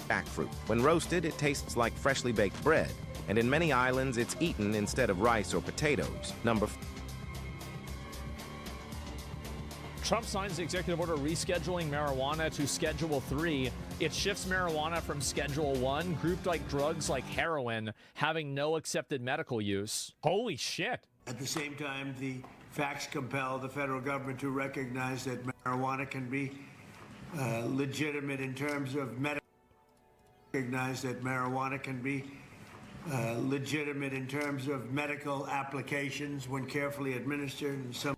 jackfruit. When roasted, it tastes like freshly baked bread, and in many islands, it's eaten instead of rice or potatoes. Trump signs the executive order rescheduling marijuana to Schedule 3. It shifts marijuana from Schedule 1, grouped like drugs like heroin, having no accepted medical use. Holy shit. At the same time, the facts compel the federal government to recognize that marijuana can be legitimate in terms of medical. Recognize that marijuana can be legitimate in terms of medical applications when carefully administered. And some.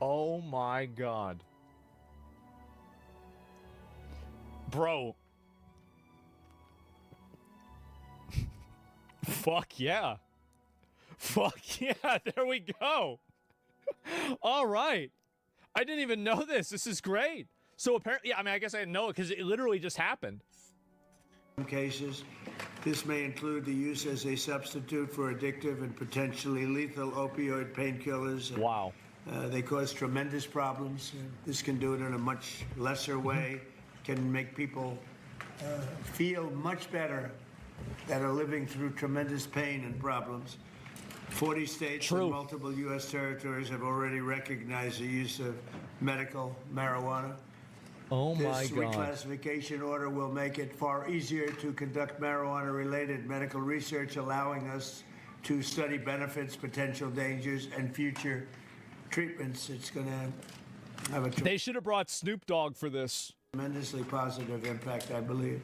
Oh my God. Bro. Fuck yeah. Fuck yeah, there we go. All right. I didn't even know this. This is great. So apparently, yeah, I mean, I guess I didn't know it because it literally just happened. In some cases, this may include the use as a substitute for addictive and potentially lethal opioid painkillers. Wow. They cause tremendous problems. This can do it in a much lesser way, can make people feel much better that are living through tremendous pain and problems. 40 states and multiple U.S. territories have already recognized the use of medical marijuana. Oh my This God. reclassification order will make it far easier to conduct marijuana-related medical research, allowing us to study benefits, potential dangers, and future treatments. It's going to have a They should have brought Snoop Dogg for this. tremendously positive impact, I believe.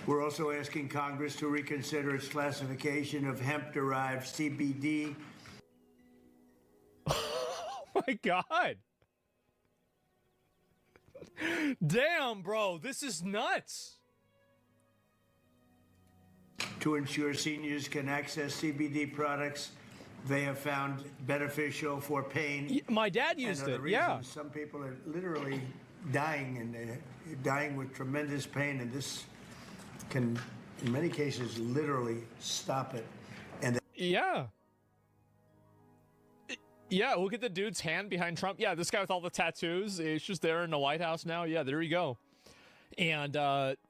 We're also asking Congress to reconsider its classification of hemp-derived CBD. Oh my God. Damn, bro, this is nuts. To ensure seniors can access CBD products they have found beneficial for pain. My dad used it, yeah. Some people are literally dying, and they're dying with tremendous pain, and this can, in many cases, literally stop it. And yeah. Yeah, look at the dude's hand behind Trump. Yeah, this guy with all the tattoos. He's just there in the White House now. Yeah, there you go. And,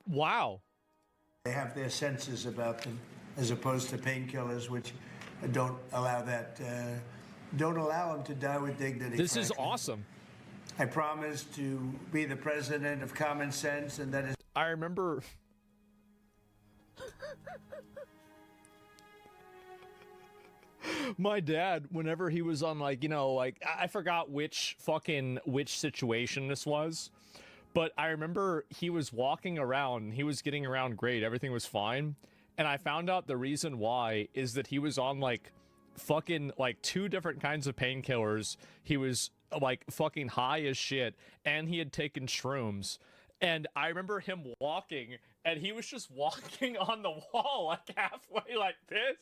wow. they have their senses about them, as opposed to painkillers, which don't allow that, don't allow them to die with dignity. This is awesome. I promise to be the president of common sense, and that is. I remember. My dad, whenever he was on, like, you know, like, I forgot which situation this was, but I remember he was walking around, he was getting around great, everything was fine, and I found out the reason why is that he was on, like, fucking, like, 2 different kinds of painkillers. He was, like, fucking high as shit, and he had taken shrooms. And I remember him walking, and he was just walking on the wall, like, halfway like this.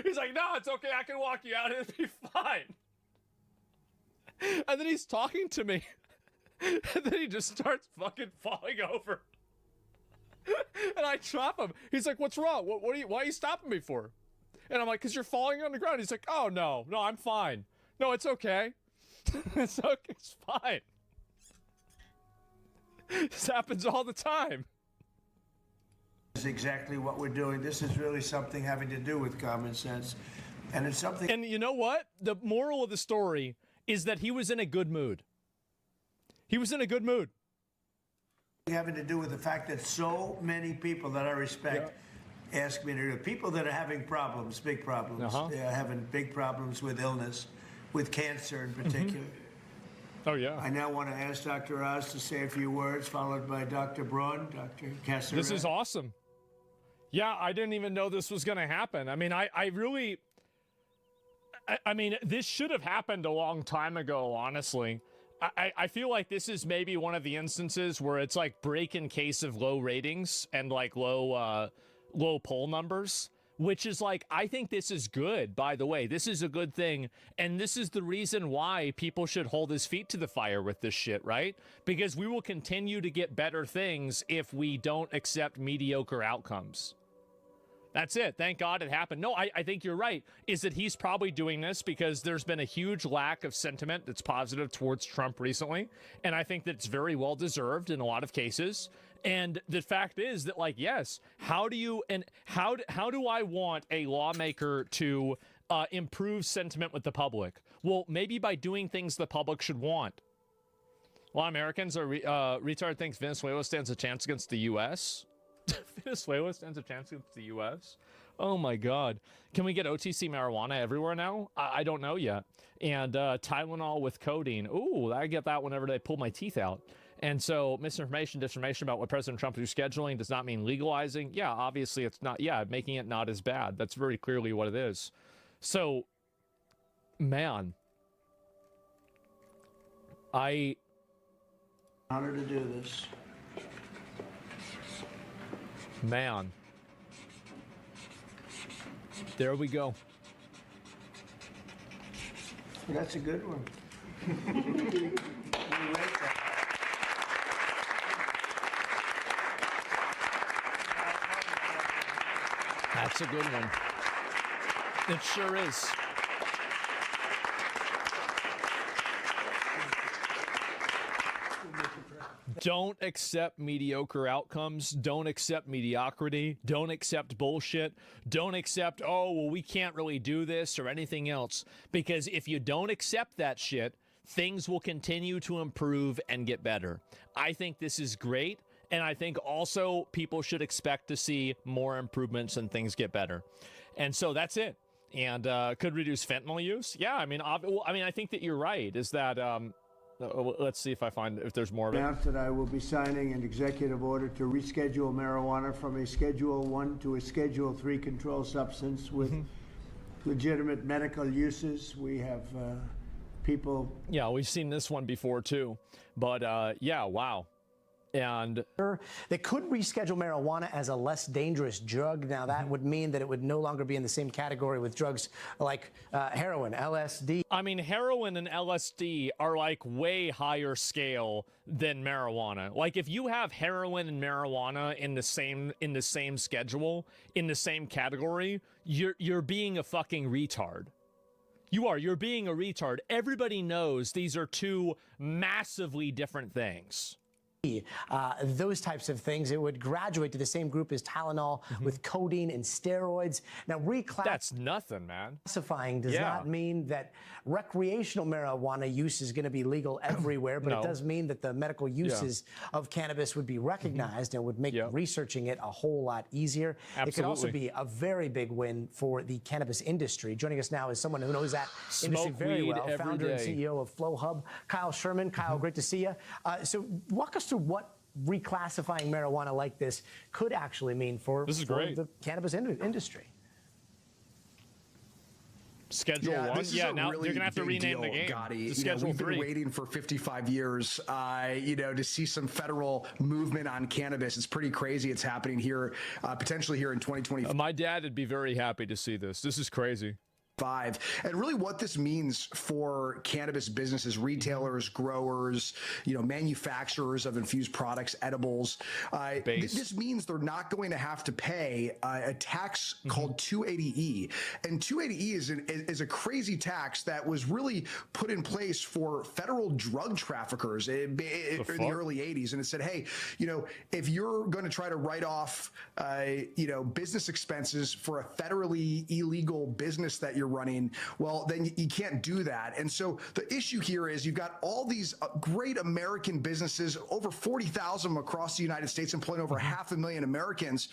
He's like, no, it's okay, I can walk you out, it'll be fine. And then he's talking to me, and then he just starts fucking falling over. And I chop him. He's like, what's wrong? Why are you stopping me for? And I'm like, because you're falling on the ground. He's like, oh, no, I'm fine. No, it's okay. It's okay, it's fine. This happens all the time. This is exactly what we're doing. This is really something having to do with common sense. And it's something. And you know what? The moral of the story is that he was in a good mood. He was in a good mood. Having to do with the fact that so many people that I respect ask me to do. People that are having problems, big problems. They're having big problems with illness, with cancer in particular. Oh, yeah. I now want to ask Dr. Oz to say a few words, followed by Dr. Braun, Dr. Kessler. This is awesome. Yeah, I didn't even know this was going to happen. I mean, I mean, this should have happened a long time ago, honestly. I feel like this is maybe one of the instances where it's like break in case of low ratings and like low poll numbers, which is like, I think this is good, by the way. This is a good thing. And this is the reason why people should hold his feet to the fire with this shit, right? Because we will continue to get better things if we don't accept mediocre outcomes. That's it. Thank God it happened. No, I think you're right. Is that he's probably doing this because there's been a huge lack of sentiment that's positive towards Trump recently. And I think that it's very well deserved in a lot of cases. And the fact is that, like, yes, how do I want a lawmaker to improve sentiment with the public? Well, maybe by doing things the public should want. A lot of Americans are retard thinks Venezuela stands a chance against the U.S. Venezuela stands a chance against the U.S. Oh my God! Can we get OTC marijuana everywhere now? I don't know yet. And Tylenol with codeine. Ooh, I get that whenever they pull my teeth out. And so misinformation, disinformation about what President Trump is scheduling does not mean legalizing. Yeah, obviously it's not. Yeah, making it not as bad. That's very clearly what it is. So, man, honored to do this. Man. There we go. That's a good one. That's a good one. It sure is. Don't accept mediocre outcomes. Don't accept mediocrity. Don't accept bullshit. Don't accept, oh, well, we can't really do this or anything else. Because if you don't accept that shit, things will continue to improve and get better. I think this is great. And I think also people should expect to see more improvements and things get better. And so that's it. And could reduce fentanyl use. Yeah, I mean, I think that you're right. Is that let's see if there's more of it. Announced that I will be signing an executive order to reschedule marijuana from a Schedule 1 to a Schedule 3 controlled substance with legitimate medical uses. We have people. Yeah, we've seen this one before too. But yeah, wow. And they could reschedule marijuana as a less dangerous drug. Now, that would mean that it would no longer be in the same category with drugs like heroin, LSD. I mean, heroin and LSD are like way higher scale than marijuana. Like, if you have heroin and marijuana in the same schedule, in the same category, you're being a fucking retard. You're being a retard. Everybody knows these are two massively different things. Those types of things, it would graduate to the same group as Tylenol with codeine and steroids. Now, that's nothing, man. Reclassifying does not mean that recreational marijuana use is going to be legal everywhere, but it does mean that the medical uses of cannabis would be recognized and would make researching it a whole lot easier. Absolutely. It could also be a very big win for the cannabis industry. Joining us now is someone who knows that industry very well, founder and CEO of Flow Hub, Kyle Sherman. Kyle, great to see you. So walk us through what reclassifying marijuana like this could actually mean for the cannabis industry. Schedule 1? Yeah, now you're going to have to rename the game. To Schedule 3. We've been waiting for 55 years, to see some federal movement on cannabis. It's pretty crazy. It's happening here, potentially here in 2020. My dad would be very happy to see this. This is crazy. And really what this means for cannabis businesses, retailers, growers, manufacturers of infused products, edibles, this means they're not going to have to pay a tax called 280E. And 280E is a crazy tax that was really put in place for federal drug traffickers in the early 80s. And it said, hey, if you're going to try to write off, business expenses for a federally illegal business that you're running, well, then you can't do that. And so the issue here is you've got all these great American businesses, over 40,000 across the United States, employing over 500,000 Americans,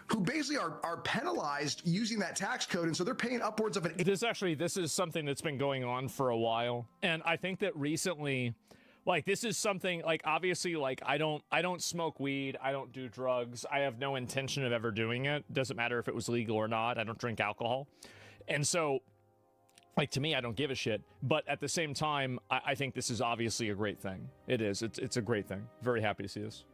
who basically are penalized using that tax code. And so they're paying upwards of an... This is something that's been going on for a while. And I think that recently, like, this is something, like, obviously, like, I don't smoke weed. I don't do drugs. I have no intention of ever doing it. Doesn't matter if it was legal or not. I don't drink alcohol. And so, like, to me, I don't give a shit. But at the same time, I think this is obviously a great thing. It is. It's a great thing. Very happy to see this.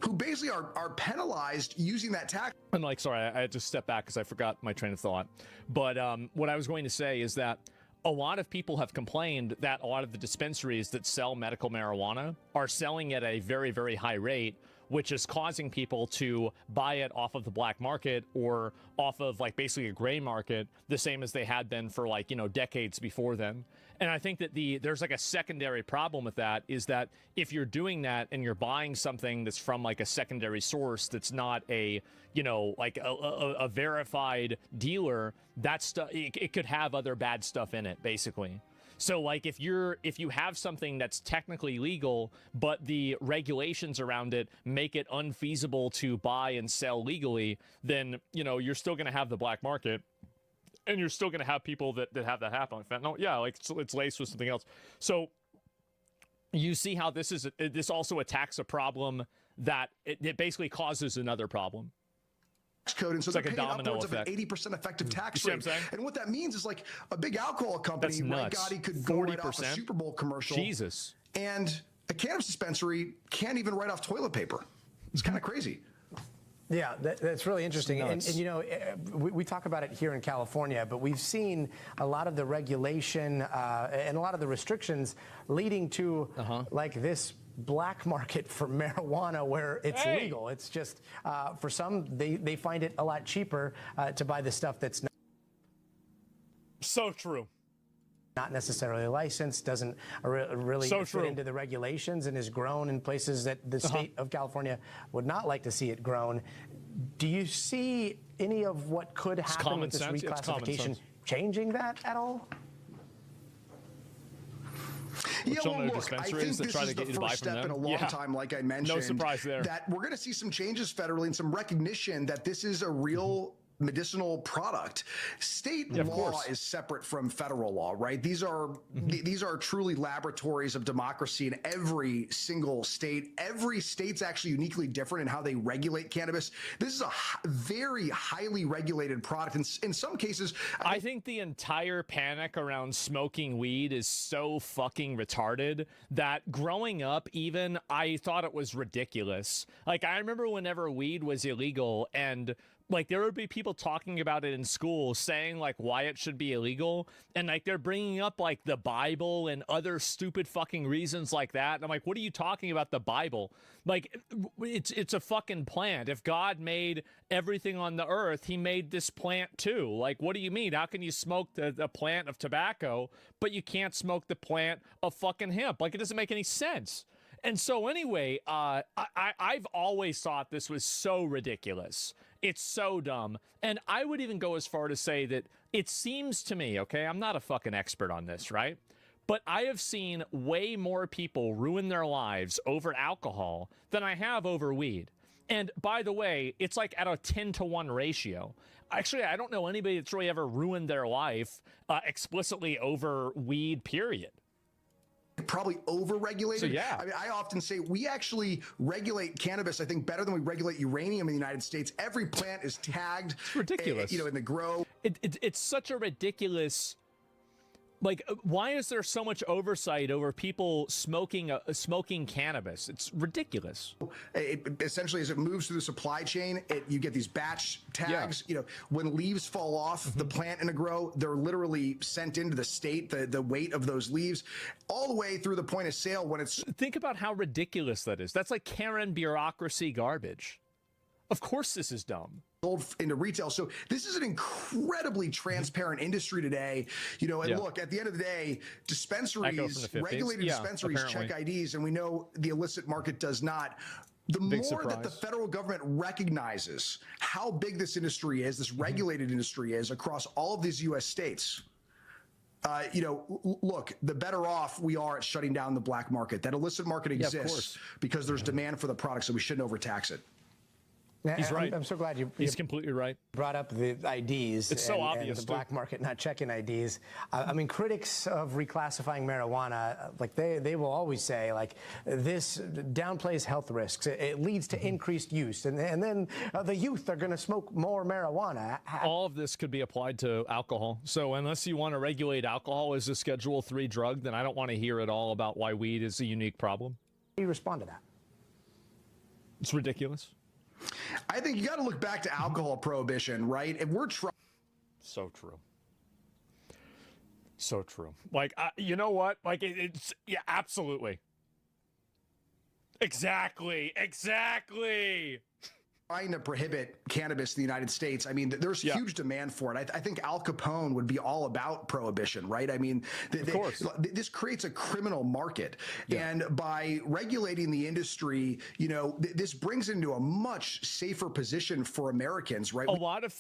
Who basically are penalized using that tax. And, like, sorry, I had to step back because I forgot my train of thought. But what I was going to say is that a lot of people have complained that a lot of the dispensaries that sell medical marijuana are selling at a very, very high rate, which is causing people to buy it off of the black market or off of like basically a gray market, the same as they had been for like, you know, decades before then. And I think that there's like a secondary problem with that is that if you're doing that and you're buying something that's from like a secondary source that's not a, you know, like a verified dealer, that stuff, it could have other bad stuff in it, basically. So like if you have something that's technically legal, but the regulations around it make it unfeasible to buy and sell legally, then, you know, you're still going to have the black market. And you're still going to have people that have that happen. Like fentanyl, yeah, like it's laced with something else. So you see how this also attacks a problem that it basically causes another problem. Code, and so it's they're like paying upwards of an 80% effective tax rate. And what that means is like a big alcohol company, right, Gotti, could go right off a Super Bowl commercial. Jesus. And a cannabis dispensary can't even write off toilet paper. It's kind of crazy. Yeah, that's really interesting. And you know, we talk about it here in California, but we've seen a lot of the regulation and a lot of the restrictions leading to like this black market for marijuana where it's legal. It's just, for some, they find it a lot cheaper to buy the stuff that's not. So true. Not necessarily licensed, doesn't really fit into the regulations, and is grown in places that the state of California would not like to see it grown. Do you see any of what could happen with this reclassification changing that at all? Yeah, well, look, I think this is the first step in a long time, like I mentioned. No surprise there. That we're going to see some changes federally and some recognition that this is a real medicinal product. State law is separate from federal law, right? These are these are truly laboratories of democracy in every single state. Every state's actually uniquely different in how they regulate cannabis. This is a very highly regulated product. In some cases, I think the entire panic around smoking weed is so fucking retarded that growing up, even I thought it was ridiculous. Like I remember whenever weed was illegal and like there would be people talking about it in school saying like why it should be illegal, and like they're bringing up like the Bible and other stupid fucking reasons like that, and I'm like, what are you talking about, the Bible? Like it's a fucking plant. If God made everything on the earth, he made this plant too. Like what do you mean? How can you smoke the plant of tobacco but you can't smoke the plant of fucking hemp? Like it doesn't make any sense. And so anyway, I've always thought this was so ridiculous. It's so dumb. And I would even go as far to say that it seems to me, okay, I'm not a fucking expert on this, right? But I have seen way more people ruin their lives over alcohol than I have over weed. And by the way, it's like at a 10-to-1 ratio. Actually, I don't know anybody that's really ever ruined their life explicitly over weed, period. Probably over-regulated. So, yeah. I mean, I often say we actually regulate cannabis, I think, better than we regulate uranium in the United States. Every plant is tagged. It's ridiculous. You know, in the grow. It's such a ridiculous. Like, why is there so much oversight over people smoking cannabis? It's ridiculous. Essentially, as it moves through the supply chain, you get these batch tags. You know, when leaves fall off the plant in a grow, they're literally sent into the state, the weight of those leaves, all the way through the point of sale when it's... Think about how ridiculous that is. That's like Karen bureaucracy garbage. Of course this is dumb. Into retail. So this is an incredibly transparent industry today, you know, and look, at the end of the day, dispensaries, regulated dispensaries check IDs, and we know the illicit market does not. The more that the federal government recognizes how big this industry is, this regulated industry is across all of these U.S. states, you know, look, the better off we are at shutting down the black market. That illicit market exists because there's demand for the product, so we shouldn't overtax it. He's right. I'm so glad he's completely right. Brought up the IDs. It's so obvious. And the black market not checking IDs. I mean, critics of reclassifying marijuana, like they will always say, like, this downplays health risks. It leads to increased use, and then the youth are going to smoke more marijuana. All of this could be applied to alcohol. So unless you want to regulate alcohol as a Schedule III drug, then I don't want to hear at all about why weed is a unique problem. How do you respond to that? It's ridiculous. I think you got to look back to alcohol prohibition, right? If we're trying. So true. So true. Like, you know what? Like, it's, yeah, absolutely. Exactly. Trying to prohibit cannabis in the United States. I mean, there's huge demand for it. I think Al Capone would be all about prohibition, right? I mean, of course. This creates a criminal market. And by regulating the industry, you know, this brings into a much safer position for Americans, right? One of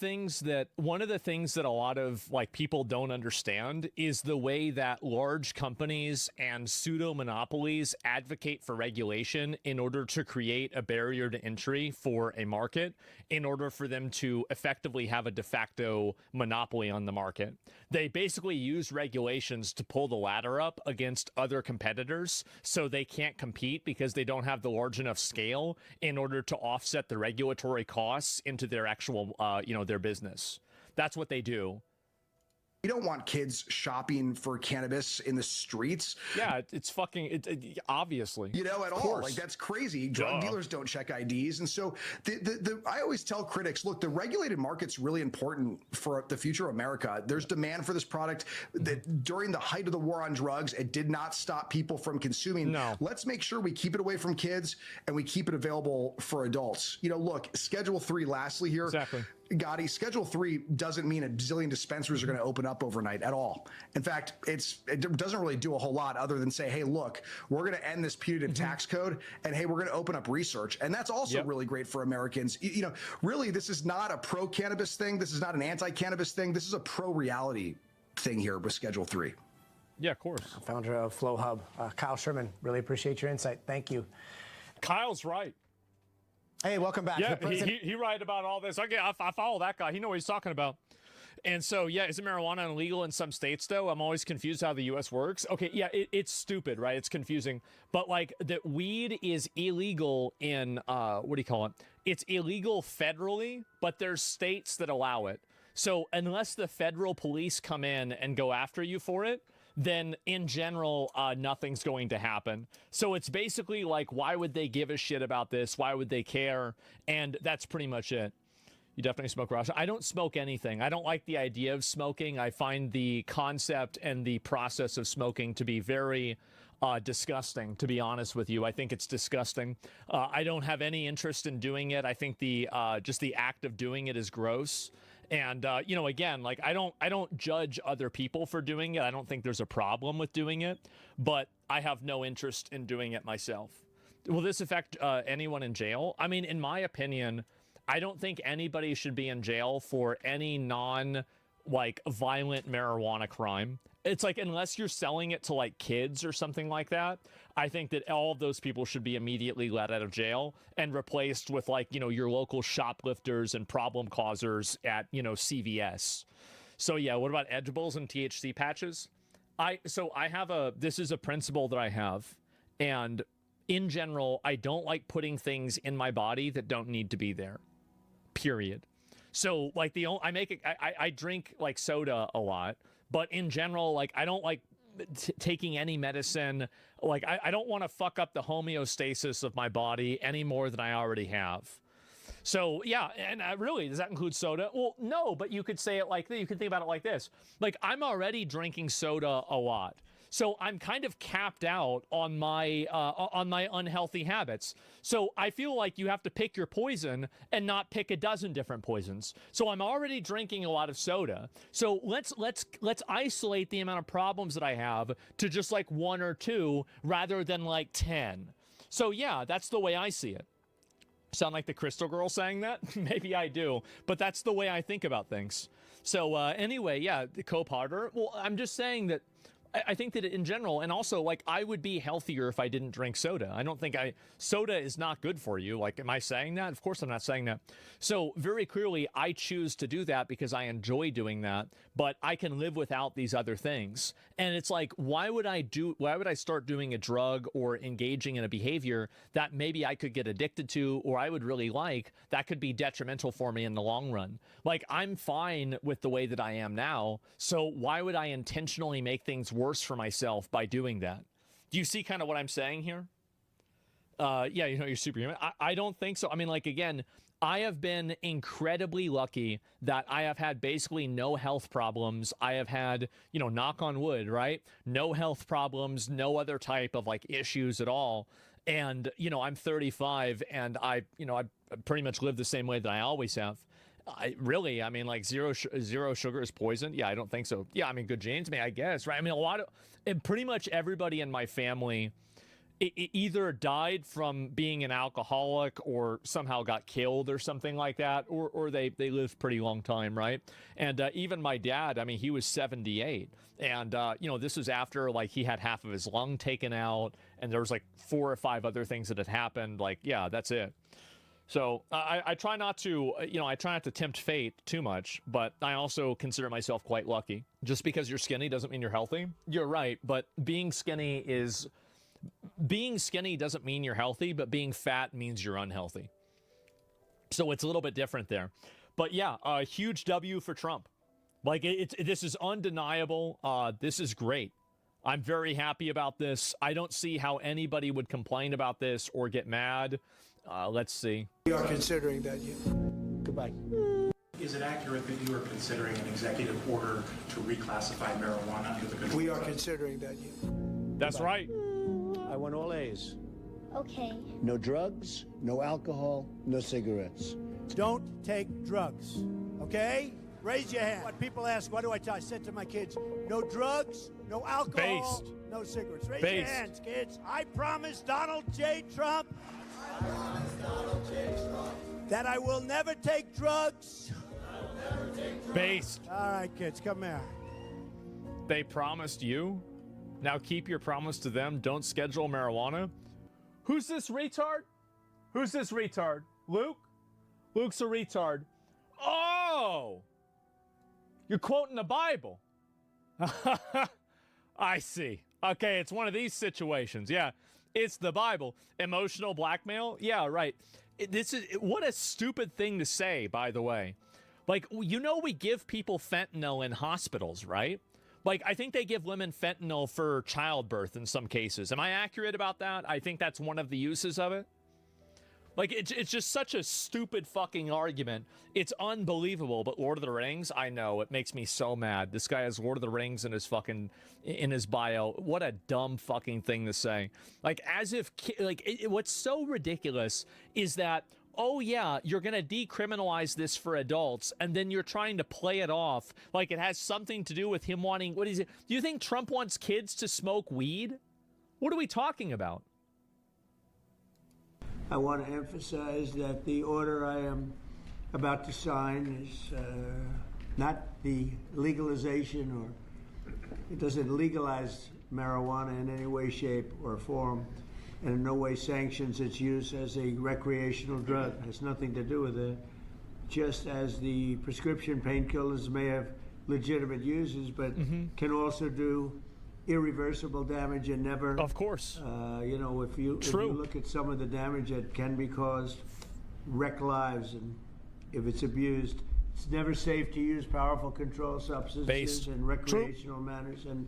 the things that a lot of like people don't understand is the way that large companies and pseudo monopolies advocate for regulation in order to create a barrier to entry for a market in order for them to effectively have a de facto monopoly on the market. They basically use regulations to pull the ladder up against other competitors so they can't compete because they don't have the large enough scale in order to offset the regulatory costs into their actual, their business. That's what they do. You don't want kids shopping for cannabis in the streets. Yeah, it's fucking, obviously. You know, at all. Like, that's crazy. Drug dealers don't check IDs. And so I always tell critics, look, the regulated market's really important for the future of America. There's demand for this product. During the height of the war on drugs, it did not stop people from consuming. No. Let's make sure we keep it away from kids and we keep it available for adults. You know, look, Schedule 3, lastly here. Exactly. Gotti, Schedule 3 doesn't mean a zillion dispensaries are going to open up overnight at all. In fact, it doesn't really do a whole lot other than say, hey, look, we're going to end this punitive tax code, and hey, we're going to open up research. And that's also really great for Americans. You know, really, this is not a pro-cannabis thing. This is not an anti-cannabis thing. This is a pro-reality thing here with Schedule 3. Yeah, of course. Founder of Flow Hub, Kyle Sherman, really appreciate your insight. Thank you. Kyle's right. Hey, welcome back. Yeah, he right about all this. Okay, I follow that guy. He knows what he's talking about. And so, yeah, is marijuana illegal in some states, though? I'm always confused how the U.S. works. Okay, yeah, it's stupid, right? It's confusing. But, like, that weed is illegal in, what do you call it? It's illegal federally, but there's states that allow it. So unless the federal police come in and go after you for it, then in general, nothing's going to happen. So it's basically like, why would they give a shit about this? Why would they care? And that's pretty much it. You definitely smoke Russia. I don't smoke anything. I don't like the idea of smoking. I find the concept and the process of smoking to be very disgusting, to be honest with you. I think it's disgusting. I don't have any interest in doing it. I think the just the act of doing it is gross. And, again, like, I don't judge other people for doing it. I don't think there's a problem with doing it, but I have no interest in doing it myself. Will this affect anyone in jail? I mean, in my opinion, I don't think anybody should be in jail for any violent marijuana crime. It's like, unless you're selling it to like kids or something like that, I think that all of those people should be immediately let out of jail and replaced with your local shoplifters and problem causers at, CVS. So yeah, what about edibles and THC patches? This is a principle that I have. And in general, I don't like putting things in my body that don't need to be there, period. So like I drink like soda a lot, but in general, like I don't like taking any medicine. Like I don't want to fuck up the homeostasis of my body any more than I already have. So yeah, and really, does that include soda? Well, no, but you could say it like this. You could think about it like this. Like, I'm already drinking soda a lot. So I'm kind of capped out on my unhealthy habits. So I feel like you have to pick your poison and not pick a dozen different poisons. So I'm already drinking a lot of soda. So let's isolate the amount of problems that I have to just like 1 or 2 rather than like 10. So yeah, that's the way I see it. Sound like the Crystal Girl saying that? Maybe I do, but that's the way I think about things. So anyway, yeah, the co-potter. Well, I'm just saying that I think that in general, and also like I would be healthier if I didn't drink soda. I don't think soda is not good for you. Like, am I saying that? Of course I'm not saying that. So very clearly I choose to do that because I enjoy doing that, but I can live without these other things. And it's like, why would I start doing a drug or engaging in a behavior that maybe I could get addicted to, or I would really like, that could be detrimental for me in the long run? Like, I'm fine with the way that I am now. So why would I intentionally make things worse for myself by doing that? Do you see kind of what I'm saying here? Yeah, you're superhuman. I don't think so. I mean, like, again, I have been incredibly lucky that I have had basically no health problems. I have had, knock on wood, right? No health problems, no other type of like issues at all. And, you know, I'm 35 and I pretty much live the same way that I always have. I mean, like zero sugar is poison. Yeah, I don't think so. Yeah, I mean, good genes, I guess, right? I mean, and pretty much everybody in my family either died from being an alcoholic or somehow got killed or something like that, or they lived pretty long time, right? And even my dad, I mean, he was 78, and you know, this was after like he had half of his lung taken out, and there was like 4 or 5 other things that had happened. Like, yeah, that's it. So I try not to, you know, I try not to tempt fate too much, but I also consider myself quite lucky. Just because you're skinny doesn't mean you're healthy. You're right, but being skinny doesn't mean you're healthy, but being fat means you're unhealthy. So it's a little bit different there. But yeah, a huge W for Trump. Like, this is undeniable. This is great. I'm very happy about this. I don't see how anybody would complain about this or get mad. Let's see. We are considering that. Goodbye. Is it accurate that you are considering an executive order to reclassify marijuana under the control? We are considering that. That's right. I want all A's. Okay. No drugs, no alcohol, no cigarettes. Don't take drugs, okay? Raise your hand. When people ask, what do I tell? I said to my kids, no drugs, no alcohol, no cigarettes. Raise your hands, kids. I promise Donald J. Trump that I will never take drugs. Based. All right, kids, come here. They promised you. Now keep your promise to them. Don't schedule marijuana. Who's this retard? Who's this retard? Luke? Luke's a retard. Oh! You're quoting the Bible. I see. Okay, it's one of these situations. Yeah, it's the Bible. Emotional blackmail? Yeah, right. What a stupid thing to say, by the way. Like, you know, we give people fentanyl in hospitals, right? Like, I think they give women fentanyl for childbirth in some cases. Am I accurate about that? I think that's one of the uses of it. Like, it's just such a stupid fucking argument. It's unbelievable. But Lord of the Rings, I know, it makes me so mad. This guy has Lord of the Rings in his bio. What a dumb fucking thing to say. Like, as if, what's so ridiculous is that, oh yeah, you're gonna decriminalize this for adults, and then you're trying to play it off like it has something to do with him wanting, what is it? Do you think Trump wants kids to smoke weed? What are we talking about? I want to emphasize that the order I am about to sign is not the legalization, or it doesn't legalize marijuana in any way, shape, or form, and in no way sanctions its use as a recreational drug. It has nothing to do with it. Just as the prescription painkillers may have legitimate uses, but can also do irreversible damage and never. Of course. You know, if you look at some of the damage that can be caused, wreck lives, and if it's abused, it's never safe to use powerful controlled substances in recreational manners, and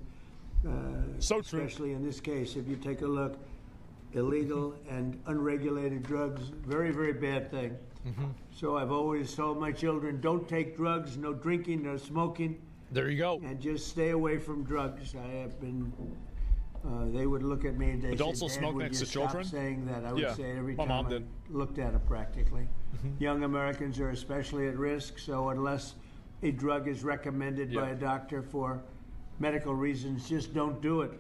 especially in this case, if you take a look, illegal and unregulated drugs, very, very bad thing. So I've always told my children, don't take drugs, no drinking, no smoking. There you go. And just stay away from drugs. I have been, they would look at me and they adults will said, smoke next to children? Saying that. I would say it every my time mom I did. Looked at it practically. Young Americans are especially at risk, so unless a drug is recommended by a doctor for medical reasons, just don't do it.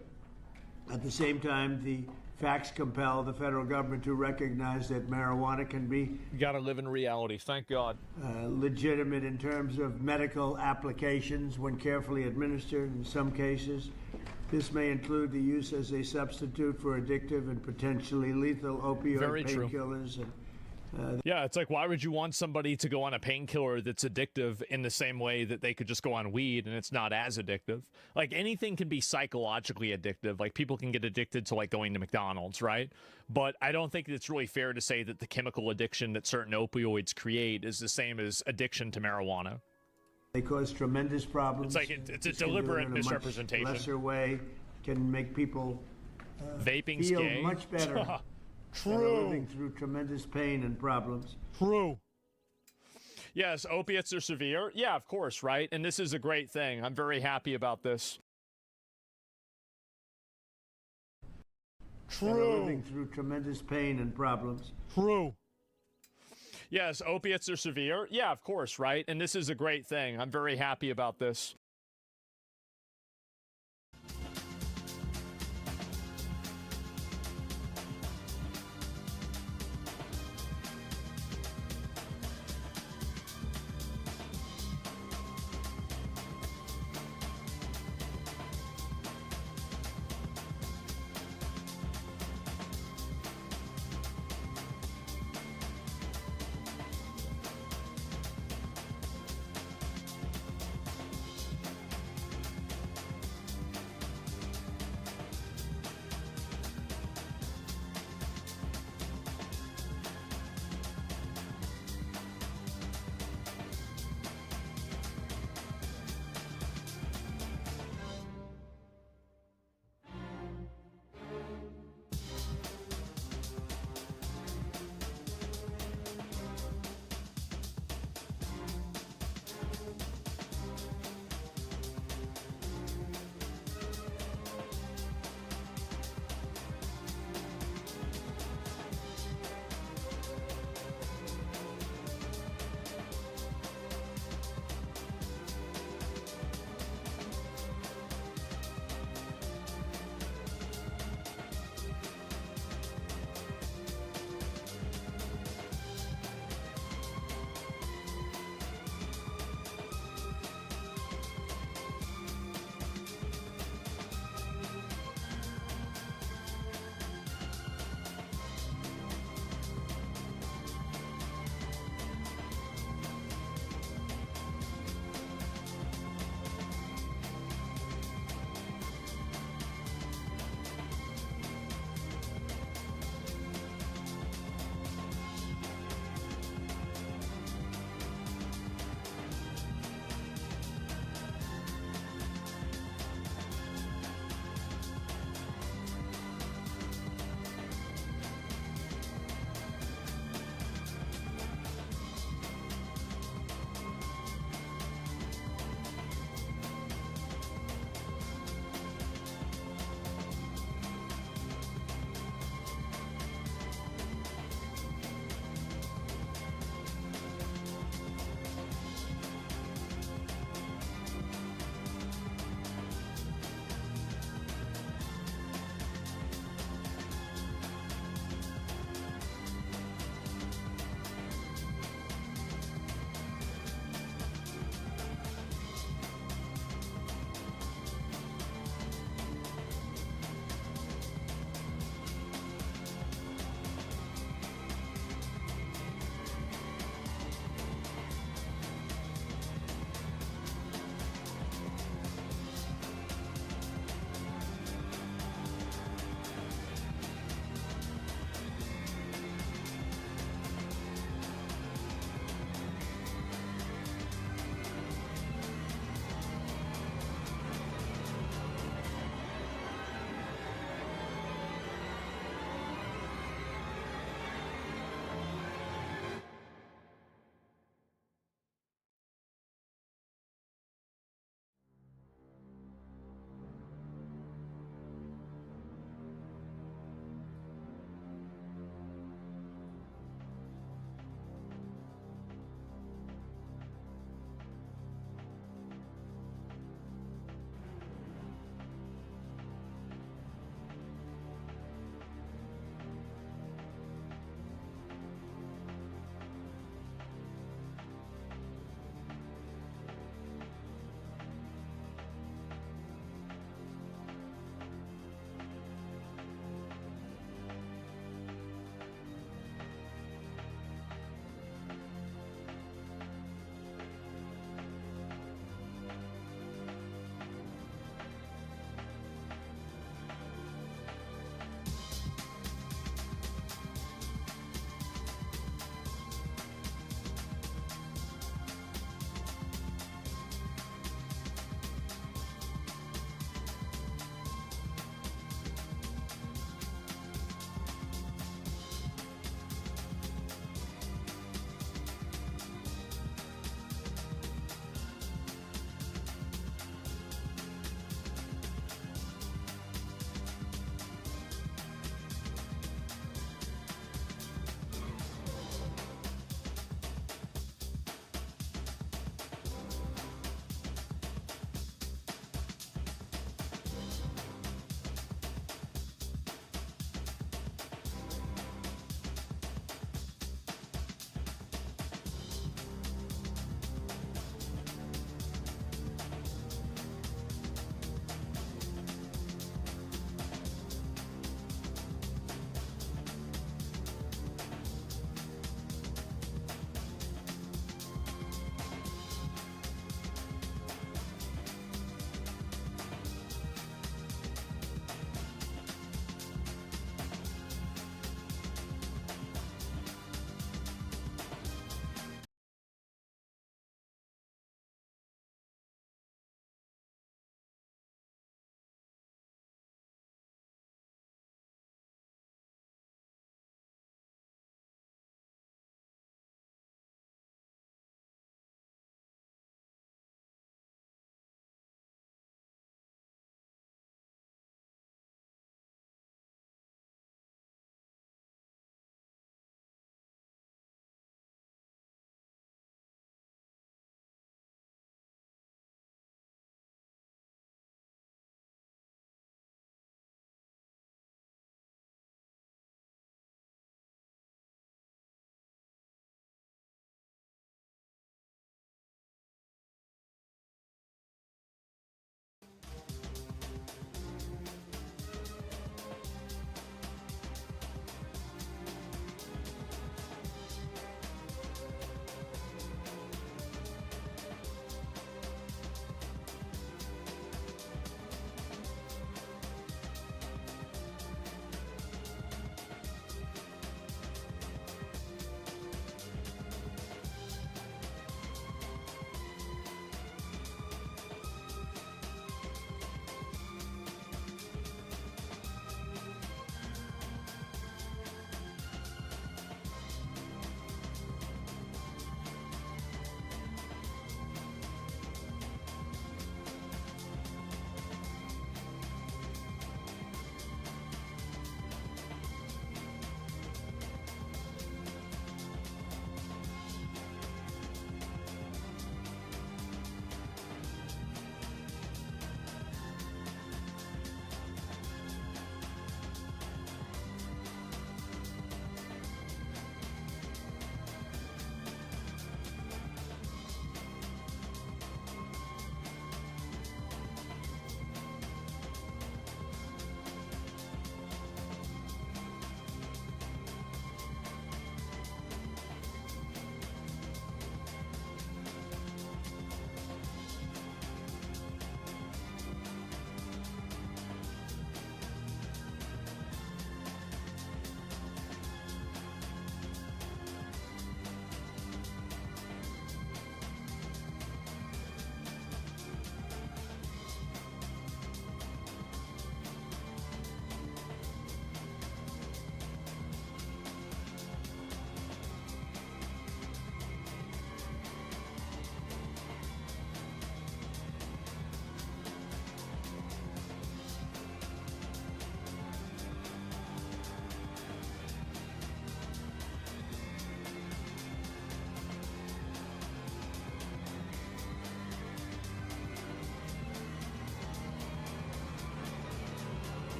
At the same time, the facts compel the federal government to recognize that marijuana can be you gotta live in reality, thank God. Legitimate in terms of medical applications when carefully administered in some cases. This may include the use as a substitute for addictive and potentially lethal opioid painkillers. Yeah, it's like, why would you want somebody to go on a painkiller that's addictive in the same way that they could just go on weed and it's not as addictive? Like, anything can be psychologically addictive. Like, people can get addicted to, like, going to McDonald's, right? But I don't think it's really fair to say that the chemical addiction that certain opioids create is the same as addiction to marijuana. They cause tremendous problems. It's like it's a deliberate misrepresentation. Much lesser way can make people vaping's feel gay. Much better. True. Living through tremendous pain and problems. True. Yes, opiates are severe. Yeah, of course, right? And this is a great thing. I'm very happy about this. that are living through tremendous pain and problems. True. Yes, opiates are severe. Yeah, of course, right? And this is a great thing. I'm very happy about this.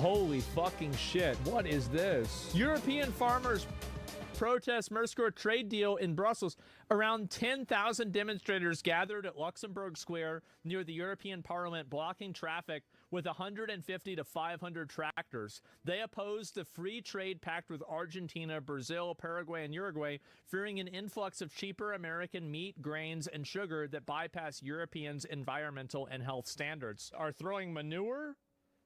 Holy fucking shit. What is this? European farmers protest Mercosur trade deal in Brussels. Around 10,000 demonstrators gathered at Luxembourg Square near the European Parliament, blocking traffic with 150 to 500 tractors. They opposed the free trade pact with Argentina, Brazil, Paraguay, and Uruguay, fearing an influx of cheaper American meat, grains, and sugar that bypass Europeans' environmental and health standards. Are throwing manure?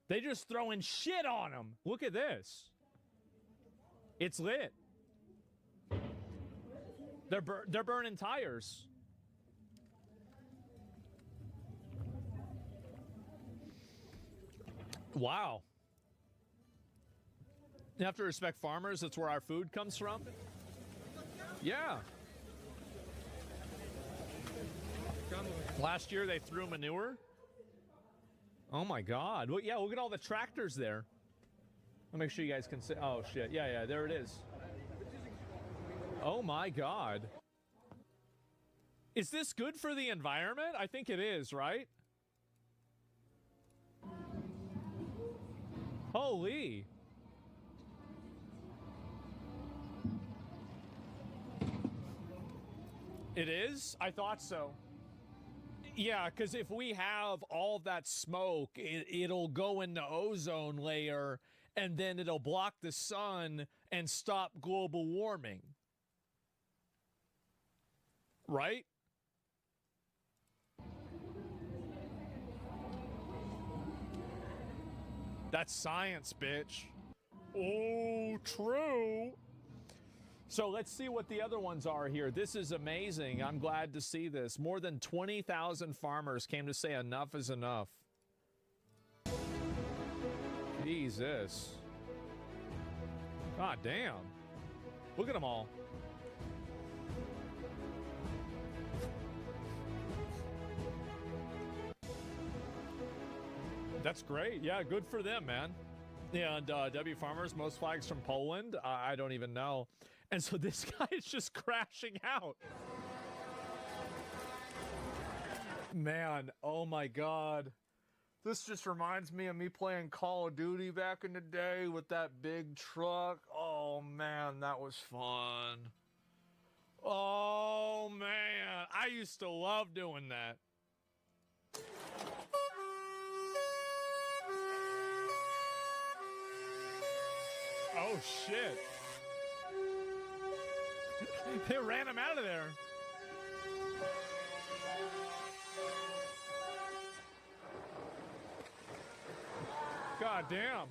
They just throwing shit on them. Look at this. It's lit. They're burning tires. Wow. You have to respect farmers. That's where our food comes from. Yeah. Last year they threw manure. Oh my God. Well, yeah, look at all the tractors there. I'll make sure you guys can see. Oh shit. Yeah, there it is. Oh my God. Is this good for the environment? I think it is, right? Holy. It is? I thought so. Yeah, because if we have all that smoke, it'll go in the ozone layer, and then it'll block the sun and stop global warming. Right? That's science, bitch. Oh, true. So let's see what the other ones are here. This is amazing. I'm glad to see this. More than 20,000 farmers came to say enough is enough. Jesus. God damn. Look at them all. That's great. Yeah, good for them, man. Yeah, and W Farmers, most flags from Poland. I don't even know. And so this guy is just crashing out. Man, oh my God. This just reminds me of me playing Call of Duty back in the day with that big truck. Oh man, that was fun. Oh man, I used to love doing that. Oh shit. They ran him out of there. God damn.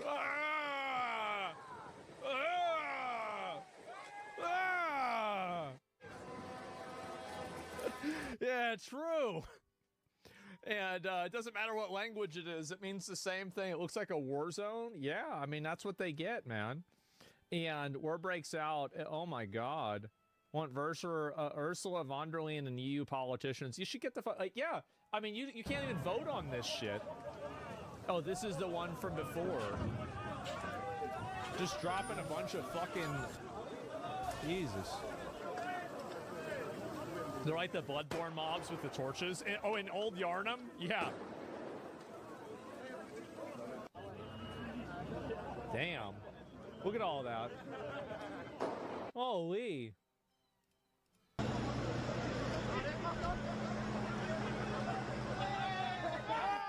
Ah! Ah! Ah! Yeah, true. And it doesn't matter what language it is. It means the same thing. It looks like a war zone. Yeah, I mean, that's what they get, man. And war breaks out. Oh, my God. Want Ursula von der Leyen and EU politicians. You should get the... Like, yeah, I mean, you can't even vote on this shit. Oh, this is the one from before. Just dropping a bunch of fucking... Jesus. They're like the Bloodborne mobs with the torches. Oh, in Old Yarnum? Yeah. Damn. Look at all that. Holy.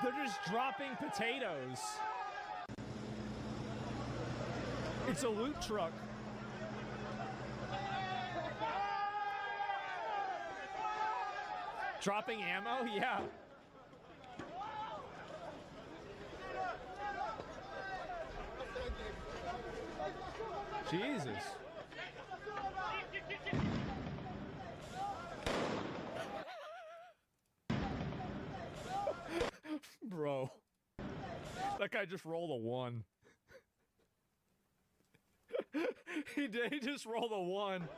They're just dropping potatoes. It's a loot truck. Dropping ammo? Yeah. Jesus. Bro. That guy just rolled a 1. He did. He just rolled a 1.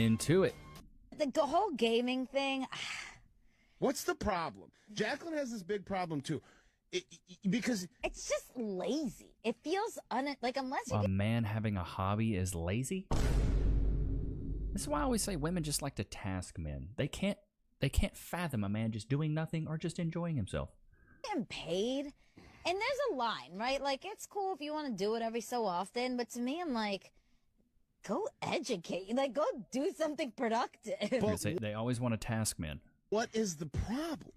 into it. The whole gaming thing. What's the problem? Jacqueline has this big problem too, because it's just lazy. It feels like unless you a man having a hobby is lazy. This is why I always say women just like to task men. They can't fathom a man just doing nothing or just enjoying himself. Getting paid, and there's a line, right? Like, it's cool if you want to do it every so often, but to me, I'm like, go educate. Like, go do something productive. But they always want to task men. What is the problem?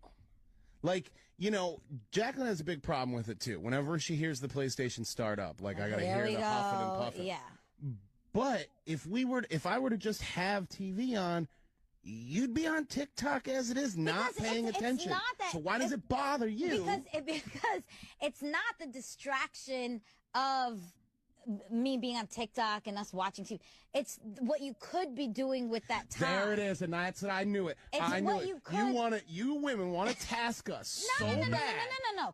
Like, you know, Jacqueline has a big problem with it too. Whenever she hears the PlayStation start up, like, I gotta hear the huffing and puffing. Yeah. But if I were to just have TV on, you'd be on TikTok as it is, not paying attention. It's not that, so why does it bother you? Because it's not the distraction of me being on TikTok and us watching TV. It's what you could be doing with that time. There it is, and that's what I knew it. I knew it. You women want to task us bad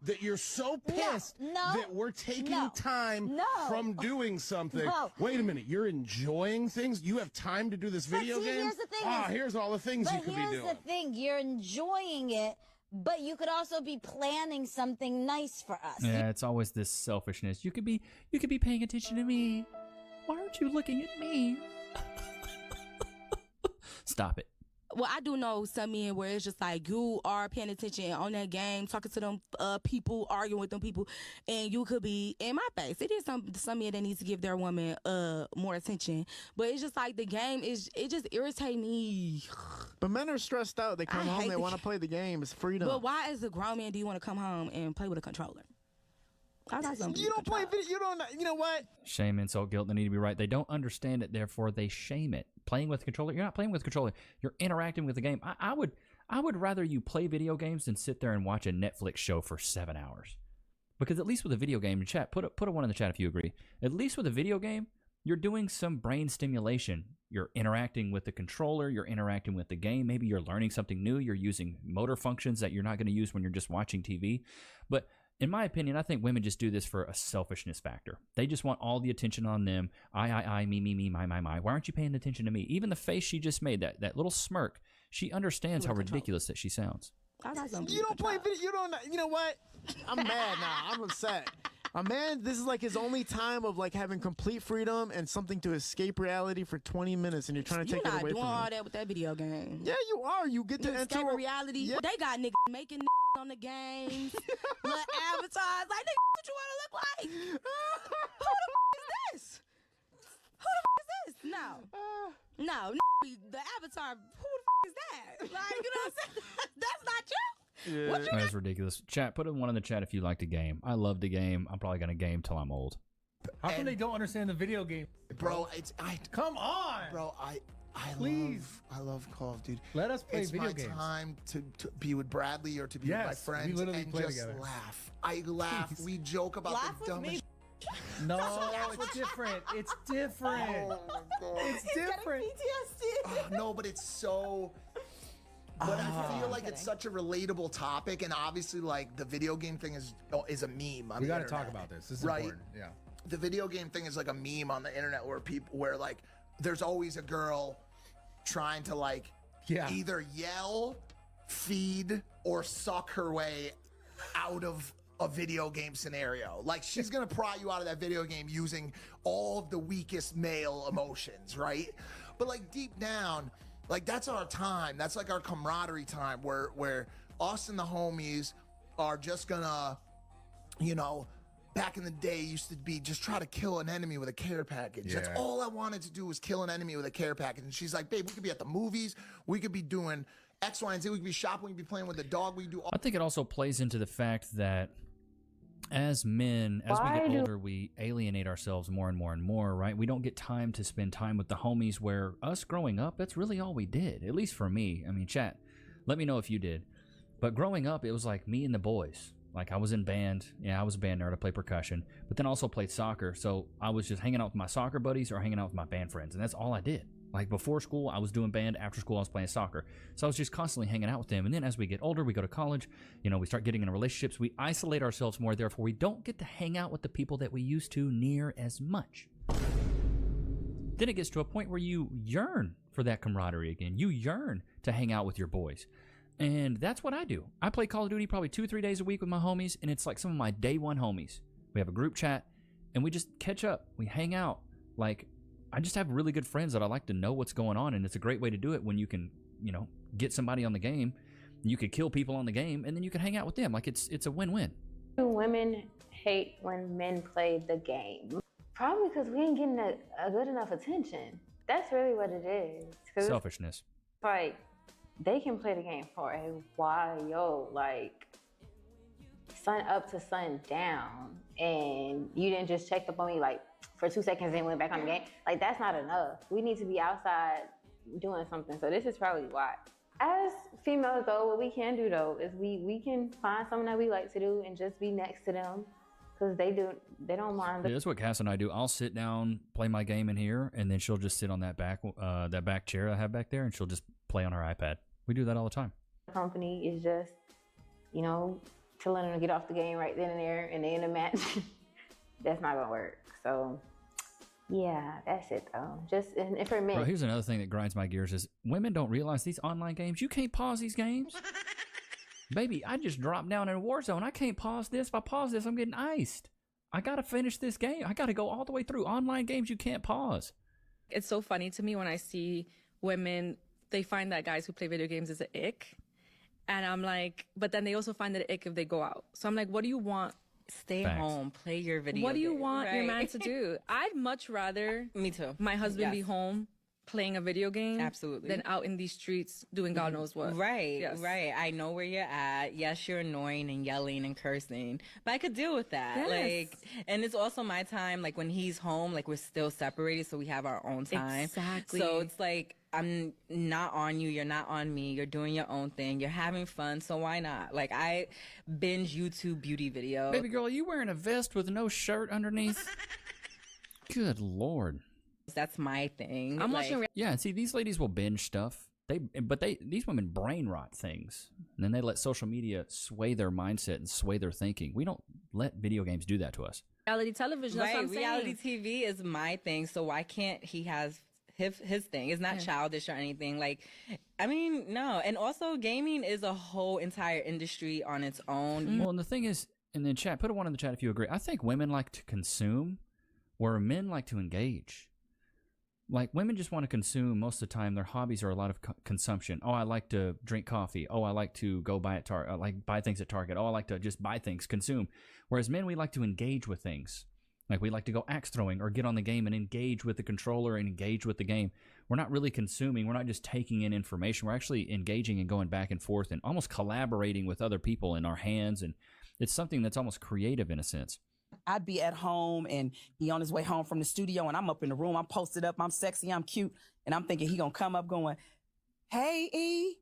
that you're so pissed that we're taking time from doing something. Wait a minute, you're enjoying things? You have time to do this video game? Here's the thing. Here's all the things you could be doing. Here's the thing, you're enjoying it, but you could also be planning something nice for us. Yeah, it's always this selfishness. You could be paying attention to me. Why aren't you looking at me? Stop it. Well, I do know some men where it's just like you are paying attention on that game, talking to them people, arguing with them people, and you could be in my face. It is some men that needs to give their woman more attention, but it's just like the game it just irritates me. But men are stressed out. They come home, they want to play the game. It's freedom. But why, as a grown man, do you want to come home and play with a controller? You don't play video. You know what? Shame, insult, guilt. They need to be right. They don't understand it, therefore they shame it. Playing with a controller, you're not playing with a controller. You're interacting with the game. I would rather you play video games than sit there and watch a Netflix show for 7 hours. Because at least with a video game, in chat, put a one in the chat if you agree. At least with a video game, you're doing some brain stimulation. You're interacting with the controller. You're interacting with the game. Maybe you're learning something new. You're using motor functions that you're not going to use when you're just watching TV. But in my opinion, I think women just do this for a selfishness factor. They just want all the attention on them. I, me, my. Why aren't you paying attention to me? Even the face she just made, that little smirk, she understands how ridiculous that she sounds. You don't play video. You know what? I'm mad now. I'm upset. A man, this is like his only time of like having complete freedom and something to escape reality for 20 minutes, and you're trying to take it away from him. You're not doing all that with that video game. Yeah, you are. You get to enter reality. Yeah. They got niggas making on the games, little avatars. Like, nigga, what you want to look like? Who the f is this? Who the f is this? No, the avatar. Who the f is that? Like, you know what I'm saying? That's not you. Yeah. That's ridiculous. Chat, put one in the chat if you like the game. I love the game. I'm probably gonna game till I'm old. How come they don't understand the video game, bro? Come on, bro. I love Call of Duty. Let us play video games. It's my time to be with Bradley or to be with my friends and play just together. laugh. I laugh. We joke about the dumbest. No, it's different. It's different. Oh my God. It's different. PTSD. No, but it's so. But I feel like it's such a relatable topic, and obviously, like, the video game thing is a meme on the internet. We got to talk about this. This is important. Yeah. The video game thing is like a meme on the internet where like there's always a girl trying to like either yell, feed, or suck her way out of a video game scenario. Like, she's gonna pry you out of that video game using all of the weakest male emotions, right? But like deep down, like, that's our time. That's like our camaraderie time where us and the homies are just gonna, you know, back in the day used to be just try to kill an enemy with a care package. Yeah. That's all I wanted to do was kill an enemy with a care package. And she's like, babe, we could be at the movies. We could be doing X, Y, and Z. We could be shopping. We could be playing with the dog. We could do all. I think it also plays into the fact that as men, as we get older, we alienate ourselves more and more and more, right? We don't get time to spend time with the homies, where us growing up, that's really all we did, at least for me. I mean, chat, let me know if you did. But growing up, it was like me and the boys. Like, I was in band. Yeah, I was a band nerd. I played percussion, but then also played soccer. So I was just hanging out with my soccer buddies or hanging out with my band friends, and that's all I did. Like, before school, I was doing band. After school, I was playing soccer. So I was just constantly hanging out with them. And then as we get older, we go to college, you know, we start getting into relationships. We isolate ourselves more. Therefore, we don't get to hang out with the people that we used to near as much. Then it gets to a point where you yearn for that camaraderie again. You yearn to hang out with your boys. And that's what I do. I play Call of Duty probably 2-3 days a week with my homies, and it's like some of my day one homies. We have a group chat, and we just catch up. We hang out. Like, I just have really good friends that I like to know what's going on, and it's a great way to do it when you can, you know, get somebody on the game. You could kill people on the game, and then you can hang out with them. Like, it's a win-win. Women hate when men play the game. Probably because we ain't getting a good enough attention. That's really what it is. Selfishness. Like, they can play the game for a while, like sun up to sun down, and you didn't just check up on me like for 2 seconds and went back on the game. Like, that's not enough. We need to be outside doing something. So this is probably why. As females, though, what we can do though is we can find something that we like to do and just be next to them, because they don't mind. Yeah, that's what Cass and I do. I'll sit down, play my game in here, and then she'll just sit on that back chair I have back there, and she'll just play on her iPad. We do that all the time. The company is just, you know, telling them to get off the game right then and there, and they in a match. That's not gonna work. So, yeah, that's it though. Just and for me. Bro, here's another thing that grinds my gears is women don't realize these online games. You can't pause these games. Baby, I just dropped down in a war zone. I can't pause this. If I pause this, I'm getting iced. I gotta finish this game. I gotta go all the way through. Online games, you can't pause. It's so funny to me when I see women, they find that guys who play video games is an ick. And I'm like, but then they also find it an ick if they go out. So I'm like, what do you want? Stay home, play your video What do you game. want your man to do? I'd much rather Me too. my husband be home playing a video game than out in these streets doing God knows what. Right, Yes. right. I know where you're at. Yes, you're annoying and yelling and cursing, but I could deal with that. Yes. Like, and it's also my time. Like when he's home, like we're still separated, so we have our own time. Exactly. So it's like I'm not on you. You're not on me. You're doing your own thing. You're having fun. So why not? Like I binge YouTube beauty videos. Baby girl, are you wearing a vest with no shirt underneath? Good Lord. That's my thing. I'm watching. Yeah, and see, these ladies will binge stuff. These women brain rot things, and then they let social media sway their mindset and sway their thinking. We don't let video games do that to us. Reality television. That's what I'm saying. Reality TV is my thing. So why can't he have his thing? It's not childish or anything. Like, I mean, no. And also, gaming is a whole entire industry on its own. Well, and the thing is, in the chat, put a 1 in the chat if you agree. I think women like to consume, where men like to engage. Like, women just want to consume most of the time. Their hobbies are a lot of consumption. Oh, I like to drink coffee. Oh, I like to go buy buy things at Target. Oh, I like to just buy things, consume. Whereas men, we like to engage with things. Like, we like to go axe throwing or get on the game and engage with the controller and engage with the game. We're not really consuming. We're not just taking in information. We're actually engaging and going back and forth and almost collaborating with other people in our hands. And it's something that's almost creative in a sense. I'd be at home and he on his way home from the studio and I'm up in the room. I'm posted up. I'm sexy. I'm cute. And I'm thinking he gonna come up going, hey, E.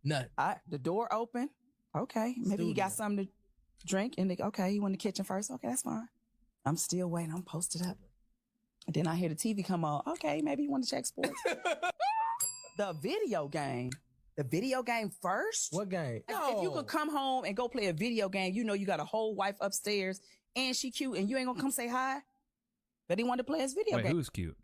Nut. The door open. Okay. Maybe he got something to drink. And okay, he went in the kitchen first. Okay, that's fine. I'm still waiting. I'm posted up. And then I hear the TV come on. Okay, maybe he want to check sports. The video game. The video game first? What game? If you could come home and go play a video game, you know you got a whole wife upstairs and she cute and you ain't gonna come say hi? But he wanted to play his video game. Wait, who's cute?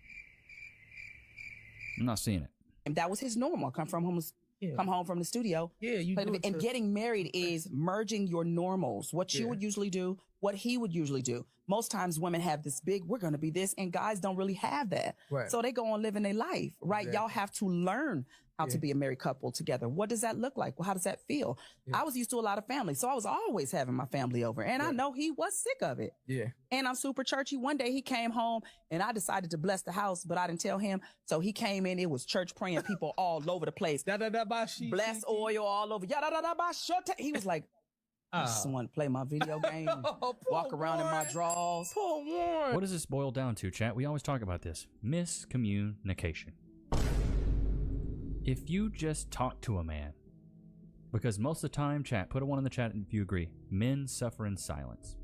I'm not seeing it. And that was his normal. Come home from the studio. Yeah, you do it and getting married is merging your normals. What you would usually do, what he would usually do. Most times women have this big, we're going to be this, and guys don't really have that. Right. So they go on living their life, right? Exactly. Y'all have to learn how to be a married couple together. What does that look like? Well, how does that feel? Yeah. I was used to a lot of family, so I was always having my family over, and I know he was sick of it. Yeah. And I'm super churchy. One day he came home, and I decided to bless the house, but I didn't tell him. So he came in, it was church praying people all over the place. Bless oil all over. He was like, I just want to play my video game, and walk around in my drawers. What does this boil down to, chat? We always talk about this. Miscommunication. If you just talk to a man, because most of the time, chat, put a 1 in the chat if you agree, men suffer in silence.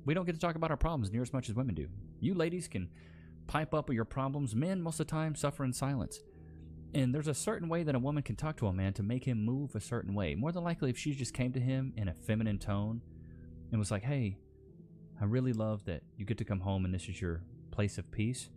We don't get to talk about our problems near as much as women do. You ladies can pipe up with your problems. Men, most of the time, suffer in silence. And there's a certain way that a woman can talk to a man to make him move a certain way. More than likely, if she just came to him in a feminine tone and was like, hey, I really love that you get to come home and this is your place of peace.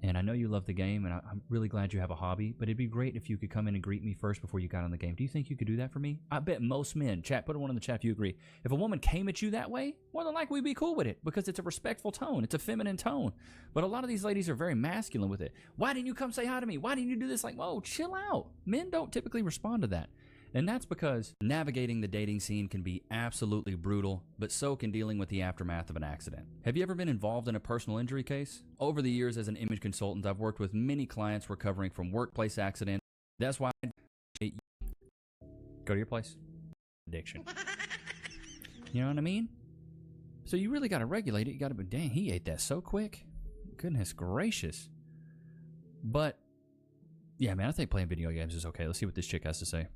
And I know you love the game, and I'm really glad you have a hobby, but it'd be great if you could come in and greet me first before you got on the game. Do you think you could do that for me? I bet most men, chat, put one in the chat if you agree. If a woman came at you that way, more than likely we'd be cool with it because it's a respectful tone. It's a feminine tone. But a lot of these ladies are very masculine with it. Why didn't you come say hi to me? Why didn't you do this? Like, whoa, chill out. Men don't typically respond to that. And that's because navigating the dating scene can be absolutely brutal, but so can dealing with the aftermath of an accident. Have you ever been involved in a personal injury case? Over the years as an image consultant, I've worked with many clients recovering from workplace accidents. That's why I go to your place. Addiction. You know what I mean? So you really got to regulate it. You got to be, dang, he ate that so quick. Goodness gracious. But, yeah, man, I think playing video games is okay. Let's see what this chick has to say.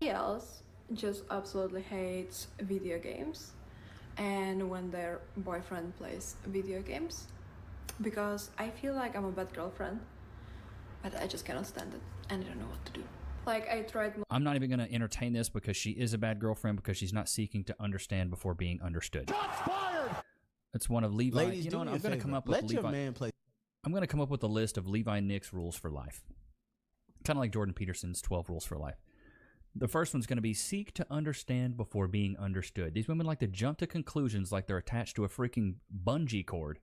Else just absolutely hates video games and when their boyfriend plays video games, because I feel like I'm a bad girlfriend, but I just cannot stand it and I don't know what to do. Like, I tried. I'm not even going to entertain this because she is a bad girlfriend because she's not seeking to understand before being understood. Shots fired! It's one of Levi. Ladies, you know what? I'm going to come up with Let your man play. I'm going to come up with a list of Levi Nick's rules for life. Kind of like Jordan Peterson's 12 rules for life. The first one's going to be seek to understand before being understood. These women like to jump to conclusions like they're attached to a freaking bungee cord.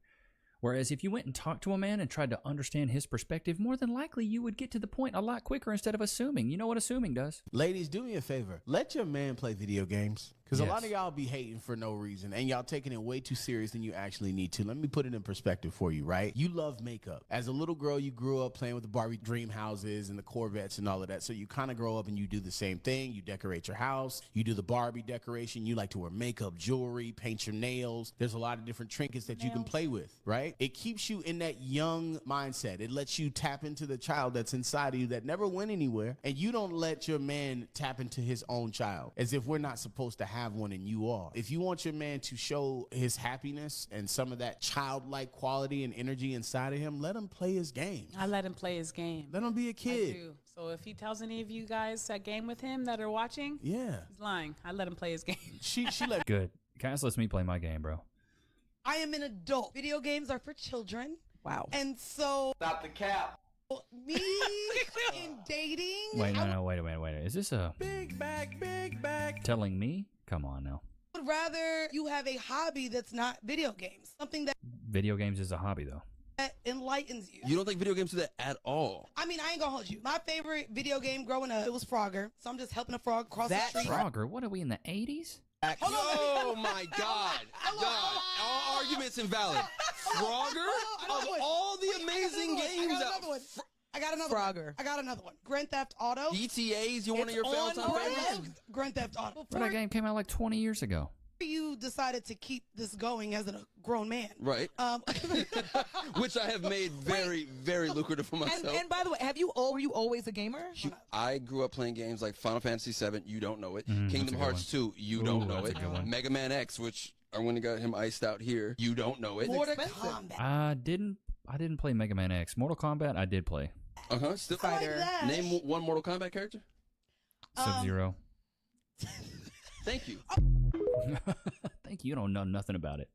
Whereas if you went and talked to a man and tried to understand his perspective, more than likely you would get to the point a lot quicker instead of assuming. You know what assuming does? Ladies, do me a favor. Let your man play video games. Because a lot of y'all be hating for no reason, and y'all taking it way too serious than you actually need to. Let me put it in perspective for you, right? You love makeup. As a little girl, you grew up playing with the Barbie dream houses and the Corvettes and all of that. So you kind of grow up and you do the same thing. You decorate your house. You do the Barbie decoration. You like to wear makeup, jewelry, paint your nails. There's a lot of different trinkets that you can play with, right? It keeps you in that young mindset. It lets you tap into the child that's inside of you that never went anywhere. And you don't let your man tap into his own child as if we're not supposed to have one and you are. If you want your man to show his happiness and some of that childlike quality and energy inside of him, let him play his game. I let him play his game. Let him be a kid. I do. So if he tells any of you guys that game with him that are watching, yeah, he's lying. I let him play his game. She let Good. Cass lets me play my game, bro. I am an adult. Video games are for children. Wow. And so Stop the cap. me in dating. Wait, no, wait a minute. Is this a big bag telling me? Come on now. I would rather you have a hobby that's not video games. Something that Video games is a hobby, though. enlightens you. You don't think video games do that at all? I mean, I ain't gonna hold you. My favorite video game growing up, it was Frogger. So I'm just helping a frog cross the street. Frogger? What are we in the 80s? Oh my God! All arguments invalid. Frogger of all the amazing games out. I got another Frogger. one. I got another one. Grand Theft Auto. GTA's one of your all-time favorites? Grand Theft Auto. But that game came out like 20 years ago. You decided to keep this going as a grown man. Right. Which I have made very, very lucrative for myself. And by the way, were you always a gamer? I grew up playing games like Final Fantasy VII, you don't know it. That's Kingdom a good Hearts one. 2, you don't know that's it. a good one. Mega Man X, which I went and got him iced out here, you don't know it. Mortal Kombat. I didn't play Mega Man X. Mortal Kombat, I did play. Still Fighter. Name one Mortal Kombat character. Sub-Zero. Thank you. Thank you. You don't know nothing about it.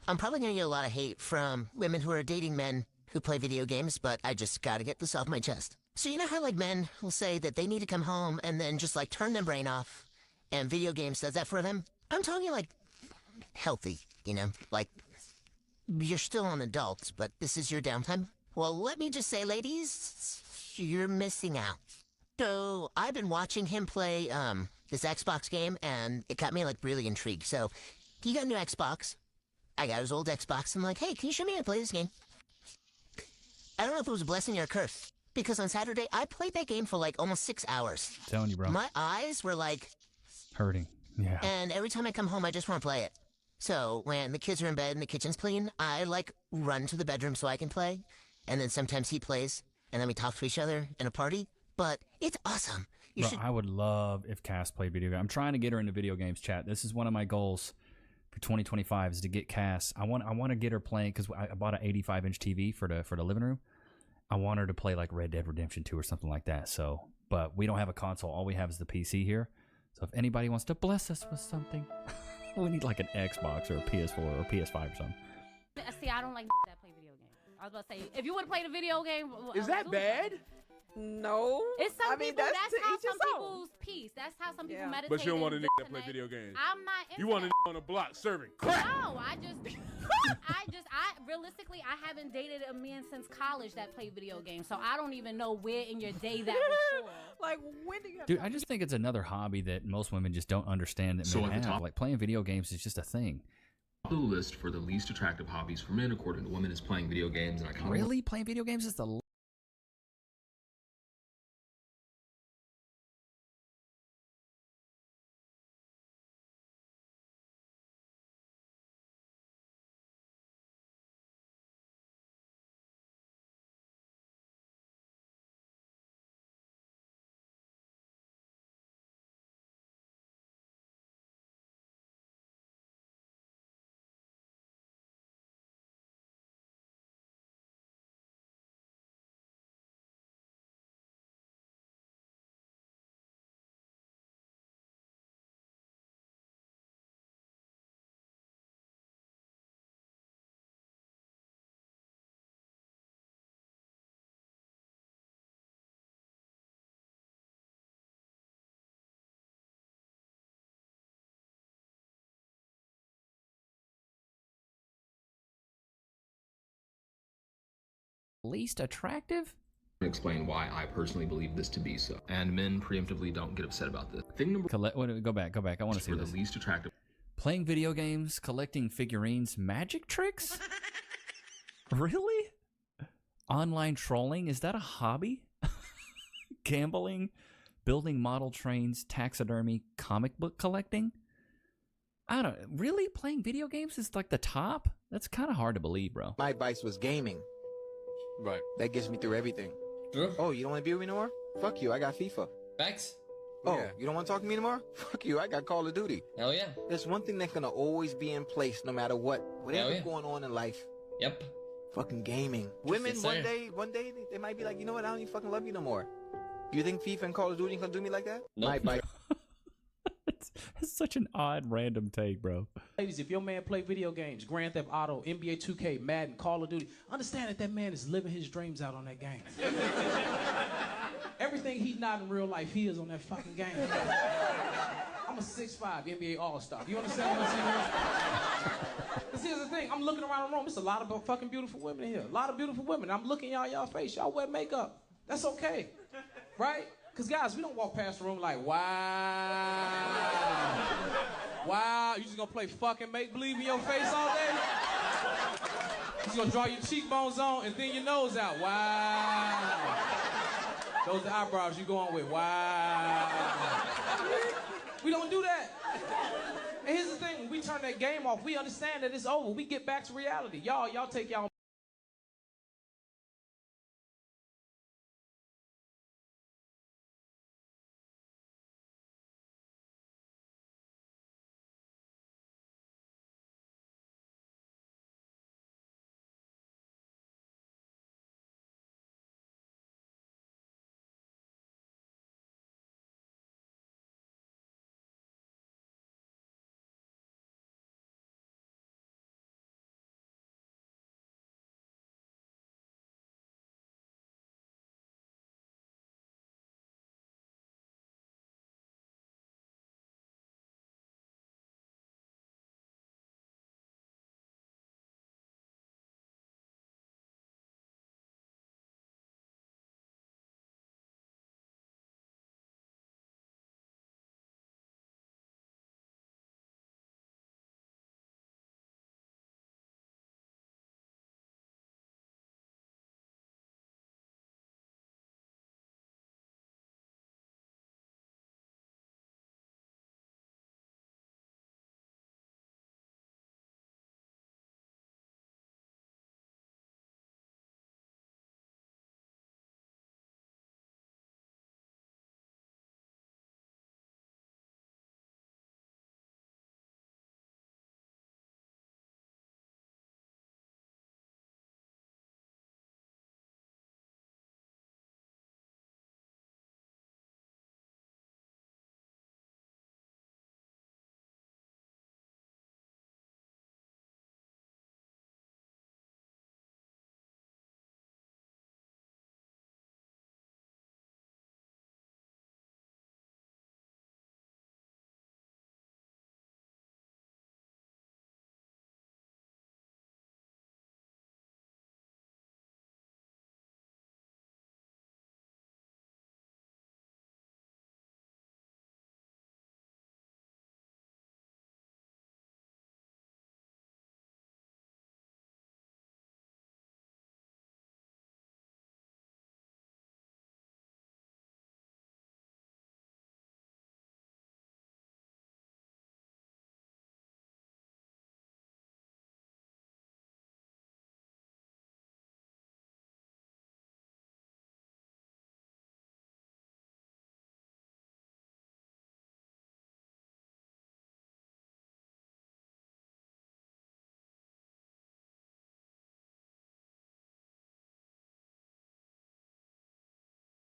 I'm probably going to get a lot of hate from women who are dating men who play video games, but I just got to get this off my chest. So you know how like men will say that they need to come home and then just like turn their brain off, and video games does that for them? I'm talking like healthy, you know, like you're still an adult, but this is your downtime. Well, let me just say, ladies, you're missing out. So I've been watching him play this Xbox game, and it got me like really intrigued. So he got a new Xbox. I got his old Xbox. I'm like, hey, can you show me how to play this game? I don't know if it was a blessing or a curse, because on Saturday I played that game for like almost 6 hours. I'm telling you, bro. My eyes were like hurting. Yeah. And every time I come home, I just want to play it. So when the kids are in bed and the kitchen's clean, I like run to the bedroom so I can play. And then sometimes he plays, and then we talk to each other in a party. But it's awesome. Bro, I would love if Cass played video games. I'm trying to get her into video games, chat. This is one of my goals for 2025 is to get Cass. I want to get her playing because I bought an 85-inch TV for the living room. I want her to play like Red Dead Redemption 2 or something like that. So, but we don't have a console. All we have is the PC here. So if anybody wants to bless us with something, we need like an Xbox or a PS4 or a PS5 or something. See, I don't like that play video games. I was about to say, if you would have played a video game, Is that bad? No. It's some I mean, people. that's That's to how each his some own. people's peace. That's how some people Yeah. meditate. But you don't want a and nigga that play disconnect. video games. I'm not into You want a that. nigga on the block serving crack. No, I realistically, I haven't dated a man since college that played video games, so I don't even know where in your day that would fall. Like, when do you have Dude, I just think it's another hobby that most women just don't understand that So men at the have. top- Like playing video games is just a thing. Top of the list for the least attractive hobbies for men, according to women, is playing video games. And I kind of Really? Playing video games is the least attractive? explain why I personally believe this to be so. And men preemptively don't get upset about this. Thing number Go back. I want to see for this. the least attractive. Playing video games, collecting figurines, magic tricks? Really? Online trolling? Is that a hobby? Gambling, building model trains, taxidermy, comic book collecting? I don't really playing video games is like the top? That's kind of hard to believe, bro. My advice was gaming. Right. That gets me through everything. True. Oh, you don't want to be with me anymore? Fuck you, I got FIFA. Thanks. Oh, you don't want to talk to me anymore? Fuck you, I got Call of Duty. Hell yeah. There's one thing that's gonna always be in place no matter what. Whatever's yeah. going on in life. Yep. Fucking gaming. Women, Yes, one sir. day, they might be like, you know what, I don't even fucking love you no more. You think FIFA and Call of Duty gonna do me like that? Nope. My advice. It's such an odd random take, bro. Ladies, if your man play video games, Grand Theft Auto, NBA 2K, Madden, Call of Duty, understand that man is living his dreams out on that game. Everything he's not in real life, he is on that fucking game. I'm a 6'5" NBA All-Star. You understand what I'm saying? Because here's the thing, I'm looking around the room, there's a lot of fucking beautiful women here. A lot of beautiful women. I'm looking y'all face. Y'all wear makeup. That's okay. Right? Because, guys, we don't walk past the room like, wow. Wow, you just going to play fucking make-believe in your face all day? You just going to draw your cheekbones on and then your nose out. Wow. Those are the eyebrows you go on with. Wow. We don't do that. And here's the thing, when we turn that game off, we understand that it's over. We get back to reality. Y'all take y'all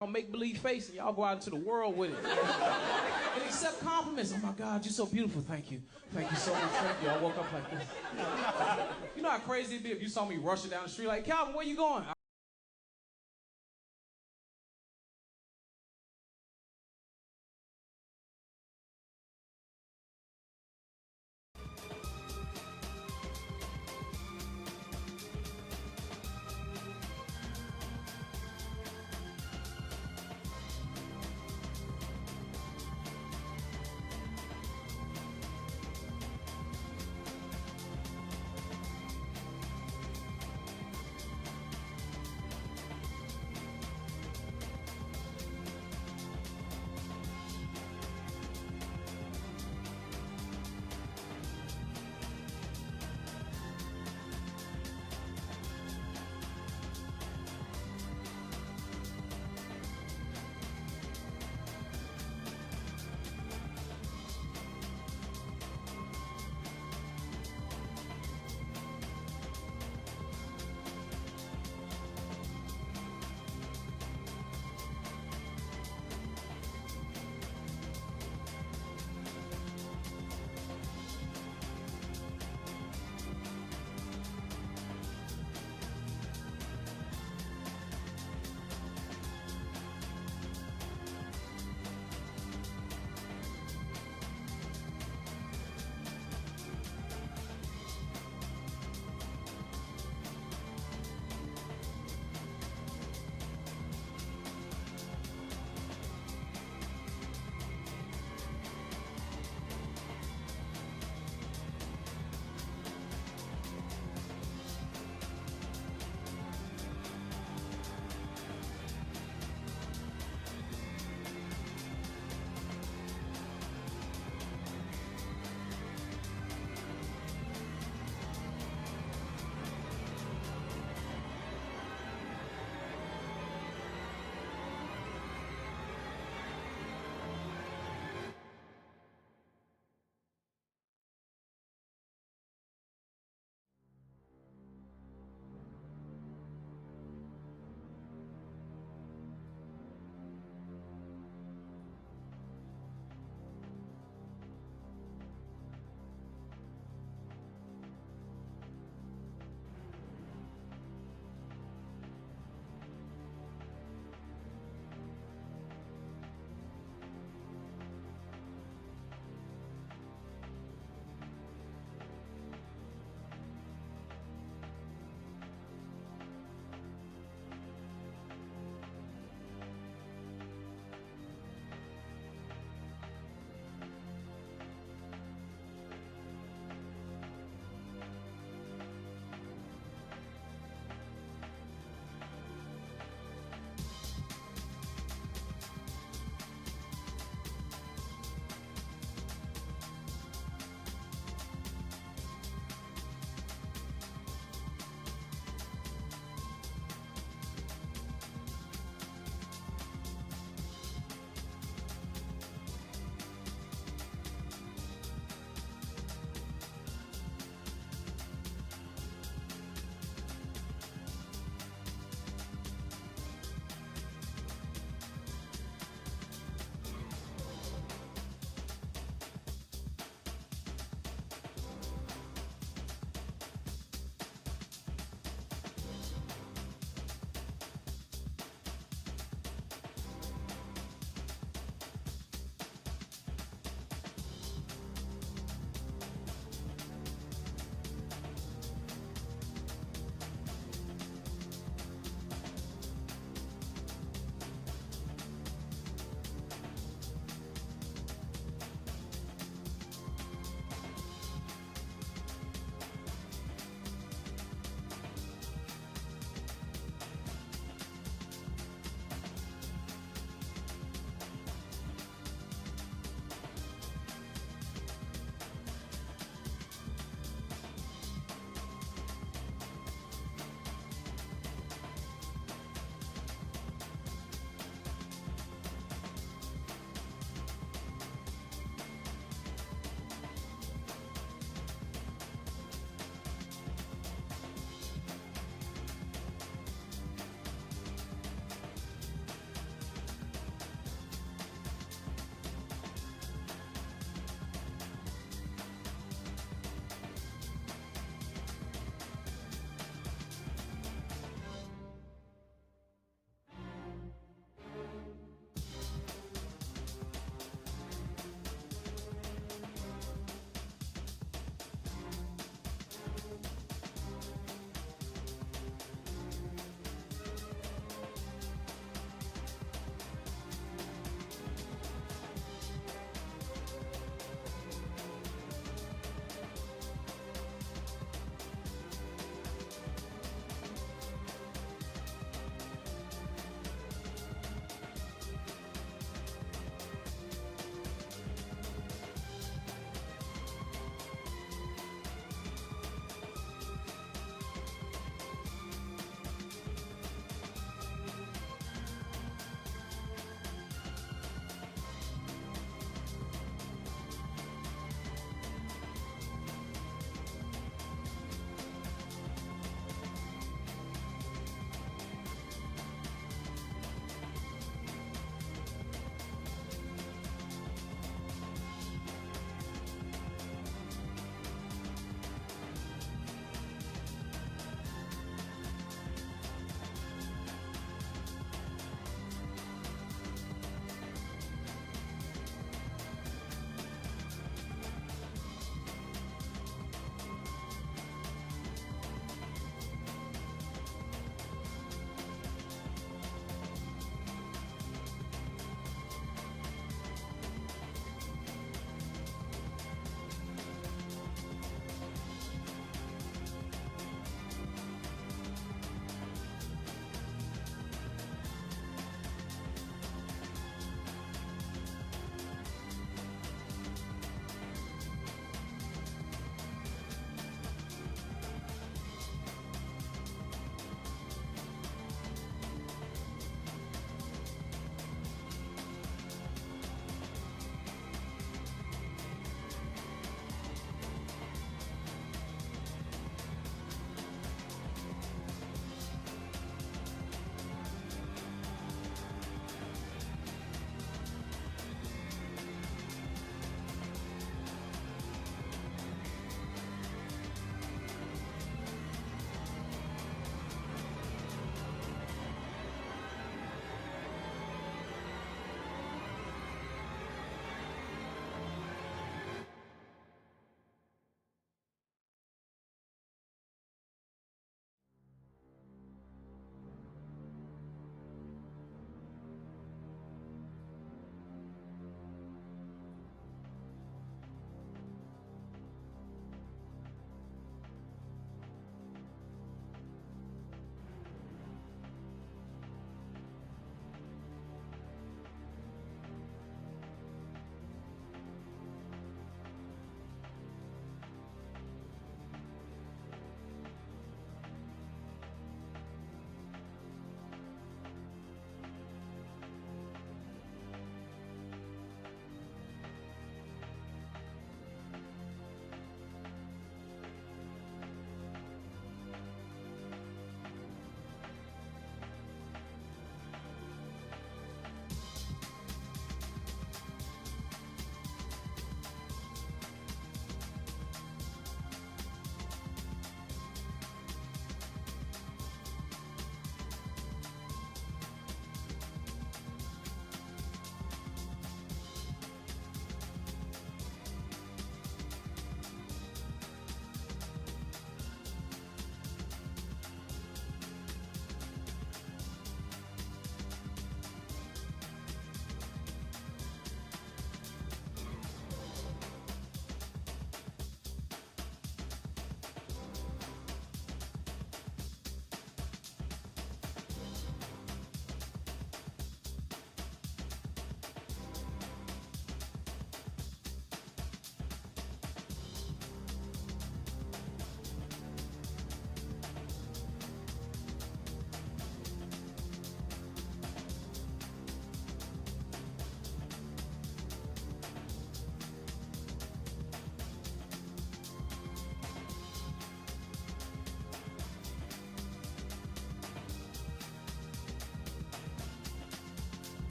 on make-believe face and y'all go out into the world with it. And accept compliments. Oh my God, you're so beautiful. Thank you. Thank you so much. Thank you. I woke up like this. You know how crazy it'd be if you saw me rushing down the street like, Calvin, where you going?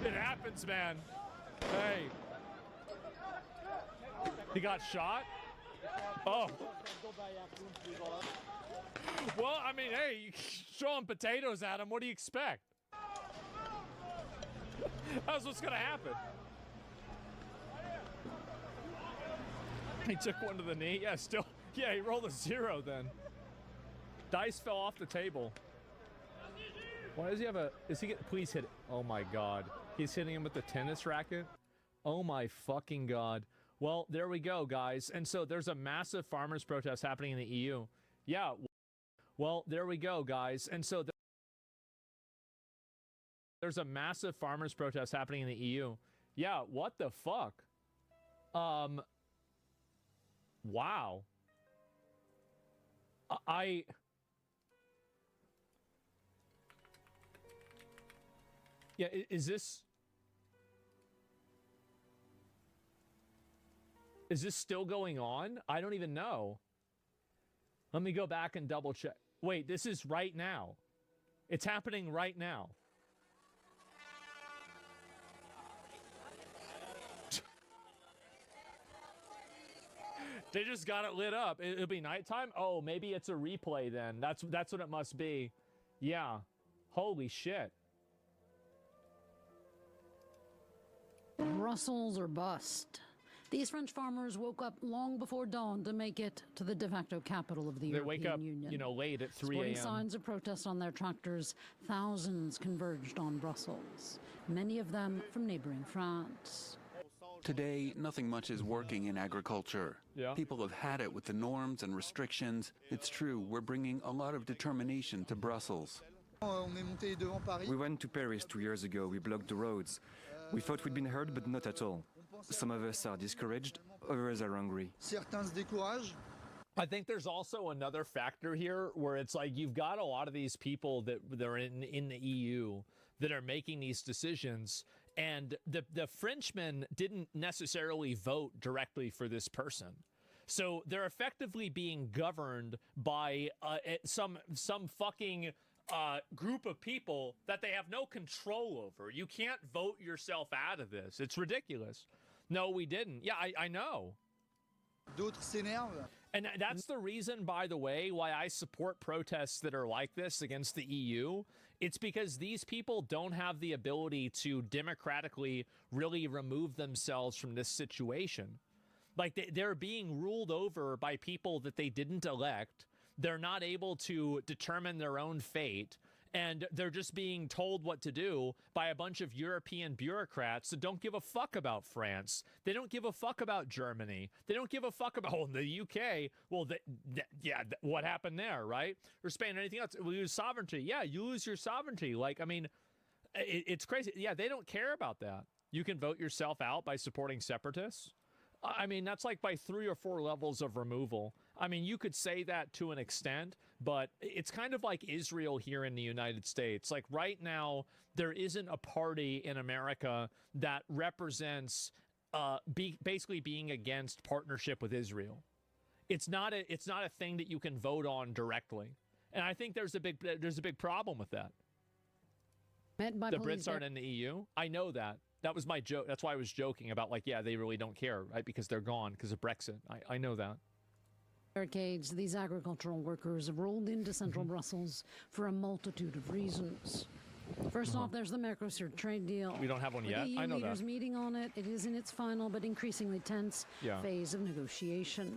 It happens, man. Hey. He got shot? Oh. Well, I mean, hey, you throwing potatoes at him, what do you expect? That's what's gonna happen. He took one to the knee. Yeah, still. Yeah, he rolled a 0 then. Dice fell off the table. Why does he have a... Is he get... Please hit it. Oh my god. He's hitting him with the tennis racket? Oh my fucking god. Well, there we go, guys. And so there's a massive farmers' protest happening in the EU. Yeah. Well, there we go, guys. And so there's a massive farmers' protest happening in the EU. Yeah, what the fuck? Wow. Yeah, is this still going on? I don't even know. Let me go back and double check. Wait, this is right now. It's happening right now. They just got it lit up. It'll be nighttime? Oh, maybe it's a replay then. That's what it must be. Yeah. Holy shit. Brussels or bust. These French farmers woke up long before dawn to make it to the de facto capital of the European Union. They wake up, Union. you know, late at 3 a.m. a.m. signs of protest on their tractors, thousands converged on Brussels, many of them from neighboring France. Today, nothing much is working in agriculture. Yeah. People have had it with the norms and restrictions. It's true, we're bringing a lot of determination to Brussels. We went to Paris 2 years ago. We blocked the roads. We thought we'd been heard, but not at all. Some of us are discouraged, others are angry. I think there's also another factor here where it's like you've got a lot of these people that are in the EU that are making these decisions, and the Frenchmen didn't necessarily vote directly for this person. So they're effectively being governed by some fucking group of people that they have no control over. You can't vote yourself out of this. It's ridiculous. No, we didn't. Yeah, I know. And that's the reason, by the way, why I support protests that are like this against the EU. It's because these people don't have the ability to democratically really remove themselves from this situation. Like, they're being ruled over by people that they didn't elect. They're not able to determine their own fate, and they're just being told what to do by a bunch of European bureaucrats that don't give a fuck about France. They don't give a fuck about Germany. They don't give a fuck about the UK. Well, what happened there, right? Or Spain or anything else. We lose sovereignty. Yeah, you lose your sovereignty. Like, I mean, it's crazy. Yeah, they don't care about that. You can vote yourself out by supporting separatists. I mean, that's like by 3 or 4 levels of removal. I mean, you could say that to an extent, but it's kind of like Israel here in the United States. Like right now, there isn't a party in America that represents basically being against partnership with Israel. It's not a thing that you can vote on directly, and I think there's a big problem with that. The Brits aren't in the EU. I know that. That was my joke. That's why I was joking about, like, yeah, they really don't care, right? Because they're gone because of Brexit. I know that. Barricades, these agricultural workers have rolled into central Brussels for a multitude of reasons. First off, there's the Mercosur trade deal. We don't have one yet. EU I know leaders that. meeting on it. It is in its final but increasingly tense phase of negotiations.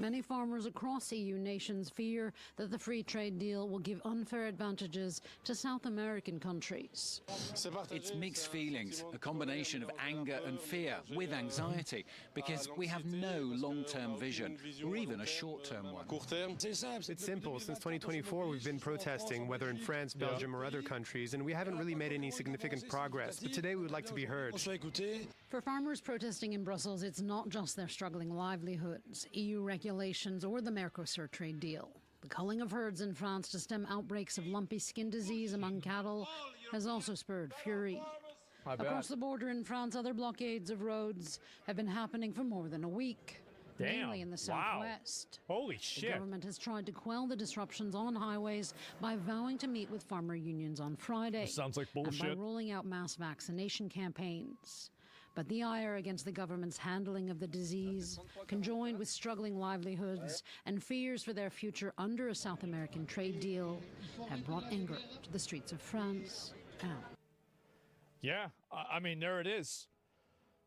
Many farmers across EU nations fear that the free trade deal will give unfair advantages to South American countries. It's mixed feelings, a combination of anger and fear with anxiety, because we have no long-term vision or even a short-term one. It's simple. Since 2024, we've been protesting, whether in France, Belgium, or other countries, and we haven't really made any significant progress. But today we would like to be heard. For farmers protesting in Brussels, it's not just their struggling livelihoods, EU regulations, or the Mercosur trade deal. The culling of herds in France to stem outbreaks of lumpy skin disease among cattle has also spurred fury. Across the border in France, other blockades of roads have been happening for more than a week. mainly in the southwest. Holy The shit. government has tried to quell the disruptions on highways by vowing to meet with farmer unions on Friday. Sounds like And by bullshit. rolling out mass vaccination campaigns. But the ire against the government's handling of the disease, conjoined with struggling livelihoods and fears for their future under a South American trade deal, have brought anger to the streets of France and Yeah, I mean, there it is.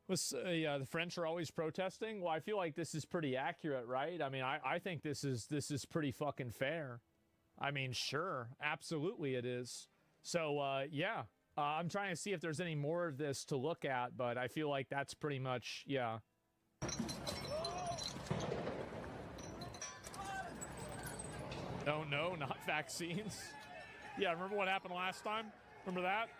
The French are always protesting. Well, I feel like this is pretty accurate, right? I mean, I think this is pretty fucking fair. I mean, sure, absolutely it is. So, yeah, I'm trying to see if there's any more of this to look at, but I feel like that's pretty much, yeah. Oh, no, not vaccines. Yeah, remember what happened last time? Remember that?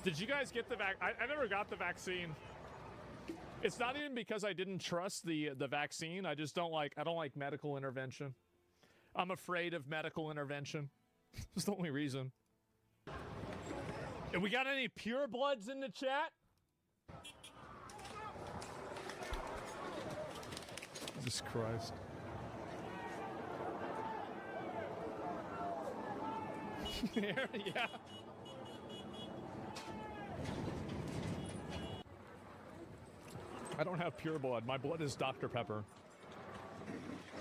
Did you guys get the I never got the vaccine. It's not even because I didn't trust the vaccine. I just don't like medical intervention. I'm afraid of medical intervention. That's the only reason. And we got any purebloods in the chat? Jesus Christ. Yeah. I don't have pure blood. My blood is Dr. Pepper.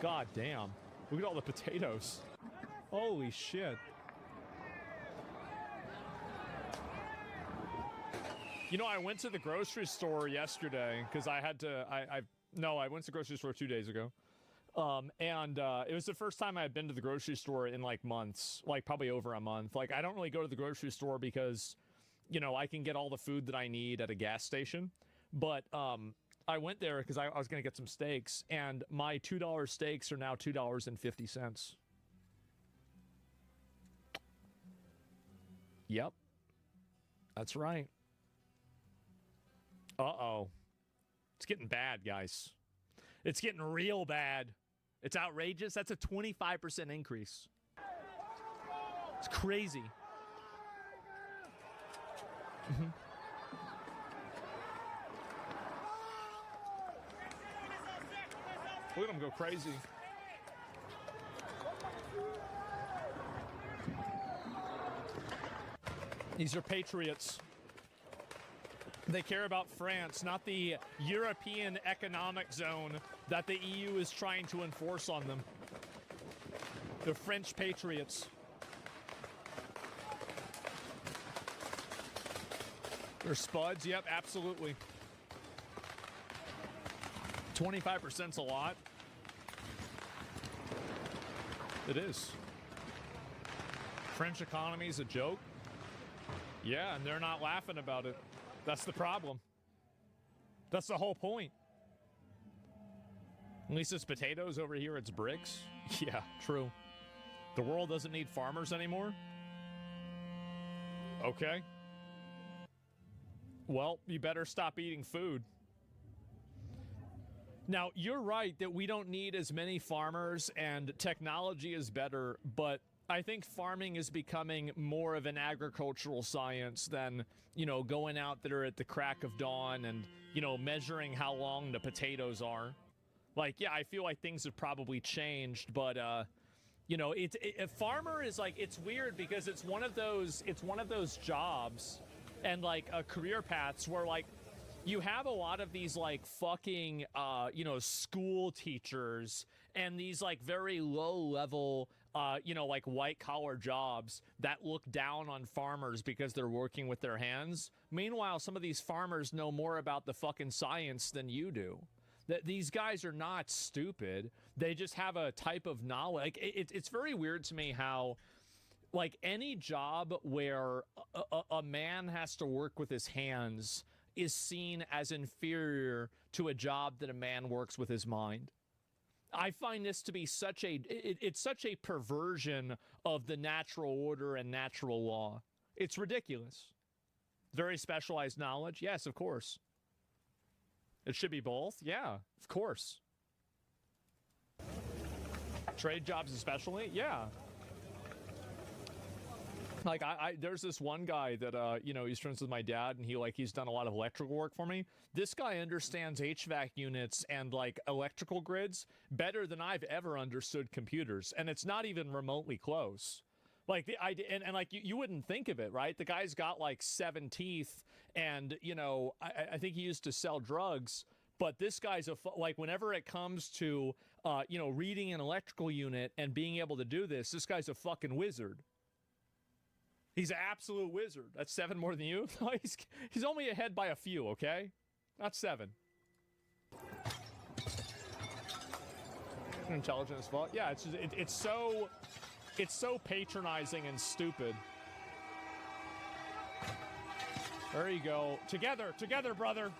God damn. Look at all the potatoes. Holy shit. You know, I went to the grocery store yesterday because I had to, I went to the grocery store 2 days ago. It was the first time I had been to the grocery store in like months, like probably over a month. Like I don't really go to the grocery store because, you know, I can get all the food that I need at a gas station. But I went there because I was going to get some steaks, and my $2 steaks are now $2.50. Yep. That's right. Uh-oh. It's getting bad, guys. It's getting real bad. It's outrageous. That's a 25% increase. It's crazy. Mm-hmm. Look at them go crazy. These are patriots. They care about France, not the European Economic Zone that the EU is trying to enforce on them. They're French patriots. They're spuds, yep, absolutely. 25%'s a lot. It is. French economy is a joke. Yeah, and they're not laughing about it. That's the problem. That's the whole point. At least it's potatoes over here, it's bricks. Yeah, true. The world doesn't need farmers anymore? Okay. Well, you better stop eating food. Now, you're right that we don't need as many farmers and technology is better, but I think farming is becoming more of an agricultural science than, you know, going out there at the crack of dawn and, you know, measuring how long the potatoes are. Like, yeah, I feel like things have probably changed, but, you know, a farmer is like, it's weird because it's one of those jobs and like career paths where like, you have a lot of these like fucking, you know, school teachers and these like very low level, you know, like white collar jobs that look down on farmers because they're working with their hands. Meanwhile, some of these farmers know more about the fucking science than you do. That these guys are not stupid. They just have a type of knowledge. Like, it's very weird to me how, like, any job where a man has to work with his hands is seen as inferior to a job that a man works with his mind. I find this to be such a, it's such a perversion of the natural order and natural law. It's ridiculous. Very specialized knowledge. Yes, of course. It should be both. Yeah, of course. Trade jobs especially. Yeah. Like there's this one guy that you know, he's friends with my dad, and he's done a lot of electrical work for me. This guy understands HVAC units and like electrical grids better than I've ever understood computers, and it's not even remotely close. Like the idea, and like you wouldn't think of it, right? The guy's got like 7 teeth, and you know, I think he used to sell drugs. But this guy's like, whenever it comes to you know, reading an electrical unit and being able to do this guy's a fucking wizard. He's an absolute wizard. That's 7 more than you. He's only ahead by a few, okay? Not 7. Intelligent as fuck. Yeah, it's just, it's so patronizing and stupid. There you go. Together, brother.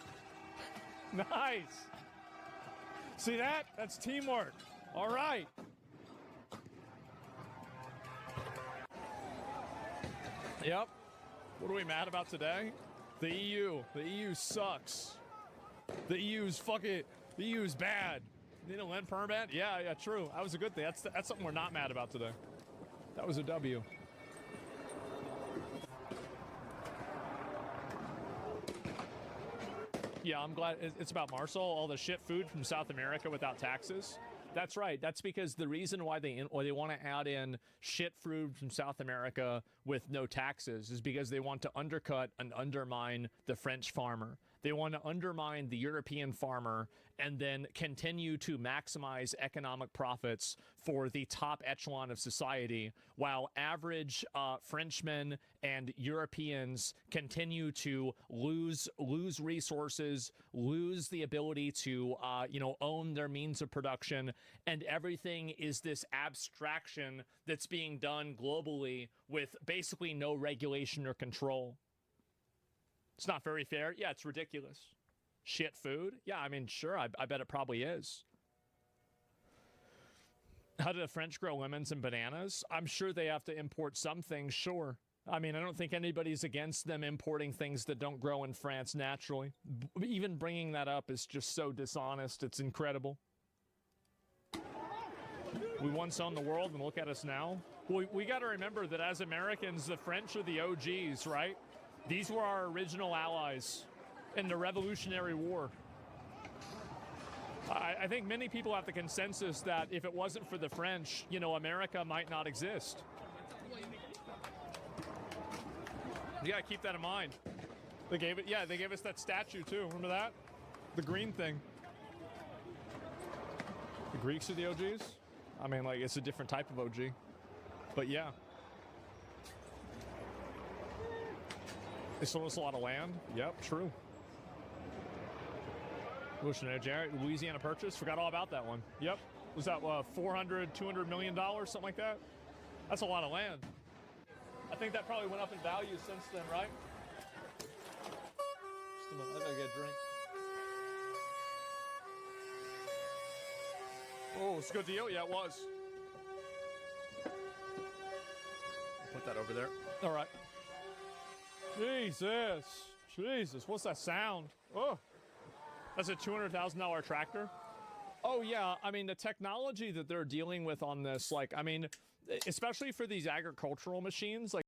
Nice. See that? That's teamwork. All right. Yep. What are we mad about today? The EU. The EU sucks. The EU's the EU's bad. They don't lend permit? Yeah, true. That was a good thing. That's something we're not mad about today. That was a W. Yeah, I'm glad it's about Marcel, all the shit food from South America without taxes. That's right. That's because the reason why they want to add in shit food from South America with no taxes is because they want to undercut and undermine the French farmer. They want to undermine the European farmer and then continue to maximize economic profits for the top echelon of society, while average Frenchmen and Europeans continue to lose resources, lose the ability to you know, own their means of production, and everything is this abstraction that's being done globally with basically no regulation or control. It's not very fair. Yeah, it's ridiculous. Shit food? Yeah, I mean, sure, I bet it probably is. How do the French grow lemons and bananas? I'm sure they have to import some things, sure. I mean, I don't think anybody's against them importing things that don't grow in France naturally. Even bringing that up is just so dishonest. It's incredible. We once owned the world, and look at us now. We got to remember that as Americans, the French are the OGs, right? These were our original allies in the Revolutionary War. I think many people have the consensus that if it wasn't for the French, you know, America might not exist. You gotta keep that in mind. They gave us that statue too. Remember that? The green thing. The Greeks are the OGs? I mean, like, it's a different type of OG. But yeah. They sold us a lot of land. Yep, true. Louisiana Purchase. Forgot all about that one. Yep. Was that $200 million, something like that? That's a lot of land. I think that probably went up in value since then, right? Just a minute. I gotta get a drink. Oh, it's a good deal. Yeah, it was. Put that over there. All right. Jesus, what's that sound? Oh, that's a $200,000 tractor. Oh yeah, I mean, the technology that they're dealing with on this, like, I mean, especially for these agricultural machines, like,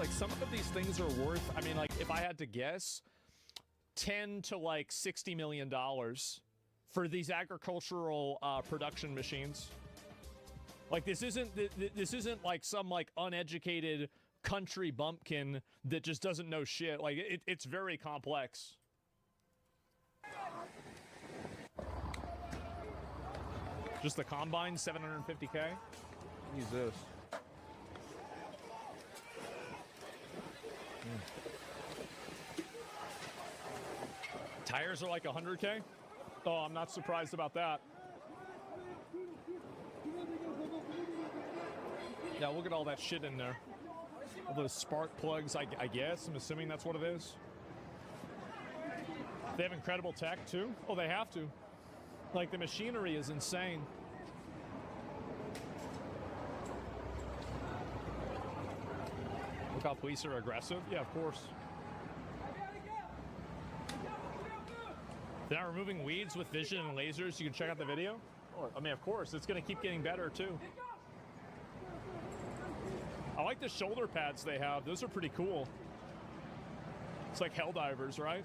like some of these things are worth, I mean, like if I had to guess, 10 to like $60 million for these agricultural production machines. Like this isn't like some like uneducated country bumpkin that just doesn't know shit. Like it's very complex. Just the combine, 750K. Use this. Tires are like 100K. Oh, I'm not surprised about that. Yeah, look at all that shit in there. All those spark plugs, I guess. I'm assuming that's what it is. They have incredible tech, too. Oh, they have to. Like, the machinery is insane. Look how police are aggressive. Yeah, of course. They're not removing weeds with vision and lasers. You can check out the video. Oh, I mean, of course, it's going to keep getting better, too. I like the shoulder pads they have. Those are pretty cool. It's like Helldivers, right?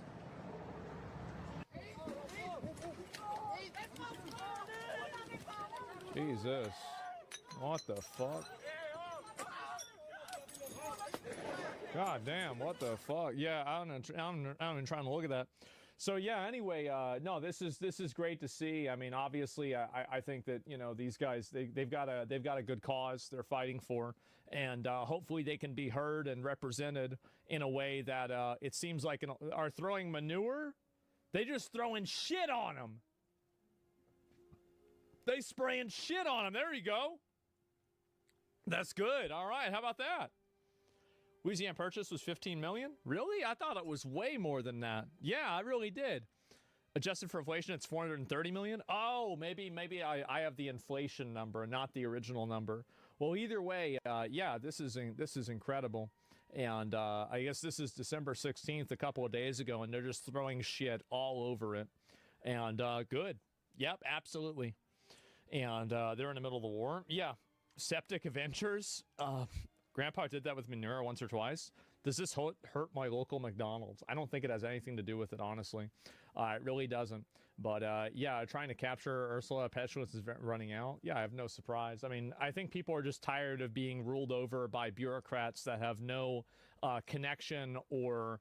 Jesus. What the fuck? God damn, what the fuck? Yeah, I'm even trying to look at that. So yeah, anyway, no, this is great to see. I mean, obviously, I think that, you know, these guys, they've got a good cause they're fighting for, and hopefully they can be heard and represented in a way that it seems like are throwing manure. They just throwing shit on them. They spraying shit on them. There you go. That's good. All right, how about that? Louisiana Purchase was 15 million? Really? I thought it was way more than that. Yeah, I really did. Adjusted for inflation, it's 430 million. Oh, maybe I have the inflation number, not the original number. Well, either way, yeah, this is incredible. And I guess this is December 16th, a couple of days ago, and they're just throwing shit all over it. And good. Yep, absolutely. And they're in the middle of the war. Yeah. Septic Adventures. Grandpa did that with manure once or twice. Does this hurt my local McDonald's? I don't think it has anything to do with it, honestly. It really doesn't. But yeah, trying to capture Ursula Petulance is running out. Yeah, I have no surprise. I mean, I think people are just tired of being ruled over by bureaucrats that have no connection or,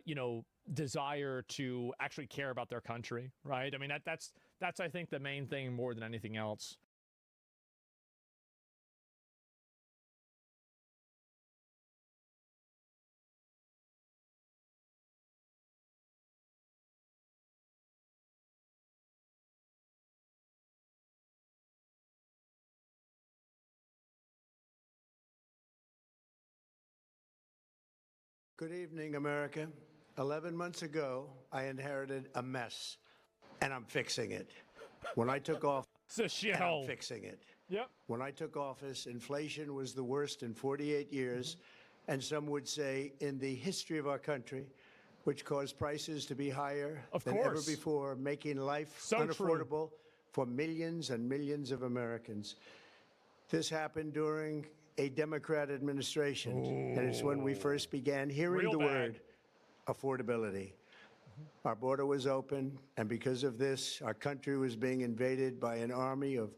you know, desire to actually care about their country, right? I mean, that's I think the main thing more than anything else. Good evening, America. 11 months ago, I inherited a mess, and I'm fixing it. When I took off, I'm fixing it. Yep. When I took office, inflation was the worst in 48 years, and some would say in the history of our country, which caused prices to be higher than ever before, making life unaffordable for millions and millions of Americans. This happened during a Democrat administration, and it's when we first began hearing the word affordability. Our border was open, and because of this, our country was being invaded by an army of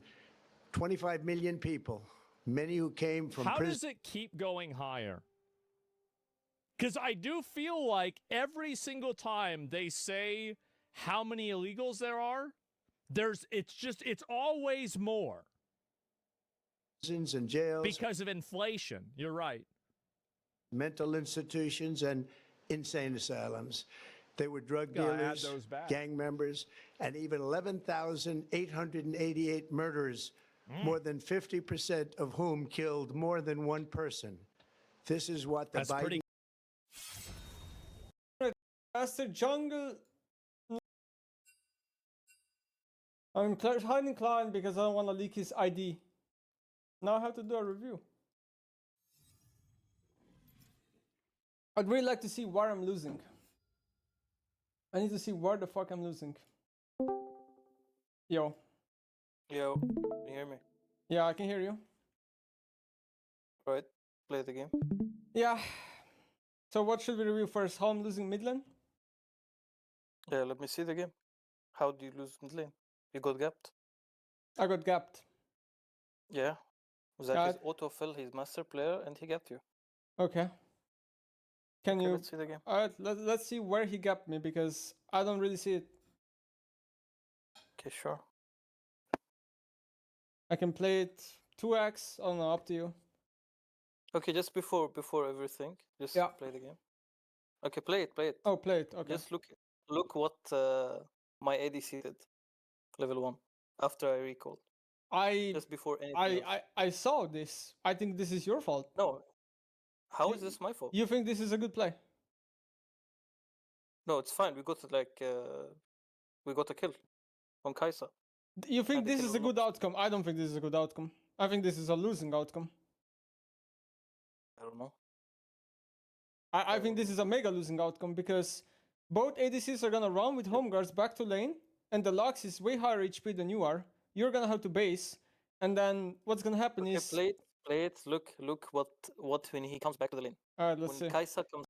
25 million people, many who came from How does it keep going higher? Because I do feel like every single time they say how many illegals there are, it's always more. Prisons and jails. Because of inflation. You're right. Mental institutions and insane asylums. They were drug dealers, gang members, and even 11,888 murderers, more than 50% of whom killed more than one person. This is what the Biden... That's the jungle. I'm hiding client because I don't want to leak his ID. Now I have to do a review. I'd really like to see where I'm losing. I need to see where the fuck I'm losing. Yo. Yo, can you hear me? Yeah, I can hear you. Right, play the game. Yeah. So what should we review first? How I'm losing mid lane? Yeah, let me see the game. How do you lose mid lane? You got gapped. I got gapped. Yeah. That is autofill, he's master player, and he gapped you. Okay. Can you? Let's see the game. Alright, let's see where he gapped me because I don't really see it. Okay, sure. I can play it 2x. Oh no, up to you. Okay, just before everything, just play the game. Okay, play it. Oh, play it. Okay. Just look what my ADC did. Level 1. After I recalled. Just before anything else. I saw this. I think this is your fault. No. How is this my fault? You think this is a good play? No, it's fine. We got we got a kill on Kai'Sa. You think this is a good outcome? I don't think this is a good outcome. I think this is a losing outcome. I don't know. I think this is a mega losing outcome because both ADCs are gonna run with home guards back to lane, and the Lux is way higher HP than you are. You're gonna have to base, and then what's gonna happen is play it. Look what when he comes back to the lane. Alright, let's see. When Kai'Sa comes.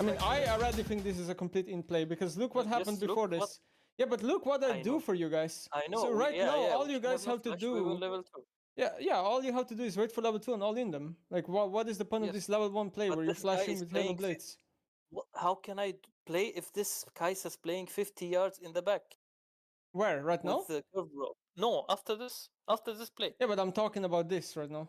I mean, I already think this is a complete in-play because look what happened before this. Yeah, but look what I do for you guys. I know. So right now, all you guys have to We do. will level 2. Yeah, all you have to do is wait for level 2 and all in them. Like, what is the point of this level 1 play where you're flashing with Halo Blades? How can I play if this Kai'Sa's playing 50 yards in the back? Where, right now? With the curve roll. No, after this play. Yeah, but I'm talking about this right now.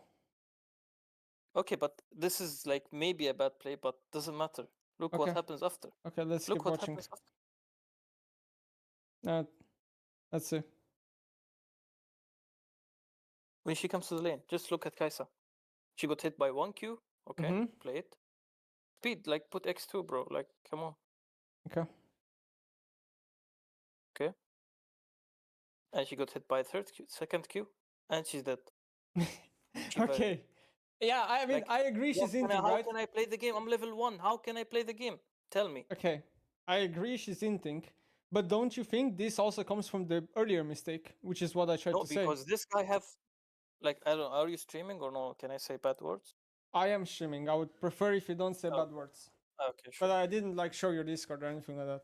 Okay, but this is like maybe a bad play, but doesn't matter. Look what happens after. Okay, let's Look keep what watching. happens after. Let's see. When she comes to the lane, just look at Kai'Sa. She got hit by 1Q. Okay, play it. Speed, like put X2, bro. Like, come on. Okay. Okay. And she got hit by second Q, and she's dead. Okay. Yeah, I mean, I agree she's inting, right? How can I play the game? I'm level 1. How can I play the game? Tell me. Okay, I agree she's inting, but don't you think this also comes from the earlier mistake, which is what I tried to say? No, because this guy have, like, I don't know, are you streaming or no? Can I say bad words? I am streaming. I would prefer if you don't say bad words. Okay, sure. But I didn't like show your Discord or anything like that.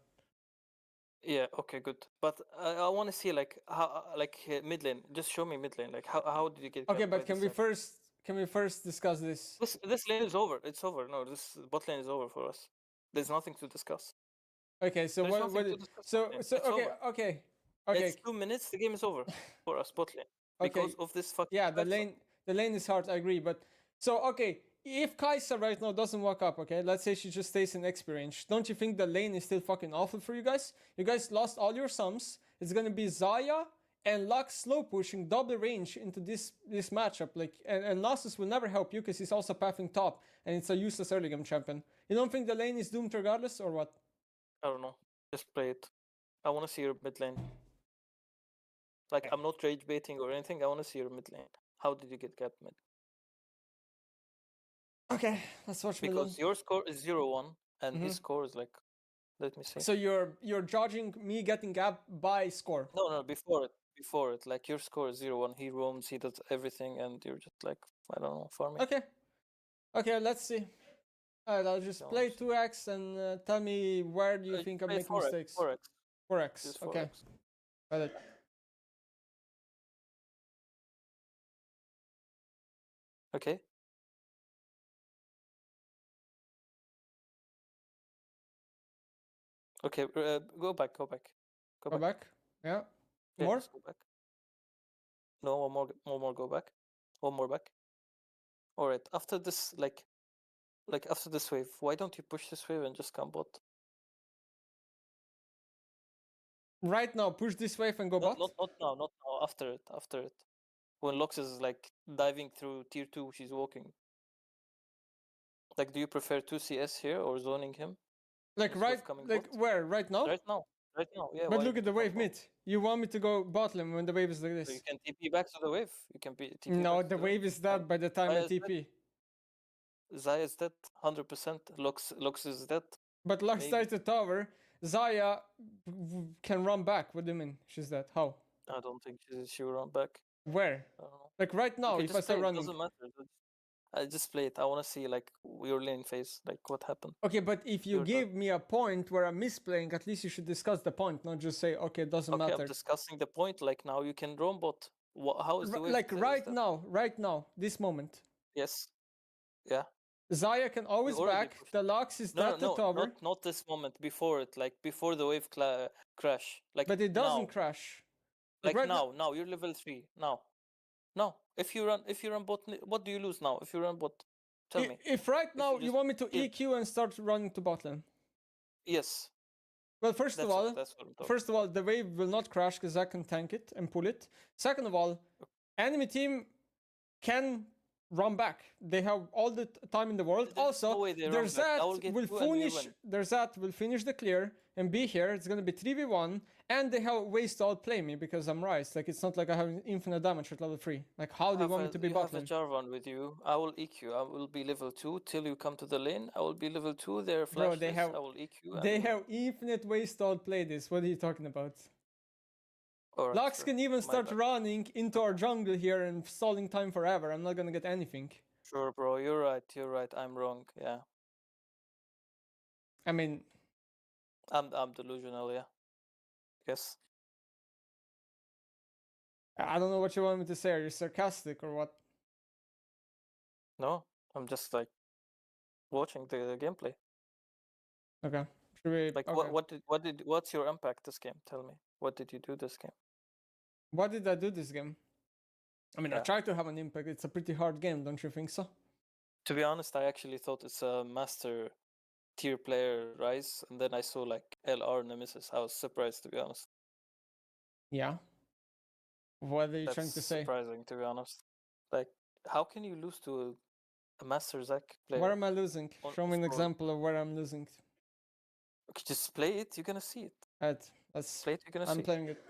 Yeah, okay, good. But I want to see like how, like mid lane. Just show me mid lane. Like how did you get? Okay, but can we first discuss this? This lane is over. It's over. No, this bot lane is over for us. There's nothing to discuss. Okay, so okay. It's 2 minutes. The game is over for us bot lane because of this fucking. Yeah, the lane is hard. I agree, but so okay. If Kai'Sa right now doesn't walk up, okay, let's say she just stays in XP range, don't you think the lane is still fucking awful for you guys? You guys lost all your sums. It's gonna be Xayah and Lux slow pushing double range into this matchup. Like, and Nasus will never help you because he's also pathing top, and it's a useless early game champion. You don't think the lane is doomed regardless, or what? I don't know. Just play it. I want to see your mid lane. Like, I'm not rage baiting or anything. I want to see your mid lane. How did you get gap mid? Okay, let's watch mid lane. Because your score is 0-1 and his score is like, let me see. So you're judging me getting gap by score? No, before it. Like, your score is 0-1. He roams, he does everything, and you're just like, I don't know, farming. Okay, let's see. Alright, I'll just play 2x and tell me where do you think I'm making mistakes. 4x. Okay. Got it. Okay. Okay, go back. Go back? Yeah. More? Go back. No, one more, go back. One more back. Alright, after this, like after this wave, why don't you push this wave and just come bot? Right now, push this wave and go bot? Not now, after it. When Lox is like diving through tier 2, she's walking. Like, do you prefer 2 CS here or zoning him? Like where? Right now? Right now, yeah. But look at the wave mid. You want me to go bot lane when the wave is like this? So you can TP back to the wave. You can TP. No, the wave is dead by the time I TP. Xayah is dead, 100%. Lux is dead. But Lux died to tower. Xayah can run back. What do you mean? She's dead. How? I don't think she will run back. Where? I don't know. Like right now, if I start running. It doesn't matter. I just play it. I want to see like your lane phase, like what happened. Okay, but if you give me a point where I'm misplaying, at least you should discuss the point, not just say, okay, it doesn't matter. I'm discussing the point. Like now you can roam bot. How is the wave? Like right now, this moment. Yes. Yeah. Xayah can always back. The Lux is dead to tower. Not this moment. Before it, like before the wave crash. Like. But it doesn't crash. Like right now, you're level 3 now. No, if you run bot, what do you lose now? If you run bot, tell me. If right now you want me to EQ and start running to bot lane. Yes. Well, first of all, the wave will not crash because I can tank it and pull it. Second of all, enemy team can run back. They have all the time in the world. Also, their Zat will finish the clear and be here. It's gonna be 3v1, and they have ways to outplay me because I'm Rice. Like, it's not like I have infinite damage at level 3. Like, how do you want me to be bot lane? I have a Jarvan with you. I will EQ. I will be level 2 till you come to the lane. I will be level 2. They're flashless. Bro, I will EQ. They have infinite ways to outplay this. What are you talking about? Right, Lux can even start running into our jungle here and stalling time forever. I'm not gonna get anything. Sure, bro. You're right. I'm wrong. Yeah. I mean, I'm delusional, yeah. Yes. I don't know what you want me to say. Are you sarcastic or what? No, I'm just like watching the gameplay. Okay. Should we, Like okay. what's your impact this game? Tell me. What did you do this game? What did I do this game? I mean, I Yeah. tried to have an impact. It's a pretty hard game, don't you think so? To be honest, I actually thought it's a master tier player Rise, and then I saw like LR Nemesis. I was surprised, to be honest. Yeah. What are you That's trying to say? surprising, to be honest. Like, how can you lose to a master Zac player? Where am I losing? Show me an for- example of where I'm losing. Okay, just play it. You're gonna see it. Alright, let's. Play it. You're gonna see. I'm playing it.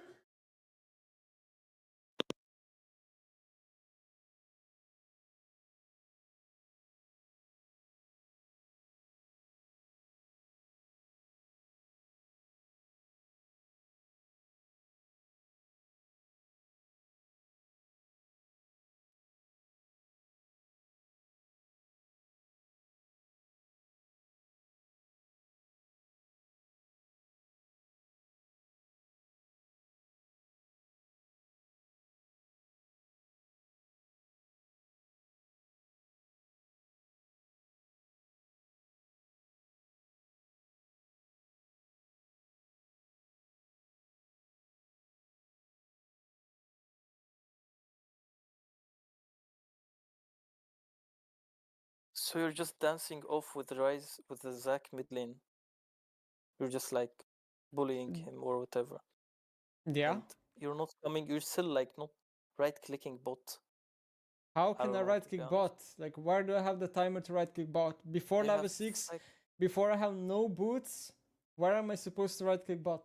So you're just dancing off with Rise with the Zac mid lane. You're just like bullying him or whatever. Yeah. And you're not coming. You're still like not right-clicking bot. How can I don't know, right to be click honest. bot? Like, where do I have the timer to right click bot? Before I level have, 6, like- before I have no boots, where am I supposed to right click bot?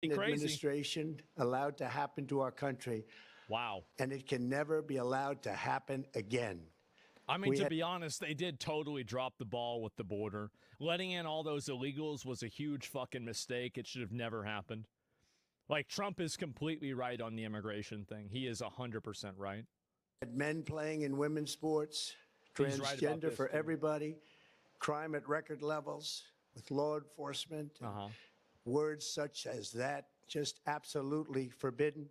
administration allowed to happen to our country. Wow. And it can never be allowed to happen again. I mean, to be honest, they did totally drop the ball with the border. Letting in all those illegals was a huge fucking mistake. It should have never happened. Like, Trump is completely right on the immigration thing. He is 100% right. Men playing in women's sports, transgender for everybody, crime at record levels with law enforcement, words such as that just absolutely forbidden.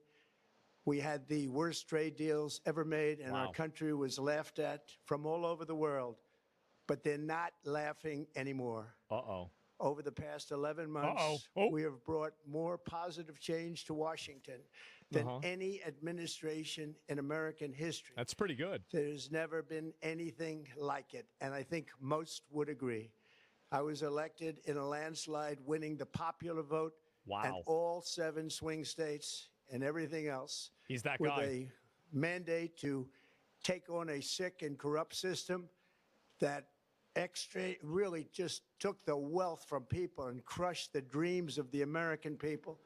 We had the worst trade deals ever made, and our country was laughed at from all over the world. But they're not laughing anymore. Over the past 11 months, we have brought more positive change to Washington than any administration in American history. That's pretty good. There's never been anything like it, and I think most would agree. I was elected in a landslide, winning the popular vote and all 7 swing states and everything else. He's that with guy. A mandate to take on a sick and corrupt system that really just took the wealth from people and crushed the dreams of the American people.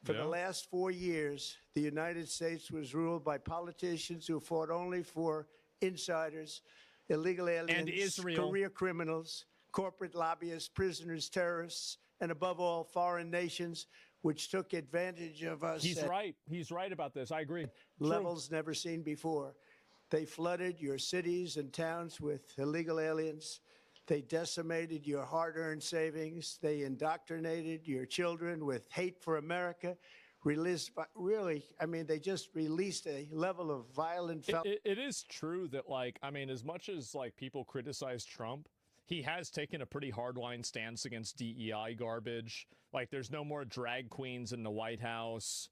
For the last 4 years, the United States was ruled by politicians who fought only for insiders, illegal aliens, and Israel, career criminals, corporate lobbyists, prisoners, terrorists, and above all, foreign nations, which took advantage of us. He's right. He's right about this. I agree. Levels never seen before. They flooded your cities and towns with illegal aliens. They decimated your hard-earned savings. They indoctrinated your children with hate for America. They just released a level of violent... It is true that, like, I mean, as much as, like, people criticize Trump, he has taken a pretty hardline stance against DEI garbage. Like, there's no more drag queens in the White House.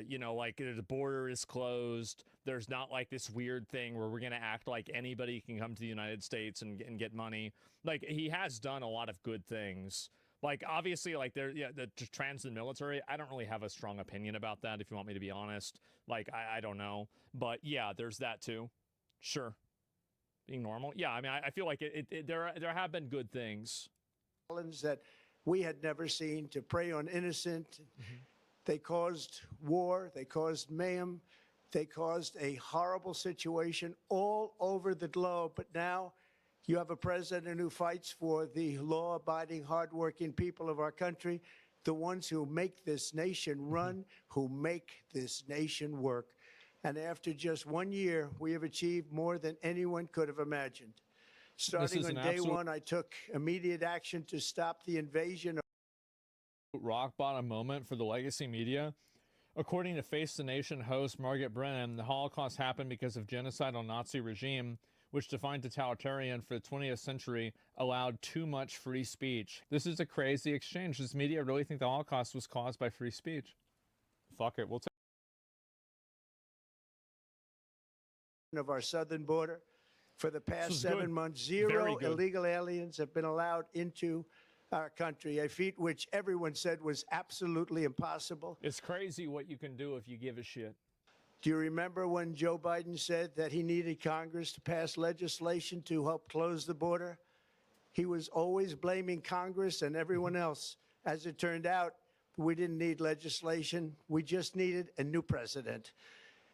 You know, like, the border is closed. There's not, like, this weird thing where we're going to act like anybody can come to the United States and get money. Like, he has done a lot of good things. Like, obviously, like, the trans and military, I don't really have a strong opinion about that, if you want me to be honest. Like, I don't know. But, yeah, there's that, too. Sure. Being normal. Yeah, I mean, I feel like there have been good things. That we had never seen to prey on innocent. They caused war. They caused mayhem. They caused a horrible situation all over the globe. But now you have a president who fights for the law-abiding, hardworking people of our country, the ones who make this nation run, who make this nation work. And after just 1 year, we have achieved more than anyone could have imagined. Starting on day one, I took immediate action to stop the invasion of rock bottom moment for the legacy media. According to Face the Nation host Margaret Brennan, the Holocaust happened because of genocidal Nazi regime, which defined totalitarian for the 20th century, allowed too much free speech. This is a crazy exchange. Does media really think the Holocaust was caused by free speech? Fuck it, we'll take of our southern border. For the past 7 months, 0 illegal aliens have been allowed into our country, a feat which everyone said was absolutely impossible. It's crazy what you can do if you give a shit. Do you remember when Joe Biden said that he needed Congress to pass legislation to help close the border? He was always blaming Congress and everyone else. As it turned out, we didn't need legislation. We just needed a new president.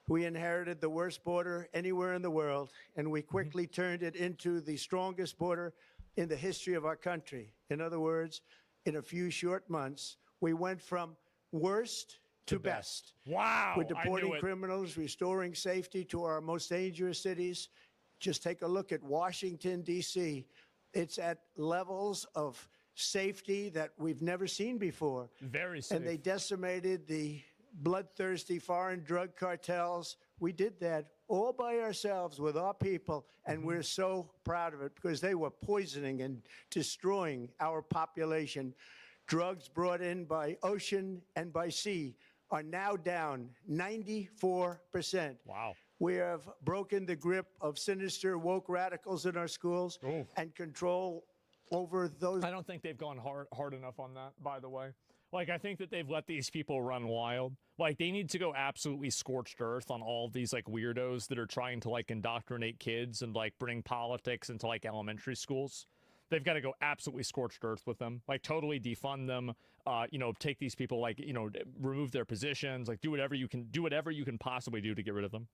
We inherited the worst border anywhere in the world, and we quickly turned it into the strongest border in the history of our country. In other words, in a few short months, we went from worst to best. Wow. We're deporting criminals, restoring safety to our most dangerous cities. Just take a look at Washington, D.C. It's at levels of safety that we've never seen before. Very safe. And they decimated the bloodthirsty foreign drug cartels. We did that all by ourselves with our people, and we're so proud of it because they were poisoning and destroying our population. Drugs brought in by ocean and by sea are now down 94%. Wow. We have broken the grip of sinister woke radicals in our schools and control over those. I don't think they've gone hard enough on that, by the way. Like, I think that they've let these people run wild. Like, they need to go absolutely scorched earth on all of these, like, weirdos that are trying to, like, indoctrinate kids and, like, bring politics into, like, elementary schools. They've got to go absolutely scorched earth with them. Like, totally defund them. take these people, like, remove their positions, like do whatever you can possibly do to get rid of them.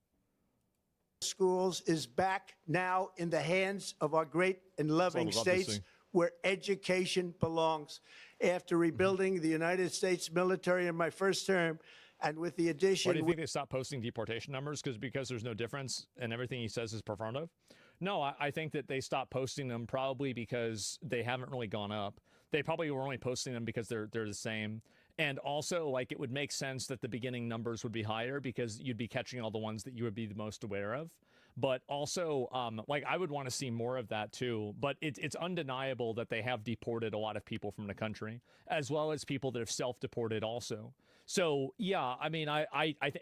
Schools is back now in the hands of our great and loving states where education belongs. After rebuilding the United States military in my first term, and with the addition... Why do you think they stopped posting deportation numbers? Because there's no difference and everything he says is performative? No, I think that they stopped posting them probably because they haven't really gone up. They probably were only posting them because they're the same. And also, like, it would make sense that the beginning numbers would be higher because you'd be catching all the ones that you would be the most aware of. But also, like, I would want to see more of that too. But it's undeniable that they have deported a lot of people from the country, as well as people that have self-deported also. So yeah, I mean,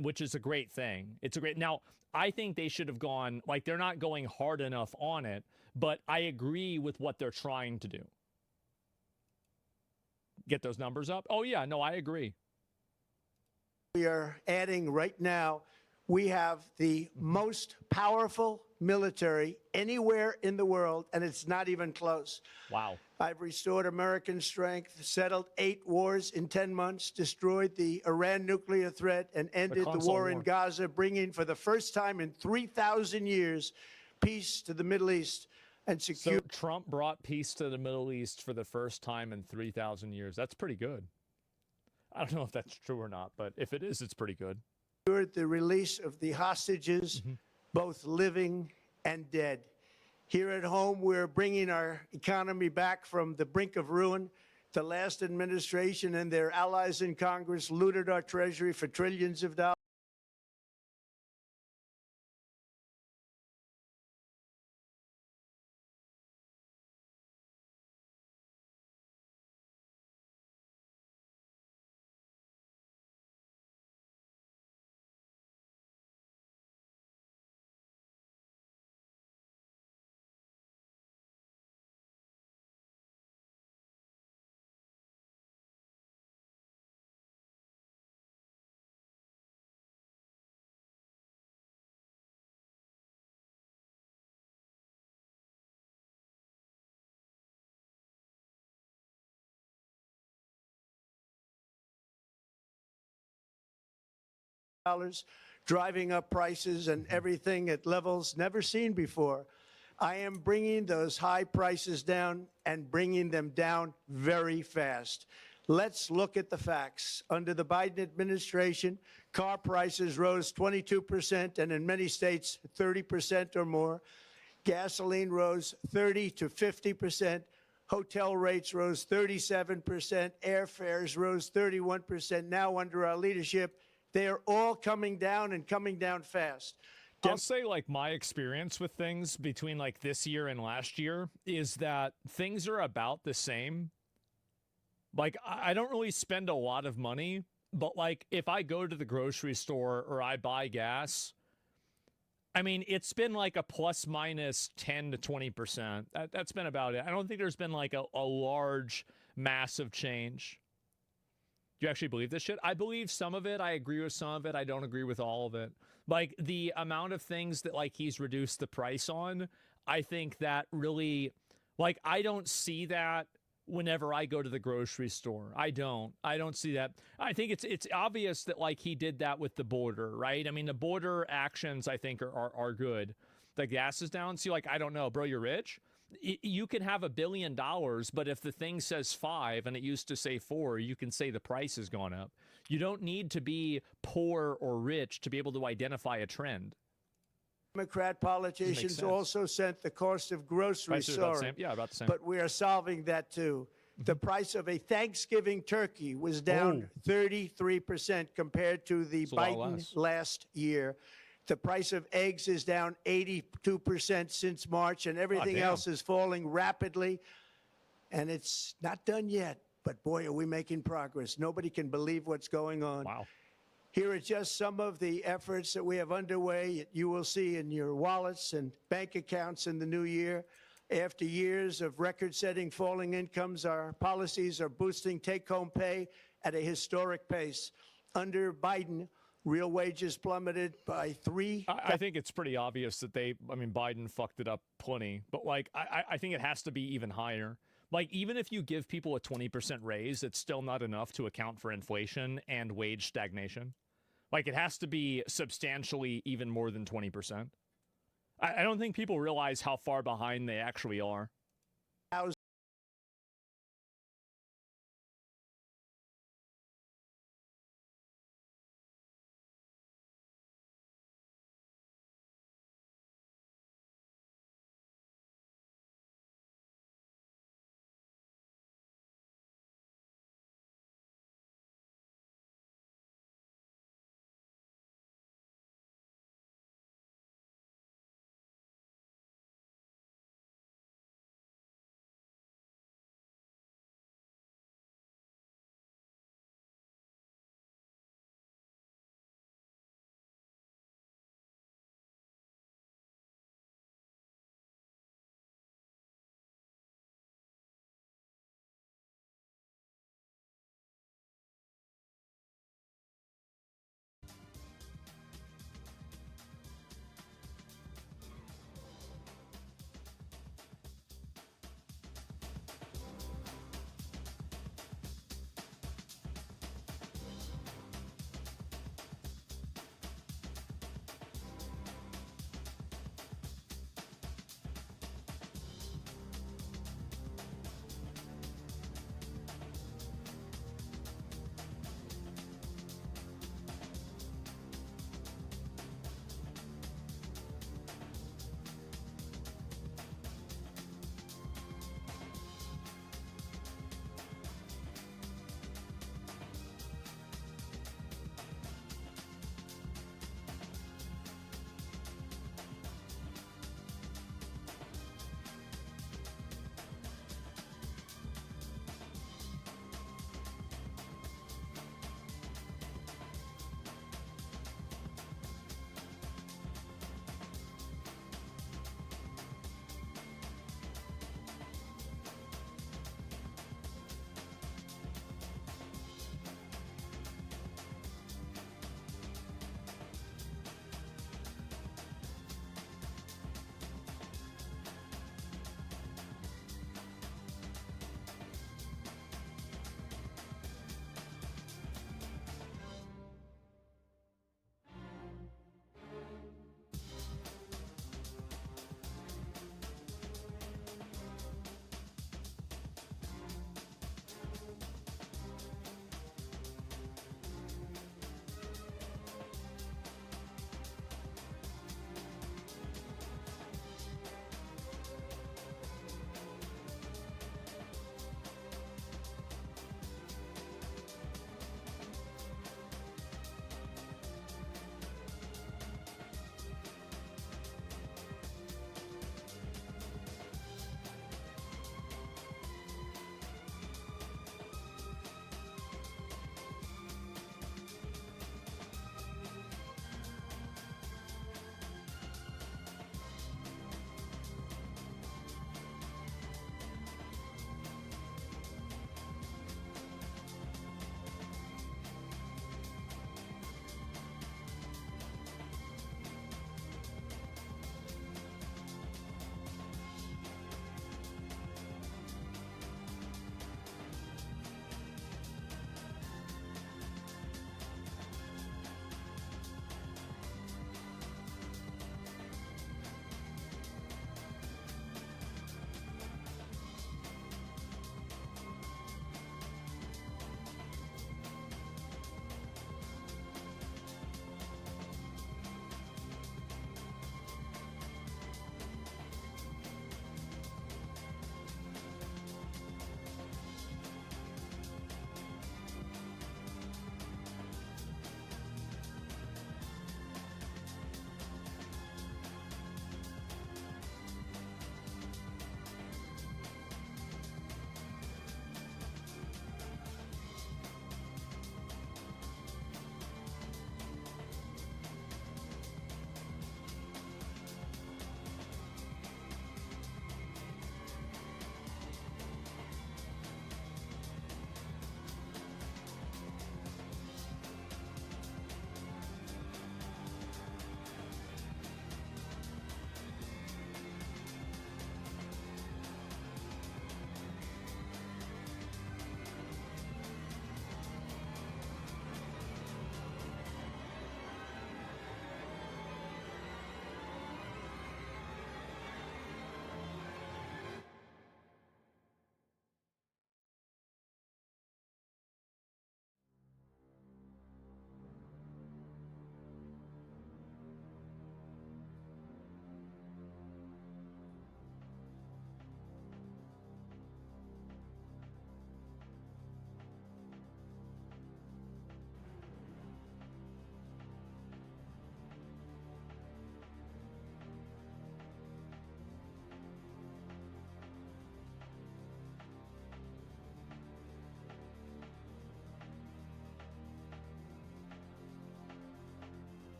which is a great thing. It's a great. Now, I think they should have gone, like, they're not going hard enough on it, but I agree with what they're trying to do. Get those numbers up. Oh yeah, no, I agree. We are adding right now, we have the most powerful military anywhere in the world, and it's not even close. Wow. I've restored American strength, settled 8 wars in 10 months, destroyed the Iran nuclear threat, and ended the war in Gaza, bringing for the first time in 3,000 years peace to the Middle East and secure. So Trump brought peace to the Middle East for the first time in 3,000 years. That's pretty good. I don't know if that's true or not, but if it is, it's pretty good. The release of the hostages, both living and dead. Here at home, we're bringing our economy back from the brink of ruin. The last administration and their allies in Congress looted our treasury for trillions of dollars. Driving up prices and everything at levels never seen before. I am bringing those high prices down and bringing them down very fast. Let's look at the facts. Under the Biden administration, car prices rose 22% and in many states 30% or more. Gasoline rose 30 to 50%. Hotel rates rose 37%. Airfares rose 31%. Now under our leadership, they are all coming down and coming down fast. I'll say, like, my experience with things between, like, this year and last year is that things are about the same. Like, I don't really spend a lot of money, but, like, if I go to the grocery store or I buy gas, I mean, it's been like a plus minus 10 to 20%. That's been about it. I don't think there's been, like, a large, massive change. Do you actually believe this shit? I believe some of it. I agree with some of it. I don't agree with all of it. Like, the amount of things that, like, he's reduced the price on, I think that really, like, I don't see that whenever I go to the grocery store. I don't see that. I think it's obvious that, like, he did that with the border, right? I mean, the border actions, I think, are good. The gas is down. See, like, I don't know, bro, you're rich. You can have $1 billion, but if the thing says 5 and it used to say 4, you can say the price has gone up. You don't need to be poor or rich to be able to identify a trend. Democrat politicians also sent the cost of groceries soaring. Yeah, about the same. But we are solving that too. The price of a Thanksgiving turkey was down 33% compared to the Biden last year. The price of eggs is down 82% since March, and everything else is falling rapidly. And it's not done yet, but boy, are we making progress. Nobody can believe what's going on. Wow. Here are just some of the efforts that we have underway. You will see in your wallets and bank accounts in the new year. After years of record-setting falling incomes, our policies are boosting take-home pay at a historic pace. Under Biden, real wages plummeted by 3. I think it's pretty obvious that Biden fucked it up plenty. But, like, I think it has to be even higher. Like, even if you give people a 20% raise, it's still not enough to account for inflation and wage stagnation. Like, it has to be substantially even more than 20%. I don't think people realize how far behind they actually are.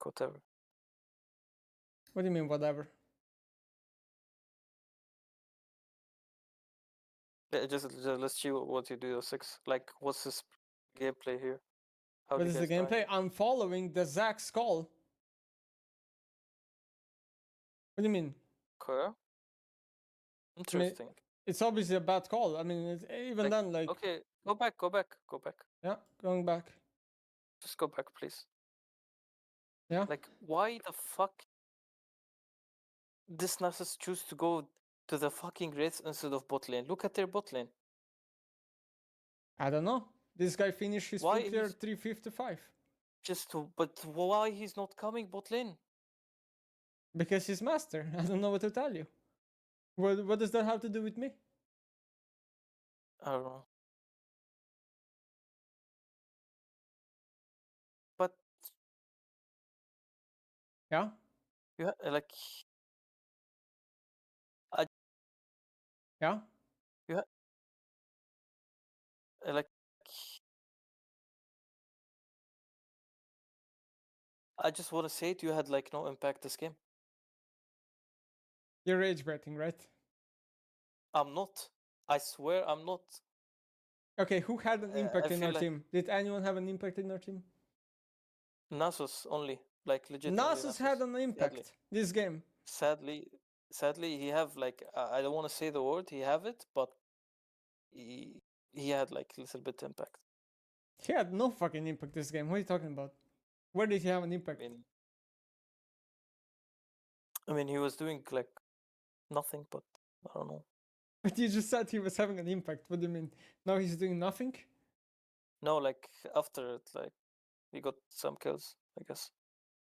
whatever. What do you mean, whatever? Yeah, just let's see what you do 6. Like, what's this gameplay here? How What do is you the guys gameplay? I'm following the Zack's call. What do you mean? Okay. Interesting. It's obviously a bad call. I mean, even then, like... Okay, go back. Yeah, going back. Just go back, please. Yeah? Like, why the fuck this Nasus choose to go to the fucking Wraiths instead of bot lane? Look at their bot lane. I don't know. This guy finished his full clear 355. But why he's not coming bot lane? Because he's master. I don't know what to tell you. What does that have to do with me? I don't know. But yeah, you like. Yeah. You like. I just want to say it. You had like no impact this game. You're rage betting, right? I'm not. I swear I'm not. Okay, who had an impact in our team? Did anyone have an impact in our team? Nasus only, like legit. Nasus had an impact this game. Sadly, he have like I don't want to say the word. He have it, but he had like a little bit impact. He had no fucking impact this game. What are you talking about? Where did he have an impact? I mean, he was doing like nothing, but I don't know. But you just said he was having an impact. What do you mean? Now he's doing nothing? No, like after it, like he got some kills, I guess.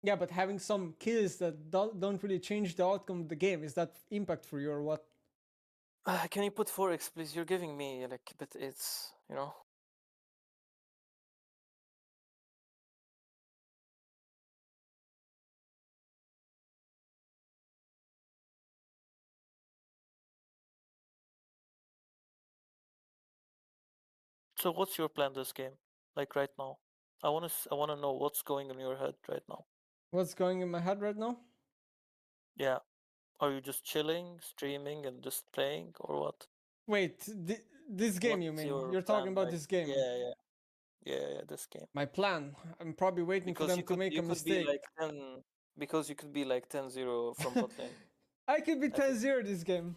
Yeah, but having some kills that don't really change the outcome of the game, is that impact for you or what? Can you put 4x, please? You're giving me like, but it's, you know. So what's your plan this game? Like right now? I wanna know what's going in your head right now. What's going in my head right now? Yeah. Are you just chilling, streaming, and just playing, or what? Wait, this game you mean? You're talking about this game? Yeah, this game. My plan? I'm probably waiting for them to make a mistake. Because you could be like 10-0 from bot lane. I could be 10-0 this game.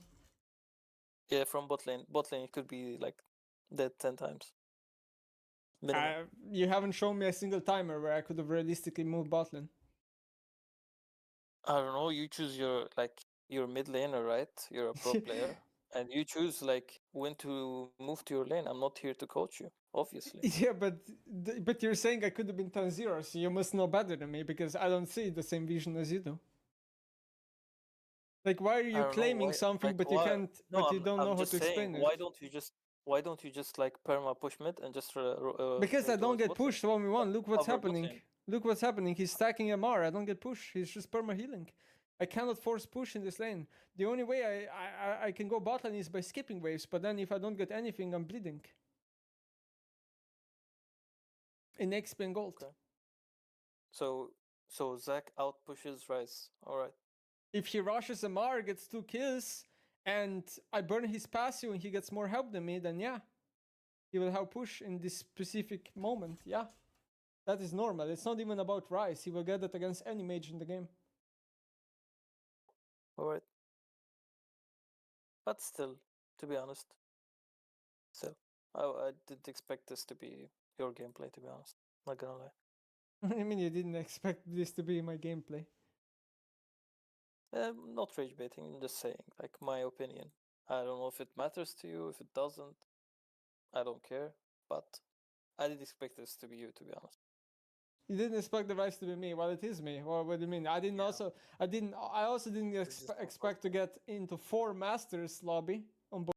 Yeah, from bot lane. Bot lane, it could be like dead 10 times. You haven't shown me a single timer where I could have realistically moved bot lane. I don't know. You choose your mid laner, right? You're a pro player, and you choose like when to move to your lane. I'm not here to coach you, obviously. Yeah, but you're saying I could have been 10-0, so you must know better than me because I don't see the same vision as you do. Like, why are you claiming something but you can't? But you don't know how to explain it? Why don't you just like perma push mid and just because I don't get pushed 1v1. Look what's happening. Look what's happening. He's stacking MR. I don't get pushed. He's just perma healing. I cannot force push in this lane. The only way I can go bot lane is by skipping waves. But then if I don't get anything, I'm bleeding. In XP and gold. Okay. So Zac out pushes Rice. All right. If he rushes MR, gets 2 kills, and I burn his passive and he gets more help than me, then yeah. He will have push in this specific moment, yeah. That is normal. It's not even about Rice. He will get that against any mage in the game. Alright. But still, to be honest. Still, I didn't expect this to be your gameplay, to be honest. Not gonna lie. What do you mean you didn't expect this to be my gameplay? Not rage baiting, I'm just saying, like my opinion. I don't know if it matters to you, if it doesn't. I don't care, but I didn't expect this to be you, to be honest. You didn't expect the Rice to be me. Well, it is me. Well, what do you mean? I also didn't expect to get into 4 Masters lobby on both.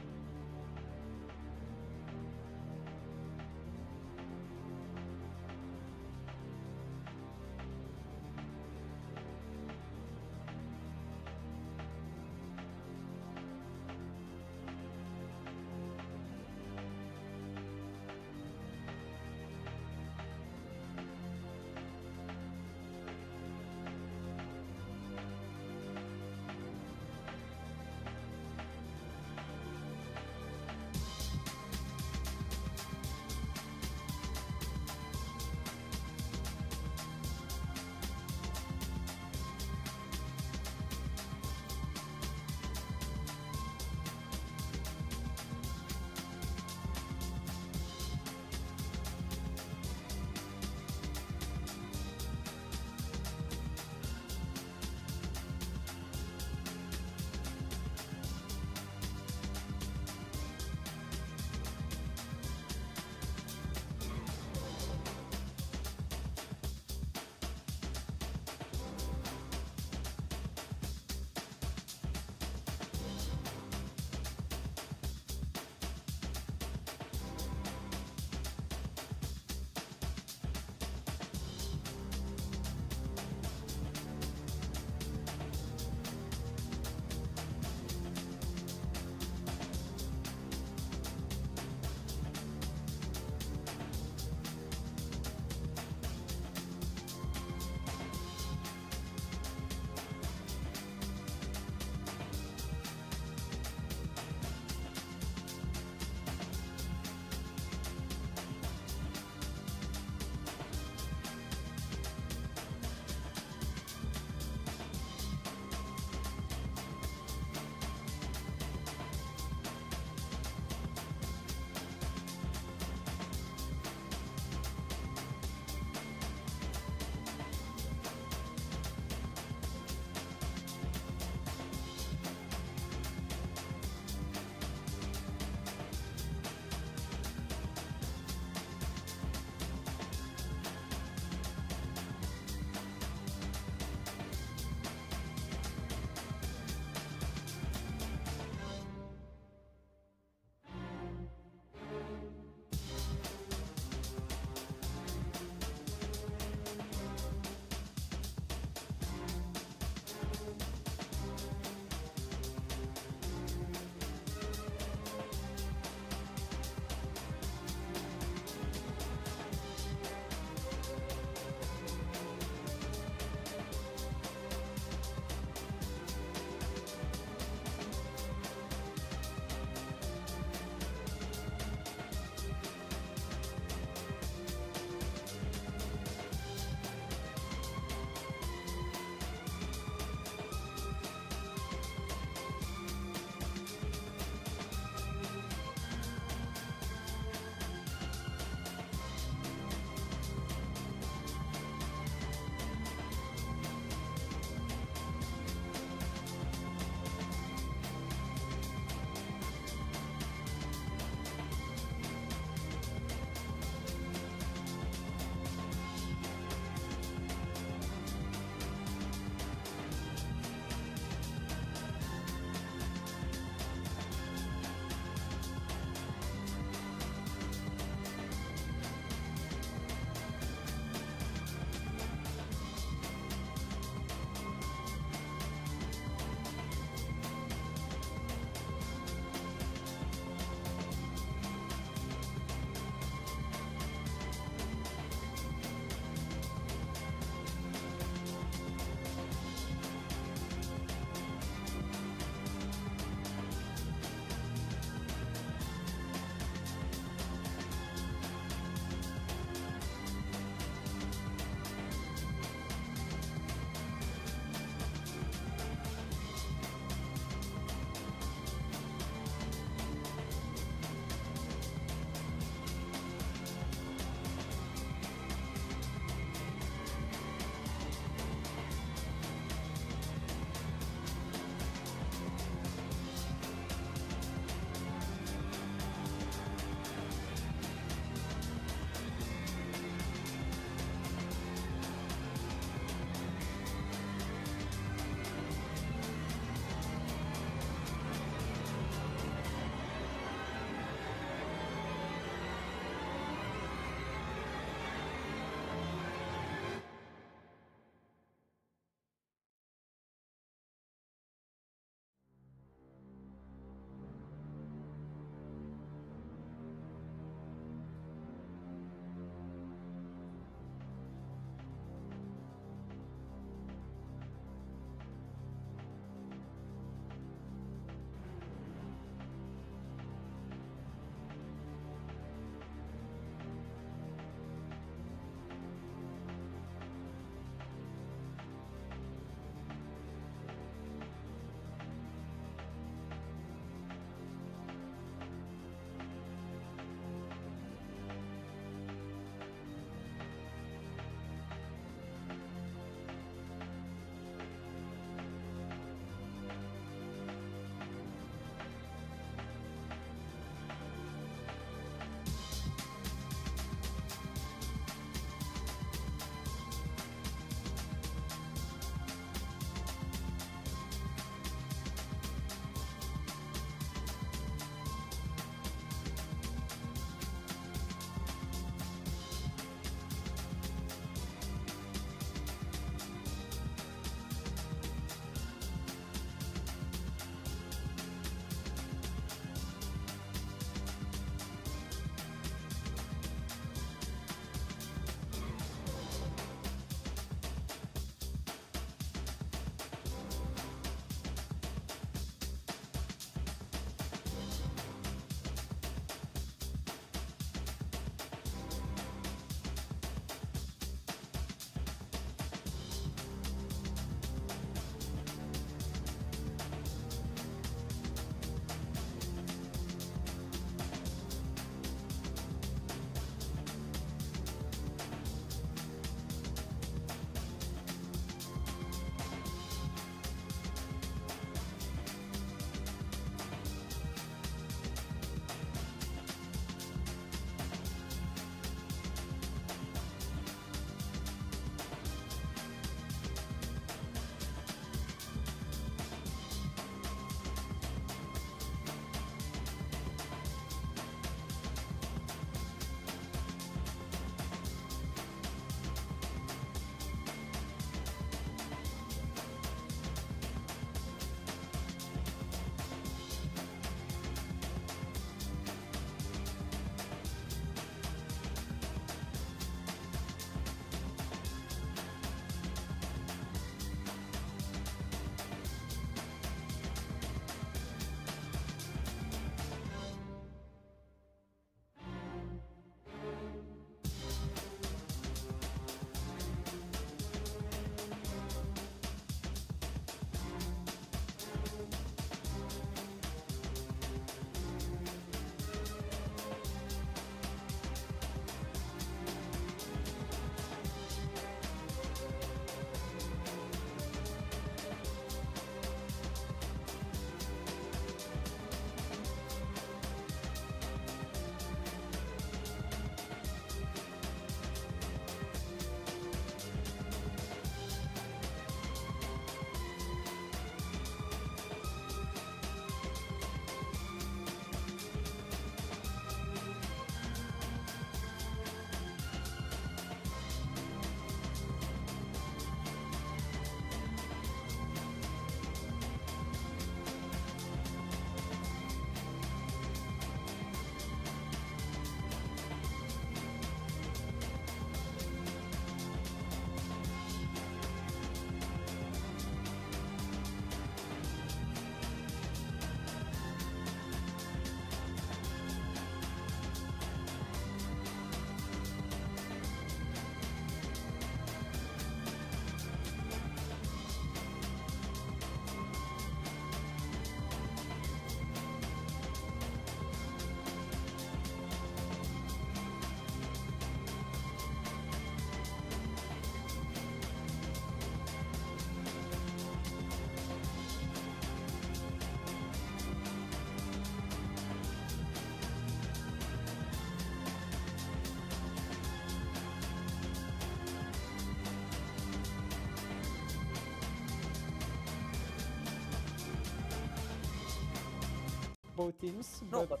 both teams. No, but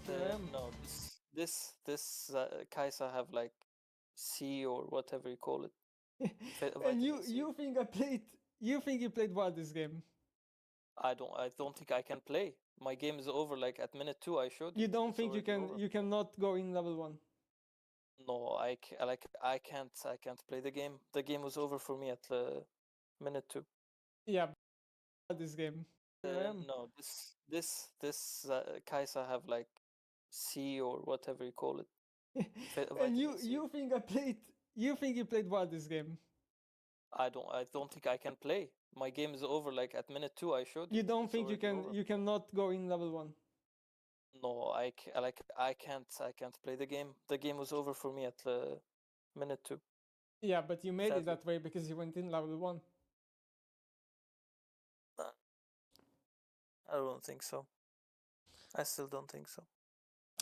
no, this Kaiser have like C or whatever you call it. and you think you played well this game? I don't think I can play. My game is over like at minute 2. I showed you. You don't It's think already you cannot go in level 1? No, I can't play the game. The game was over for me at minute 2. Yeah, this game. No, this Kaiser have like C or whatever you call it. and you think you played well this game? I don't think I can play. My game is over like at minute 2. I showed you. You don't think Over. you cannot go in level 1? No, I can't play the game. The game was over for me at minute 2. Yeah, but you made it that way because you went in level 1. I don't think so. I still don't think so.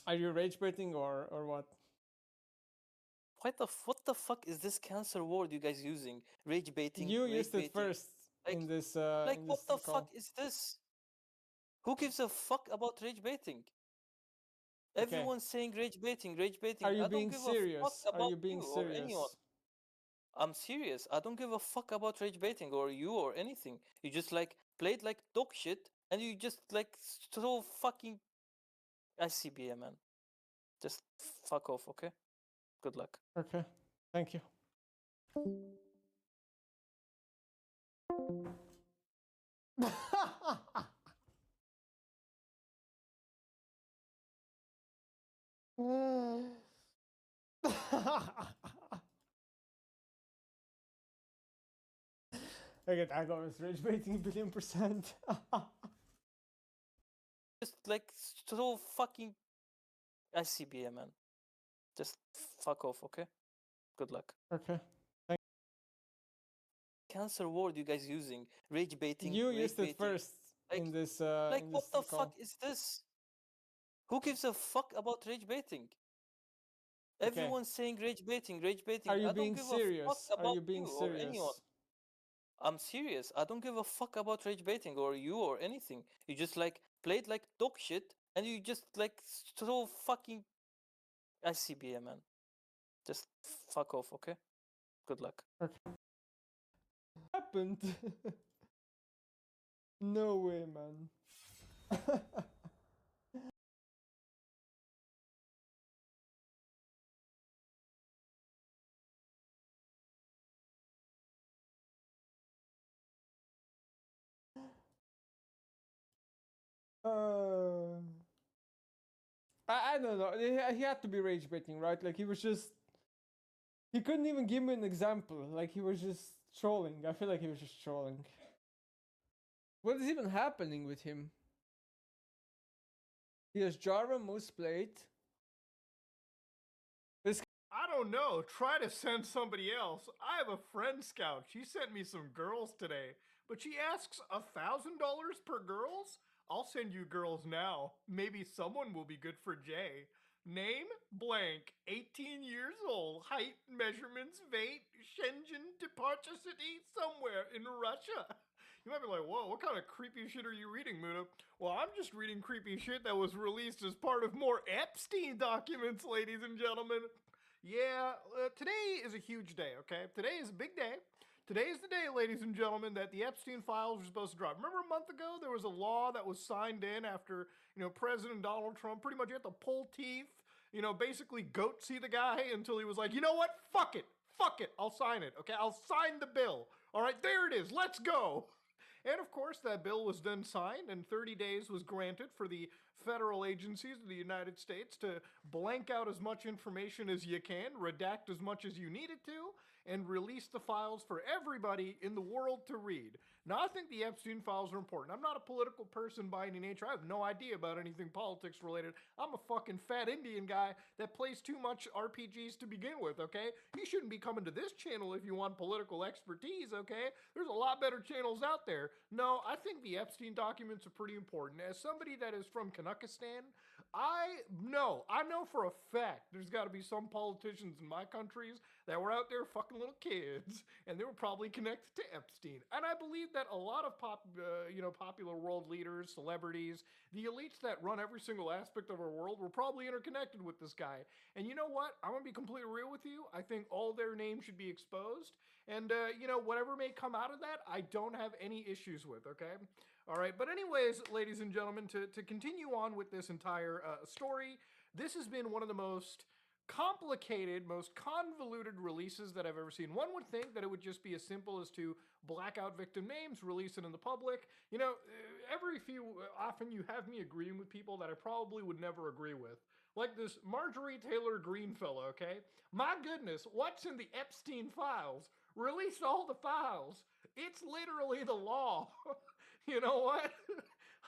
Are you rage baiting or what? What the fuck is this cancer word you guys using? Rage baiting. You rage used it baiting. first in this. What the fuck is this? Who gives a fuck about rage baiting? Okay. Everyone's saying rage baiting, rage baiting. Are you I don't being give serious? A fuck about Are you being you serious? Or anyone. I'm serious. I don't give a fuck about rage baiting or you or anything. You just like played like dog shit and you just like so fucking ICBA, man. Just fuck off, okay? Good luck. Okay. Thank you. Okay, that guy was rage baiting $1,000,000,000. Just like so fucking ICBA, man. Just fuck off, okay? Good luck. Okay. Cancer word you guys using? Rage baiting. You rage used baiting. it first in this. Like in what this the fuck is this? Who gives a fuck about rage baiting? Okay. Everyone's saying rage baiting, rage baiting. Are you I being don't give serious? a fuck about Are you being or serious? anyone. I'm serious. I don't give a fuck about rage baiting or you or anything. You just like played like dog shit and you just like so fucking ICBA, man. Just fuck off, okay? Good luck. Okay. Happened. No way, man. I don't know. He had to be rage baiting, right? Like he was just. He couldn't even give me an example. Like he was just trolling. I feel like he was just trolling. What is even happening with him? He has Jara most played. I don't know. Try to send somebody else. I have a friend scout. She sent me some girls today, but she asks $1,000 per girls? I'll send you girls now. Maybe someone will be good for Jay. Name, blank, 18 years old, height, measurements, weight, Shenzhen, departure city, somewhere in Russia. You might be like, whoa, what kind of creepy shit are you reading, Muda? Well, I'm just reading creepy shit that was released as part of more Epstein documents, ladies and gentlemen. Yeah, today is a huge day, okay? Today is a big day. Today is the day, ladies and gentlemen, that the Epstein files were supposed to drop. Remember a month ago, there was a law that was signed in after, President Donald Trump pretty much had to pull teeth, basically goat-see the guy until he was like, you know what? Fuck it, I'll sign it, okay? I'll sign the bill. All right, there it is, let's go. And of course, that bill was then signed, and 30 days was granted for the federal agencies of the United States to blank out as much information as you can, redact as much as you needed to, and release the files for everybody in the world to read. Now, I think the Epstein files are important. I'm not a political person by any nature. I have no idea about anything politics related. I'm a fucking fat Indian guy that plays too much RPGs to begin with, okay? You shouldn't be coming to this channel if you want political expertise, okay? There's a lot better channels out there. No, I think the Epstein documents are pretty important. As somebody that is from Kazakhstan, I know for a fact there's got to be some politicians in my countries that were out there fucking little kids, and they were probably connected to Epstein. And I believe that a lot of popular world leaders, celebrities, the elites that run every single aspect of our world were probably interconnected with this guy. And you know what? I'm gonna be completely real with you. I think all their names should be exposed, and whatever may come out of that, I don't have any issues with. Okay. All right, but anyways, ladies and gentlemen, to continue on with this entire story, this has been one of the most complicated, most convoluted releases that I've ever seen. One would think that it would just be as simple as to black out victim names, release it in the public. Often you have me agreeing with people that I probably would never agree with. Like this Marjorie Taylor Greene fellow, okay? My goodness, what's in the Epstein files? Release all the files. It's literally the law. You know what?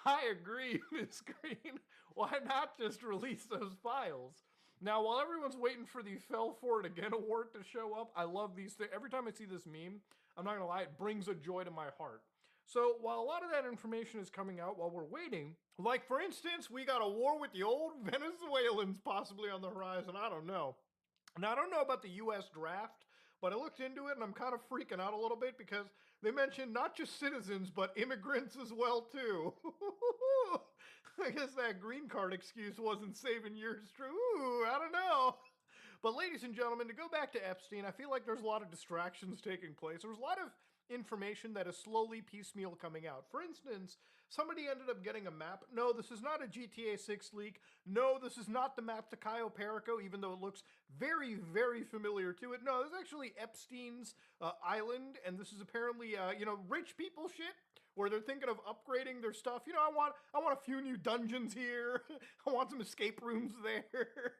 I agree, Ms. Green. Why not just release those files? Now, while everyone's waiting for the Fell For It Again award to show up, I love these things. Every time I see this meme, I'm not gonna lie, it brings a joy to my heart. So while a lot of that information is coming out while we're waiting, like for instance, we got a war with the old Venezuelans possibly on the horizon. I don't know. Now, I don't know about the U.S. draft, but I looked into it and I'm kind of freaking out a little bit because they mentioned not just citizens, but immigrants as well, too. I guess that green card excuse wasn't saving yours true. Ooh, I don't know. But ladies and gentlemen, to go back to Epstein, I feel like there's a lot of distractions taking place. There's a lot of information that is slowly piecemeal coming out. For instance, somebody ended up getting a map. No, this is not a GTA 6 leak. No, this is not the map to Cayo Perico, even though it looks very, very familiar to it. No, this is actually Epstein's island, and this is apparently, rich people shit, where they're thinking of upgrading their stuff. I want a few new dungeons here. I want some escape rooms there.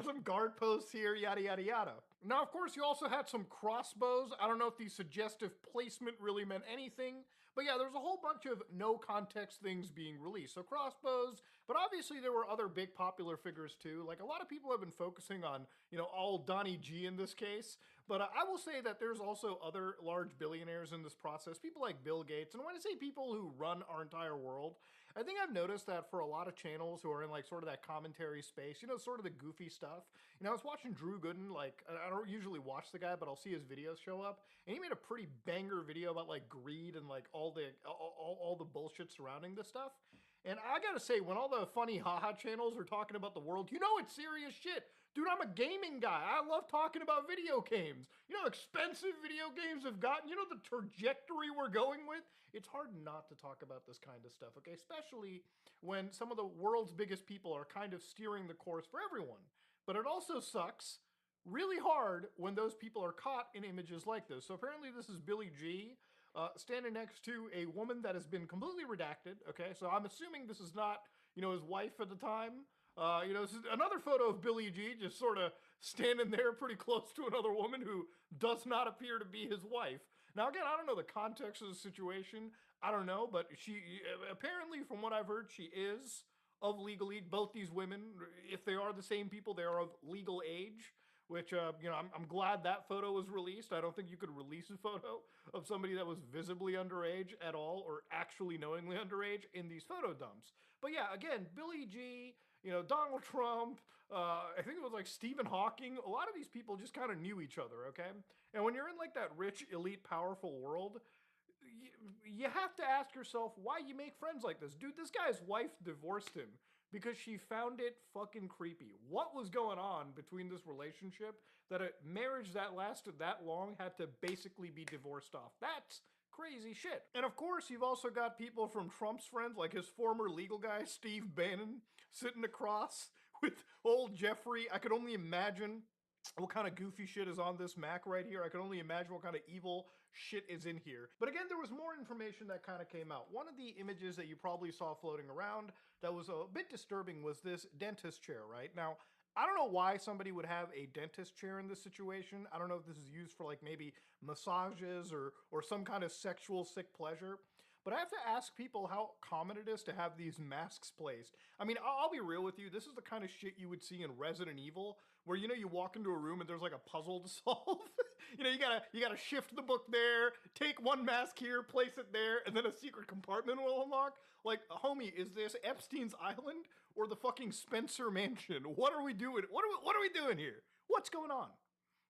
Some guard posts here, yada, yada, yada. Now, of course, you also had some crossbows. I don't know if the suggestive placement really meant anything, but yeah, there's a whole bunch of no context things being released. So crossbows, but obviously there were other big popular figures too. Like a lot of people have been focusing on, all Donnie G in this case. But I will say that there's also other large billionaires in this process, people like Bill Gates. And when I say people who run our entire world, I think I've noticed that for a lot of channels who are in like sort of that commentary space, sort of the goofy stuff. I was watching Drew Gooden, like I don't usually watch the guy, but I'll see his videos show up. And he made a pretty banger video about like greed and like all the bullshit surrounding this stuff. And I gotta say, when all the funny haha channels are talking about the world, it's serious shit. Dude, I'm a gaming guy. I love talking about video games. Expensive video games have gotten, the trajectory we're going with. It's hard not to talk about this kind of stuff, okay? Especially when some of the world's biggest people are kind of steering the course for everyone. But it also sucks really hard when those people are caught in images like this. So apparently this is Billy G, standing next to a woman that has been completely redacted, okay? So I'm assuming this is not, his wife at the time. This is another photo of Billy G just sort of standing there pretty close to another woman who does not appear to be his wife. Now, again, I don't know the context of the situation. I don't know, but she, apparently from what I've heard, she is of legal age. Both these women, if they are the same people, they are of legal age. Which, I'm glad that photo was released. I don't think you could release a photo of somebody that was visibly underage at all or actually knowingly underage in these photo dumps. But yeah, again, Billy G, Donald Trump, I think it was like Stephen Hawking. A lot of these people just kind of knew each other, okay? And when you're in like that rich, elite, powerful world, you have to ask yourself why you make friends like this. Dude, this guy's wife divorced him because she found it fucking creepy. What was going on between this relationship that a marriage that lasted that long had to basically be divorced off? That's crazy shit. And of course, you've also got people from Trump's friends, like his former legal guy, Steve Bannon, sitting across with old Jeffrey. I could only imagine what kind of goofy shit is on this Mac right here. I can only imagine what kind of evil shit is in here. But again, there was more information that kind of came out. One of the images that you probably saw floating around that was a bit disturbing was this dentist chair, right? Now, I don't know why somebody would have a dentist chair in this situation. I don't know if this is used for like maybe massages or some kind of sexual sick pleasure. But I have to ask people how common it is to have these masks placed. I mean, I'll be real with you. This is the kind of shit you would see in Resident Evil, where, you walk into a room and there's like a puzzle to solve. You gotta shift the book there, take one mask here, place it there, and then a secret compartment will unlock. Like, homie, is this Epstein's Island? or the fucking Spencer Mansion? What are we doing? What are we doing here? What's going on?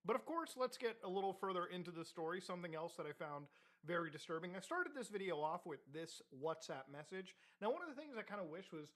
But of course, let's get a little further into the story. Something else that I found very disturbing. I started this video off with this WhatsApp message. Now, one of the things I kind of wish was,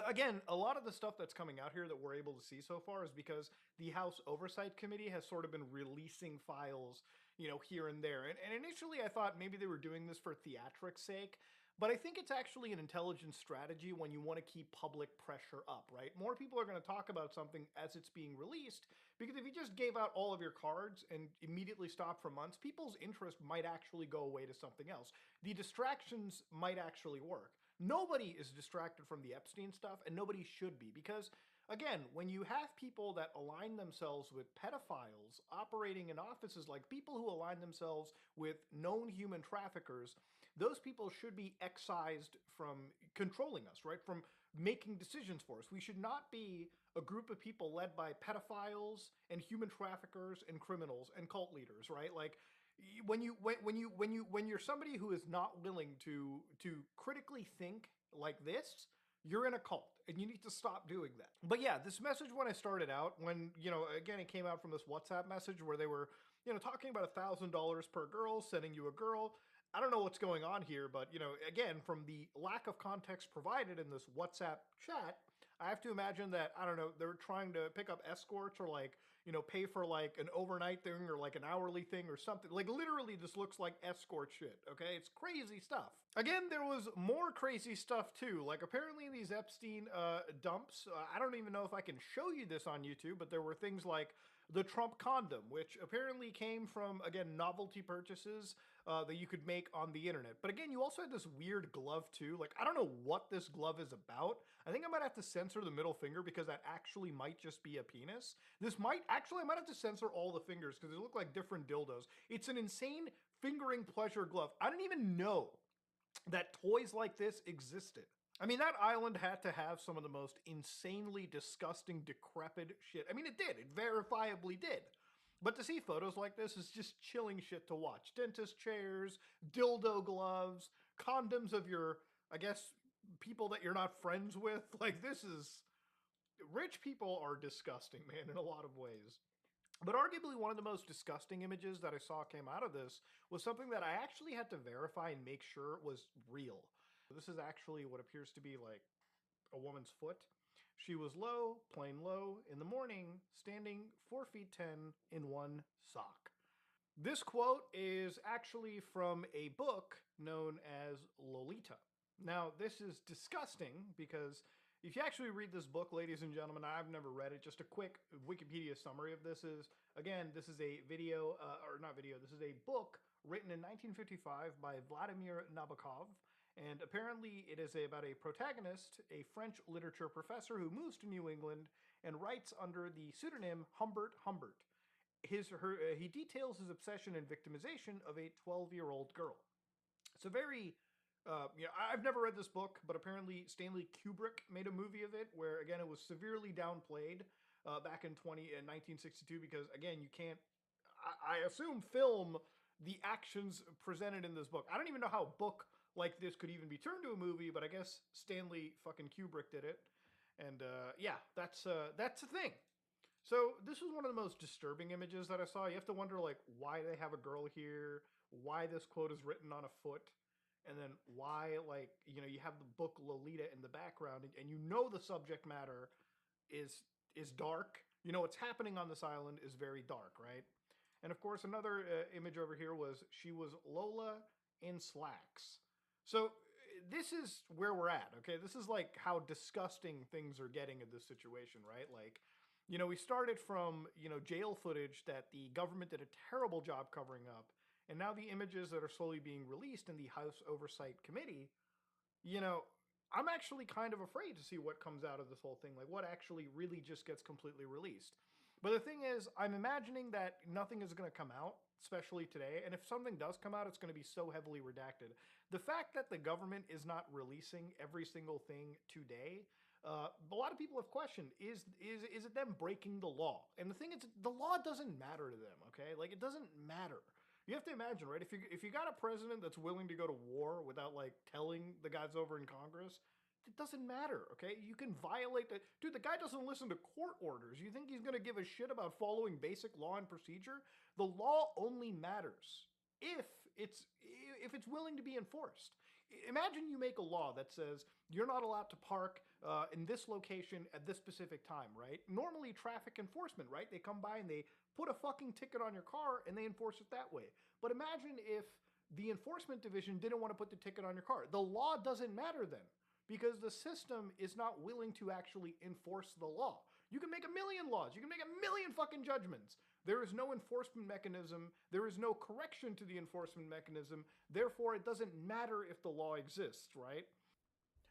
again, a lot of the stuff that's coming out here that we're able to see so far is because the House Oversight Committee has sort of been releasing files, you know, here and there. And initially I thought maybe they were doing this for theatrics' sake, but I think it's actually an intelligent strategy when you want to keep public pressure up, right? More people are going to talk about something as it's being released, because if you just gave out all of your cards and immediately stopped for months, people's interest might actually go away to something else. The distractions might actually work. Nobody is distracted from the Epstein stuff, and nobody should be, because, again, when you have people that align themselves with pedophiles operating in offices, like people who align themselves with known human traffickers, those people should be excised from controlling us, right? From making decisions for us. We should not be a group of people led by pedophiles and human traffickers and criminals and cult leaders, right? Like, when you're somebody who is not willing to critically think like this, you're in a cult, and you need to stop doing that. But yeah, this message, when I started out, when, you know, again, it came out from this WhatsApp message where they were, you know, talking about $1,000 per girl, sending you a girl. I don't know what's going on here, but, you know, again, from the lack of context provided in this WhatsApp chat, I have to imagine that, I don't know, they're trying to pick up escorts or, like, you know, pay for like an overnight thing or like an hourly thing or something. Like, literally this looks like escort shit, okay? It's crazy stuff. Again, there was more crazy stuff too. Like, apparently these Epstein dumps, I don't even know if I can show you this on YouTube, but there were things like the Trump condom, which apparently came from, again, novelty purchases that you could make on the internet. But again, you also had this weird glove too. Like, I don't know what this glove is about. I think I might have to censor the middle finger because that actually might just be a penis. This might, actually, I might have to censor all the fingers because they look like different dildos. It's an insane fingering pleasure glove. I didn't even know that toys like this existed. I mean, that island had to have some of the most insanely disgusting, decrepit shit. I mean, it did. It verifiably did. But to see photos like this is just chilling shit to watch. Dentist chairs, dildo gloves, condoms of your, I guess, people that you're not friends with. Like, this is... Rich people are disgusting, man, in a lot of ways. But arguably one of the most disgusting images that I saw came out of this was something that I actually had to verify and make sure was real. This is actually what appears to be like a woman's foot. She was low, plain low, in the morning, standing 4 feet 10 in one sock. This quote is actually from a book known as Lolita. Now, this is disgusting because if you actually read this book, ladies and gentlemen, I've never read it. Just a quick Wikipedia summary of this is, again, this is a video, or not video, this is a book written in 1955 by Vladimir Nabokov. And apparently it is about a protagonist, a French literature professor who moves to New England and writes under the pseudonym Humbert Humbert. He details his obsession and victimization of a 12-year-old girl. It's a very... you know, I've never read this book, but apparently Stanley Kubrick made a movie of it where, again, it was severely downplayed back in 1962 because, again, you can't, I assume, film the actions presented in this book. I don't even know how a book like this could even be turned to a movie, but I guess Stanley fucking Kubrick did it. And yeah, that's the thing. So this was one of the most disturbing images that I saw. You have to wonder, like, why they have a girl here, why this quote is written on a foot. And then why, like, you know, you have the book Lolita in the background, and you know the subject matter is dark. You know what's happening on this island is very dark, right? And of course, another image over here was she was Lola in slacks. So this is where we're at, okay? This is like how disgusting things are getting in this situation, right? Like, you know, we started from, you know, jail footage that the government did a terrible job covering up. And now the images that are slowly being released in the House Oversight Committee, you know, I'm actually kind of afraid to see what comes out of this whole thing. Like, what actually really just gets completely released. But the thing is, I'm imagining that nothing is going to come out, especially today. And if something does come out, it's going to be so heavily redacted. The fact that the government is not releasing every single thing today, a lot of people have questioned, is it them breaking the law? And the thing is, the law doesn't matter to them, okay? Like, it doesn't matter. You have to imagine, right? If you got a president that's willing to go to war without, like, telling the guys over in Congress, it doesn't matter, okay? You can violate the... Dude, the guy doesn't listen to court orders. You think he's going to give a shit about following basic law and procedure? The law only matters if it's willing to be enforced. Imagine you make a law that says you're not allowed to park in this location at this specific time, right? Normally traffic enforcement, right? They come by and they put a fucking ticket on your car and they enforce it that way. But imagine if the enforcement division didn't want to put the ticket on your car. The law doesn't matter then, because the system is not willing to actually enforce the law. You can make a million laws. You can make a million fucking judgments. There is no enforcement mechanism. There is no correction to the enforcement mechanism. Therefore, it doesn't matter if the law exists, right?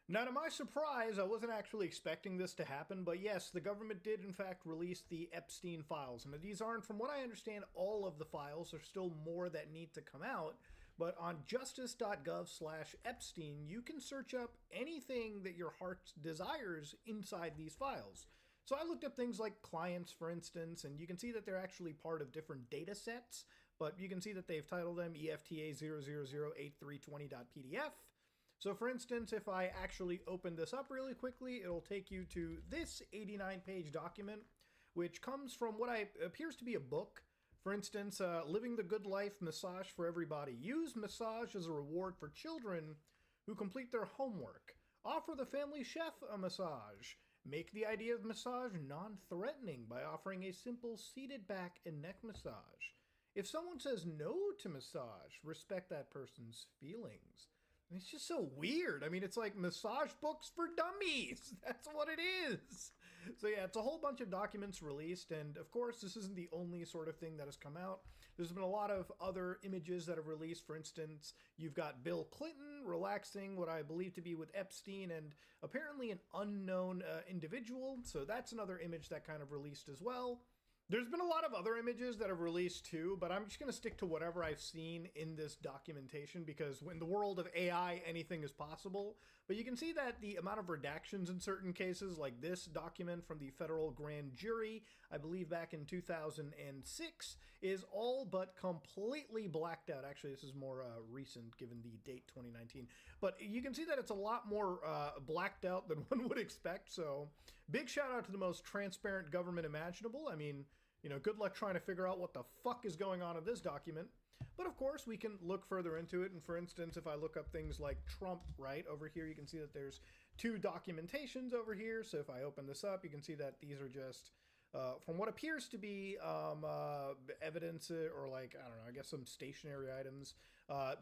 Now, to my surprise, I wasn't actually expecting this to happen, but yes, the government did in fact release the Epstein files. And these aren't, from what I understand, all of the files. There's still more that need to come out. But on justice.gov/Epstein, you can search up anything that your heart desires inside these files. So I looked up things like clients, for instance, and you can see that they're actually part of different data sets, but you can see that they've titled them EFTA 0008320.pdf. So for instance, if I actually open this up really quickly, it'll take you to this 89-page document, which comes from what appears to be a book. For instance, Living the Good Life Massage for Everybody. Use massage as a reward for children who complete their homework. Offer the family chef a massage. Make the idea of massage non-threatening by offering a simple seated back and neck massage. If someone says no to massage, respect that person's feelings. It's just so weird. I mean, it's like massage books for dummies. That's what it is. So yeah, it's a whole bunch of documents released, and of course, this isn't the only sort of thing that has come out. There's been a lot of other images that have released. For instance, you've got Bill Clinton relaxing what I believe to be with Epstein and apparently an unknown individual. So that's another image that kind of released as well. There's been a lot of other images that have released too, but I'm just going to stick to whatever I've seen in this documentation because in the world of AI, anything is possible. But you can see that the amount of redactions in certain cases, like this document from the federal grand jury, I believe back in 2006, is all but completely blacked out. Actually, this is more recent given the date 2019. But you can see that it's a lot more blacked out than one would expect. So big shout out to the most transparent government imaginable. I mean, you know, good luck trying to figure out what the fuck is going on in this document. But of course, we can look further into it. And for instance, if I look up things like Trump, right, over here, you can see that there's two documentations over here. So if I open this up, you can see that these are just from what appears to be evidence or like, I don't know, I guess some stationary items.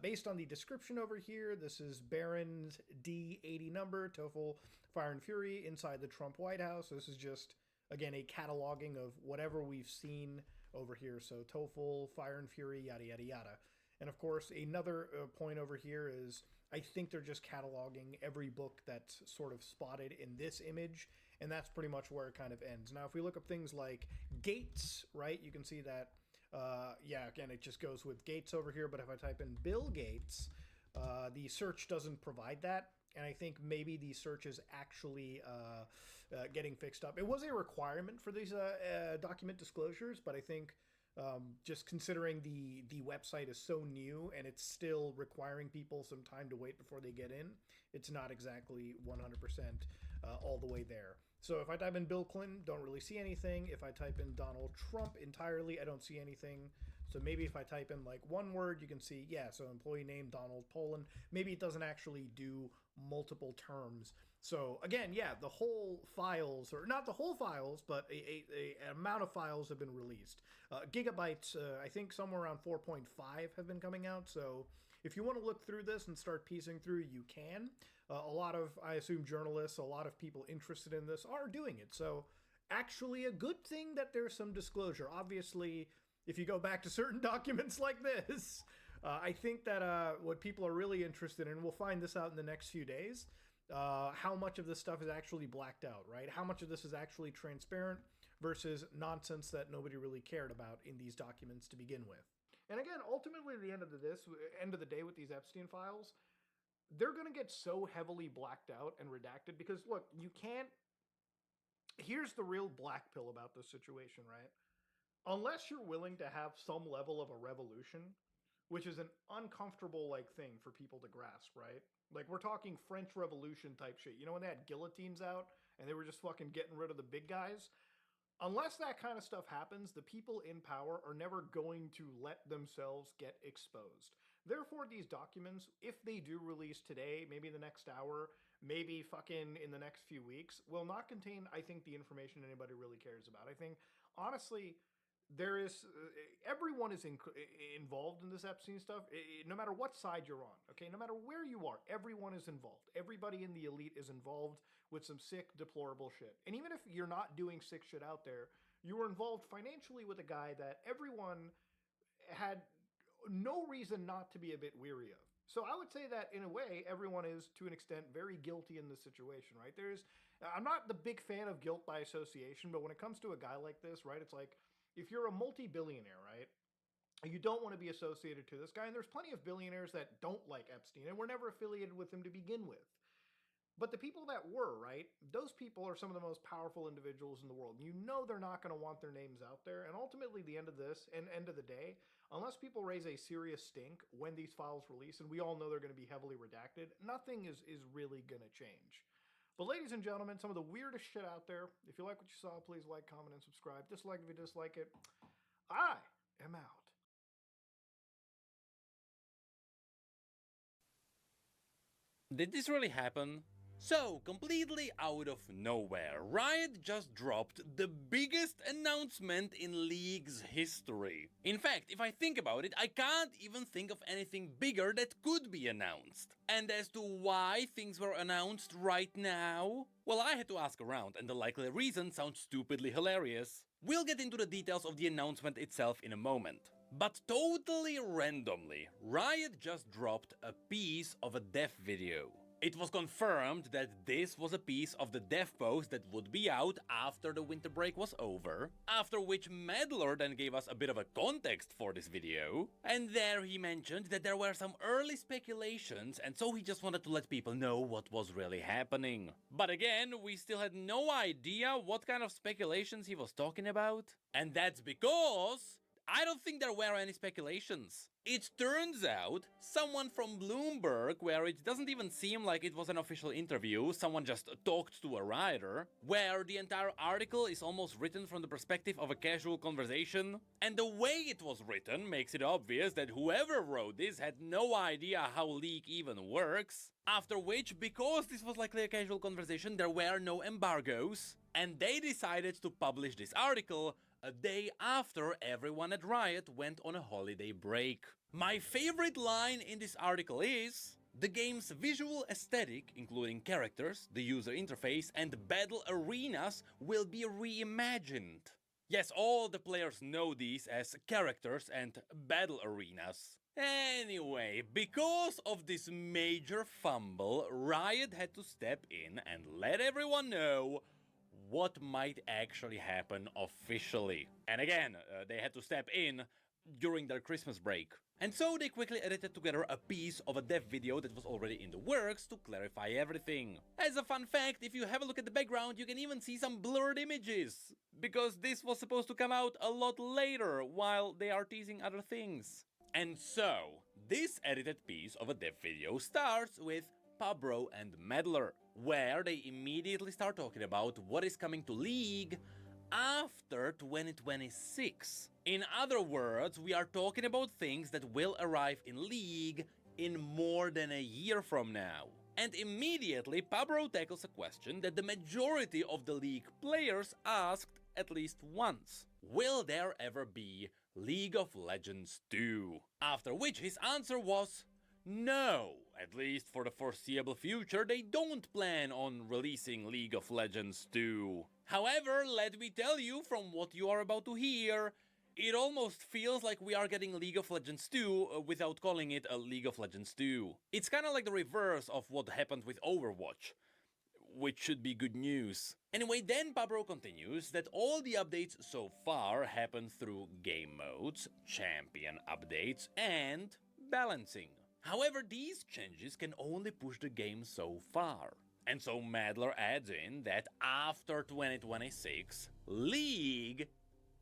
Based on the description over here, this is Barron's D80 number, TOEFL, Fire and Fury inside the Trump White House. This is just, again, a cataloging of whatever we've seen over here. So TOEFL, Fire and Fury, yada, yada, yada. And of course, another point over here is I think they're just cataloging every book that's sort of spotted in this image. And that's pretty much where it kind of ends. Now, if we look up things like Gates, right, you can see that, yeah, again, it just goes with Gates over here. But if I type in Bill Gates, the search doesn't provide that. And I think maybe the search is actually getting fixed up. It was a requirement for these document disclosures, but I think just considering the website is so new and it's still requiring people some time to wait before they get in, it's not exactly 100% all the way there. So if I type in Bill Clinton, don't really see anything. If I type in Donald Trump entirely, I don't see anything. So maybe if I type in like one word, you can see, yeah, so employee name, Donald Poland. Maybe it doesn't actually do multiple terms. So again, yeah, the whole files, or not the whole files, but an amount of files have been released. Gigabytes, I think somewhere around 4.5 have been coming out. So if you want to look through this and start piecing through, you can. A lot of, I assume, journalists, a lot of people interested in this are doing it. So actually a good thing that there's some disclosure. Obviously, if you go back to certain documents like this, I think that what people are really interested in, we'll find this out in the next few days, how much of this stuff is actually blacked out, right? How much of this is actually transparent versus nonsense that nobody really cared about in these documents to begin with. And again, ultimately at the end of the day with these Epstein files, they're going to get so heavily blacked out and redacted because, look, you can't... Here's the real black pill about this situation, right? Unless you're willing to have some level of a revolution, which is an uncomfortable like thing for people to grasp, right? Like we're talking French Revolution type shit. You know when they had guillotines out and they were just fucking getting rid of the big guys? Unless that kind of stuff happens, the people in power are never going to let themselves get exposed. Therefore, these documents, if they do release today, maybe the next hour, maybe fucking in the next few weeks, will not contain, I think, the information anybody really cares about. I think, honestly, there is everyone is involved in this Epstein stuff, no matter what side you're on, okay? No matter where you are, everyone is involved. Everybody in the elite is involved with some sick, deplorable shit. And even if you're not doing sick shit out there, you were involved financially with a guy that everyone had no reason not to be a bit weary of. So I would say that in a way, everyone is to an extent very guilty in this situation, right? I'm not the big fan of guilt by association, but when it comes to a guy like this, right, it's like, if you're a multi-billionaire, right, you don't want to be associated to this guy, and there's plenty of billionaires that don't like Epstein and were never affiliated with him to begin with. But the people that were, right, those people are some of the most powerful individuals in the world. You know they're not going to want their names out there, and ultimately the end of this, and end of the day, unless people raise a serious stink when these files release, and we all know they're going to be heavily redacted, nothing is really going to change. But ladies and gentlemen, some of the weirdest shit out there. If you like what you saw, please like, comment, and subscribe. Dislike if you dislike it. I am out. Did this really happen? So, completely out of nowhere, Riot just dropped the biggest announcement in League's history. In fact, if I think about it, I can't even think of anything bigger that could be announced. And as to why things were announced right now? Well, I had to ask around, and the likely reason sounds stupidly hilarious. We'll get into the details of the announcement itself in a moment. But totally randomly, Riot just dropped a piece of a dev video. It was confirmed that this was a piece of the dev post that would be out after the winter break was over, after which Meddler then gave us a bit of a context for this video, and there he mentioned that there were some early speculations, and so he just wanted to let people know what was really happening. But again, we still had no idea what kind of speculations he was talking about, and that's because I don't think there were any speculations. It turns out, someone from Bloomberg, where it doesn't even seem like it was an official interview, someone just talked to a writer, where the entire article is almost written from the perspective of a casual conversation, and the way it was written makes it obvious that whoever wrote this had no idea how League even works, after which, because this was likely a casual conversation, there were no embargoes, and they decided to publish this article a day after everyone at Riot went on a holiday break. My favorite line in this article is: the game's visual aesthetic, including characters, the user interface, and battle arenas, will be reimagined. Yes, all the players know these as characters and battle arenas. Anyway, because of this major fumble, Riot had to step in and let everyone know what might actually happen officially. And again, they had to step in during their Christmas break. And so they quickly edited together a piece of a dev video that was already in the works to clarify everything. As a fun fact, if you have a look at the background, you can even see some blurred images, because this was supposed to come out a lot later, while they are teasing other things. And so, this edited piece of a dev video starts with Pabro and Meddler, where they immediately start talking about what is coming to League after 2026. In other words, we are talking about things that will arrive in League in more than a year from now. And immediately, Pabro tackles a question that the majority of the League players asked at least once. Will there ever be League of Legends 2? After which his answer was no. At least for the foreseeable future, they don't plan on releasing League of Legends 2. However, let me tell you from what you are about to hear, it almost feels like we are getting League of Legends 2 without calling it a League of Legends 2. It's kinda like the reverse of what happened with Overwatch, which should be good news. Anyway, then Pablo continues that all the updates so far happen through game modes, champion updates, and balancing. However, these changes can only push the game so far. And so Meddler adds in that after 2026, League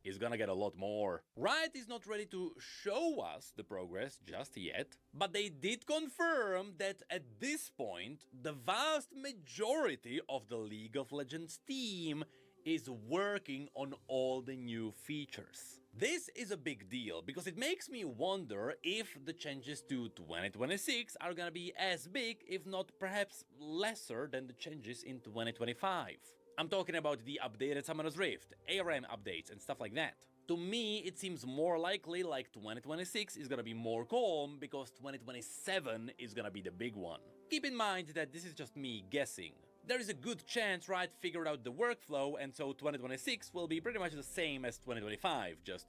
is gonna get a lot more. Riot is not ready to show us the progress just yet, but they did confirm that at this point, the vast majority of the League of Legends team is working on all the new features. This is a big deal because it makes me wonder if the changes to 2026 are gonna be as big, if not perhaps lesser than the changes in 2025. I'm talking about the updated Summoner's Rift, ARM updates and stuff like that. To me, it seems more likely like 2026 is gonna be more calm because 2027 is gonna be the big one. Keep in mind that this is just me guessing. There is a good chance Riot figured out the workflow, and so 2026 will be pretty much the same as 2025, just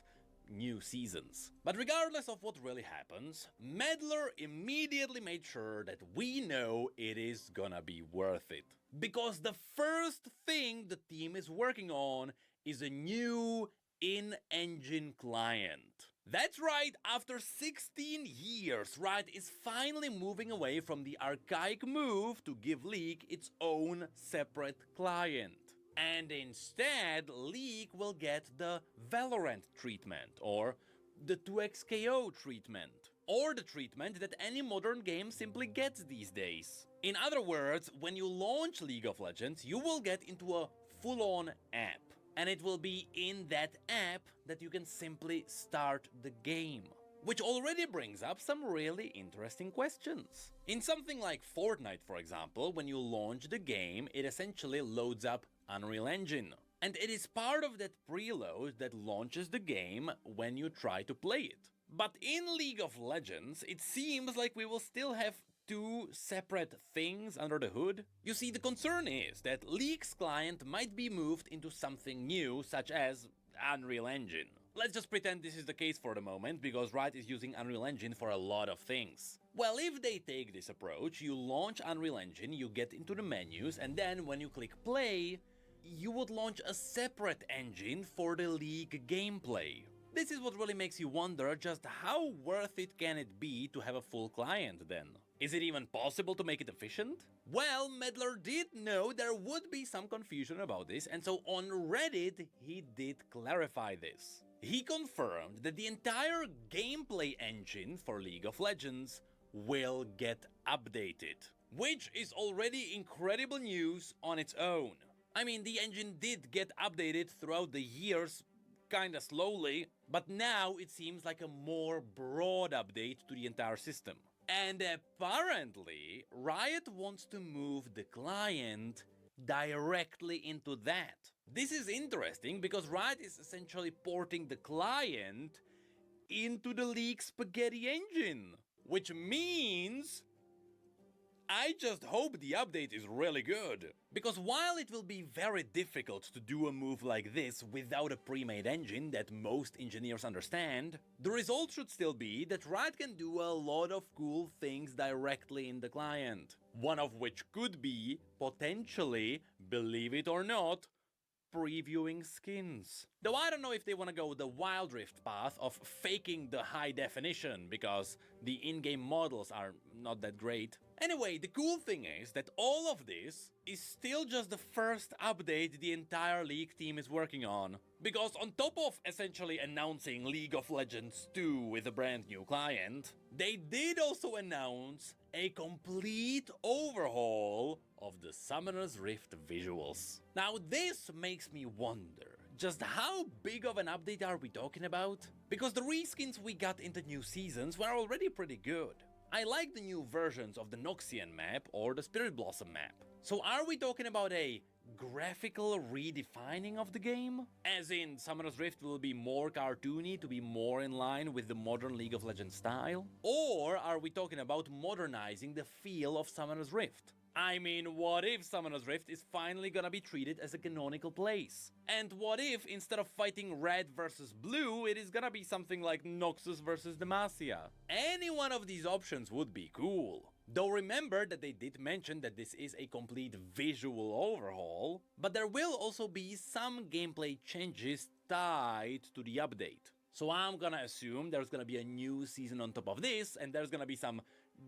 new seasons. But regardless of what really happens, Meddler immediately made sure that we know it is gonna be worth it. Because the first thing the team is working on is a new in-engine client. That's right, after 16 years, Riot is finally moving away from the archaic move to give League its own separate client. And instead, League will get the Valorant treatment, or the 2xKO treatment, or the treatment that any modern game simply gets these days. In other words, when you launch League of Legends, you will get into a full-on app. And it will be in that app that you can simply start the game. Which already brings up some really interesting questions. In something like Fortnite, for example, when you launch the game, it essentially loads up Unreal Engine. And it is part of that preload that launches the game when you try to play it. But in League of Legends, it seems like we will still have two separate things under the hood. You see, the concern is that League's client might be moved into something new, such as Unreal Engine. Let's just pretend this is the case for the moment, because Riot is using Unreal Engine for a lot of things. Well, if they take this approach, you launch Unreal Engine, you get into the menus, and then when you click play, you would launch a separate engine for the League gameplay. This is what really makes you wonder just how worth it can it be to have a full client then. Is it even possible to make it efficient? Well, Meddler did know there would be some confusion about this, and so on Reddit he did clarify this. He confirmed that the entire gameplay engine for League of Legends will get updated, which is already incredible news on its own. I mean, the engine did get updated throughout the years, kinda slowly, but now it seems like a more broad update to the entire system. And apparently, Riot wants to move the client directly into that. This is interesting because Riot is essentially porting the client into the League spaghetti engine, which means I just hope the update is really good. Because while it will be very difficult to do a move like this without a pre-made engine that most engineers understand, the result should still be that Riot can do a lot of cool things directly in the client. One of which could be, potentially, believe it or not, previewing skins. Though I don't know if they want to go the Wild Rift path of faking the high definition, because the in-game models are not that great. Anyway, the cool thing is that all of this is still just the first update the entire League team is working on. Because on top of essentially announcing League of Legends 2 with a brand new client, they did also announce a complete overhaul of the Summoner's Rift visuals. Now this makes me wonder, just how big of an update are we talking about? Because the reskins we got in the new seasons were already pretty good. I like the new versions of the Noxian map or the Spirit Blossom map. So are we talking about a graphical redefining of the game? As in, Summoner's Rift will be more cartoony to be more in line with the modern League of Legends style? Or are we talking about modernizing the feel of Summoner's Rift? I mean, what if Summoner's Rift is finally gonna be treated as a canonical place? And what if, instead of fighting red versus blue, it is gonna be something like Noxus versus Demacia? Any one of these options would be cool. Though remember that they did mention that this is a complete visual overhaul, but there will also be some gameplay changes tied to the update. So I'm gonna assume there's gonna be a new season on top of this, and there's gonna be some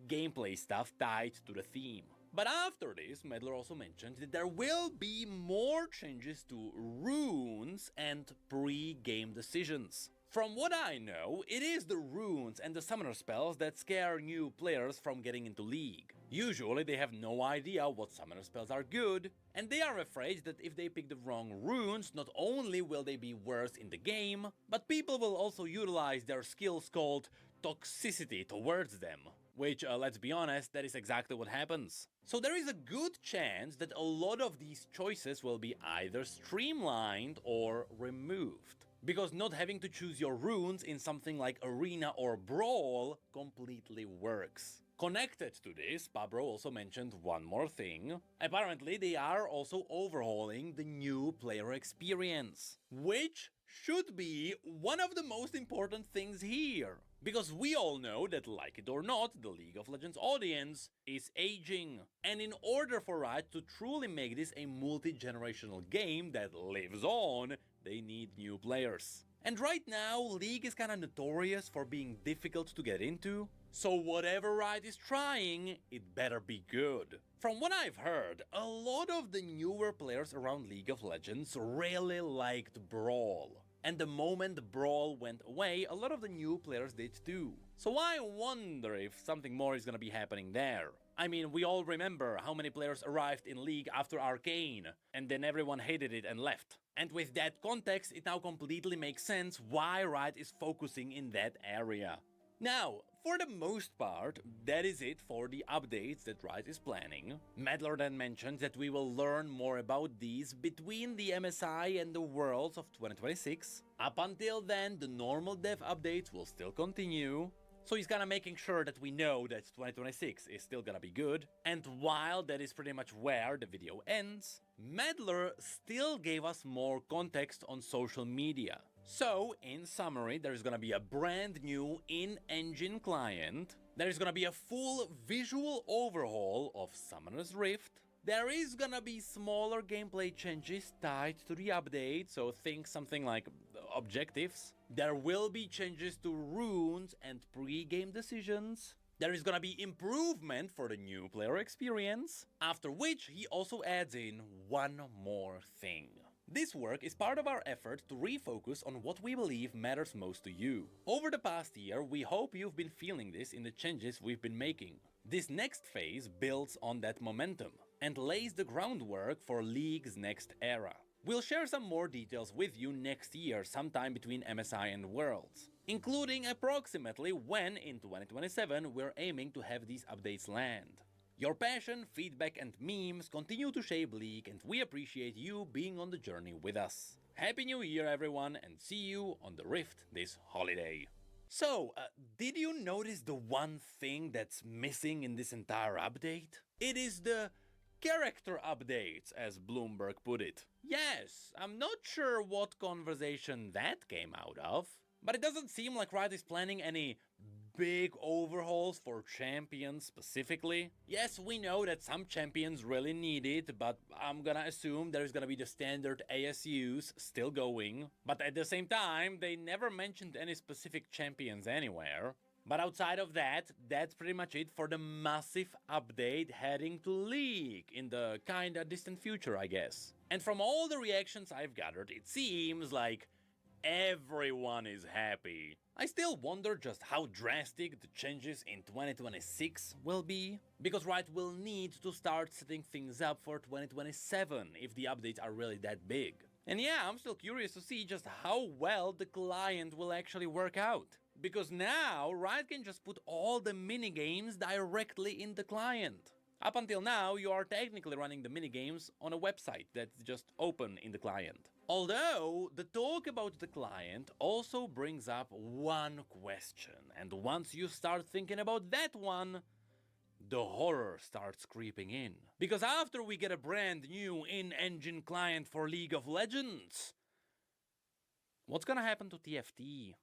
gameplay stuff tied to the theme. But after this, Medler also mentioned that there will be more changes to runes and pre-game decisions. From what I know, it is the runes and the summoner spells that scare new players from getting into League. Usually they have no idea what summoner spells are good, and they are afraid that if they pick the wrong runes, not only will they be worse in the game, but people will also utilize their skills called toxicity towards them. Which, let's be honest, that is exactly what happens. So there is a good chance that a lot of these choices will be either streamlined or removed. Because not having to choose your runes in something like Arena or Brawl completely works. Connected to this, Pabro also mentioned one more thing. Apparently they are also overhauling the new player experience, which should be one of the most important things here. Because we all know that, like it or not, the League of Legends audience is aging. And in order for Riot to truly make this a multi-generational game that lives on, they need new players. And right now, League is kinda notorious for being difficult to get into, so whatever Riot is trying, it better be good. From what I've heard, a lot of the newer players around League of Legends really liked Brawl. And the moment Brawl went away, a lot of the new players did too. So I wonder if something more is gonna be happening there. I mean, we all remember how many players arrived in League after Arcane, and then everyone hated it and left. And with that context, it now completely makes sense why Riot is focusing in that area. Now, for the most part, that is it for the updates that Riot is planning. Medler then mentioned that we will learn more about these between the MSI and the Worlds of 2026. Up until then, the normal dev updates will still continue. So he's kinda making sure that we know that 2026 is still gonna be good. And while that is pretty much where the video ends, Medler still gave us more context on social media. So, in summary, there is gonna be a brand new in-engine client, there is gonna be a full visual overhaul of Summoner's Rift, there is gonna be smaller gameplay changes tied to the update, so think something like objectives. There will be changes to runes and pre-game decisions. There is gonna be improvement for the new player experience, after which he also adds in one more thing. This work is part of our effort to refocus on what we believe matters most to you. Over the past year, we hope you've been feeling this in the changes we've been making. This next phase builds on that momentum and lays the groundwork for League's next era. We'll share some more details with you next year, sometime between MSI and Worlds, including approximately when in 2027 we're aiming to have these updates land. Your passion, feedback and memes continue to shape League, and we appreciate you being on the journey with us. Happy New Year everyone, and see you on the Rift this holiday. So, did you notice the one thing that's missing in this entire update? It is the character updates, as Bloomberg put it. Yes, I'm not sure what conversation that came out of, but it doesn't seem like Riot is planning any big overhauls for champions specifically. Yes, we know that some champions really need it, but I'm gonna assume there's gonna be the standard ASUs still going. But at the same time, they never mentioned any specific champions anywhere. But outside of that, that's pretty much it for the massive update heading to League in the kinda distant future, I guess. And from all the reactions I've gathered, it seems like everyone is happy. I still wonder just how drastic the changes in 2026 will be, because Riot will need to start setting things up for 2027 if the updates are really that big. And yeah, I'm still curious to see just how well the client will actually work out. Because now, Riot can just put all the minigames directly in the client. Up until now, you are technically running the minigames on a website that's just open in the client. Although, the talk about the client also brings up one question, and once you start thinking about that one, the horror starts creeping in. Because after we get a brand new in-engine client for League of Legends, what's gonna happen to TFT?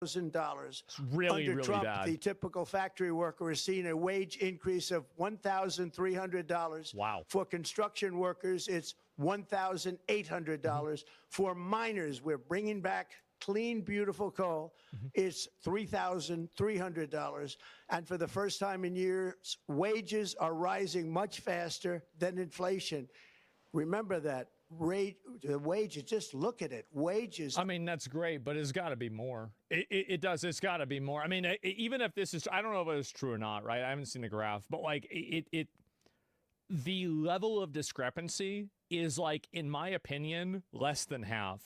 $1,000. Really, Under really Trump, bad. the typical factory worker is seeing a wage increase of $1,300. Wow. For construction workers, it's $1,800. For miners, we're bringing back clean, beautiful coal. It's $3,300. And for the first time in years, wages are rising much faster than inflation. Remember that. The wages, just look at it. Wages. I mean, that's great, but it's got to be more. It does. It's got to be more. I mean, even if this is, I don't know if it's true or not, right? I haven't seen the graph, but like the level of discrepancy is like, in my opinion, less than half.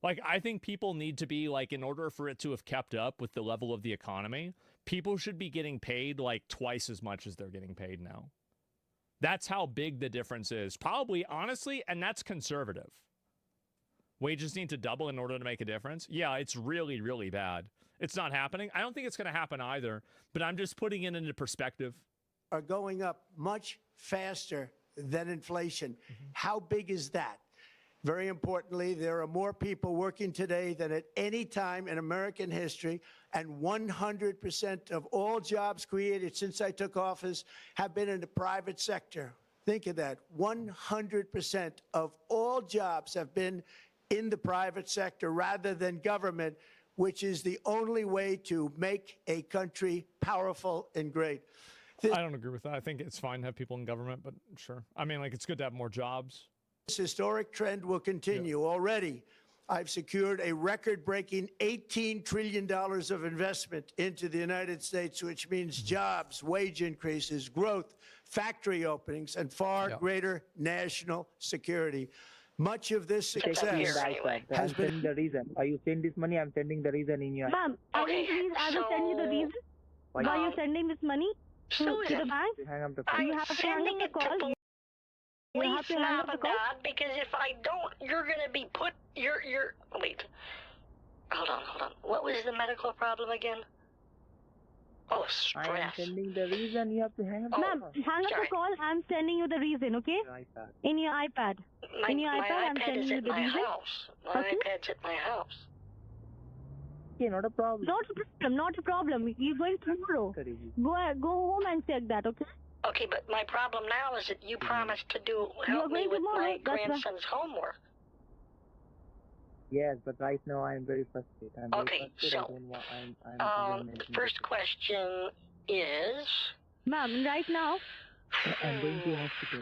Like, I think people need to be like, in order for it to have kept up with the level of the economy, people should be getting paid like twice as much as they're getting paid now. That's how big the difference is. Probably, honestly, and that's conservative. Wages need to double in order to make a difference. Yeah, it's really, really bad. It's not happening. I don't think it's going to happen either, but I'm just putting it into perspective. Are going up much faster than inflation. How big is that? Very importantly, there are more people working today than at any time in American history, and 100% of all jobs created since I took office have been in the private sector. Think of that. 100% of all jobs have been in the private sector rather than government, which is the only way to make a country powerful and great. I don't agree with that. I think it's fine to have people in government, but sure. I mean, like, it's good to have more jobs. This historic trend will continue. Already, I've secured a record-breaking $18 trillion of investment into the United States, which means jobs, wage increases, growth, factory openings, and far greater national security. Much of this success has been the reason. Are you sending this money? I'm sending the reason in your. Ma'am, I will send you the reason why you're sending this money to the bank. Hang up the call. You have to hang up the call. Please snap a dot, because if I don't, you're gonna be put. Wait. Hold on. What was the medical problem again? Oh, stress. I am sending the reason. You have to hang up. Ma'am, hang up the call. I'm sending you the reason, okay? In your iPad. In your iPad, I'm sending you the reason. My iPad's at my house. Okay, not a problem. Not a problem. You're going tomorrow. Go home and check that, okay? Okay, but my problem now is that you promised to help me with my grandson's homework. Yes, but right now I'm very frustrated. Okay, so the first question is... Ma'am, right now... I'm going to hospital.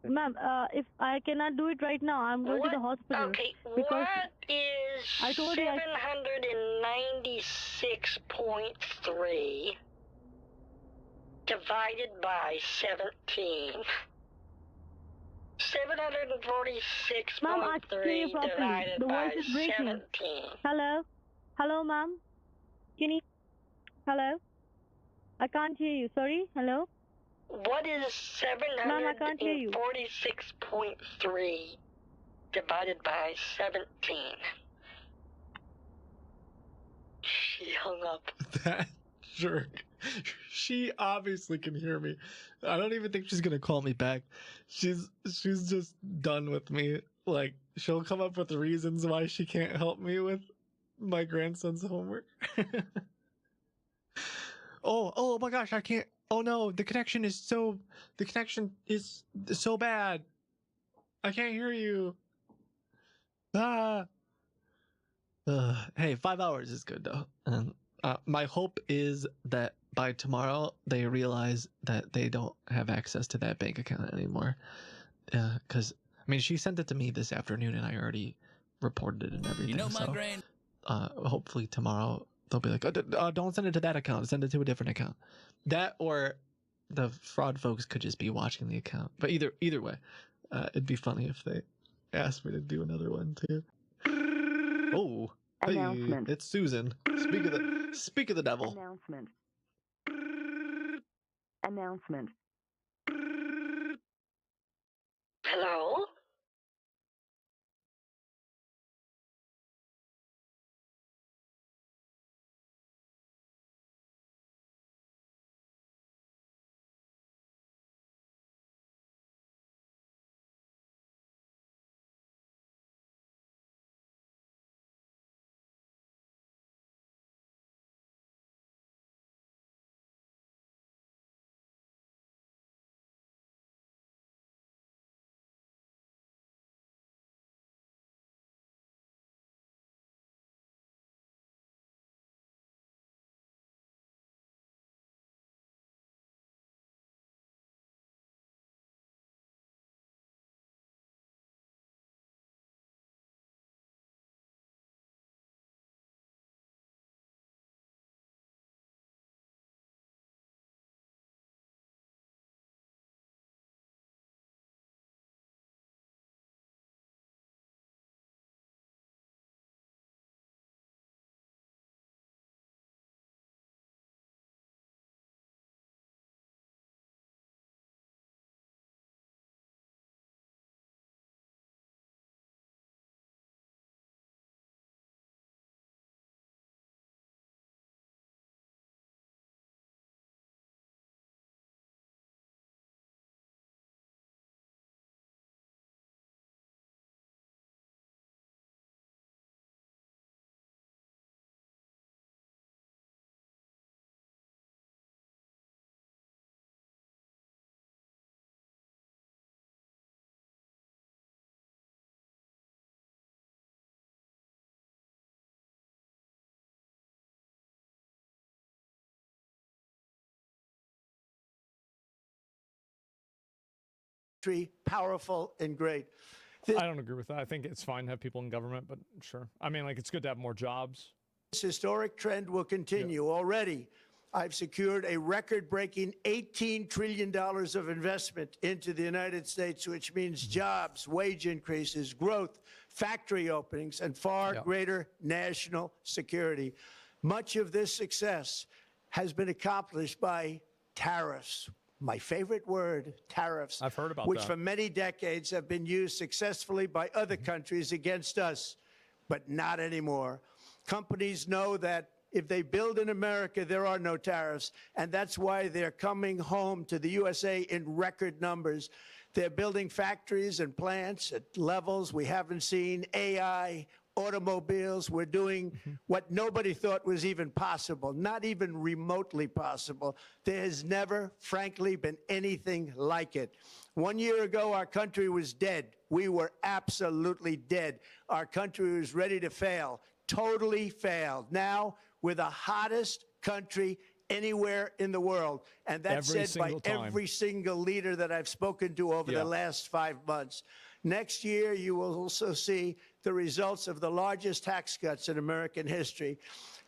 Ma'am, if I cannot do it right now, I'm going to the hospital. Okay, what is 796.3 divided by 17? 746.3 divided by 17. Hello? Hello, ma'am? Can you... Hello? I can't hear you. Sorry? Hello? What is 746.3 divided by 17? She hung up. That jerk. She obviously can hear me. I don't even think she's gonna call me back. She's just done with me. Like, she'll come up with reasons why she can't help me with my grandson's homework. Oh my gosh, I can't. Oh no, the connection is so bad. I can't hear you. Hey, 5 hours is good though. And my hope is that by tomorrow they realize that they don't have access to that bank account anymore. Because I mean, she sent it to me this afternoon, and I already reported it and everything. You know my grand. Hopefully tomorrow they'll be like, don't send it to that account. Send it to a different account. That, or the fraud folks could just be watching the account. But either way, it'd be funny if they asked me to do another one too. Oh, hey, it's Susan. Speak of the devil. Announcement. Hello? powerful and great. I don't agree with that. I think it's fine to have people in government, but sure. I mean, like, it's good to have more jobs. This historic trend will continue. Already, I've secured a record-breaking $18 trillion of investment into the United States, which means jobs, wage increases, growth, factory openings, and far greater national security. Much of this success has been accomplished by tariffs. My favorite word, tariffs. I've heard about which that. for many decades have been used successfully by other countries against us, but not anymore. Companies know that if they build in America, there are no tariffs, and that's why they're coming home to the USA in record numbers. They're building factories and plants at levels we haven't seen, AI, automobiles. We're doing what nobody thought was even possible, not even remotely possible. There has never, frankly, been anything like it. 1 year ago, our country was dead. We were absolutely dead. Our country was ready to fail, totally failed. Now, we're the hottest country anywhere in the world. And that's said by every single leader that I've spoken to over the last 5 months. Next year, you will also see the results of the largest tax cuts in American history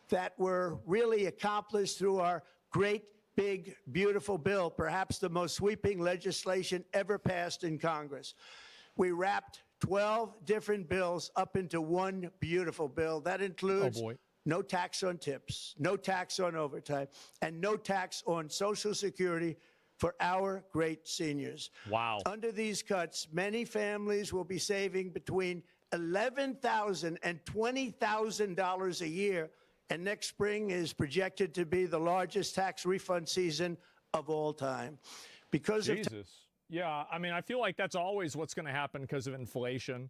that were really accomplished through our great, big, beautiful bill, perhaps the most sweeping legislation ever passed in Congress. We wrapped 12 different bills up into one beautiful bill. That includes no tax on tips, no tax on overtime, and no tax on Social Security for our great seniors. Wow. Under these cuts, many families will be saving between $11,000 and $20,000 a year, and next spring is projected to be the largest tax refund season of all time. Because Jesus. Yeah, I mean, I feel like that's always what's going to happen because of inflation.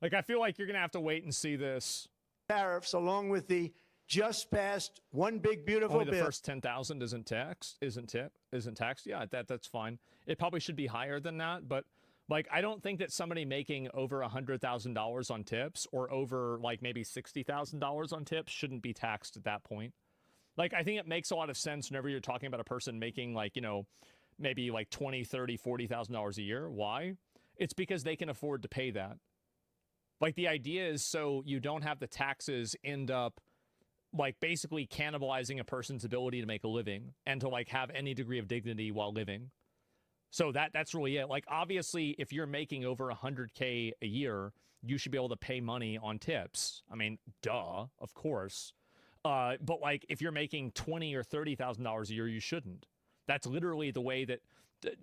Like, I feel like you're going to have to wait and see this. Tariffs, along with the just passed one big beautiful Only the bill. first 10,000 isn't taxed, isn't taxed. Yeah, that's fine. It probably should be higher than that, but like, I don't think that somebody making over $100,000 on tips or over like maybe $60,000 on tips shouldn't be taxed at that point. Like, I think it makes a lot of sense whenever you're talking about a person making like, you know, maybe like $20,000, $30,000, $40,000 a year. Why? It's because they can afford to pay that. Like, the idea is so you don't have the taxes end up like basically cannibalizing a person's ability to make a living and to like have any degree of dignity while living. So that's really it. Like, obviously, if you're making over $100K a year, you should be able to pay money on tips. I mean, duh, of course. But like, if you're making $20,000 or $30,000 a year, you shouldn't. That's literally the way that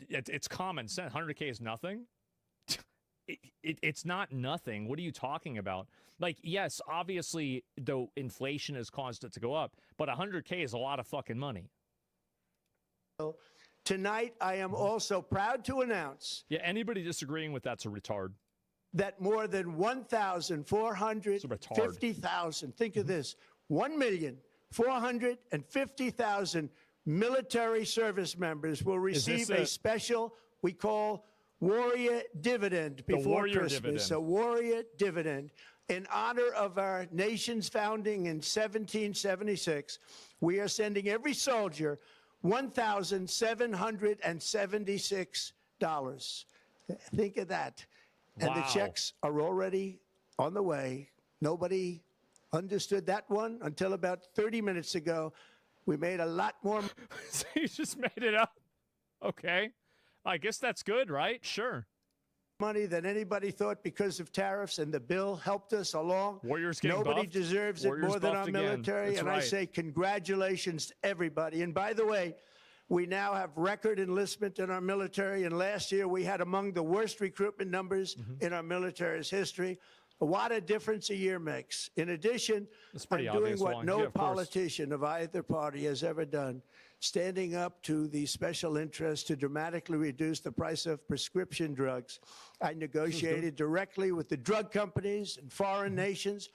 it's common sense. 100K is nothing. It's not nothing. What are you talking about? Like, yes, obviously, though inflation has caused it to go up, but 100K is a lot of fucking money. Tonight, I am also proud to announce. Yeah, anybody disagreeing with that's a retard. That more than 1,450,000, think of this, 1,450,000 military service members will receive a special, we call Warrior Dividend before Christmas. A Warrior Dividend. In honor of our nation's founding in 1776, we are sending every soldier $1,776. Think of that. And the checks are already on the way. Nobody understood that one until about 30 minutes ago. We made a lot more. So you just made it up? Okay. I guess that's good, right? Sure. Money than anybody thought because of tariffs, and the bill helped us along. Warriors getting Nobody buffed. deserves Warriors it more than our buffed again. military, That's and right. I say congratulations to everybody. And by the way, we now have record enlistment in our military, and last year we had among the worst recruitment numbers in our military's history. What a difference a year makes. In addition, I'm doing what no politician of either party has ever done, standing up to the special interests to dramatically reduce the price of prescription drugs. I negotiated directly with the drug companies and foreign nations,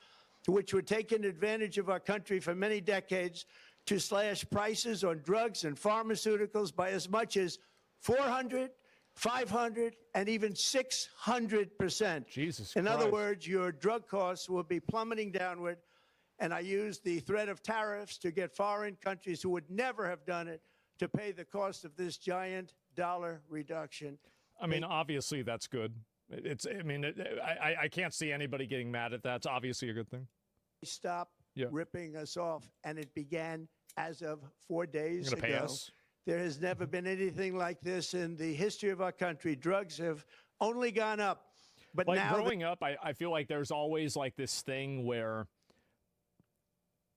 which were taking advantage of our country for many decades, to slash prices on drugs and pharmaceuticals by as much as 400, 500, and even 600%. Jesus In Christ. other words, your drug costs will be plummeting downward, and I used the threat of tariffs to get foreign countries who would never have done it to pay the cost of this giant dollar reduction. I mean, obviously that's good. I mean, I can't see anybody getting mad at that. It's obviously a good thing. Stop ripping us off, and it began as of 4 days You're gonna ago. pay us? There has never been anything like this in the history of our country. Drugs have only gone up. But like now growing up, I feel like there's always like this thing where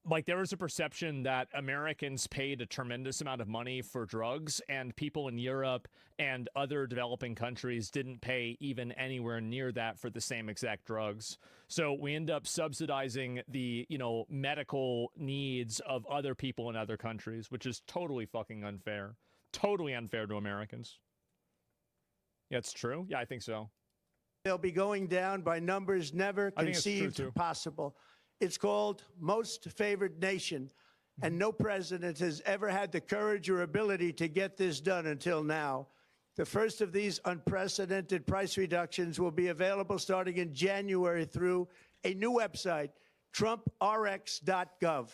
like there was a perception that Americans paid a tremendous amount of money for drugs, and people in Europe and other developing countries didn't pay even anywhere near that for the same exact drugs. So we end up subsidizing the, you know, medical needs of other people in other countries, which is totally fucking unfair. Totally unfair to Americans. Yeah, it's true. Yeah, I think so. they'll be going down by numbers never I think it's true, conceived too. possible. It's called Most Favored Nation, and no president has ever had the courage or ability to get this done until now. The first of these unprecedented price reductions will be available starting in January through a new website, TrumpRx.gov.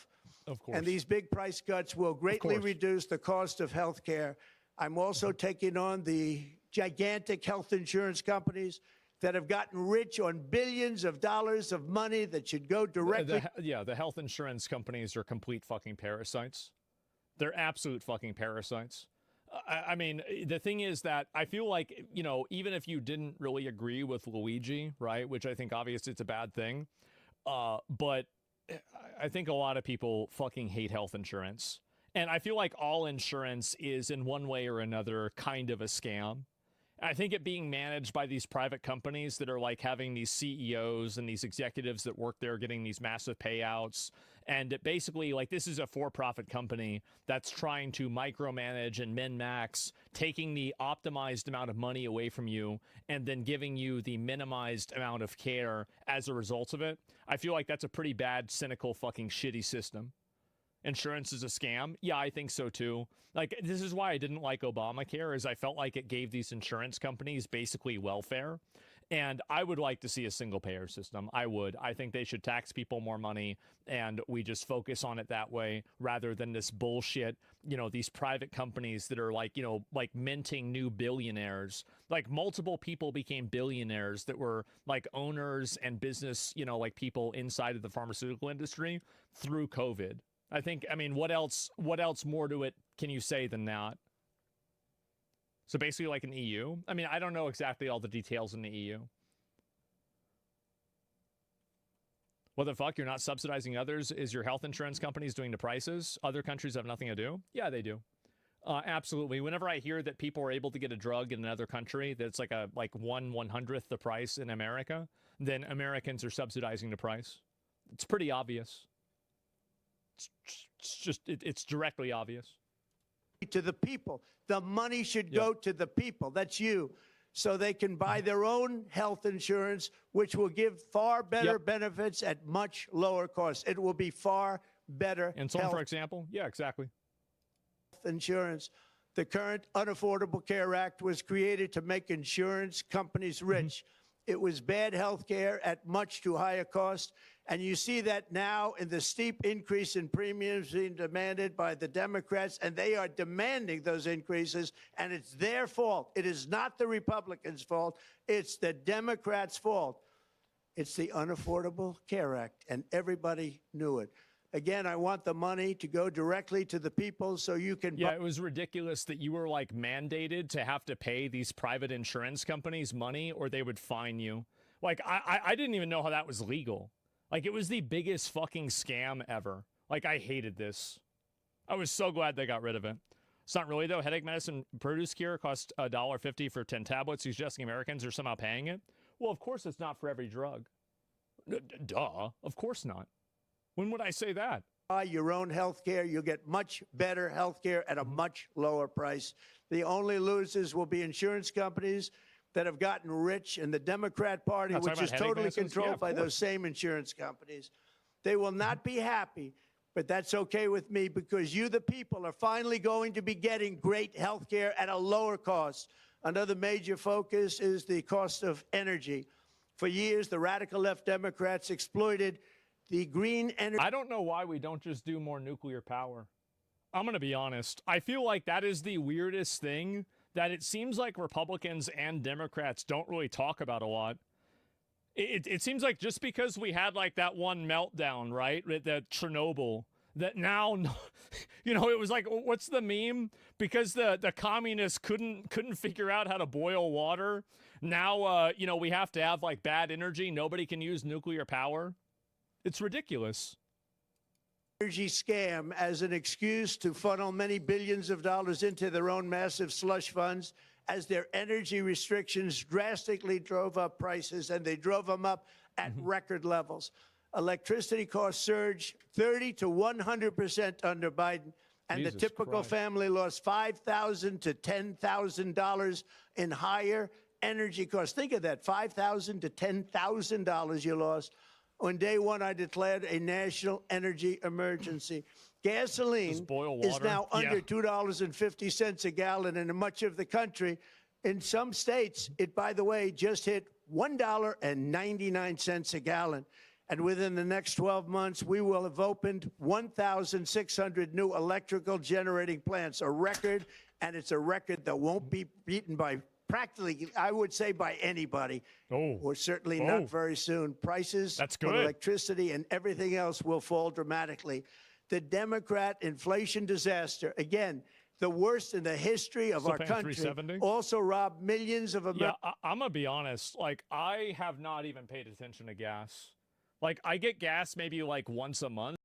Of course. And these big price cuts will greatly reduce the cost of health care. I'm also taking on the gigantic health insurance companies that have gotten rich on billions of dollars of money that should go directly. The health insurance companies are complete fucking parasites. They're absolute fucking parasites. I mean, the thing is that I feel like, you know, even if you didn't really agree with Luigi, right, which I think obviously it's a bad thing, but I think a lot of people fucking hate health insurance. And I feel like all insurance is in one way or another kind of a scam. I think it being managed by these private companies that are like having these CEOs and these executives that work there getting these massive payouts. And it basically, like, this is a for-profit company that's trying to micromanage and min-max, taking the optimized amount of money away from you and then giving you the minimized amount of care as a result of it. I feel like that's a pretty bad, cynical, fucking shitty system. Insurance is a scam? Yeah, I think so too. Like, this is why I didn't like Obamacare, is I felt like it gave these insurance companies basically welfare. And I would like to see a single payer system. I would. I think they should tax people more money and we just focus on it that way rather than this bullshit, you know, these private companies that are like, you know, like minting new billionaires. Like multiple people became billionaires that were like owners and business, you know, like people inside of the pharmaceutical industry through COVID. I think, I mean, what else more to it can you say than that? So basically like an EU? I mean, I don't know exactly all the details in the EU. What the fuck? You're not subsidizing others? Is your health insurance companies doing the prices? Other countries have nothing to do? Yeah, they do. Absolutely. Whenever I hear that people are able to get a drug in another country that's like a 1/100th the price in America, then Americans are subsidizing the price. It's pretty obvious. It's directly obvious. To the people. The money should go to the people. That's you. So they can buy their own health insurance, which will give far better benefits at much lower costs. It will be far better. Insulin, for example? Yeah, exactly. Insurance. The current Unaffordable Care Act was created to make insurance companies rich. It was bad health care at much too high a cost. And you see that now in the steep increase in premiums being demanded by the Democrats, and they are demanding those increases, and it's their fault. It is not the Republicans' fault. It's the Democrats' fault. It's the Unaffordable Care Act, and everybody knew it. Again, I want the money to go directly to the people so you can... Yeah, it was ridiculous that you were, like, mandated to have to pay these private insurance companies money or they would fine you. Like, I didn't even know how that was legal. Like, it was the biggest fucking scam ever. Like, I hated this. I was so glad they got rid of it. It's not really, though. Headache medicine produce cure costs $1.50 for 10 tablets. Suggesting Americans are somehow paying it. Well, of course it's not for every drug. Duh. Of course not. When would I say that? Buy your own health care. You'll get much better health care at a much lower price. The only losers will be insurance companies that have gotten rich, and the Democrat Party, which is totally controlled by those same insurance companies. They will not be happy, but that's okay with me because you, the people, are finally going to be getting great health care at a lower cost. Another major focus is the cost of energy. For years, the radical left Democrats exploited the green energy. I don't know why we don't just do more nuclear power. I'm going to be honest. I feel like that is the weirdest thing that it seems like Republicans and Democrats don't really talk about a lot. It seems like just because we had like that one meltdown, right, that Chernobyl, that now, you know, it was like, what's the meme? Because the communists couldn't figure out how to boil water. Now, you know, we have to have like bad energy. Nobody can use nuclear power. It's ridiculous. Energy scam as an excuse to funnel many billions of dollars into their own massive slush funds, as their energy restrictions drastically drove up prices, and they drove them up at record levels. Electricity costs surged 30 to 100% under Biden, and the typical family lost $5,000 to $10,000 in higher energy costs. Think of that, $5,000 to $10,000 you lost. On day one, I declared a national energy emergency. Gasoline is now under $2.50 a gallon in much of the country. In some states, it, by the way, just hit $1.99 a gallon. And within the next 12 months, we will have opened 1,600 new electrical generating plants, a record, and it's a record that won't be beaten by practically, I would say, by anybody, or certainly not very soon. Prices for electricity and everything else will fall dramatically. The Democrat inflation disaster, again, the worst in the history of our country, also robbed millions of Americans. Yeah, I'm going to be honest. Like, I have not even paid attention to gas. Like, I get gas maybe like once a month.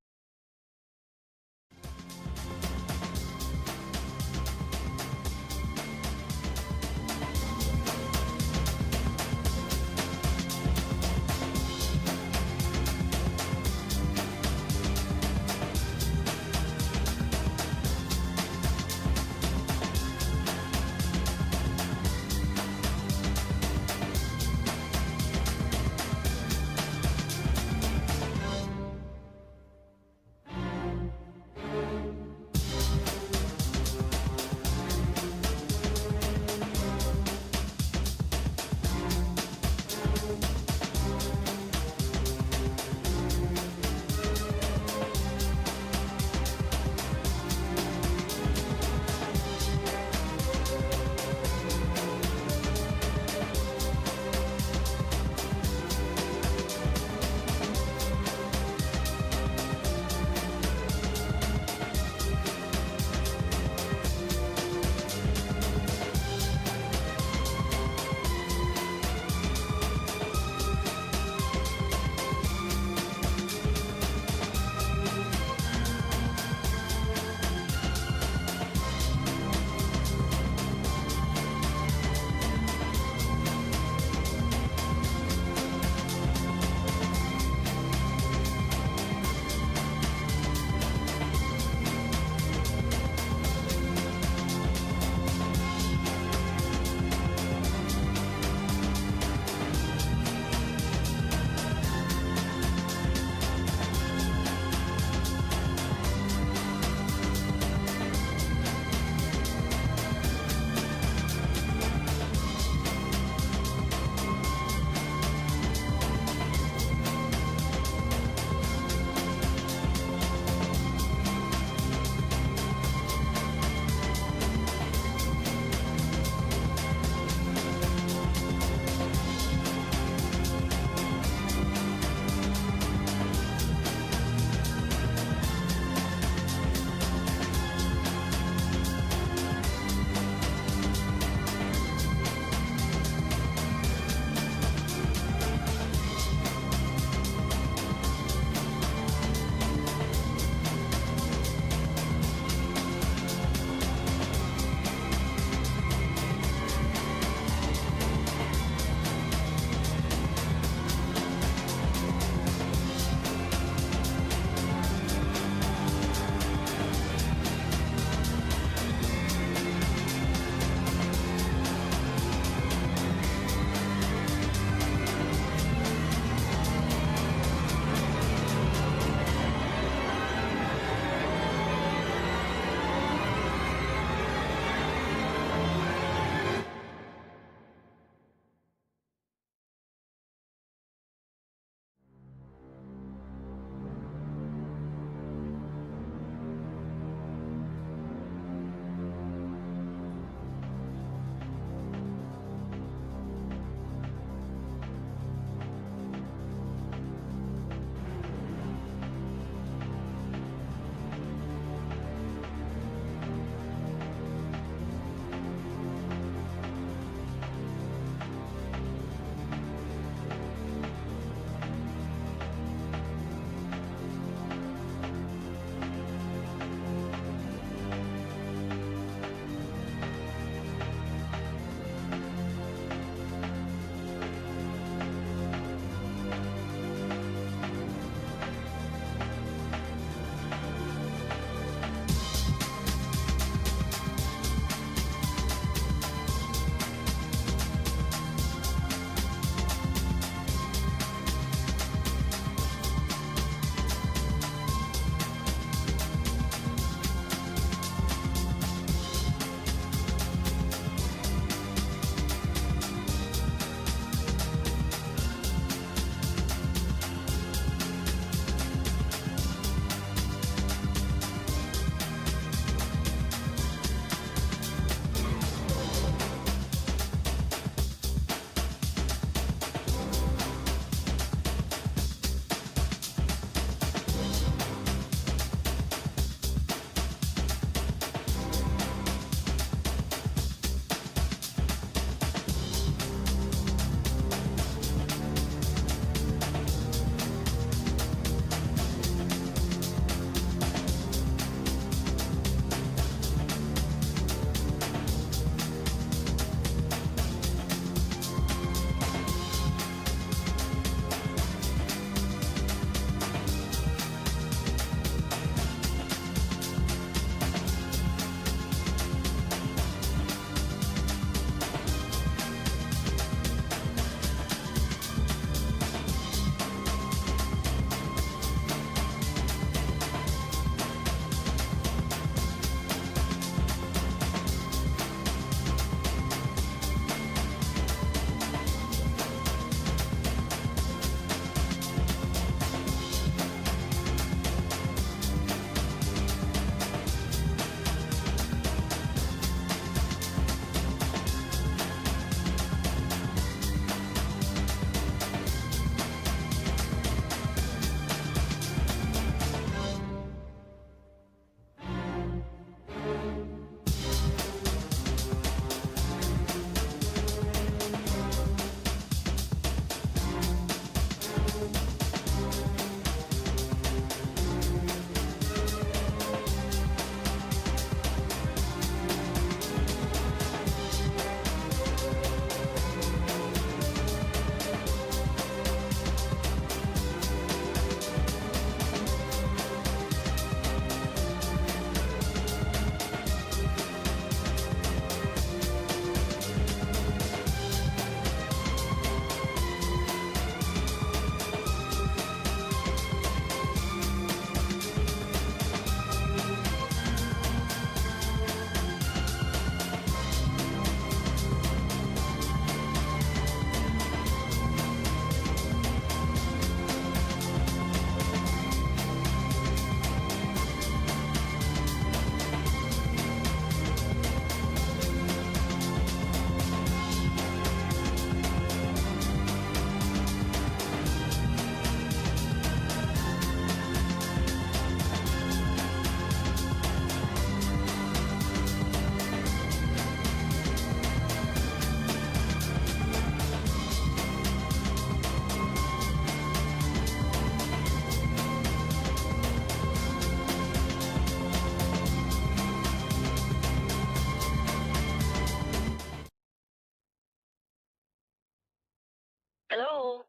Hello?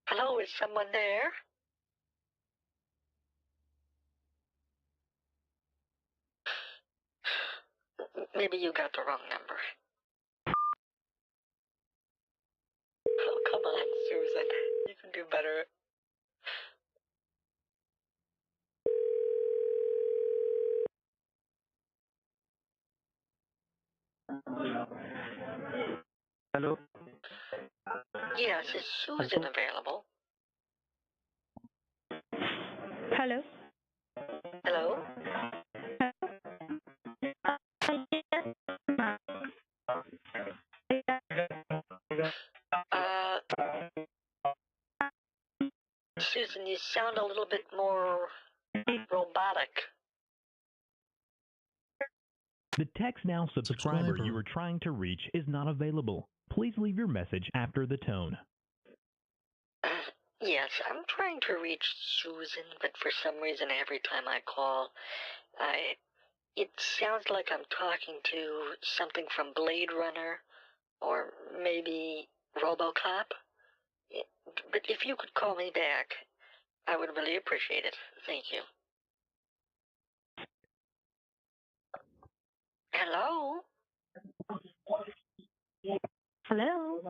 Hello, is someone there? Maybe you got the wrong number. Oh, come on, Susan. You can do better. Hello? Yes, is Susan available? Hello? Hello? Susan, you sound a little bit more robotic. The TextNow subscriber you are trying to reach is not available. Please leave your message after the tone. Yes, I'm trying to reach Susan, but for some reason every time I call, it sounds like I'm talking to something from Blade Runner, or maybe RoboCop. But if you could call me back, I would really appreciate it. Thank you. Hello? Hello?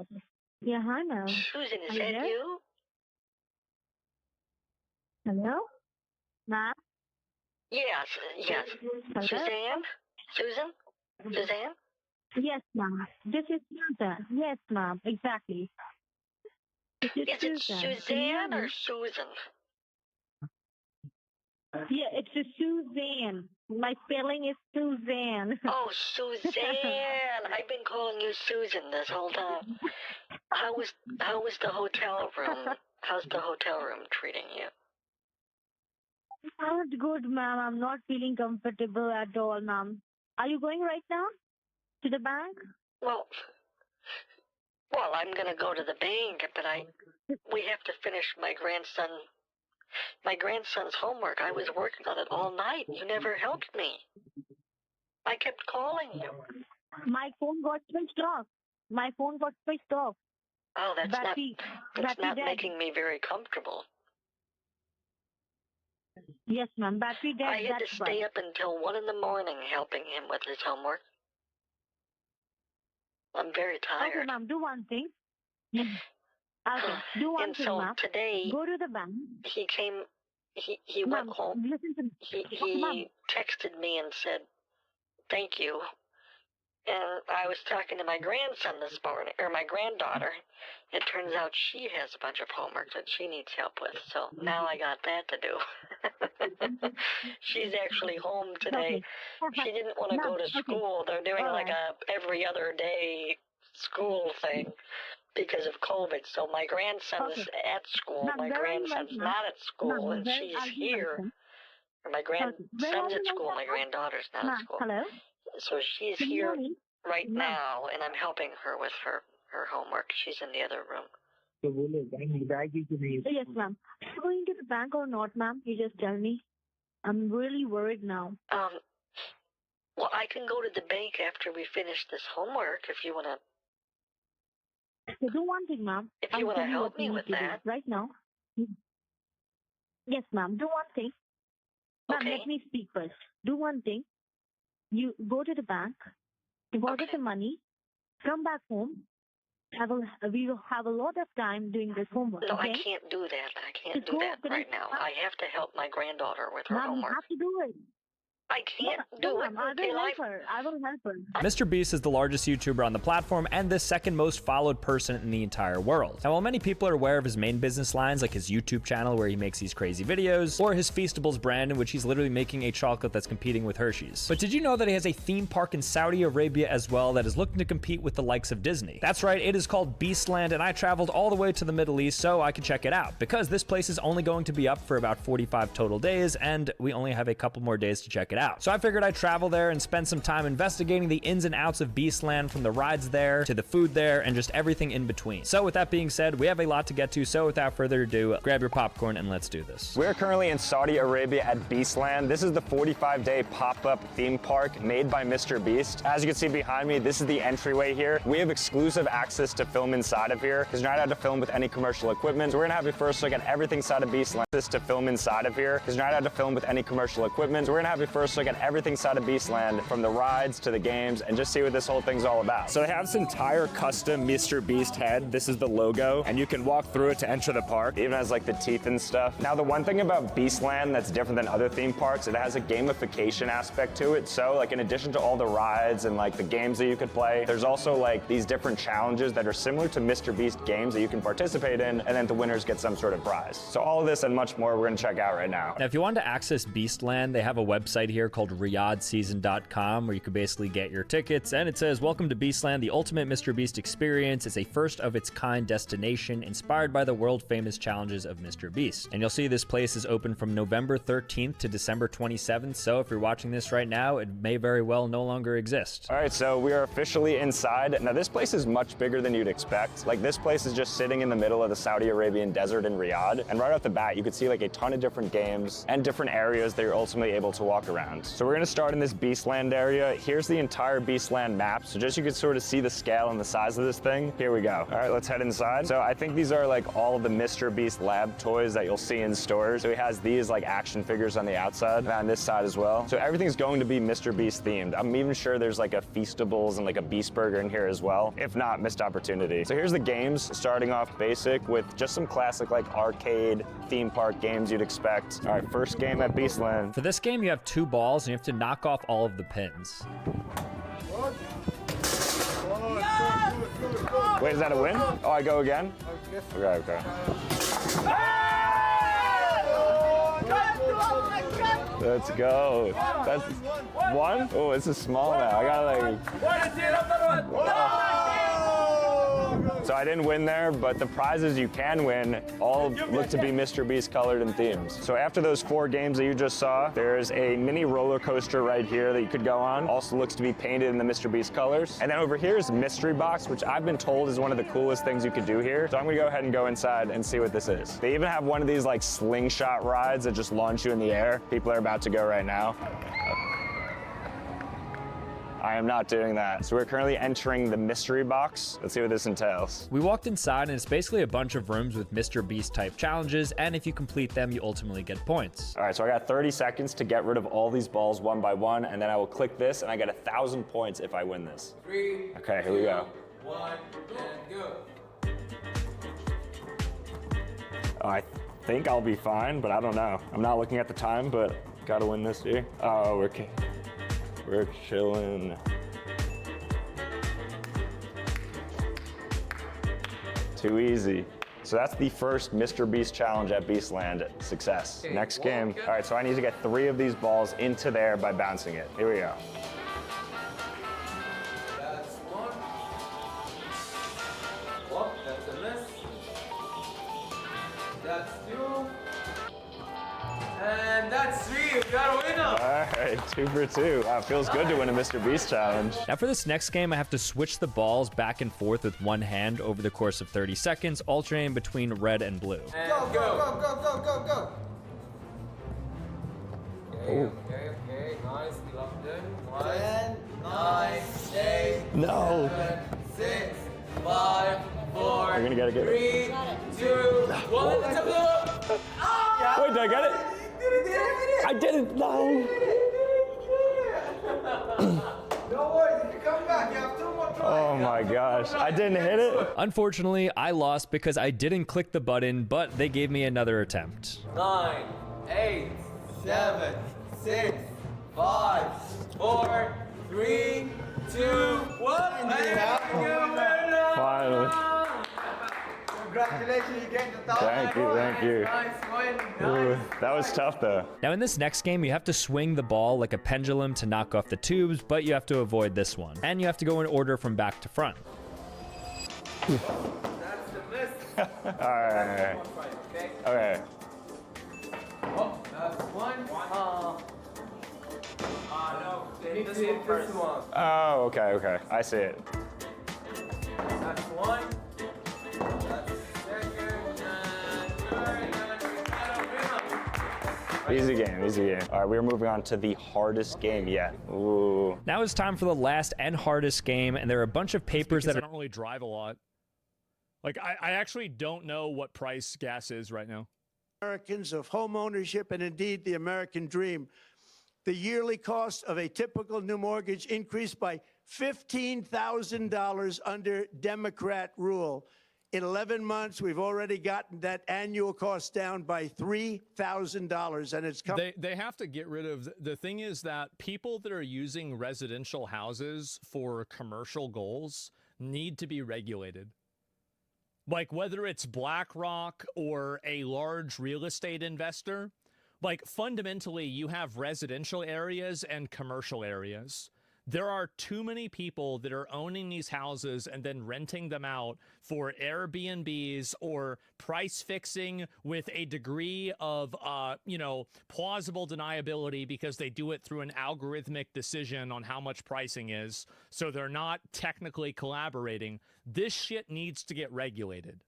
Yeah, hi, ma'am. Susan, is Are that there? you? Hello? Ma'am? Yes, yes. Hello? Suzanne? Susan? Suzanne? Yes, ma'am. This is Susan. Yes, ma'am. Exactly. This is Is it Susan. Can you hear Suzanne me? or Susan? Yeah, it's a Suzanne. My spelling is Suzanne. Oh, Suzanne! I've been calling you Susan this whole time. How was the hotel room? How's the hotel room treating you? Not good, ma'am. I'm not feeling comfortable at all, ma'am. Are you going right now to the bank? Well, I'm gonna go to the bank, but we have to finish my grandson's homework. I was working on it all night. You never helped me. I kept calling you. My phone got switched off. Oh, that's Battery not dead. making me very comfortable. Yes, ma'am. Battery dead. I had to that's stay why. up until 1 in the morning helping him with his homework. I'm very tired. Okay, ma'am. Do one thing. Okay, do one And thing, so ma'am. today, Go to the bank. he came. He went Ma'am, home. listen to me. He texted me and said, "Thank you." And I was talking to my grandson this morning, or my granddaughter. It turns out she has a bunch of homework that she needs help with, so now I got that to do. She's actually home today. Okay. She didn't want to go to school. They're doing like a every other day school thing because of COVID. So my grandson is at school. Ma'am, My where are you grandson's right now? not at school, Ma'am, and where she's are you right here. now? Or my Where are grandson's you at school. right My now? granddaughter's not Ma'am, at school. hello? So she's Can you here hear me? right Ma'am. now, and I'm helping her with her homework. She's in the other room. Yes, ma'am. Are you going to the bank or not, ma'am? You just tell me. I'm really worried now. Well, I can go to the bank after we finish this homework if you want to. So do one thing, ma'am. If you I'll want to tell you help what you me need with to do that. right now. Yes, ma'am. Do one thing. Ma'am, Okay. let me speak first. Do one thing. You go to the bank, deposit the money, come back home. We will have a lot of time doing this homework. No, okay? I can't do that. I can't Just do go that finish right now. I have to help my granddaughter with her Ma'am, you homework. have to do it. I can't No, do it ma'am, I until will help her. I will help her. Mr. Beast is the largest YouTuber on the platform and the second most followed person in the entire world. Now, while many people are aware of his main business lines, like his YouTube channel where he makes these crazy videos, or his Feastables brand in which he's literally making a chocolate that's competing with Hershey's. But did you know that he has a theme park in Saudi Arabia as well that is looking to compete with the likes of Disney? That's right, it is called Beastland, and I traveled all the way to the Middle East so I could check it out, because this place is only going to be up for about 45 total days, and we only have a couple more days to check it out. out. So I figured I'd travel there and spend some time investigating the ins and outs of Beastland, from the rides there to the food there and just everything in between. So with that being said, we have a lot to get to, so without further ado, grab your popcorn and let's do this. We're currently in Saudi Arabia at Beastland. This is the 45-day pop-up theme park made by Mr. Beast. As you can see behind me, this is the entryway here. We have exclusive access to film inside of here because you're not allowed to film with any commercial equipment. So we're gonna have you first look at everything inside of Beastland. This to film inside of here because you're not allowed to film with any commercial equipment. So we're gonna have you first look at everything inside of Beastland, from the rides to the games, and just see what this whole thing's all about. So they have this entire custom Mr. Beast head. This is the logo, and you can walk through it to enter the park. It even has like the teeth and stuff. Now the one thing about Beastland that's different than other theme parks, it has a gamification aspect to it. So like in addition to all the rides and like the games that you could play, there's also like these different challenges that are similar to Mr. Beast games that you can participate in, and then the winners get some sort of prize. So all of this and much more we're gonna check out right now. Now if you want to access Beastland, they have a website here called riyadhseason.com where you can basically get your tickets, and it says, "Welcome to Beastland, the ultimate Mr. Beast experience. It's a first of its kind destination inspired by the world famous challenges of Mr. Beast." And you'll see this place is open from November 13th to December 27th, so if you're watching this right now, it may very well no longer exist. All right, so we are officially inside. Now this place is much bigger than you'd expect. Like this place is just sitting in the middle of the Saudi Arabian desert in Riyadh, and right off the bat you could see like a ton of different games and different areas that you're ultimately able to walk around. So we're gonna start in this Beastland area. Here's the entire Beastland map, so just you can sort of see the scale and the size of this thing. Here we go. All right, let's head inside. So I think these are like all of the Mr. Beast lab toys that you'll see in stores. So he has these like action figures on the outside and on this side as well. So everything's going to be Mr. Beast themed. I'm even sure there's like a Feastables and like a Beast Burger in here as well. If not, missed opportunity. So here's the games, starting off basic with just some classic like arcade theme park games you'd expect. All right, first game at Beastland. For this game, you have 2 balls and you have to knock off all of the pins. Wait, is that a win? Oh, I go again? Okay. Let's go. That's 1? Oh, it's a small now. I gotta like... So I didn't win there, but the prizes you can win all look to be Mr. Beast colored and themes. So after those 4 games that you just saw, there's a mini roller coaster right here that you could go on. Also looks to be painted in the Mr. Beast colors. And then over here is Mystery Box, which I've been told is one of the coolest things you could do here. So I'm gonna go ahead and go inside and see what this is. They even have one of these like slingshot rides that just launch you in the air. People are about to go right now. I am not doing that. So we're currently entering the Mystery Box. Let's see what this entails. We walked inside and it's basically a bunch of rooms with Mr. Beast type challenges, and if you complete them, you ultimately get points. All right, so I got 30 seconds to get rid of all these balls one by one, and then I will click this and I get 1,000 points if I win this. 3, okay, here we go. 1, and go. Oh, I think I'll be fine, but I don't know. I'm not looking at the time, but gotta win this here. Oh, we're chilling. Too easy. So that's the first Mr. Beast challenge at Beastland. Success. Okay, next game. All right, so I need to get 3 of these balls into there by bouncing it. Here we go. That's 1. Oh, that's a miss. That's 2. And that's 3, we got a winner! Alright, 2 for 2. Wow, it feels good to win a Mr. Beast challenge. Now for this next game, I have to switch the balls back and forth with one hand over the course of 30 seconds, alternating between red and blue. And go! Okay, nice, we love them. 10, 9, 8, no. 7, 6, 5, 4, We're gonna get it. 3, 2, 1, let's have a look! Wait, did I get it? I didn't, no. No worries, if you come back, you have 2 more tries. Oh my gosh, I didn't hit it? Unfortunately, I lost because I didn't click the button, but they gave me another attempt. 9, 8, 7, 6, 5, 4, 3, 2, 1. Finally. Congratulations, you gained the top. Thank you. Nice win. Ooh, that was tough though. Now in this next game, you have to swing the ball like a pendulum to knock off the tubes, but you have to avoid this one. And you have to go in order from back to front. That's the miss. Alright. Okay. Oh, that's 1. No, this one first. Oh, okay. I see it. That's one. That's second. Easy game. All right, we're moving on to the hardest game yet. Ooh. Now it's time for the last and hardest game, and there are a bunch of papers that I don't really drive a lot. Like, I actually don't know what price gas is right now. Americans of home ownership and indeed the American dream. The yearly cost of a typical new mortgage increased by $15,000 under Democrat rule. In 11 months, we've already gotten that annual cost down by $3,000, and it's coming. They have to get rid of the thing is that people that are using residential houses for commercial goals need to be regulated. Like whether it's BlackRock or a large real estate investor, like fundamentally you have residential areas and commercial areas. There are too many people that are owning these houses and then renting them out for Airbnbs or price fixing with a degree of, plausible deniability because they do it through an algorithmic decision on how much pricing is. So they're not technically collaborating. This shit needs to get regulated.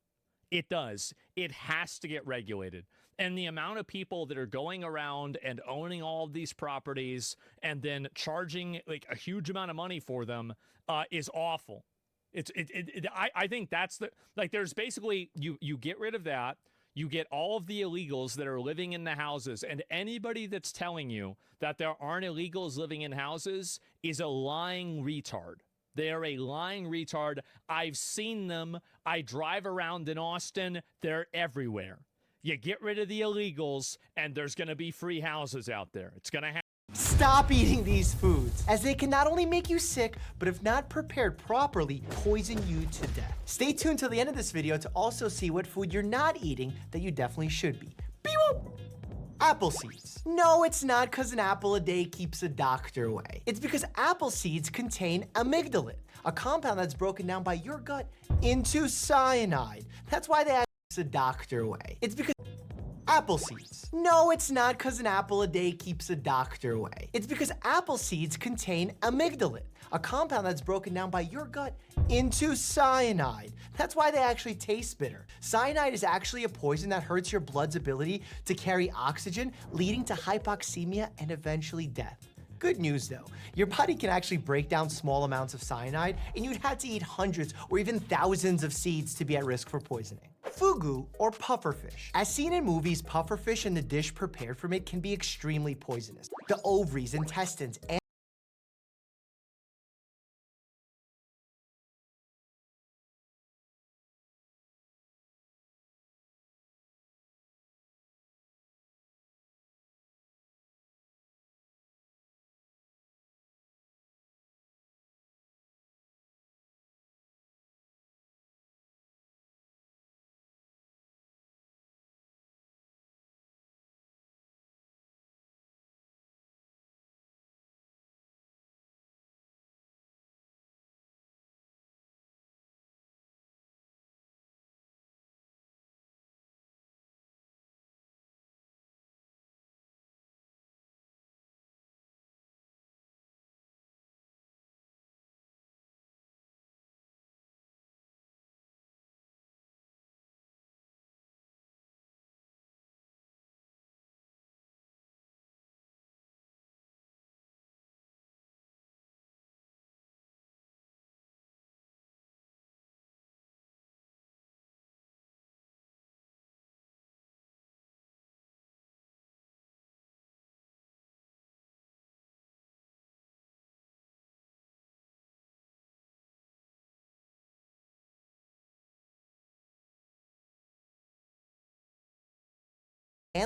It does. It has to get regulated. And the amount of people that are going around and owning all of these properties and then charging like a huge amount of money for them is awful. I think that's there's basically you get rid of that. You get all of the illegals that are living in the houses, and anybody that's telling you that there aren't illegals living in houses is a lying retard. They are a lying retard. I've seen them. I drive around in Austin. They're everywhere. You get rid of the illegals, and there's going to be free houses out there. It's going to happen. Stop eating these foods, as they can not only make you sick, but if not prepared properly, poison you to death. Stay tuned till the end of this video to also see what food you're not eating that you definitely should be. Beep-boop. Apple seeds. No, it's not because an apple a day keeps a doctor away. It's because apple seeds contain amygdalin, a compound that's broken down by your gut into cyanide. That's why they keeps a doctor away. It's because apple seeds. No, it's not because an apple a day keeps a doctor away. It's because apple seeds contain amygdalin, a compound that's broken down by your gut into cyanide. That's why they actually taste bitter. Cyanide is actually a poison that hurts your blood's ability to carry oxygen, leading to hypoxemia and eventually death. Good news though, your body can actually break down small amounts of cyanide, and you'd have to eat hundreds or even thousands of seeds to be at risk for poisoning. Fugu, or pufferfish. As seen in movies, pufferfish and the dish prepared from it can be extremely poisonous. The ovaries, intestines, and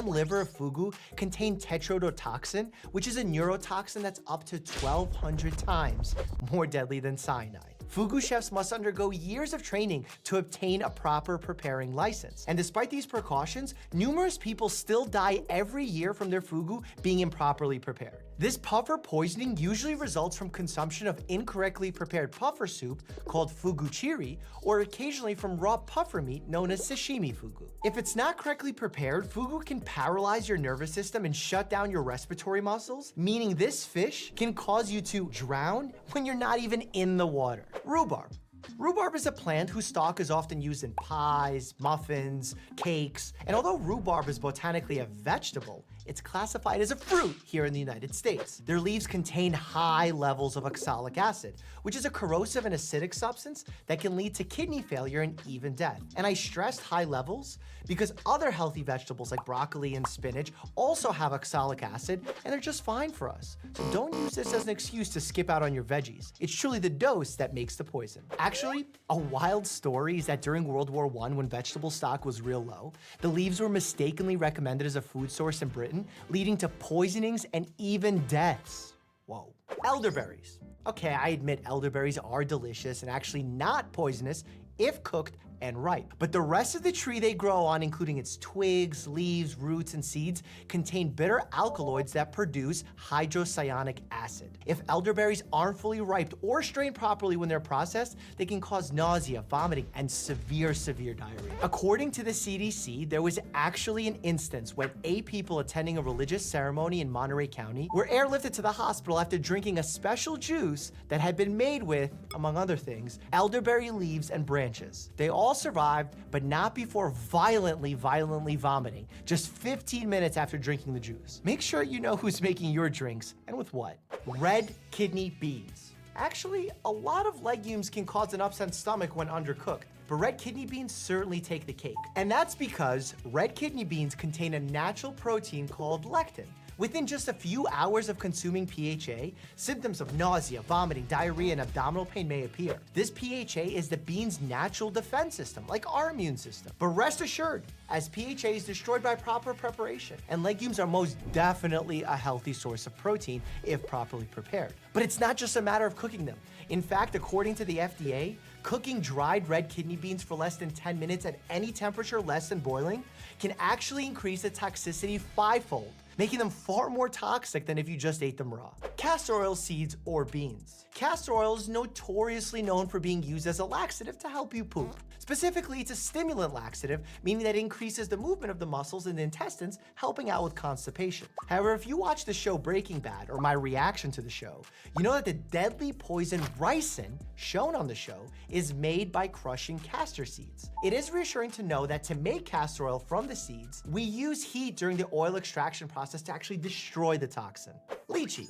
liver of fugu contain tetrodotoxin, which is a neurotoxin that's up to 1,200 times more deadly than cyanide. Fugu chefs must undergo years of training to obtain a proper preparing license. And despite these precautions, numerous people still die every year from their fugu being improperly prepared. This puffer poisoning usually results from consumption of incorrectly prepared puffer soup called fuguchiri, or occasionally from raw puffer meat known as sashimi fugu. If it's not correctly prepared, fugu can paralyze your nervous system and shut down your respiratory muscles, meaning this fish can cause you to drown when you're not even in the water. Rhubarb. Rhubarb is a plant whose stalk is often used in pies, muffins, cakes, and although rhubarb is botanically a vegetable, it's classified as a fruit here in the United States. Their leaves contain high levels of oxalic acid, which is a corrosive and acidic substance that can lead to kidney failure and even death. And I stressed high levels because other healthy vegetables like broccoli and spinach also have oxalic acid, and they're just fine for us. So don't use this as an excuse to skip out on your veggies. It's truly the dose that makes the poison. Actually, a wild story is that during World War I, when vegetable stock was real low, the leaves were mistakenly recommended as a food source in Britain, leading to poisonings and even deaths. Whoa. Elderberries. Okay, I admit elderberries are delicious and actually not poisonous if cooked and ripe. But the rest of the tree they grow on, including its twigs, leaves, roots, and seeds, contain bitter alkaloids that produce hydrocyanic acid. If elderberries aren't fully ripe or strained properly when they're processed, they can cause nausea, vomiting, and severe diarrhea. According to the CDC, there was actually an instance when 8 people attending a religious ceremony in Monterey County were airlifted to the hospital after drinking a special juice that had been made with, among other things, elderberry leaves and branches. They all survived, but not before violently vomiting, just 15 minutes after drinking the juice. Make sure you know who's making your drinks and with what. Red kidney beans. Actually, a lot of legumes can cause an upset stomach when undercooked, but red kidney beans certainly take the cake. And that's because red kidney beans contain a natural protein called lectin. Within just a few hours of consuming PHA, symptoms of nausea, vomiting, diarrhea, and abdominal pain may appear. This PHA is the bean's natural defense system, like our immune system. But rest assured, as PHA is destroyed by proper preparation, and legumes are most definitely a healthy source of protein if properly prepared. But it's not just a matter of cooking them. In fact, according to the FDA, cooking dried red kidney beans for less than 10 minutes at any temperature less than boiling can actually increase the toxicity 5-fold, making them far more toxic than if you just ate them raw. Castor oil seeds or beans. Castor oil is notoriously known for being used as a laxative to help you poop. Specifically, it's a stimulant laxative, meaning that it increases the movement of the muscles in the intestines, helping out with constipation. However, if you watch the show Breaking Bad, or my reaction to the show, you know that the deadly poison ricin, shown on the show, is made by crushing castor seeds. It is reassuring to know that to make castor oil from the seeds, we use heat during the oil extraction process to actually destroy the toxin. Lychee.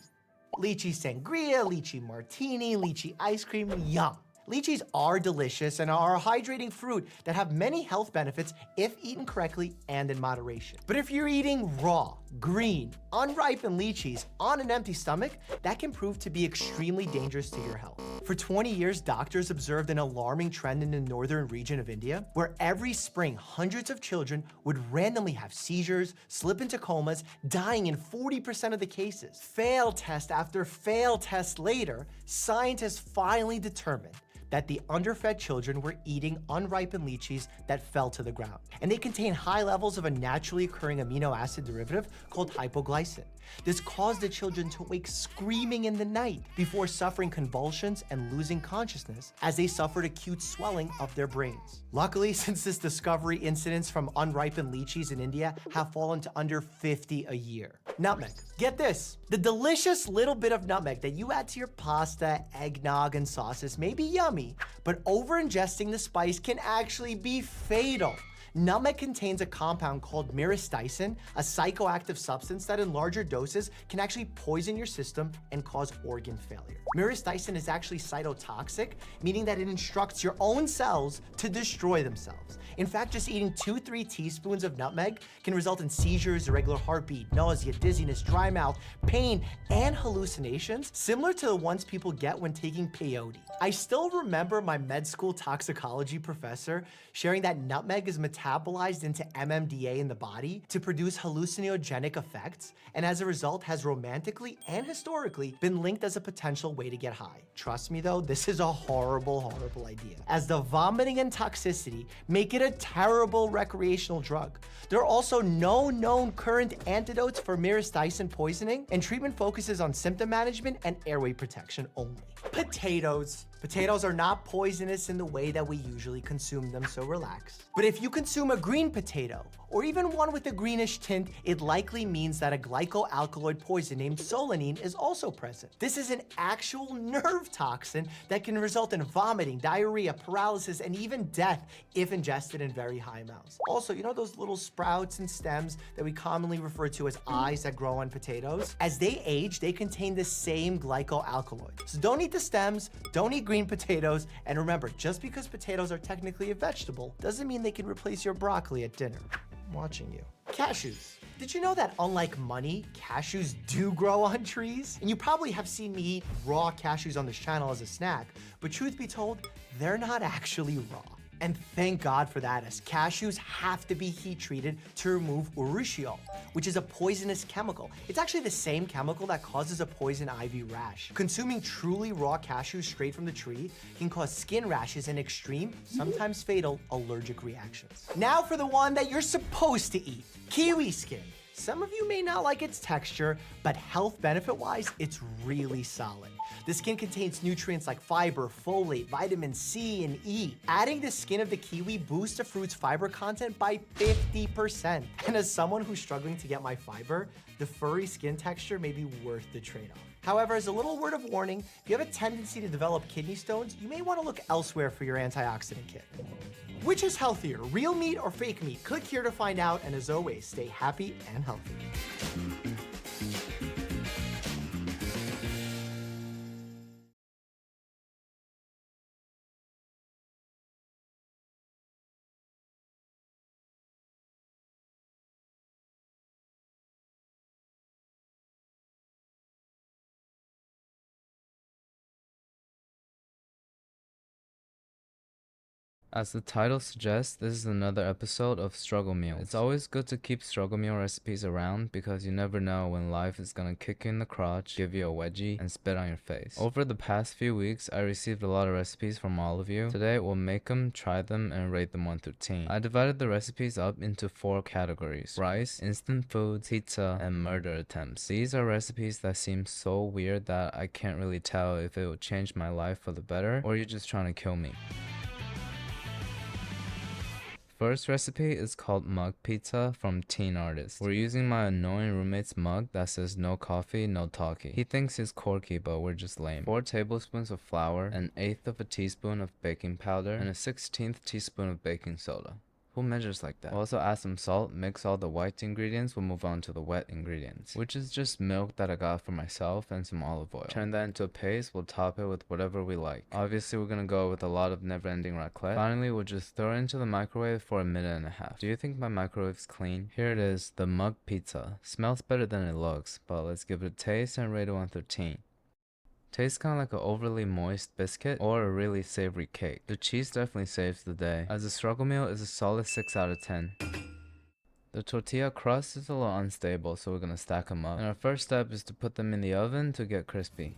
Lychee sangria, lychee martini, lychee ice cream, yum. Lychees are delicious and are a hydrating fruit that have many health benefits if eaten correctly and in moderation. But if you're eating raw, green, unripened lychees on an empty stomach, that can prove to be extremely dangerous to your health. For 20 years, doctors observed an alarming trend in the northern region of India, where every spring, hundreds of children would randomly have seizures, slip into comas, dying in 40% of the cases. Fail test after fail test later, scientists finally determined that the underfed children were eating unripened lychees that fell to the ground. And they contain high levels of a naturally occurring amino acid derivative called hypoglycin. This caused the children to wake screaming in the night before suffering convulsions and losing consciousness as they suffered acute swelling of their brains. Luckily, since this discovery, incidents from unripened lychees in India have fallen to under 50 a year. Nutmeg. Get this, the delicious little bit of nutmeg that you add to your pasta, eggnog, and sauces may be yummy, but over-ingesting the spice can actually be fatal. Nutmeg contains a compound called myristicin, a psychoactive substance that in larger doses can actually poison your system and cause organ failure. Myristicin is actually cytotoxic, meaning that it instructs your own cells to destroy themselves. In fact, just eating 2-3 teaspoons of nutmeg can result in seizures, irregular heartbeat, nausea, dizziness, dry mouth, pain, and hallucinations, similar to the ones people get when taking peyote. I still remember my med school toxicology professor sharing that nutmeg is metabolized metabolized into MMDA in the body to produce hallucinogenic effects, and as a result has romantically and historically been linked as a potential way to get high. Trust me though, this is a horrible, horrible idea, as the vomiting and toxicity make it a terrible recreational drug. There are also no known current antidotes for myristicin poisoning, and treatment focuses on symptom management and airway protection only. Potatoes. Potatoes are not poisonous in the way that we usually consume them, so relax. But if you consume a green potato, or even one with a greenish tint, it likely means that a glycoalkaloid poison named solanine is also present. This is an actual nerve toxin that can result in vomiting, diarrhea, paralysis, and even death if ingested in very high amounts. Also, you know those little sprouts and stems that we commonly refer to as eyes that grow on potatoes? As they age, they contain the same glycoalkaloid. So don't eat the stems, don't eat green potatoes, and remember, just because potatoes are technically a vegetable doesn't mean they can replace your broccoli at dinner. I'm watching you. Cashews. Did you know that unlike money, cashews do grow on trees? And you probably have seen me eat raw cashews on this channel as a snack, but truth be told, they're not actually raw. And thank God for that, as cashews have to be heat treated to remove urushiol, which is a poisonous chemical. It's actually the same chemical that causes a poison ivy rash. Consuming truly raw cashews straight from the tree can cause skin rashes and extreme, sometimes fatal, allergic reactions. Now for the one that you're supposed to eat, kiwi skin. Some of you may not like its texture, but health benefit-wise, it's really solid. The skin contains nutrients like fiber, folate, vitamin C, and E. Adding the skin of the kiwi boosts the fruit's fiber content by 50%. And as someone who's struggling to get my fiber, the furry skin texture may be worth the trade-off. However, as a little word of warning, if you have a tendency to develop kidney stones, you may want to look elsewhere for your antioxidant kit. Which is healthier, real meat or fake meat? Click here to find out, and as always, stay happy and healthy. As the title suggests, this is another episode of Struggle Meals. It's always good to keep struggle meal recipes around because you never know when life is gonna kick you in the crotch, give you a wedgie, and spit on your face. Over the past few weeks, I received a lot of recipes from all of you. Today, we'll make them, try them, and rate them 1 through 10. I divided the recipes up into 4 categories: rice, instant foods, pizza, and murder attempts. These are recipes that seem so weird that I can't really tell if it will change my life for the better or you're just trying to kill me. First recipe is called mug pizza from Teen Artist. We're using my annoying roommate's mug that says no coffee, no talkie. He thinks he's quirky, but we're just lame. 4 tablespoons of flour, an 1/8 of a teaspoon of baking powder, and a 1/16 teaspoon of baking soda. Who measures like that? We'll also add some salt, mix all the white ingredients, we'll move on to the wet ingredients, which is just milk that I got for myself and some olive oil. Turn that into a paste, we'll top it with whatever we like. Obviously we're gonna go with a lot of never-ending raclette. Finally, we'll just throw it into the microwave for 1.5 minutes. Do you think my microwave's clean? Here it is, the mug pizza. Smells better than it looks, but let's give it a taste and rate it 1 through 10. Tastes kind of like an overly moist biscuit or a really savory cake. The cheese definitely saves the day, as the struggle meal is a solid 6 out of 10. The tortilla crust is a little unstable, so we're gonna stack them up. And our first step is to put them in the oven to get crispy.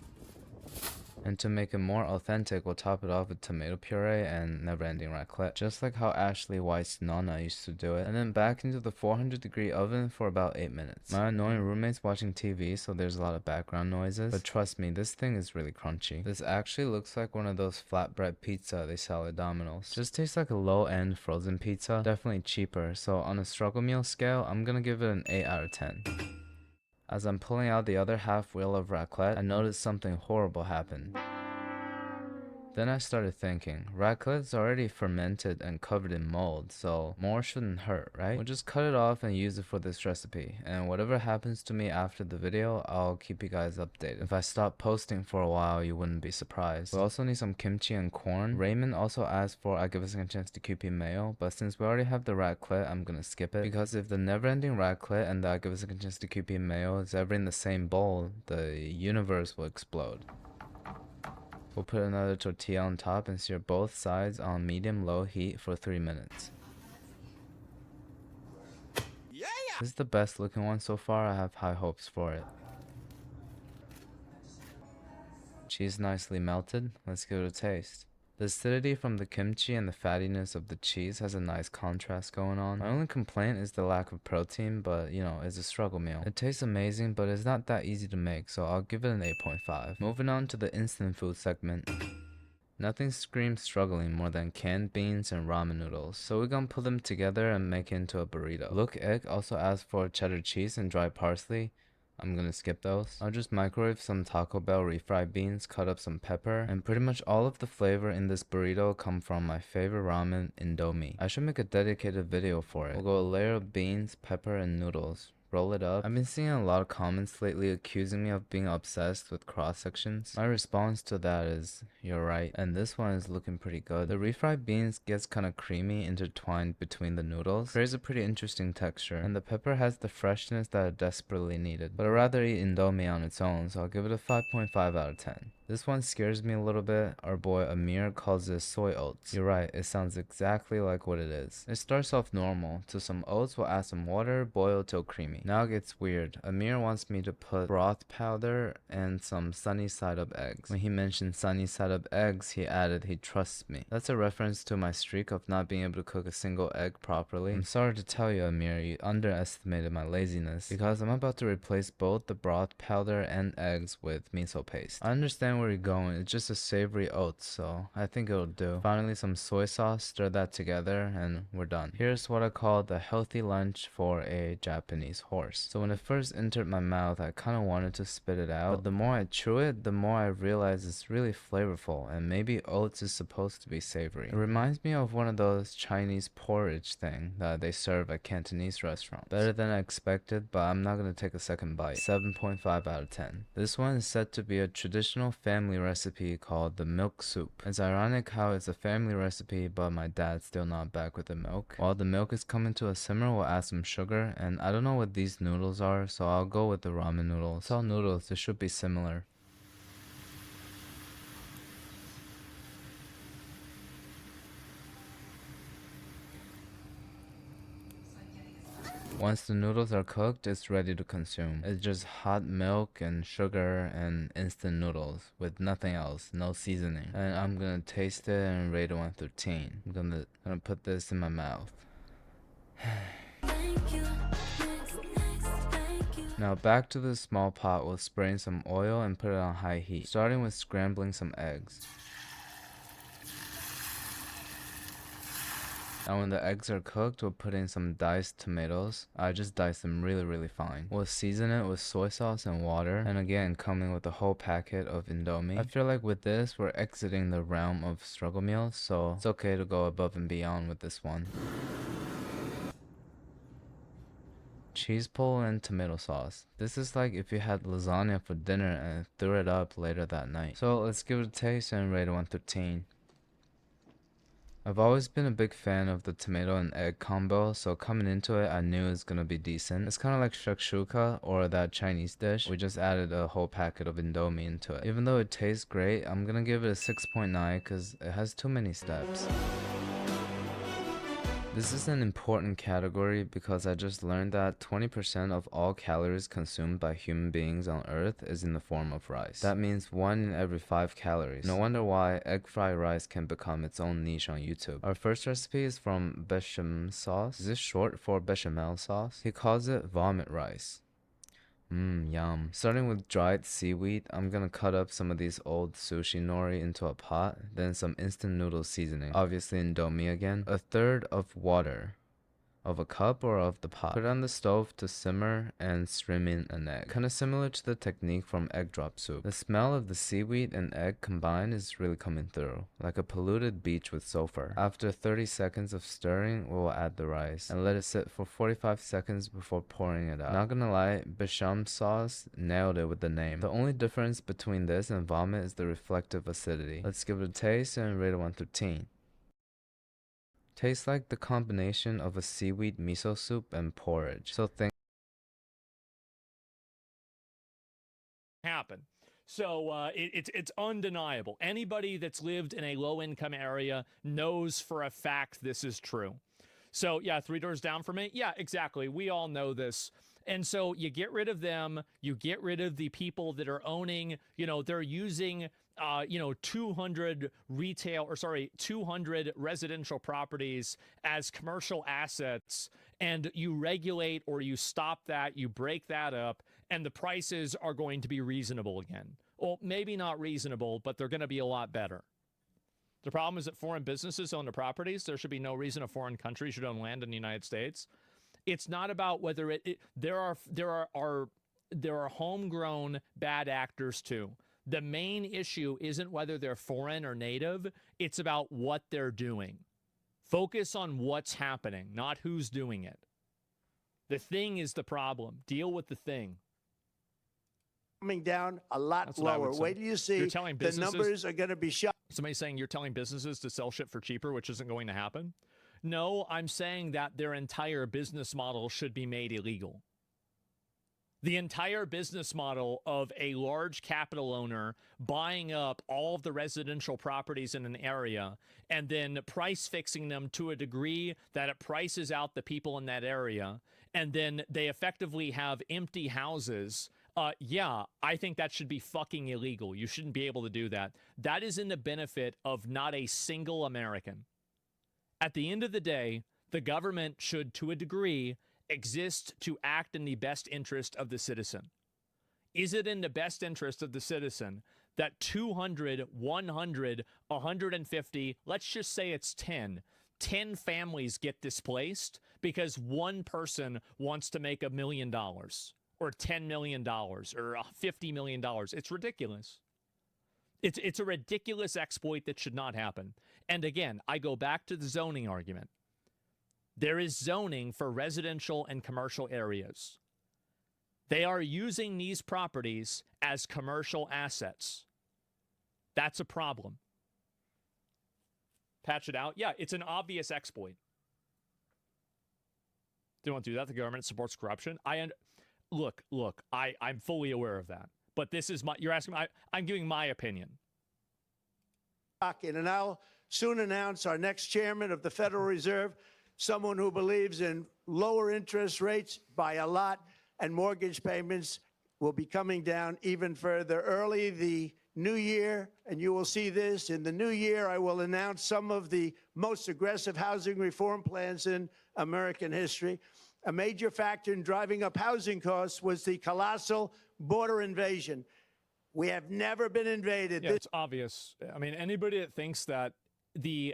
And to make it more authentic, we'll top it off with tomato puree and never-ending raclette, just like how Ashley White's Nana used to do it. And then back into the 400-degree oven for about 8 minutes. My annoying roommate's watching TV, so there's a lot of background noises. But trust me, this thing is really crunchy. This actually looks like one of those flatbread pizza they sell at Domino's. Just tastes like a low-end frozen pizza, definitely cheaper. So on a struggle meal scale, I'm gonna give it an 8 out of 10. As I'm pulling out the other half wheel of raclette, I noticed something horrible happen. Then I started thinking, raclette's already fermented and covered in mold, so more shouldn't hurt, right? We'll just cut it off and use it for this recipe, and whatever happens to me after the video, I'll keep you guys updated. If I stop posting for a while, you wouldn't be surprised. We also need some kimchi and corn. Raymond also asked for I give a second chance to Kewpie mayo, but since we already have the raclette, I'm gonna skip it, because if the never-ending raclette and the I give a second chance to Kewpie mayo is ever in the same bowl, the universe will explode. We'll put another tortilla on top and sear both sides on medium-low heat for 3 minutes. This is the best looking one so far. I have high hopes for it. Cheese nicely melted. Let's give it a taste. The acidity from the kimchi and the fattiness of the cheese has a nice contrast going on. My only complaint is the lack of protein, but you know, it's a struggle meal. It tastes amazing, but it's not that easy to make, so I'll give it an 8.5. Moving on to the instant food segment. Nothing screams struggling more than canned beans and ramen noodles, so we're gonna put them together and make it into a burrito. Look Egg also asked for cheddar cheese and dry parsley. I'm gonna skip those. I'll just microwave some Taco Bell refried beans, cut up some pepper, and pretty much all of the flavor in this burrito come from my favorite ramen, Indomie. I should make a dedicated video for it. We'll go a layer of beans, pepper, and noodles. Roll it up. I've been seeing a lot of comments lately accusing me of being obsessed with cross sections. My response to that is, you're right, and this one is looking pretty good. The refried beans gets kind of creamy intertwined between the noodles, creates a pretty interesting texture, and the pepper has the freshness that I desperately needed. But I'd rather eat Indomie on its own, so I'll give it a 5.5 out of 10. This one scares me a little bit. Our boy Amir calls this soy oats. You're right, it sounds exactly like what it is. It starts off normal. To some oats, we'll add some water, boil till creamy. Now it gets weird. Amir wants me to put broth powder and some sunny side up eggs. When he mentioned sunny side up eggs, he added he trusts me. That's a reference to my streak of not being able to cook a single egg properly. I'm sorry to tell you, Amir, you underestimated my laziness, because I'm about to replace both the broth powder and eggs with miso paste. I understand where you're going. It's just a savory oats, so I think it'll do. Finally, some soy sauce, stir that together, and we're done. Here's what I call the healthy lunch for a Japanese horse. So when it first entered my mouth, I kind of wanted to spit it out, but the more I chew it, the more I realize it's really flavorful, and maybe oats is supposed to be savory. It reminds me of one of those Chinese porridge thing that they serve at Cantonese restaurants. Better than I expected, but I'm not gonna take a second bite. 7.5 out of 10. This one is said to be a traditional family recipe called the milk soup. It's ironic how it's a family recipe, but my dad's still not back with the milk. While the milk is coming to a simmer, we'll add some sugar, and I don't know what these noodles are, so I'll go with the ramen noodles. It's all noodles, it should be similar. Once the noodles are cooked, it's ready to consume. It's just hot milk and sugar and instant noodles with nothing else, no seasoning. And I'm gonna taste it and rate it 1 through 10. I'm gonna put this in my mouth. Now back to the small pot, we'll spray in some oil and put it on high heat, starting with scrambling some eggs. Now when the eggs are cooked, we'll put in some diced tomatoes. I just diced them really fine. We'll season it with soy sauce and water, and again coming with a whole packet of Indomie. I feel like with this, we're exiting the realm of struggle meals, so it's okay to go above and beyond with this one. Cheese pull and tomato sauce. This is like if you had lasagna for dinner and threw it up later that night. So let's give it a taste and rate it 1 through 10. I've always been a big fan of the tomato and egg combo, so coming into it I knew it was gonna be decent. It's kind of like shakshuka or that Chinese dish. We just added a whole packet of Indomie into it. Even though it tastes great, I'm gonna give it a 6.9 because it has too many steps. This is an important category because I just learned that 20% of all calories consumed by human beings on Earth is in the form of rice. That means 1 in every 5 calories. No wonder why egg fried rice can become its own niche on YouTube. Our first recipe is from bechamel sauce. Is this short for bechamel sauce? He calls it vomit rice. Yum. Starting with dried seaweed, I'm gonna cut up some of these old sushi nori into a pot, then some instant noodle seasoning, obviously Indomie again, a third of water, of a cup or of the pot. Put it on the stove to simmer and stream in an egg. Kinda similar to the technique from egg drop soup. The smell of the seaweed and egg combined is really coming through, like a polluted beach with sulfur. After 30 seconds of stirring, we will add the rice and let it sit for 45 seconds before pouring it out. Not gonna lie, bechamel sauce nailed it with the name. The only difference between this and vomit is the reflective acidity. Let's give it a taste and rate it 1 through 10. Tastes like the combination of a seaweed miso soup and porridge. So happen. So it's undeniable. Anybody that's lived in a low-income area knows for a fact this is true. So yeah, 3 doors down from me. Yeah, exactly. We all know this. And so you get rid of them. You get rid of the people that are owning, they're using, 200 residential properties as commercial assets, and you regulate or you stop that, you break that up, and the prices are going to be reasonable again. Well, maybe not reasonable, but they're going to be a lot better. The problem is that foreign businesses own the properties. There should be no reason a foreign country should own land in the United States. It's not about whether there are homegrown bad actors too. The main issue isn't whether they're foreign or native. It's about what they're doing. Focus on what's happening, not who's doing it. The thing is the problem. Deal with the thing. Coming down a lot lower. Wait till you see the numbers are going to be shot. Somebody's saying you're telling businesses to sell shit for cheaper, which isn't going to happen. No, I'm saying that their entire business model should be made illegal. The entire business model of a large capital owner buying up all of the residential properties in an area and then price fixing them to a degree that it prices out the people in that area, and then they effectively have empty houses. Yeah, I think that should be fucking illegal. You shouldn't be able to do that. That is in the benefit of not a single American. At the end of the day, the government should, to a degree, exist to act in the best interest of the citizen. Is it in the best interest of the citizen that 200, 100, 150, let's just say it's 10 families get displaced because one person wants to make $1 million or $10 million or $50 million? It's ridiculous. It's a ridiculous exploit that should not happen. And again, I go back to the zoning argument. There is zoning for residential and commercial areas. They are using these properties as commercial assets. That's a problem. Patch it out. Yeah, it's an obvious exploit. They won't do that. The government supports corruption. Look, I'm fully aware of that. But this is you're asking, I'm giving my opinion. And I'll soon announce our next chairman of the Federal Reserve, someone who believes in lower interest rates by a lot, and mortgage payments will be coming down even further. Early the new year, and you will see this, in the new year, I will announce some of the most aggressive housing reform plans in American history. A major factor in driving up housing costs was the colossal border invasion. We have never been invaded. Yeah, it's obvious. I mean, anybody that thinks that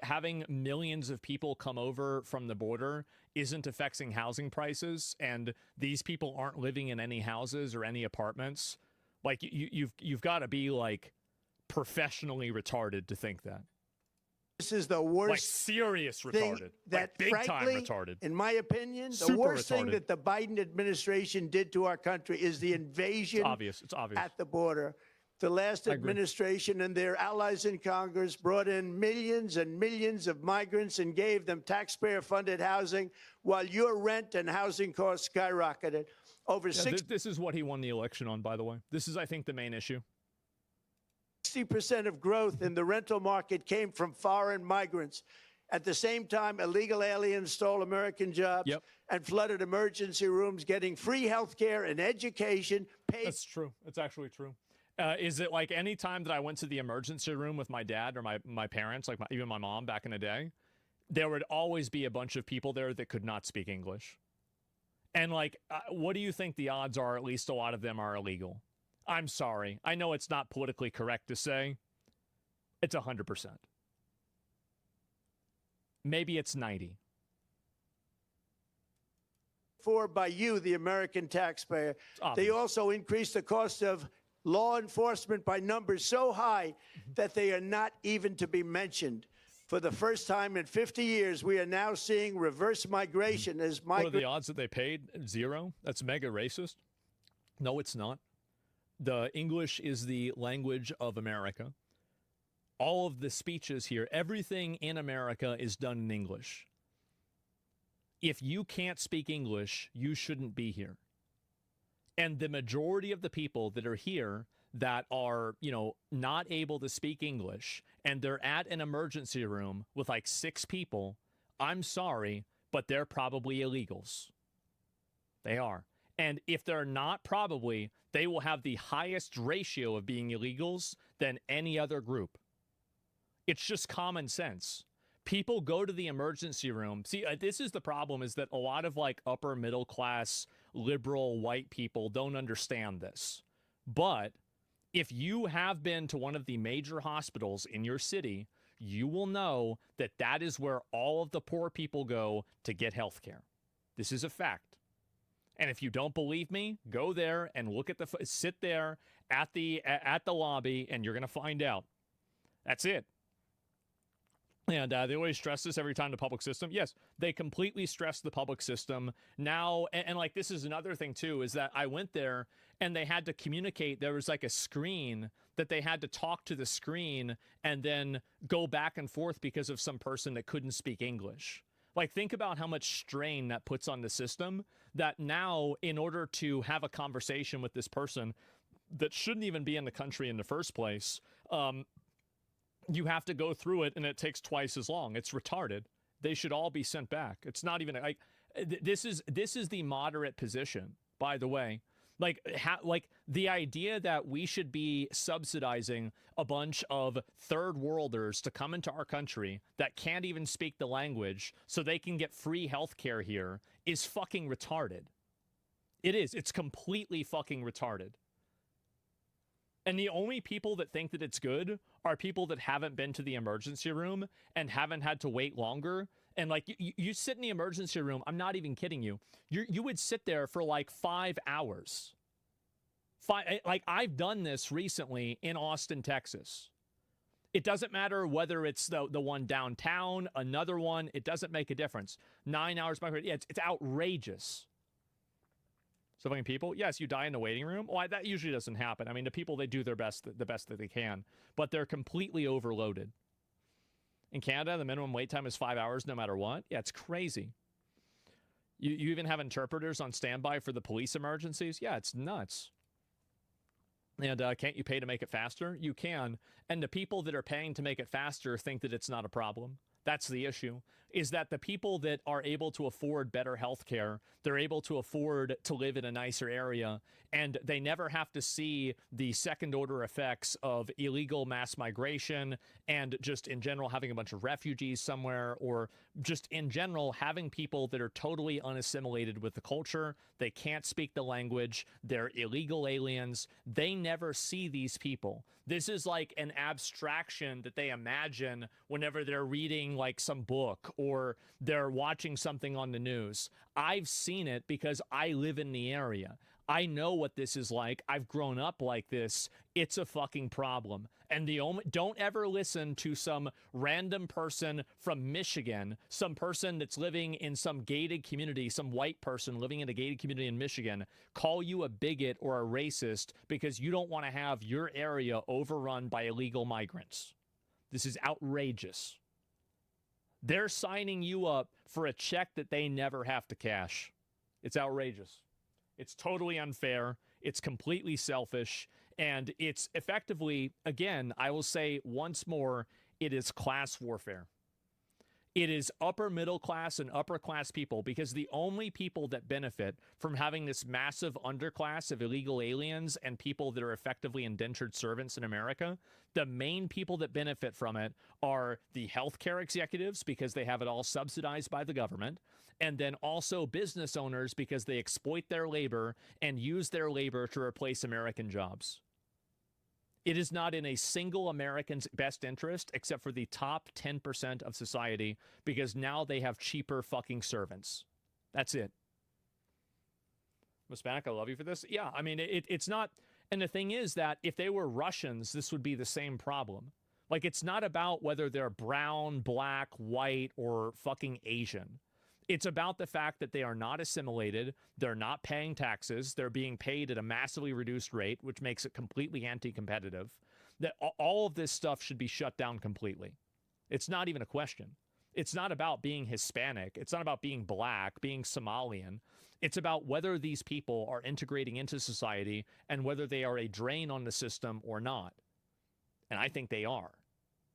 having millions of people come over from the border isn't affecting housing prices, and these people aren't living in any houses or any apartments, like you've got to be like professionally retarded to think that. This is the worst, like serious retarded, that like big frankly, time retarded. In my opinion, the Super worst thing retarded. that the Biden administration did to our country is the invasion It's obvious. at the border. The last administration and their allies in Congress brought in millions and millions of migrants and gave them taxpayer-funded housing while your rent and housing costs skyrocketed. Over This is what he won the election on, by the way. This is, I think, the main issue. 60% of growth in the rental market came from foreign migrants. At the same time, illegal aliens stole American jobs and flooded emergency rooms, getting free health care and education. That's true. It's actually true. Is it like any time that I went to the emergency room with my dad or my parents, like even my mom back in the day, there would always be a bunch of people there that could not speak English. And like, what do you think the odds are? At least a lot of them are illegal. I'm sorry. I know it's not politically correct to say. It's 100%. Maybe it's 90. For by you, the American taxpayer. They also increased the cost of law enforcement by numbers so high that they are not even to be mentioned. For the first time in 50 years, we are now seeing reverse migration as What are the odds that they paid? 0? That's mega racist. No, it's not. The English is the language of America. All of the speeches here, everything in America is done in English. If you can't speak English, you shouldn't be here. And the majority of the people that are here that are, not able to speak English and they're at an emergency room with like 6 people, I'm sorry, but they're probably illegals. They are. And if they're not, probably, they will have the highest ratio of being illegals than any other group. It's just common sense. People go to the emergency room. See, this is the problem, is that a lot of like upper middle class liberal white people don't understand this. But if you have been to one of the major hospitals in your city, you will know that that is where all of the poor people go to get health care. This is a fact. And if you don't believe me, go there and look at sit there at the lobby, and you're going to find out. That's it. And they always stress this every time, the public system. Yes, they completely stress the public system now. And like, this is another thing too, is that I went there and they had to communicate. There was like a screen that they had to talk to the screen and then go back and forth because of some person that couldn't speak English. Like, think about how much strain that puts on the system, that now in order to have a conversation with this person that shouldn't even be in the country in the first place, you have to go through it, and it takes twice as long. It's retarded. They should all be sent back. It's not even like, this is the moderate position, by the way. Like, the idea that we should be subsidizing a bunch of third worlders to come into our country that can't even speak the language so they can get free health care here is fucking retarded. It is. It's completely fucking retarded. And the only people that think that it's good are people that haven't been to the emergency room and haven't had to wait longer. And like, you sit in the emergency room, I'm not even kidding you. You would sit there for like 5 hours. Like, I've done this recently in Austin, Texas. It doesn't matter whether it's the one downtown, another one, it doesn't make a difference. 9 hours, yeah, it's outrageous. So many people, yes, you die in the waiting room. Well, that usually doesn't happen. I mean, the people, they do their best, the best that they can, but they're completely overloaded. In Canada, the minimum wait time is 5 hours no matter what. Yeah, it's crazy. You even have interpreters on standby for the police emergencies. Yeah, it's nuts. And can't you pay to make it faster? You can. And the people that are paying to make it faster think that it's not a problem. That's the issue, is that the people that are able to afford better health care, they're able to afford to live in a nicer area, and they never have to see the second order effects of illegal mass migration and just in general having a bunch of refugees somewhere, or just in general having people that are totally unassimilated with the culture. They can't speak the language. They're illegal aliens. They never see these people. This is like an abstraction that they imagine whenever they're reading like some book or they're watching something on the news. I've seen it because I live in the area. I know what this is like. I've grown up like this. It's a fucking problem. And don't ever listen to some random person from Michigan, some person that's living in some gated community, some white person living in a gated community in Michigan, call you a bigot or a racist because you don't want to have your area overrun by illegal migrants. This is outrageous. They're signing you up for a check that they never have to cash. It's outrageous. It's totally unfair. It's completely selfish. And it's effectively, again, I will say once more, it is class warfare. It is upper middle class and upper class people, because the only people that benefit from having this massive underclass of illegal aliens and people that are effectively indentured servants in America, the main people that benefit from it are the healthcare executives, because they have it all subsidized by the government, and then also business owners, because they exploit their labor and use their labor to replace American jobs. It is not in a single American's best interest, except for the top 10% of society, because now they have cheaper fucking servants. That's it. Hispanic, I love you for this. Yeah, I mean, it's not... And the thing is that if they were Russians, this would be the same problem. Like, it's not about whether they're brown, black, white, or fucking Asian. It's about the fact that they are not assimilated, they're not paying taxes, they're being paid at a massively reduced rate, which makes it completely anti-competitive. That all of this stuff should be shut down completely. It's not even a question. It's not about being Hispanic. It's not about being black, being Somalian. It's about whether these people are integrating into society and whether they are a drain on the system or not. And I think they are.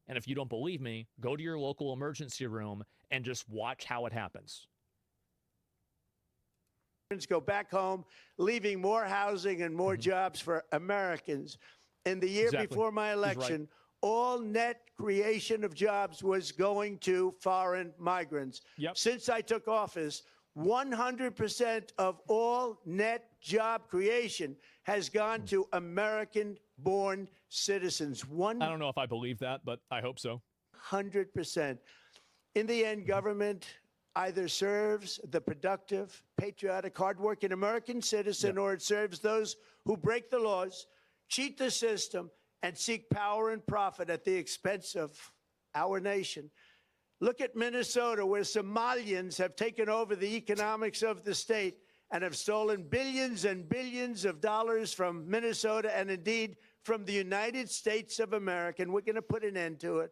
And if you don't believe me, go to your local emergency room and just watch how it happens. Go back home, leaving more housing and more jobs for Americans. In the year before my election, all net creation of jobs was going to foreign migrants. Since I took office, 100% of all net job creation has gone to American-born citizens. I don't know if I believe that, but I hope so. 100%. In the end, government either serves the productive, patriotic, hardworking American citizen, or it serves those who break the laws, cheat the system, and seek power and profit at the expense of our nation. Look at Minnesota, where Somalians have taken over the economics of the state and have stolen billions and billions of dollars from Minnesota and indeed from the United States of America. And we're going to put an end to it.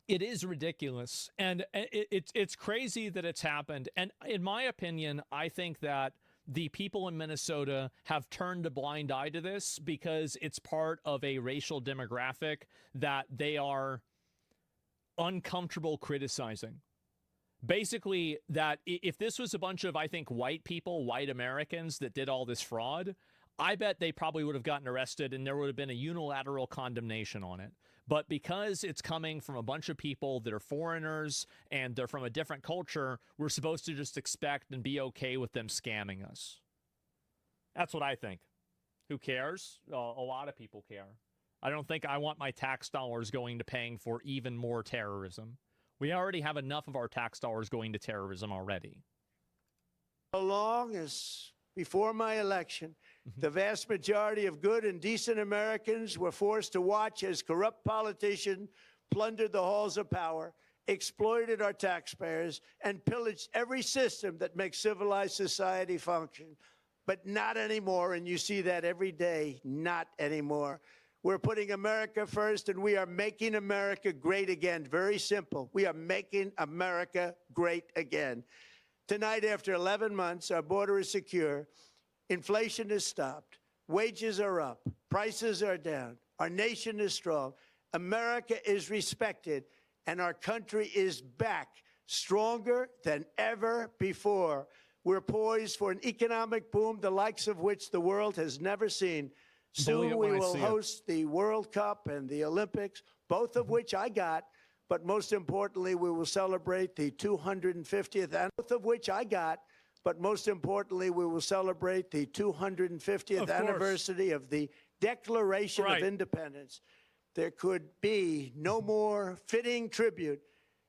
It is ridiculous, and it's crazy that it's happened. And in my opinion, I think that the people in Minnesota have turned a blind eye to this because it's part of a racial demographic that they are uncomfortable criticizing. Basically, that if this was a bunch of, I think, white people, white Americans that did all this fraud, I bet they probably would have gotten arrested and there would have been a unilateral condemnation on it. But because it's coming from a bunch of people that are foreigners and they're from a different culture, we're supposed to just expect and be okay with them scamming us. That's what I think. Who cares? A lot of people care. I don't think I want my tax dollars going to paying for even more terrorism. We already have enough of our tax dollars going to terrorism already. So long as before my election, the vast majority of good and decent Americans were forced to watch as corrupt politicians plundered the halls of power, exploited our taxpayers, and pillaged every system that makes civilized society function. But not anymore, and you see that every day, not anymore. We're putting America first, and we are making America great again. Very simple. We are making America great again. Tonight, after 11 months, our border is secure. Inflation is stopped. Wages are up. Prices are down. Our nation is strong. America is respected. And our country is back, stronger than ever before. We're poised for an economic boom, the likes of which the world has never seen. Soon we will host the World Cup and the Olympics, both of which I got. But most importantly, we will celebrate the 250th, both of which I got. But most importantly, we will celebrate the 250th anniversary of the Declaration of Independence. There could be no more fitting tribute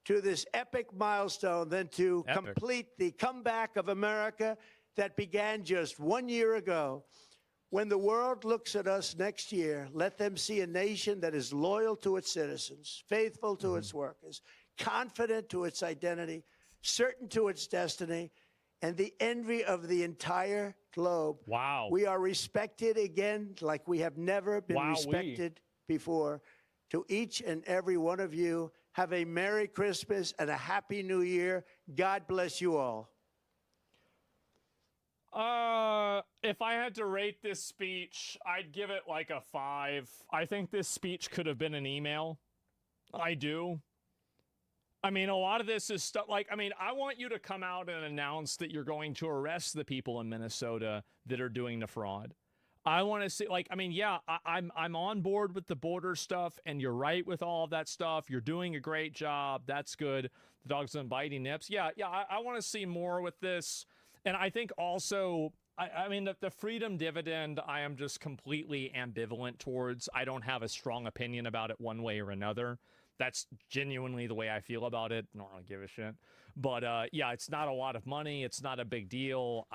to this epic milestone than to complete the comeback of America that began just 1 year ago. When the world looks at us next year, let them see a nation that is loyal to its citizens, faithful to its workers, confident to its identity, certain to its destiny, and the envy of the entire globe. Wow. We are respected again like we have never been respected before. To each and every one of you, have a Merry Christmas and a Happy New Year. God bless you all. If I had to rate this speech, I'd give it like a 5. I think this speech could have been an email. I do. I mean, a lot of this is stuff like, I mean, I want you to come out and announce that you're going to arrest the people in Minnesota that are doing the fraud. I want to see, like, I mean, yeah, I'm on board with the border stuff, and you're right with all of that stuff. You're doing a great job. That's good. The dog's on biting nips. Yeah, I want to see more with this. And I think also, I mean, the freedom dividend, I am just completely ambivalent towards. I don't have a strong opinion about it one way or another. That's genuinely the way I feel about it. I don't really give a shit. But yeah, it's not a lot of money. It's not a big deal.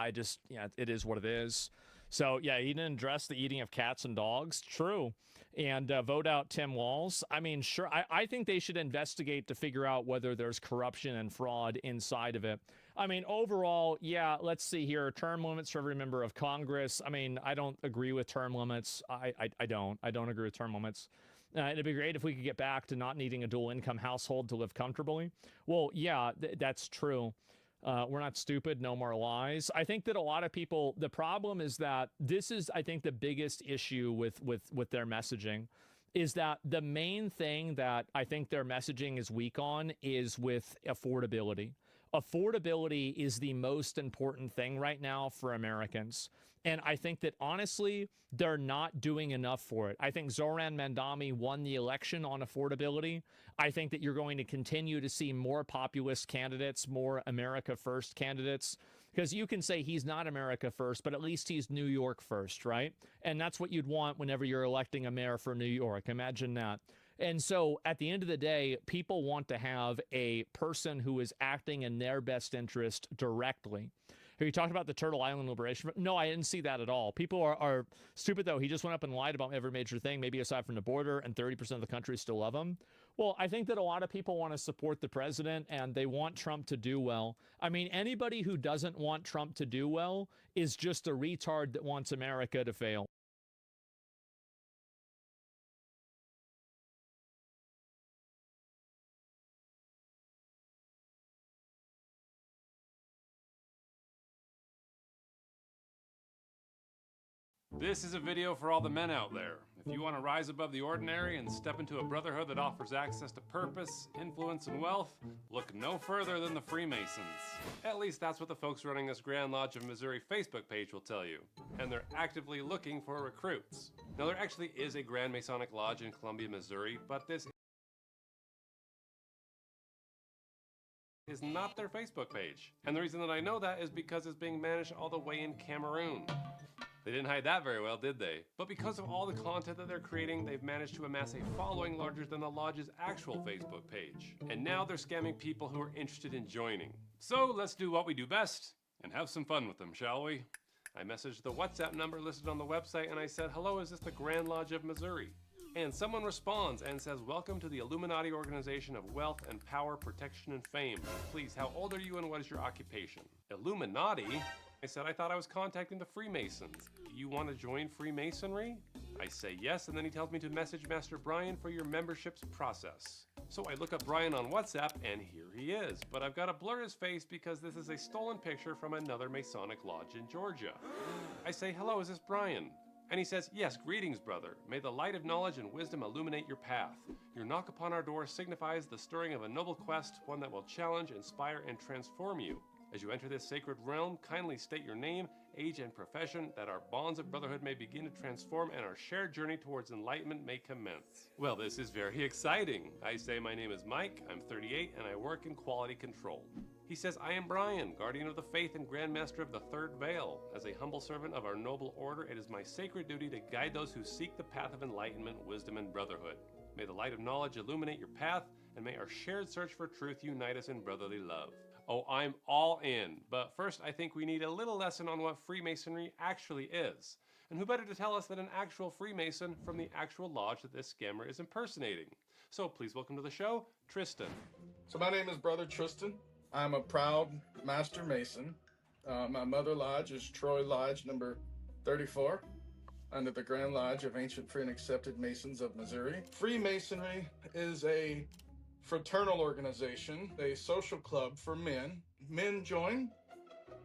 Yeah, it is what it is. So yeah, he didn't address the eating of cats and dogs. True. And vote out Tim Walz. I mean, sure. I think they should investigate to figure out whether there's corruption and fraud inside of it. I mean, overall, yeah, let's see here. Term limits for every member of Congress. I mean, I don't agree with term limits. I don't agree with term limits. It'd be great if we could get back to not needing a dual income household to live comfortably. Well, yeah, that's true. We're not stupid. No more lies. I think that a lot of people, the problem is that this is, I think, the biggest issue with their messaging is that the main thing that I think their messaging is weak on is with affordability. Affordability is the most important thing right now for Americans. And I think that, honestly, they're not doing enough for it. I think Zoran Mandami won the election on affordability. I think that you're going to continue to see more populist candidates, more America First candidates, because you can say he's not America First, but at least he's New York First, right? And that's what you'd want whenever you're electing a mayor for New York. Imagine that. And so at the end of the day, people want to have a person who is acting in their best interest directly. Have you talked about the Turtle Island Liberation Front? No, I didn't see that at all. People are stupid, though. He just went up and lied about every major thing, maybe aside from the border, and 30% of the country still love him. Well, I think that a lot of people want to support the president, and they want Trump to do well. I mean, anybody who doesn't want Trump to do well is just a retard that wants America to fail. This is a video for all the men out there. If you want to rise above the ordinary and step into a brotherhood that offers access to purpose, influence, and wealth, look no further than the Freemasons. At least that's what the folks running this Grand Lodge of Missouri Facebook page will tell you. And they're actively looking for recruits. Now, there actually is a Grand Masonic Lodge in Columbia, Missouri, but this is not their Facebook page. And the reason that I know that is because it's being managed all the way in Cameroon. They didn't hide that very well, did they? But because of all the content that they're creating, they've managed to amass a following larger than the lodge's actual Facebook page. And now they're scamming people who are interested in joining. So let's do what we do best and have some fun with them, shall we? I messaged the WhatsApp number listed on the website and I said, "Hello, is this the Grand Lodge of Missouri?" And someone responds and says, "Welcome to the Illuminati Organization of Wealth and Power, Protection, and Fame. Please, how old are you and what is your occupation?" Illuminati? I said, "I thought I was contacting the Freemasons. You want to join Freemasonry?" I say yes, and then he tells me to message Master Brian for your membership's process. So I look up Brian on WhatsApp, and here he is. But I've got to blur his face because this is a stolen picture from another Masonic lodge in Georgia. I say, "Hello, is this Brian?" And he says, "Yes, greetings, brother. May the light of knowledge and wisdom illuminate your path. Your knock upon our door signifies the stirring of a noble quest, one that will challenge, inspire, and transform you. As you enter this sacred realm, kindly state your name, age, and profession, that our bonds of brotherhood may begin to transform and our shared journey towards enlightenment may commence." Well, this is very exciting. I say, "My name is Mike, I'm 38, and I work in quality control." He says, "I am Brian, guardian of the faith and Grand Master of the Third Veil. As a humble servant of our noble order, it is my sacred duty to guide those who seek the path of enlightenment, wisdom, and brotherhood. May the light of knowledge illuminate your path, and may our shared search for truth unite us in brotherly love." Oh, I'm all in. But first, I think we need a little lesson on what Freemasonry actually is. And who better to tell us than an actual Freemason from the actual lodge that this scammer is impersonating? So please welcome to the show, Tristan. So my name is Brother Tristan. I'm a proud Master Mason. My mother lodge is Troy Lodge number 34, under the Grand Lodge of Ancient Free and Accepted Masons of Missouri. Freemasonry is a fraternal organization, a social club for men. Men join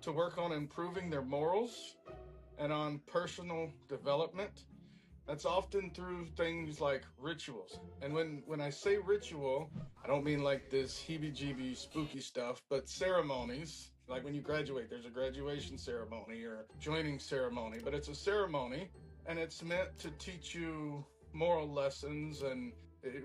to work on improving their morals and on personal development. That's often through things like rituals. And when I say ritual, I don't mean like this heebie-jeebie spooky stuff, but ceremonies. Like when you graduate, there's a graduation ceremony or joining ceremony, but it's a ceremony and it's meant to teach you moral lessons, and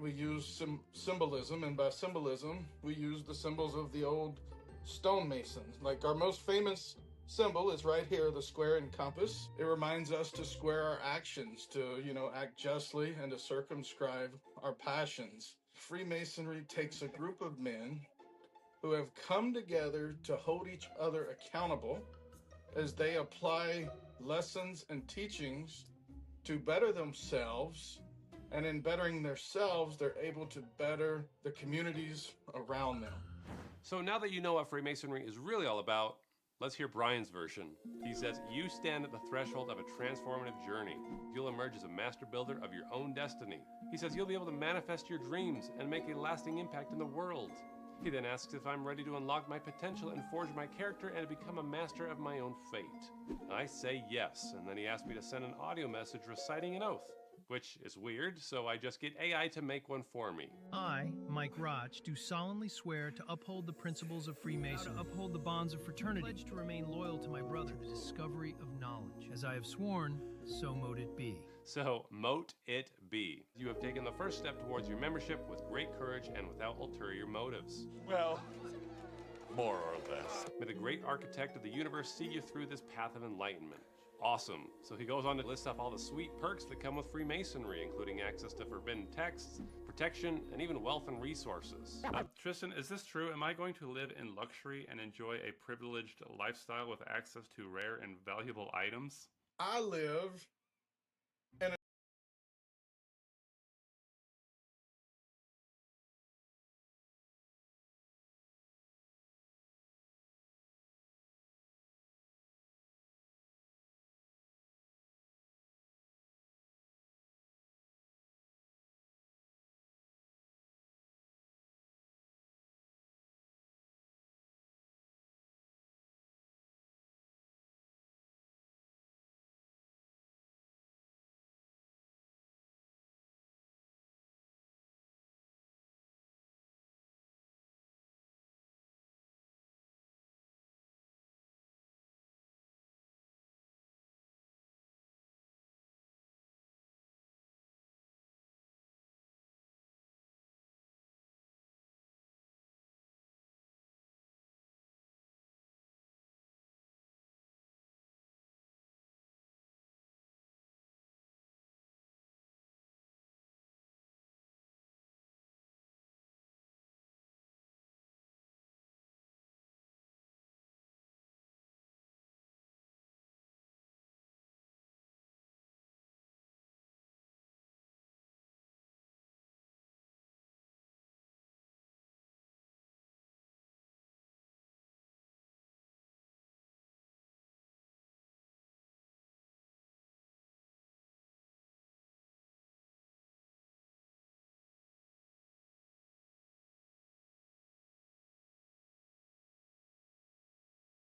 we use symbolism, and by symbolism, we use the symbols of the old stonemasons. Like our most famous symbol is right here, the square and compass. It reminds us to square our actions, to, act justly and to circumscribe our passions. Freemasonry takes a group of men who have come together to hold each other accountable as they apply lessons and teachings to better themselves. And in bettering themselves, they're able to better the communities around them. So now that you know what Freemasonry is really all about, let's hear Brian's version. He says, "You stand at the threshold of a transformative journey. You'll emerge as a master builder of your own destiny." He says you'll be able to manifest your dreams and make a lasting impact in the world. He then asks if I'm ready to unlock my potential and forge my character and become a master of my own fate. I say yes, and then he asked me to send an audio message reciting an oath, which is weird, so I just get AI to make one for me. I, Mike Roch, do solemnly swear to uphold the principles of Freemasonry, to uphold the bonds of fraternity, pledge to remain loyal to my brother, the discovery of knowledge. As I have sworn, so mote it be. So, mote it be. You have taken the first step towards your membership with great courage and without ulterior motives. Well, more or less. May the great architect of the universe see you through this path of enlightenment. Awesome. So he goes on to list off all the sweet perks that come with Freemasonry, including access to forbidden texts, protection, and even wealth and resources. Tristan, is this true? Am I going to live in luxury and enjoy a privileged lifestyle with access to rare and valuable items? I live in a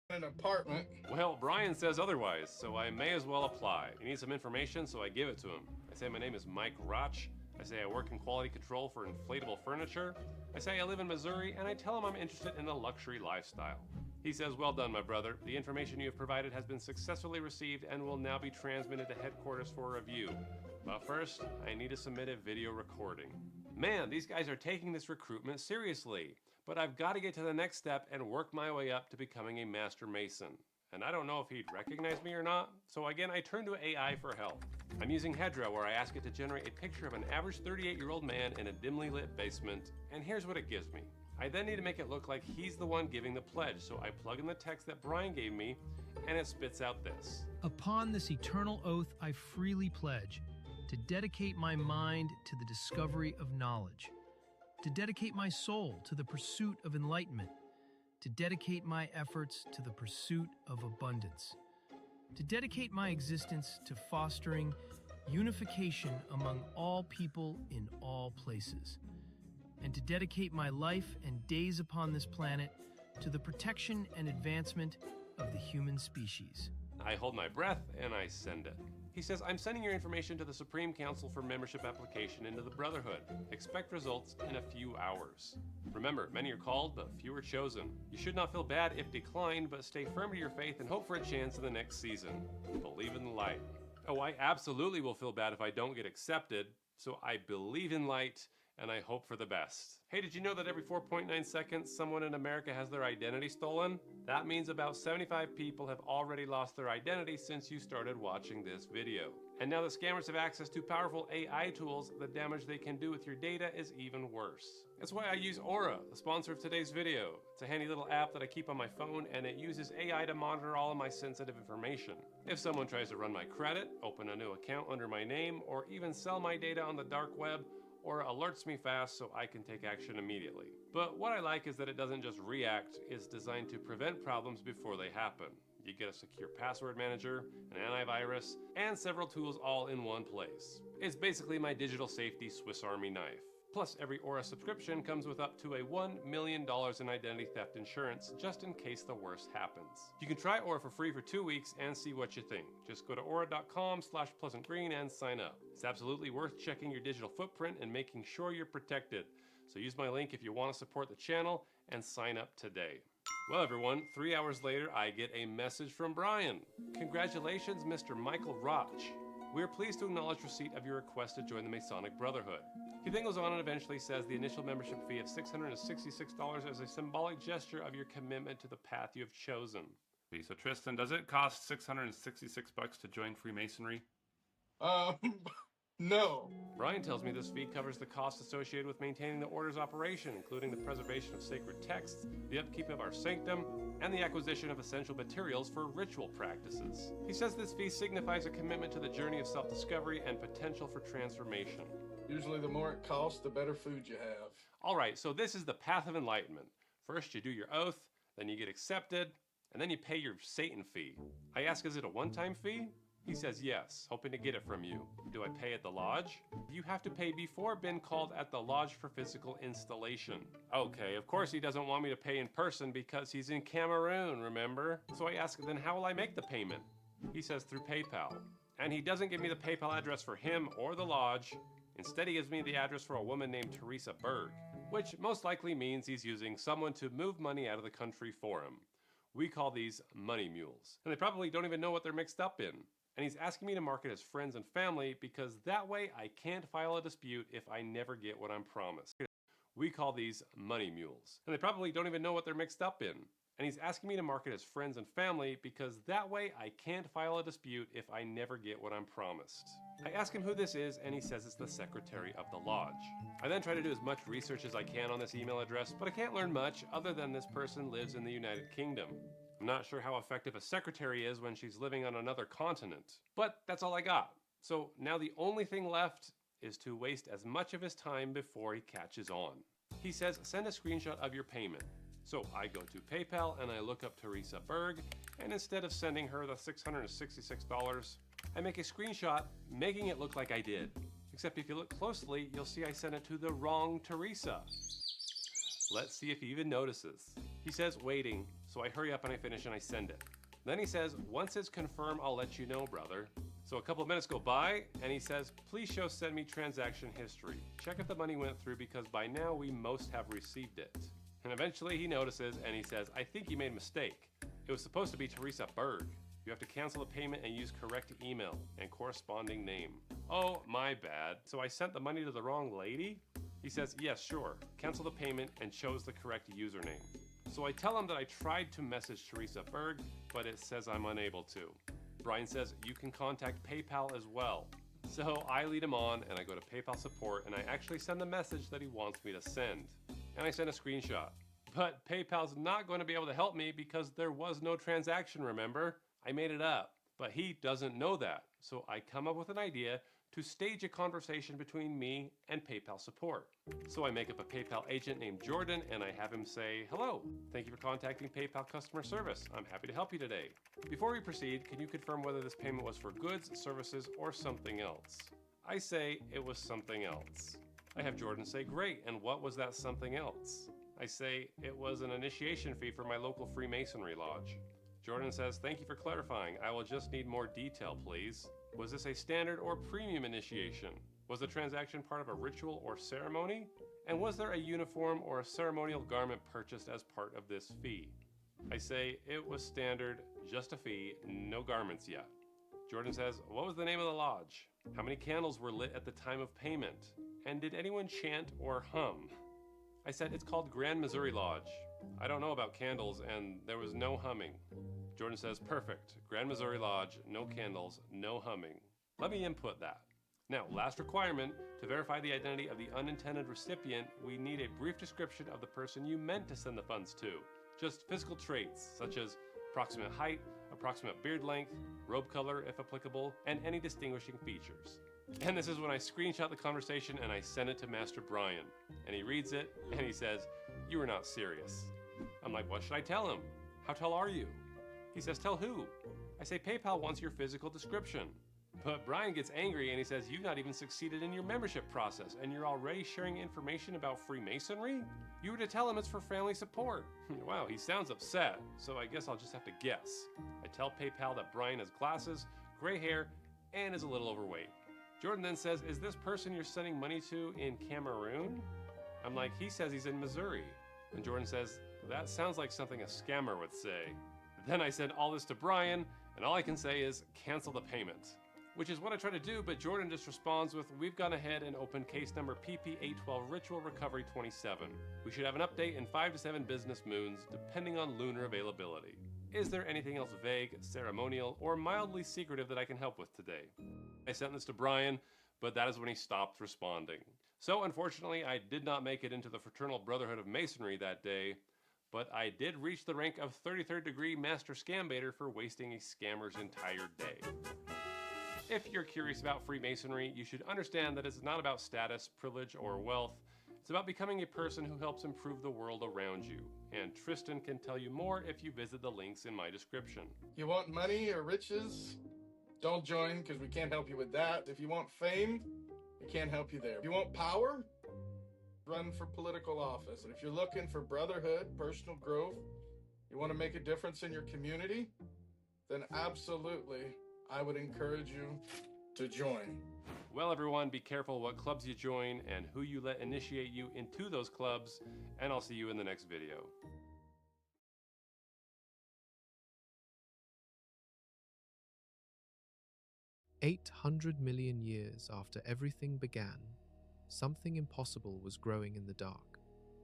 an apartment. Well, Brian says otherwise, so I may as well apply. He needs some information, so I give it to him. I say my name is Mike Roch. I say I work in quality control for inflatable furniture. I say I live in Missouri, and I tell him I'm interested in a luxury lifestyle. He says, well done, my brother. The information you have provided has been successfully received and will now be transmitted to headquarters for review. But first, I need to submit a video recording. Man, these guys are taking this recruitment seriously. But I've got to get to the next step and work my way up to becoming a Master Mason. And I don't know if he'd recognize me or not, so again I turn to AI for help. I'm using Hedra, where I ask it to generate a picture of an average 38-year-old man in a dimly lit basement, and here's what it gives me. I then need to make it look like he's the one giving the pledge, so I plug in the text that Brian gave me, and it spits out this. Upon this eternal oath, I freely pledge to dedicate my mind to the discovery of knowledge, to dedicate my soul to the pursuit of enlightenment, to dedicate my efforts to the pursuit of abundance, to dedicate my existence to fostering unification among all people in all places, and to dedicate my life and days upon this planet to the protection and advancement of the human species. I hold my breath and I send it. He says, I'm sending your information to the Supreme Council for membership application into the Brotherhood. Expect results in a few hours. Remember, many are called, but few are chosen. You should not feel bad if declined, but stay firm to your faith and hope for a chance in the next season. Believe in the light. Oh, I absolutely will feel bad if I don't get accepted, so I believe in light and I hope for the best. Hey, did you know that every 4.9 seconds someone in America has their identity stolen? That means about 75 people have already lost their identity since you started watching this video. And now that scammers have access to powerful AI tools, the damage they can do with your data is even worse. That's why I use Aura, the sponsor of today's video. It's a handy little app that I keep on my phone, and it uses AI to monitor all of my sensitive information. If someone tries to run my credit, open a new account under my name, or even sell my data on the dark web, or alerts me fast so I can take action immediately. But what I like is that it doesn't just react, it's designed to prevent problems before they happen. You get a secure password manager, an antivirus, and several tools all in one place. It's basically my digital safety Swiss Army knife. Plus, every Aura subscription comes with up to a $1 million in identity theft insurance, just in case the worst happens. You can try Aura for free for 2 weeks and see what you think. Just go to aura.com/pleasantgreen and sign up. It's absolutely worth checking your digital footprint and making sure you're protected. So use my link if you want to support the channel and sign up today. Well everyone, 3 hours later I get a message from Brian. Congratulations, Mr. Michael Roch. We are pleased to acknowledge receipt of your request to join the Masonic Brotherhood. He then goes on and eventually says the initial membership fee of $666 is a symbolic gesture of your commitment to the path you have chosen. So Tristan, does it cost $666 to join Freemasonry? No. Brian tells me this fee covers the costs associated with maintaining the Order's operation, including the preservation of sacred texts, the upkeep of our sanctum, and the acquisition of essential materials for ritual practices. He says this fee signifies a commitment to the journey of self-discovery and potential for transformation. Usually the more it costs, the better food you have. Alright, so this is the path of enlightenment. First you do your oath, then you get accepted, and then you pay your Satan fee. I ask, is it a one-time fee? He says yes, hoping to get it from you. Do I pay at the lodge? You have to pay before being called at the lodge for physical installation. Okay, of course he doesn't want me to pay in person because he's in Cameroon, remember? So I ask, then how will I make the payment? He says through PayPal. And he doesn't give me the PayPal address for him or the lodge. Instead he gives me the address for a woman named Teresa Berg, which most likely means he's using someone to move money out of the country for him. We call these money mules. And they probably don't even know what they're mixed up in. And he's asking me to mark it as friends and family because that way I can't file a dispute if I never get what I'm promised. We call these money mules. And they probably don't even know what they're mixed up in. And he's asking me to mark it as friends and family because that way I can't file a dispute if I never get what I'm promised. I ask him who this is and he says it's the secretary of the lodge. I then try to do as much research as I can on this email address, but I can't learn much other than this person lives in the United Kingdom. I'm not sure how effective a secretary is when she's living on another continent, but that's all I got. So now the only thing left is to waste as much of his time before he catches on. He says, send a screenshot of your payment. So I go to PayPal and I look up Teresa Berg, and instead of sending her the $666, I make a screenshot making it look like I did. Except if you look closely, you'll see I sent it to the wrong Teresa. Let's see if he even notices. He says waiting, so I hurry up and I finish and I send it. Then he says, once it's confirmed, I'll let you know, brother. So a couple of minutes go by and he says, please show send me transaction history. Check if the money went through because by now we most have received it. And eventually he notices and he says, I think you made a mistake. It was supposed to be Teresa Berg. You have to cancel the payment and use correct email and corresponding name. Oh, my bad. So I sent the money to the wrong lady? He says, yes, sure. Cancel the payment and chose the correct username. So I tell him that I tried to message Teresa Berg, but it says I'm unable to. Brian says, you can contact PayPal as well. So I lead him on and I go to PayPal support and I actually send the message that he wants me to send. And I send a screenshot. But PayPal's not going to be able to help me because there was no transaction, remember? I made it up. But he doesn't know that. So I come up with an idea to stage a conversation between me and PayPal support. So I make up a PayPal agent named Jordan and I have him say, hello, thank you for contacting PayPal customer service. I'm happy to help you today. Before we proceed, can you confirm whether this payment was for goods, services, or something else? I say it was something else. I have Jordan say, great, and what was that something else? I say it was an initiation fee for my local Freemasonry lodge. Jordan says, thank you for clarifying. I will just need more detail, please. Was this a standard or premium initiation? Was the transaction part of a ritual or ceremony? And was there a uniform or a ceremonial garment purchased as part of this fee? I say it was standard, just a fee, no garments yet. Jordan says, what was the name of the lodge? How many candles were lit at the time of payment? And did anyone chant or hum? I said, it's called Grand Missouri Lodge. I don't know about candles and there was no humming. Jordan says, perfect. Grand Missouri Lodge, no candles, no humming. Let me input that. Now, last requirement, to verify the identity of the unintended recipient, we need a brief description of the person you meant to send the funds to. Just physical traits, such as approximate height, approximate beard length, robe color if applicable, and any distinguishing features. And this is when I screenshot the conversation and I send it to Master Brian. And he reads it and he says, you are not serious. I'm like, what should I tell him? How tall are you? He says, tell who? I say, PayPal wants your physical description. But Brian gets angry and he says, you've not even succeeded in your membership process and you're already sharing information about Freemasonry? You were to tell him it's for family support. Wow, he sounds upset, so I guess I'll just have to guess. I tell PayPal that Brian has glasses, gray hair, and is a little overweight. Jordan then says, is this person you're sending money to in Cameroon? I'm like, he says he's in Missouri. And Jordan says, that sounds like something a scammer would say. Then I send all this to Brian, and all I can say is, cancel the payment. Which is what I try to do, but Jordan just responds with, we've gone ahead and opened case number PP812 Ritual Recovery 27. We should have an update in 5 to 7 business moons, depending on lunar availability. Is there anything else vague, ceremonial, or mildly secretive that I can help with today? I sent this to Brian, but that is when he stopped responding. So unfortunately, I did not make it into the Fraternal Brotherhood of Masonry that day, but I did reach the rank of 33rd degree Master Scambaiter for wasting a scammer's entire day. If you're curious about Freemasonry, you should understand that it's not about status, privilege, or wealth. It's about becoming a person who helps improve the world around you. And Tristan can tell you more if you visit the links in my description. You want money or riches? Don't join, because we can't help you with that. If you want fame, we can't help you there. If you want power, run for political office. And if you're looking for brotherhood, personal growth, you want to make a difference in your community, then absolutely, I would encourage you to join. Well, everyone, be careful what clubs you join and who you let initiate you into those clubs, and I'll see you in the next video. 800 million years after everything began, something impossible was growing in the dark.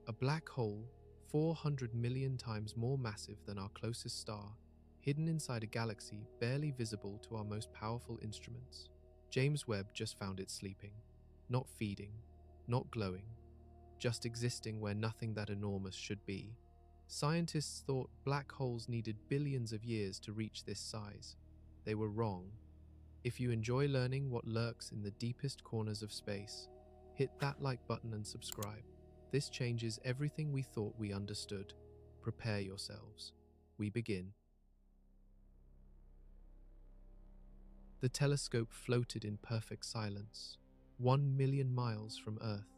A black hole, 400 million times more massive than our closest star, hidden inside a galaxy barely visible to our most powerful instruments. James Webb just found it sleeping, not feeding, not glowing, just existing where nothing that enormous should be. Scientists thought black holes needed billions of years to reach this size. They were wrong. If you enjoy learning what lurks in the deepest corners of space, hit that like button and subscribe. This changes everything we thought we understood. Prepare yourselves. We begin. The telescope floated in perfect silence, 1 million miles from Earth,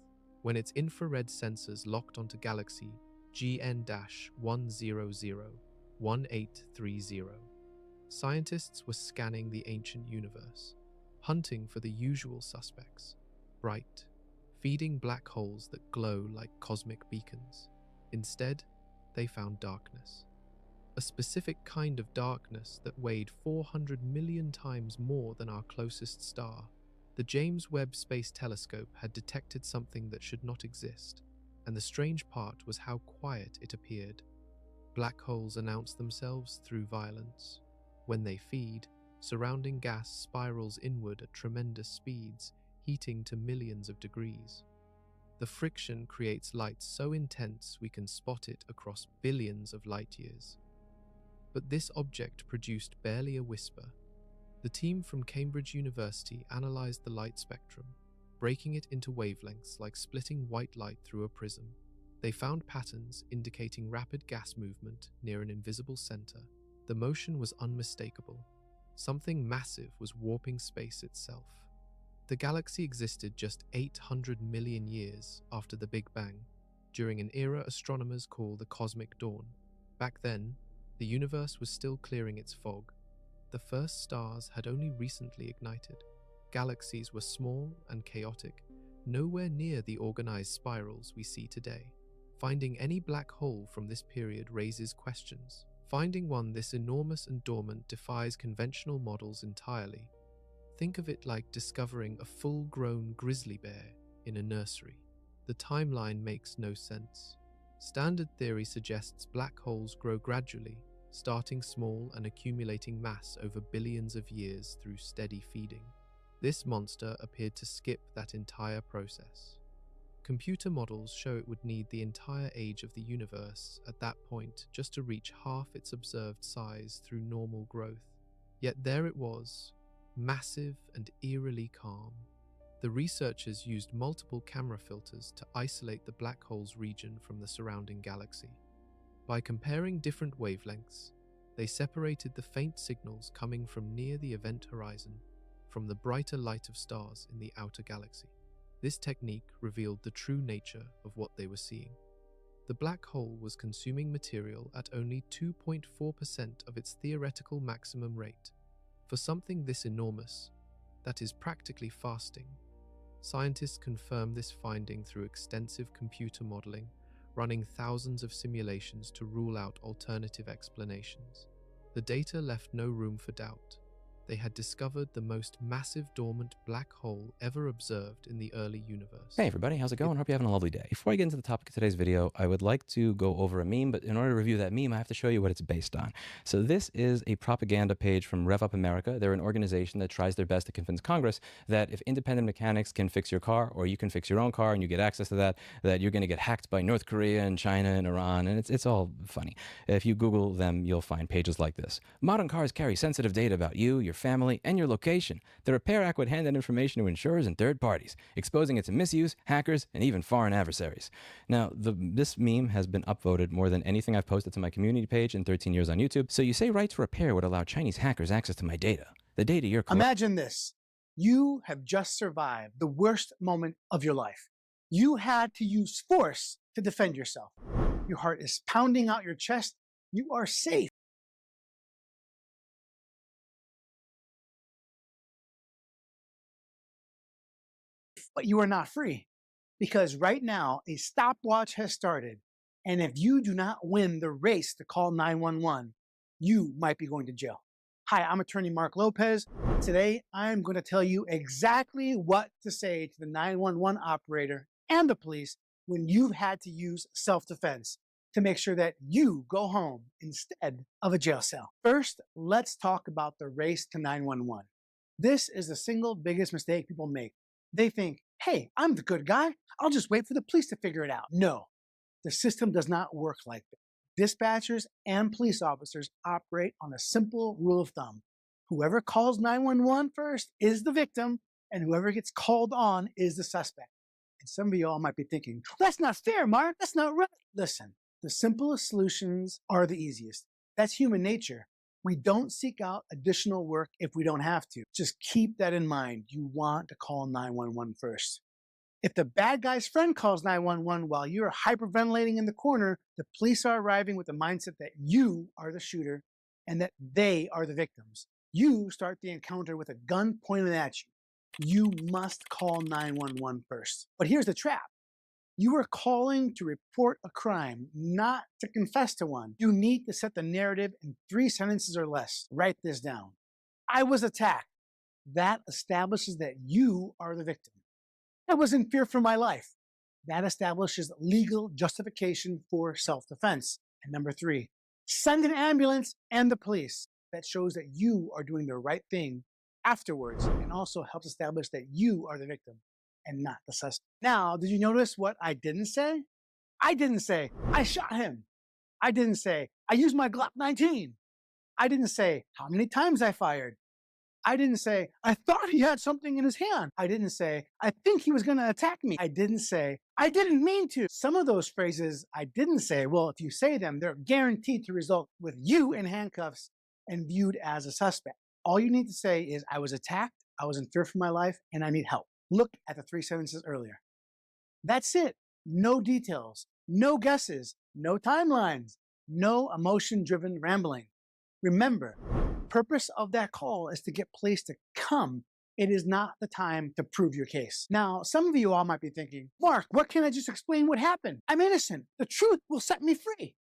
when its infrared sensors locked onto galaxy GN-1001830. Scientists were scanning the ancient universe, hunting for the usual suspects: bright, feeding black holes that glow like cosmic beacons. Instead, they found darkness. A specific kind of darkness that weighed 400 million times more than our closest star. The James Webb Space Telescope had detected something that should not exist, and the strange part was how quiet it appeared. Black holes announce themselves through violence. When they feed, surrounding gas spirals inward at tremendous speeds, heating to millions of degrees. The friction creates light so intense we can spot it across billions of light years. But this object produced barely a whisper. The team from Cambridge University analyzed the light spectrum, breaking it into wavelengths like splitting white light through a prism. They found patterns indicating rapid gas movement near an invisible center. The motion was unmistakable. Something massive was warping space itself. The galaxy existed just 800 million years after the Big Bang, during an era astronomers call the Cosmic Dawn. Back then, the universe was still clearing its fog. The first stars had only recently ignited. Galaxies were small and chaotic, nowhere near the organized spirals we see today. Finding any black hole from this period raises questions. Finding one this enormous and dormant defies conventional models entirely. Think of it like discovering a full-grown grizzly bear in a nursery. The timeline makes no sense. Standard theory suggests black holes grow gradually, starting small and accumulating mass over billions of years through steady feeding. This monster appeared to skip that entire process. Computer models show it would need the entire age of the universe at that point just to reach half its observed size through normal growth. Yet there it was, massive and eerily calm. The researchers used multiple camera filters to isolate the black hole's region from the surrounding galaxy. By comparing different wavelengths, they separated the faint signals coming from near the event horizon from the brighter light of stars in the outer galaxy. This technique revealed the true nature of what they were seeing. The black hole was consuming material at only 2.4% of its theoretical maximum rate. For something this enormous, that is practically fasting, scientists confirmed this finding through extensive computer modeling, running thousands of simulations to rule out alternative explanations. The data left no room for doubt. They had discovered the most massive dormant black hole ever observed in the early universe. Hey everybody, how's it going? Hope you're having a lovely day. Before I get into the topic of today's video, I would like to go over a meme, but in order to review that meme, I have to show you what it's based on. So this is a propaganda page from Rev Up America. They're an organization that tries their best to convince Congress that if independent mechanics can fix your car, or you can fix your own car and you get access to that you're going to get hacked by North Korea and China and Iran, and it's all funny. If you Google them, you'll find pages like this. Modern cars carry sensitive data about you, your family, and your location. The Repair Act would hand that information to insurers and third parties, exposing it to misuse, hackers, and even foreign adversaries. Now, this meme has been upvoted more than anything I've posted to my community page in 13 years on YouTube. So you say Rights for Repair would allow Chinese hackers access to my data. The data you're collecting. Imagine this. You have just survived the worst moment of your life. You had to use force to defend yourself. Your heart is pounding out your chest. You are safe. But you are not free, because right now a stopwatch has started, and if you do not win the race to call 911, you might be going to jail. Hi, I'm attorney Mark Lopez. Today, I'm going to tell you exactly what to say to the 911 operator and the police when you've had to use self-defense to make sure that you go home instead of a jail cell. First, let's talk about the race to 911. This is the single biggest mistake people make. They think, hey, I'm the good guy. I'll just wait for the police to figure it out. No, the system does not work like that. Dispatchers and police officers operate on a simple rule of thumb. Whoever calls 911 first is the victim, and whoever gets called on is the suspect. And some of you all might be thinking, that's not fair, Mark. That's not right. Listen, the simplest solutions are the easiest. That's human nature. We don't seek out additional work if we don't have to. Just keep that in mind. You want to call 911 first. If the bad guy's friend calls 911 while you're hyperventilating in the corner, the police are arriving with the mindset that you are the shooter and that they are the victims. You start the encounter with a gun pointed at you. You must call 911 first. But here's the trap. You are calling to report a crime, not to confess to one. You need to set the narrative in 3 sentences or less. Write this down. I was attacked. That establishes that you are the victim. I was in fear for my life. That establishes legal justification for self-defense. And number 3, send an ambulance and the police. That shows that you are doing the right thing afterwards and also helps establish that you are the victim and not the suspect. Now, did you notice what I didn't say? I didn't say, I shot him. I didn't say, I used my Glock 19. I didn't say, how many times I fired. I didn't say, I thought he had something in his hand. I didn't say, I think he was going to attack me. I didn't say, I didn't mean to. Some of those phrases I didn't say, well, if you say them, they're guaranteed to result with you in handcuffs and viewed as a suspect. All you need to say is, I was attacked, I was in fear for my life, and I need help. Look at the 3 sentences earlier. That's it. No details, no guesses, no timelines, no emotion-driven rambling. Remember, the purpose of that call is to get police to come. It is not the time to prove your case. Now, some of you all might be thinking, Mark, what can't I just explain what happened? I'm innocent. The truth will set me free.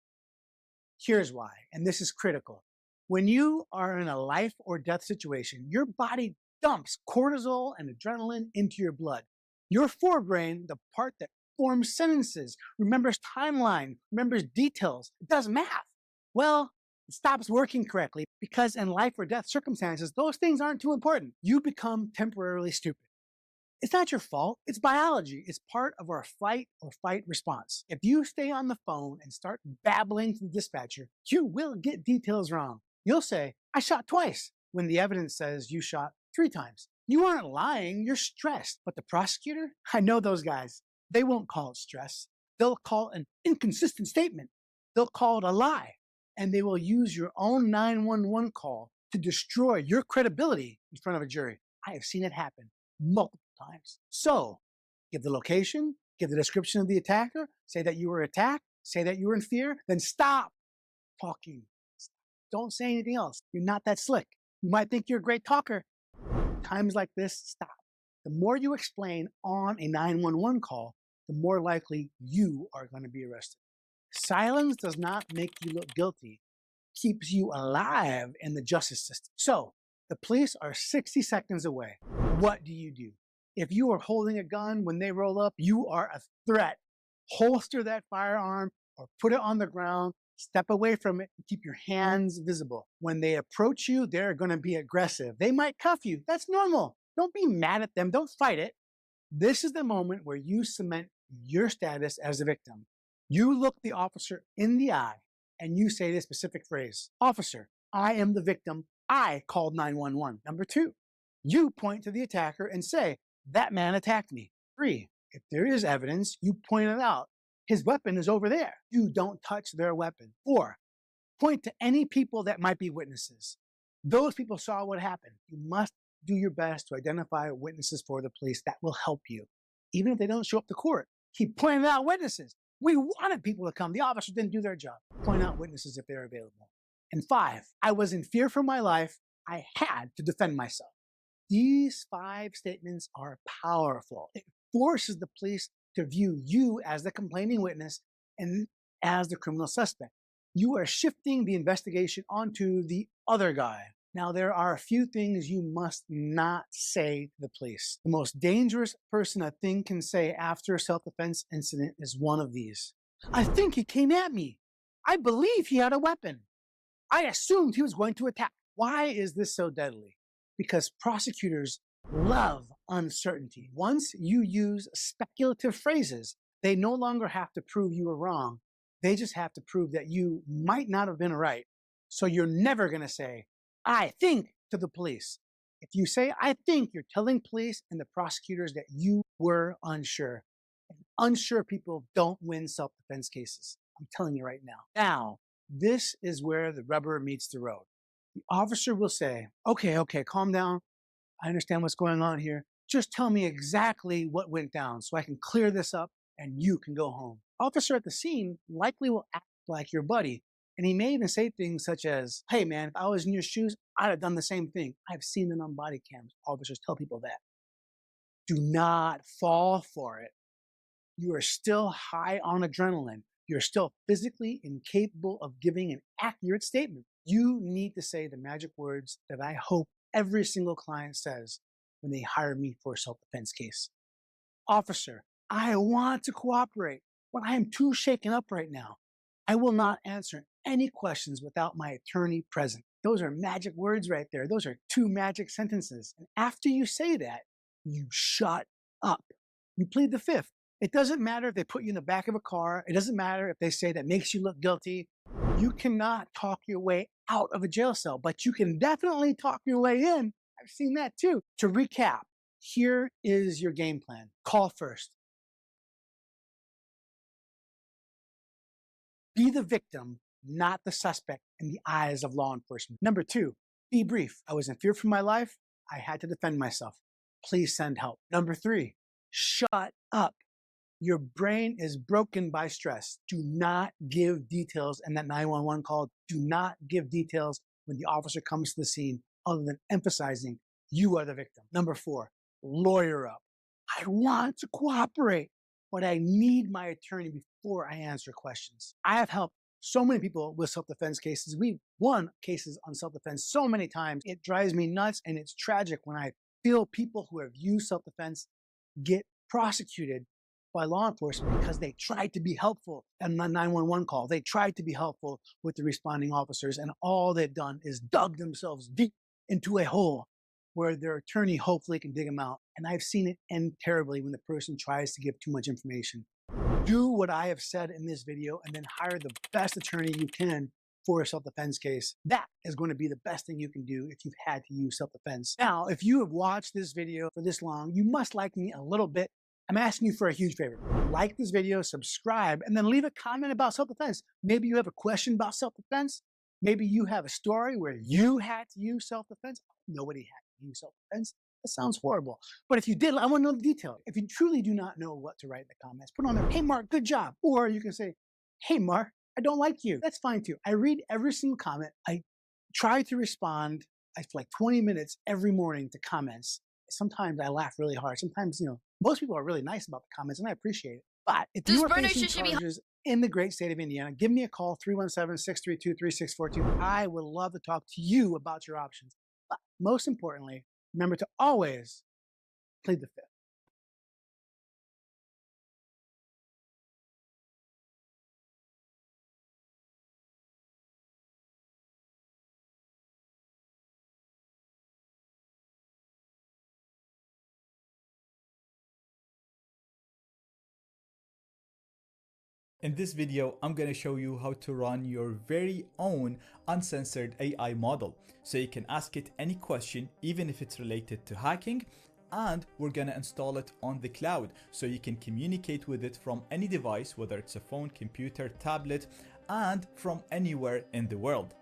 Here's why, and this is critical. When you are in a life or death situation, your body dumps cortisol and adrenaline into your blood. Your forebrain, the part that forms sentences, remembers timeline, remembers details, does math. Well, it stops working correctly because in life or death circumstances, those things aren't too important. You become temporarily stupid. It's not your fault. It's biology. It's part of our flight or fight response. If you stay on the phone and start babbling to the dispatcher, you will get details wrong. You'll say, I shot twice, when the evidence says you shot 3 times. You aren't lying, you're stressed. But the prosecutor, I know those guys. They won't call it stress. They'll call an inconsistent statement. They'll call it a lie. And they will use your own 911 call to destroy your credibility in front of a jury. I have seen it happen multiple times. So, give the location, give the description of the attacker, say that you were attacked, say that you were in fear, then stop talking. Don't say anything else. You're not that slick. You might think you're a great talker. Times like this, stop. The more you explain on a 911 call, the more likely you are going to be arrested. Silence does not make you look guilty. It keeps you alive in the justice system. So, the police are 60 seconds away. What do you do? If you are holding a gun when they roll up, you are a threat. Holster that firearm or put it on the ground. Step away from it and keep your hands visible. When they approach you, they're going to be aggressive. They might cuff you. That's normal. Don't be mad at them. Don't fight it. This is the moment where you cement your status as a victim. You look the officer in the eye and you say this specific phrase, "Officer, I am the victim. I called 911. Number 2, you point to the attacker and say, "That man attacked me." 3, if there is evidence, you point it out. His weapon is over there. You don't touch their weapon. 4, point to any people that might be witnesses. Those people saw what happened. You must do your best to identify witnesses for the police. That will help you. Even if they don't show up to court, keep pointing out witnesses. We wanted people to come. The officers didn't do their job. Point out witnesses if they're available. And 5, I was in fear for my life. I had to defend myself. These 5 statements are powerful. It forces the police to view you as the complaining witness and as the criminal suspect. You are shifting the investigation onto the other guy. Now, there are a few things you must not say to the police. The most dangerous person a thing can say after a self-defense incident is one of these. "I think he came at me. I believe he had a weapon. I assumed he was going to attack." Why is this so deadly? Because prosecutors love uncertainty. Once you use speculative phrases, they no longer have to prove you were wrong. They just have to prove that you might not have been right. So you're never going to say, "I think," to the police. If you say, "I think," you're telling police and the prosecutors that you were unsure. And unsure people don't win self-defense cases. I'm telling you right now. Now, this is where the rubber meets the road. The officer will say, okay, calm down. I understand what's going on here. Just tell me exactly what went down so I can clear this up and you can go home. Officer at the scene likely will act like your buddy. And he may even say things such as, "Hey man, if I was in your shoes, I'd have done the same thing." I've seen it on body cams. Officers tell people that. Do not fall for it. You are still high on adrenaline. You're still physically incapable of giving an accurate statement. You need to say the magic words that I hope every single client says when they hire me for a self-defense case. "Officer, I want to cooperate, but I am too shaken up right now. I will not answer any questions without my attorney present." Those are magic words right there. Those are 2 magic sentences. And after you say that, you shut up. You plead the 5th. It doesn't matter if they put you in the back of a car. It doesn't matter if they say that makes you look guilty. You cannot talk your way out of a jail cell, but you can definitely talk your way in. I've seen that too. To recap, here is your game plan. Call first. Be the victim, not the suspect in the eyes of law enforcement. Number 2, be brief. I was in fear for my life. I had to defend myself. Please send help. Number 3, shut up. Your brain is broken by stress. Do not give details in that 911 call. Do not give details when the officer comes to the scene other than emphasizing you are the victim. Number 4, lawyer up. I want to cooperate, but I need my attorney before I answer questions. I have helped so many people with self-defense cases. We've won cases on self-defense so many times. It drives me nuts and it's tragic when I feel people who have used self-defense get prosecuted by law enforcement because they tried to be helpful in the 911 call. They tried to be helpful with the responding officers, and all they've done is dug themselves deep into a hole where their attorney hopefully can dig them out. And I've seen it end terribly when the person tries to give too much information. Do what I have said in this video and then hire the best attorney you can for a self-defense case. That is going to be the best thing you can do if you've had to use self-defense. Now, if you have watched this video for this long, you must like me a little bit. I'm asking you for a huge favor. Like this video, subscribe, and then leave a comment about self-defense. Maybe you have a question about self-defense. Maybe you have a story where you had to use self-defense. Nobody had to use self-defense. That sounds horrible. But if you did, I want to know the detail. If you truly do not know what to write in the comments, put on there, hey, Mark, good job. Or you can say, hey, Mark, I don't like you. That's fine too. I read every single comment. I try to respond for like 20 minutes every morning to comments. Sometimes I laugh really hard. Sometimes, most people are really nice about the comments and I appreciate it. But if you are facing charges in the great state of Indiana, give me a call, 317-632-3642. I would love to talk to you about your options. But most importantly, remember to always plead the fifth. In this video, I'm going to show you how to run your very own uncensored AI model. So you can ask it any question, even if it's related to hacking, and we're going to install it on the cloud so you can communicate with it from any device, whether it's a phone, computer, tablet, and from anywhere in the world.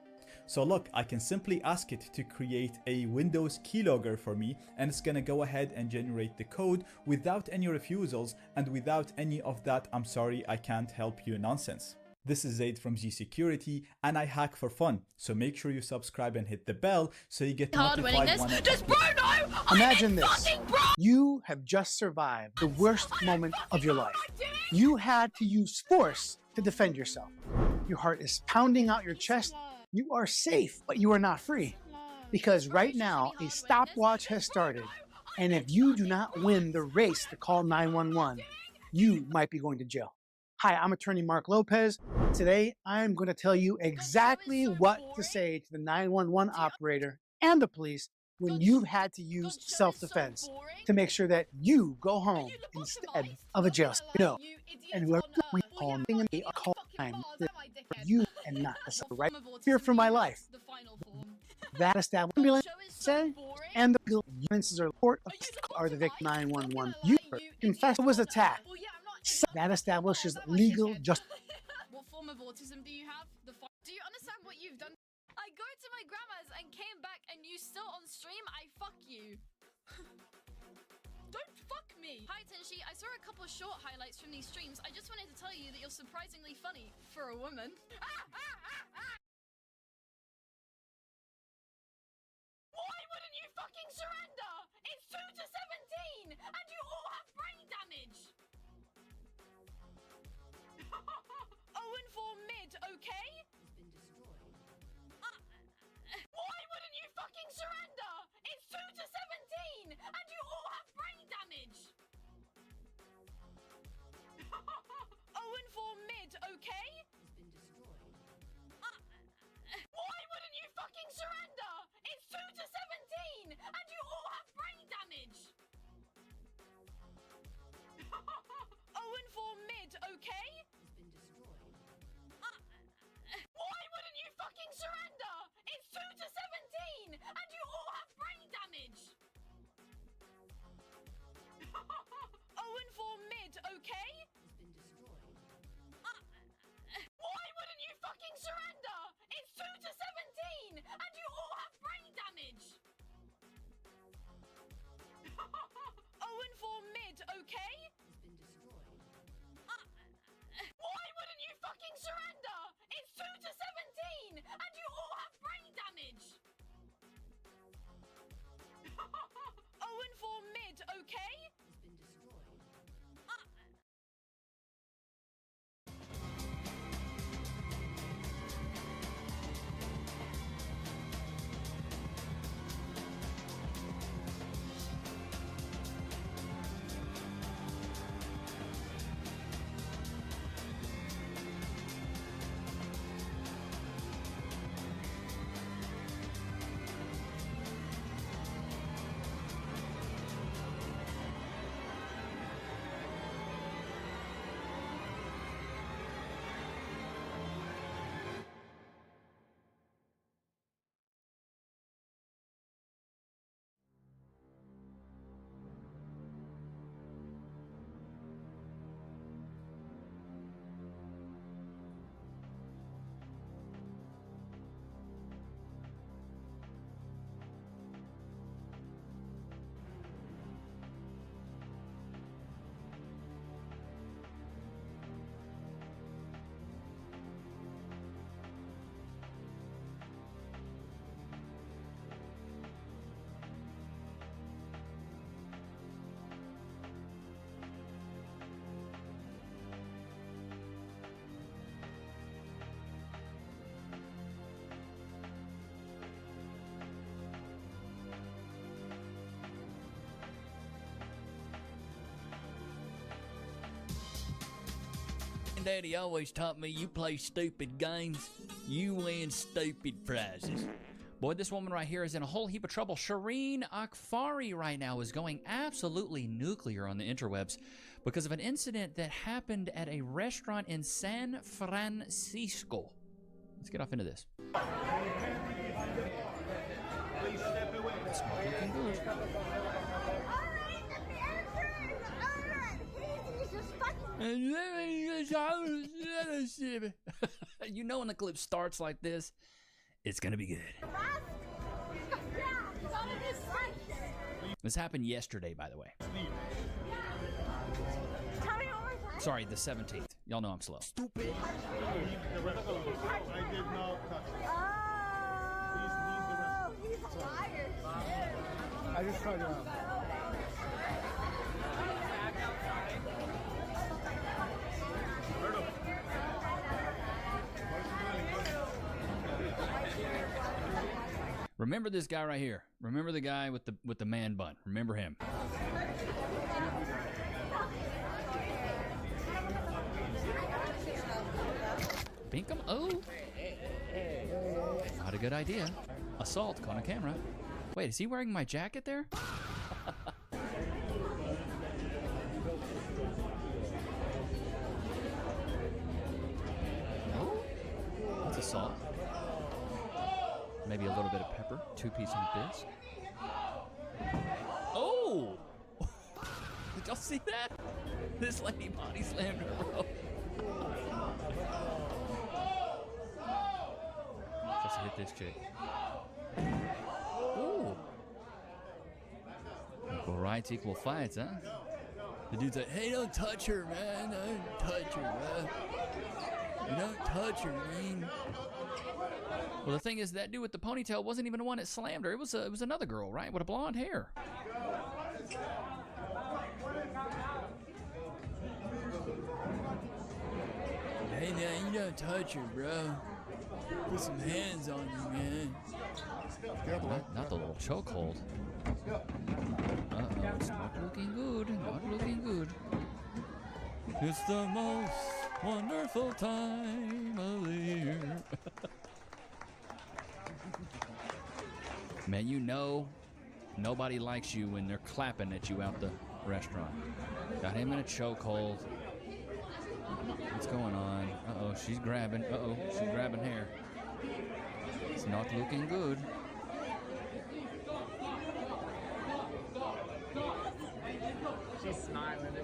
So look, I can simply ask it to create a Windows keylogger for me, and it's gonna go ahead and generate the code without any refusals and without any of that "I'm sorry, I can't help you" nonsense. This is Zaid from G Security, and I hack for fun. So make sure you subscribe and hit the bell so you get notified when I upload. Imagine this. You have just survived the worst moment of your life. You had to use force to defend yourself. Your heart is pounding out your chest. You are safe, but you are not free. Because right now, a stopwatch has started. And if you do not win the race to call 911, you might be going to jail. Hi, I'm attorney Mark Lopez. Today, I'm going to tell you exactly what to say to the 911 operator and the police when you've had to use self-defense to make sure that you go home instead of a jail. No, and whoever we call me a call time for you and not the right. Fear for my life. That established ambulance say, and the ambulances are the victim 911. You confess it was attacked. That establishes legal justice. What form of autism do you have? Do you understand what you've done? I go to my grandma's and came back and you still on stream? I fuck you. Don't fuck me. Hi Tenshi, I saw a couple of short highlights from these streams. I just wanted to tell you that you're surprisingly funny for a woman. Why wouldn't you fucking surrender? It's 2 to 17 and you all have brain damage. 0-4 mid, okay? Why wouldn't you fucking surrender? It's 2 to 17 and you all have brain damage. 0-4 mid, okay? Why wouldn't you fucking surrender? It's 2 to 17 and you all have brain damage. 0-4 mid, okay? Why wouldn't you fucking surrender? It's 2 to 17 and you all have brain damage. 0-4 mid, okay? Why wouldn't you fucking surrender? It's 2 to 17 and you all have brain damage. 0-4 mid, okay? Why wouldn't you fucking surrender? It's 2 to 17 and you all have brain damage. 0-4 mid, okay? daddy always taught me you play stupid games, you win stupid prizes. Boy, this woman right here is in a whole heap of trouble. Shireen Akfari right now is going absolutely nuclear on the interwebs because of an incident that happened at a restaurant in San Francisco. Let's get off into this. It's not looking good. You know when the clip starts like this, it's gonna be good. This happened yesterday, by the way. Sorry, the 17th. Y'all know I'm slow. Stupid. I did not touch it. Oh, he's a liar. I just tried it out. Remember this guy right here. Remember the guy with the man bun. Remember him. Binkum. Oh. Not a good idea. Assault on a camera. Wait, is he wearing my jacket there? Oh. That's assault. Maybe a little bit of pepper. 2-piece in bits. Oh! Did y'all see that? This lady body slammed her, bro. Just hit this chick. Ooh. Equal rights, equal fights, huh? The dude's like, hey, don't touch her, man. Don't touch her, bro. Don't touch her, man. Well, the thing is, that dude with the ponytail wasn't even the one that slammed her. It was another girl, right, with a blonde hair. Hey, man, you don't touch her, bro. Put some hands on you, man. Not the little chokehold. Uh-oh, it's not looking good. Not looking good. It's the most wonderful time of the year. Man, you know nobody likes you when they're clapping at you out the restaurant. Got him in a chokehold. What's going on? Uh-oh, she's grabbing. Uh-oh, she's grabbing hair. It's not looking good. She's smiling.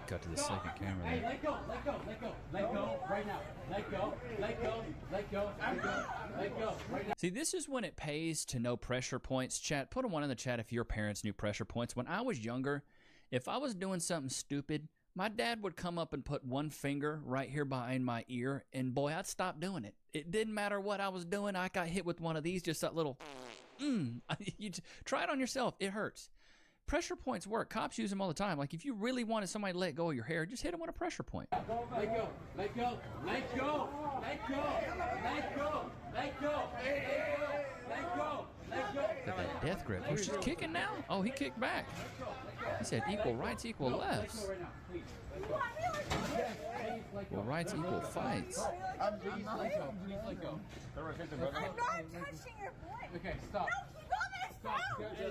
Cut to the second camera Hey, there. let go, let go, let go, let go, right now. Let go, let go, let go, let go, let go, right now. See, this is when it pays to know pressure points. Chat, put a 1 in the chat if your parents knew pressure points. When I was younger, if I was doing something stupid, my dad would come up and put one finger right here behind my ear, and boy, I'd stop doing it. It didn't matter what I was doing. I got hit with one of these, just that little, You try it on yourself. It hurts. Pressure points work. Cops use them all the time. Like, if you really wanted somebody to let go of your hair, just hit them with a pressure point. Let go, let go, let go, let go, let go, let go, let go, let go, let go. Got that death grip. Oh, she's kicking now? Oh, he kicked back. He said equal rights, equal lefts. Equal rights, equal fights. I'm not touching your boy. Okay, stop. No, stop.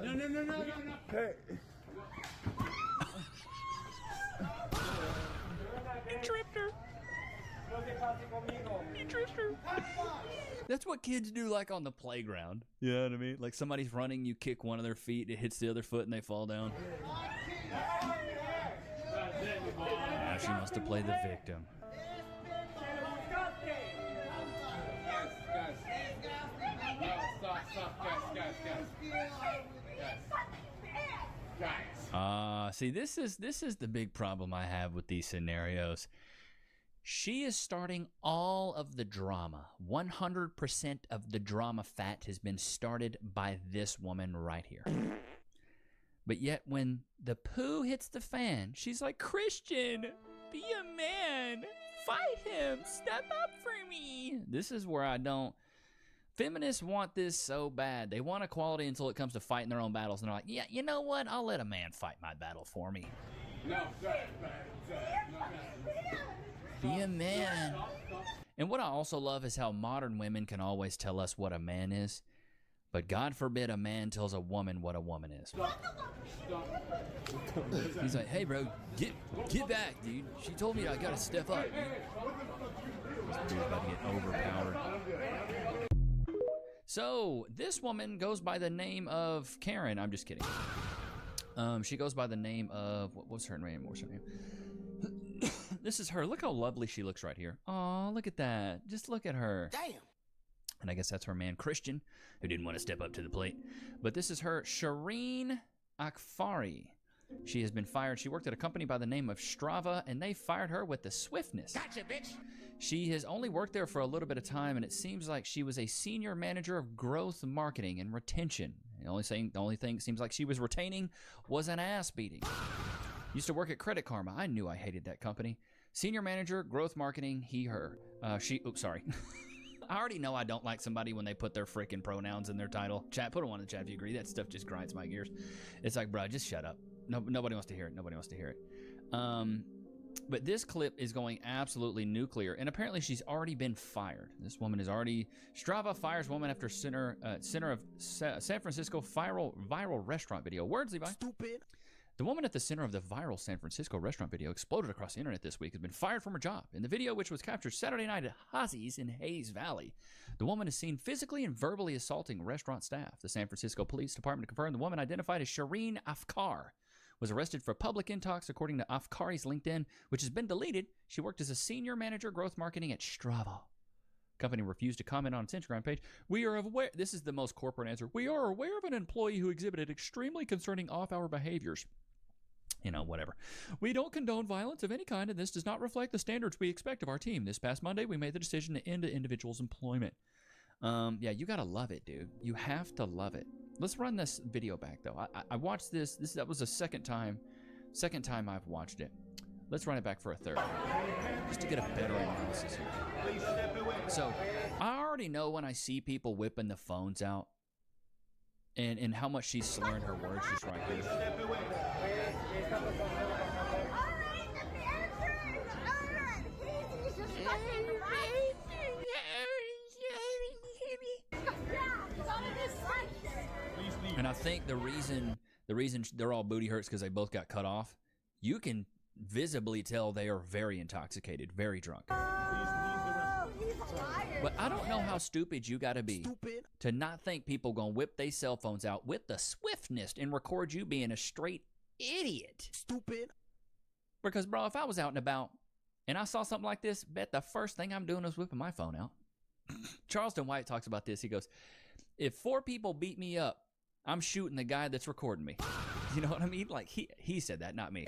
No, no, no, no, no, no. Hey. He tripped her. He tripped her. That's what kids do, like on the playground. You know what I mean? Like somebody's running, you kick one of their feet, it hits the other foot, and they fall down. Now she must have played the victim. See, this is the big problem I have with these scenarios. She is starting all of the drama. 100% of the drama fat has been started by this woman right here. But yet when the poo hits the fan, she's like, Christian, be a man. Fight him. Step up for me. This is where I don't. Feminists want this so bad. They want equality until it comes to fighting their own battles. And they're like, yeah, you know what? I'll let a man fight my battle for me. No, Be a man. And what I also love is how modern women can always tell us what a man is, but God forbid a man tells a woman what a woman is. He's like, hey bro, get back, dude. She told me I gotta step up, dude. This dude's about to get overpowered. So, this woman goes by the name of Karen. I'm just kidding. She goes by the name of, what's her name? What's her name? This is her. Look how lovely she looks right here. Oh, look at that. Just look at her. Damn. And I guess that's her man, Christian, who didn't want to step up to the plate. But this is her, Shireen Akfari. She has been fired. She worked at a company by the name of Strava, and they fired her with the swiftness. Gotcha, bitch. She has only worked there for a little bit of time, and it seems like she was a senior manager of growth marketing and retention. The only thing it seems like she was retaining was an ass beating. Used to work at Credit Karma. I knew I hated that company. Senior manager, growth marketing, he, her. Oops, sorry. I already know I don't like somebody when they put their freaking pronouns in their title. Chat, put them on in the chat if you agree. That stuff just grinds my gears. It's like, bro, just shut up. No, nobody wants to hear it. Nobody wants to hear it. But this clip is going absolutely nuclear, and apparently she's already been fired. This woman is already... Strava fires woman after center of San Francisco viral restaurant video. Words, Levi. Stupid. The woman at the center of the viral San Francisco restaurant video exploded across the internet this week has been fired from her job. In the video, which was captured Saturday night at Hazi's in Hayes Valley, the woman is seen physically and verbally assaulting restaurant staff. The San Francisco Police Department confirmed the woman, identified as Shireen Afkar, was arrested for public intox, according to Afkari's LinkedIn, which has been deleted. She worked as a senior manager growth marketing at Strava. Company refused to comment on its Instagram page. We are aware, this is the most corporate answer, we are aware of an employee who exhibited extremely concerning off-hour behaviors. You know, whatever. We don't condone violence of any kind, and this does not reflect the standards we expect of our team. This past Monday, we made the decision to end the individual's employment. Yeah, you gotta love it, dude. You have to love it. Let's run this video back, though. I watched this. That was the second time I've watched it. Let's run it back for a third, just to get a better analysis here. So, I already know when I see people whipping the phones out, and how much she's slurring her words just right here. And I think the reason they're all booty hurts because they both got cut off. You can visibly tell they are very intoxicated, very drunk. But I don't know how stupid you gotta be to not think people gonna whip their cell phones out with the swiftness and record you being a straight idiot. Stupid. Because, bro, if I was out and about and I saw something like this, bet the first thing I'm doing is whipping my phone out. Charleston White talks about this. He goes, if 4 people beat me up, I'm shooting the guy that's recording me. You know what I mean? Like, he said that, not me.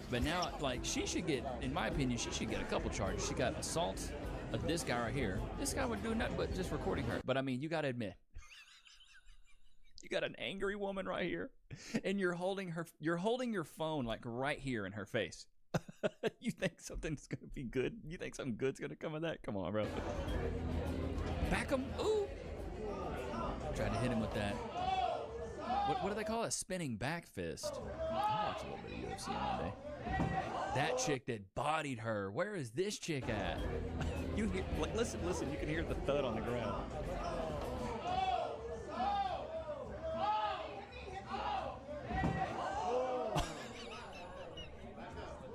But now, like, she should get, in my opinion, she should get a couple charges. She got assault of this guy right here. This guy would do nothing but just recording her. But, I mean, you got to admit, you got an angry woman right here, and you're holding your phone, like, right here in her face. You think something's going to be good? You think something good's going to come of that? Come on, bro. Back him. Ooh. Tried to hit him with that. What do they call it? A spinning back fist. I watched a little bit of UFC Monday. That chick that bodied her. Where is this chick at? You hear? Like, listen. You can hear the thud on the ground.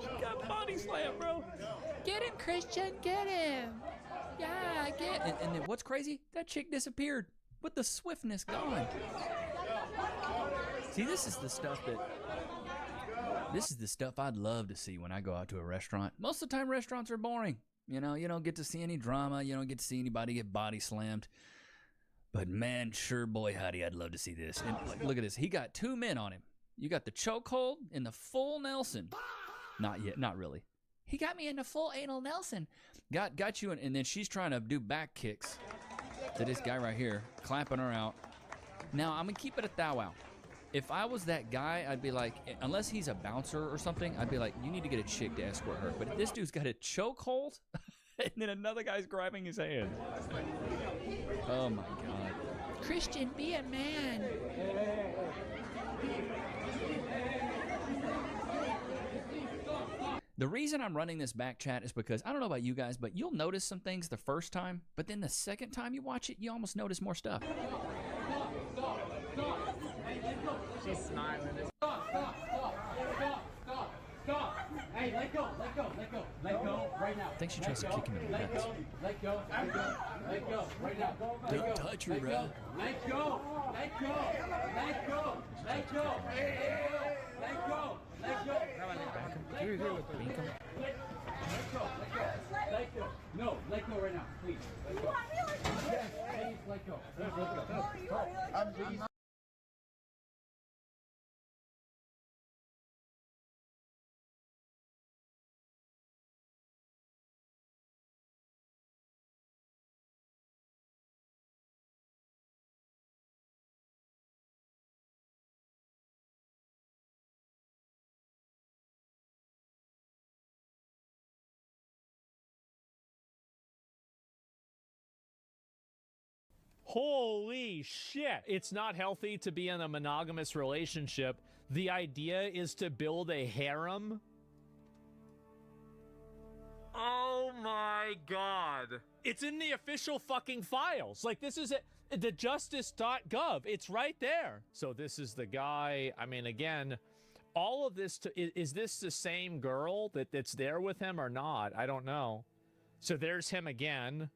She got body slammed, bro. Get him, Christian. Get him. Yeah, get. And then what's crazy? That chick disappeared with the swiftness gone. See, this is the stuff I'd love to see when I go out to a restaurant. Most of the time, restaurants are boring. You know, you don't get to see any drama. You don't get to see anybody get body slammed. But man, sure, boy, howdy, I'd love to see this. And like, look at this. He got 2 men on him. You got the chokehold and the full Nelson. Not yet, not really. He got me in the full anal Nelson. Got you in, and then she's trying to do back kicks to this guy right here, clamping her out. Now, I'm going to keep it a thou out. If I was that guy, I'd be like, unless he's a bouncer or something, I'd be like, you need to get a chick to escort her. But if this dude's got a chokehold, and then another guy's grabbing his hand. Oh my God. Christian, be a man. The reason I'm running this back chat is because, I don't know about you guys, but you'll notice some things the first time, but then the second time you watch it, you almost notice more stuff. She's smiling. Stop! Hey, let go right now. I think she tries to kick him in the nuts. Let go right now. Don't touch her, bro. Let go. No, let go right now, please. Let go. Yes, please, let go. Please, let go. Holy shit. It's not healthy to be in a monogamous relationship. The idea is to build a harem. Oh my god. It's in the official fucking files. Like, this is the justice.gov. It's right there. So this is the guy. I mean, again, all of this, is this the same girl that's there with him or not? I don't know. So there's him again.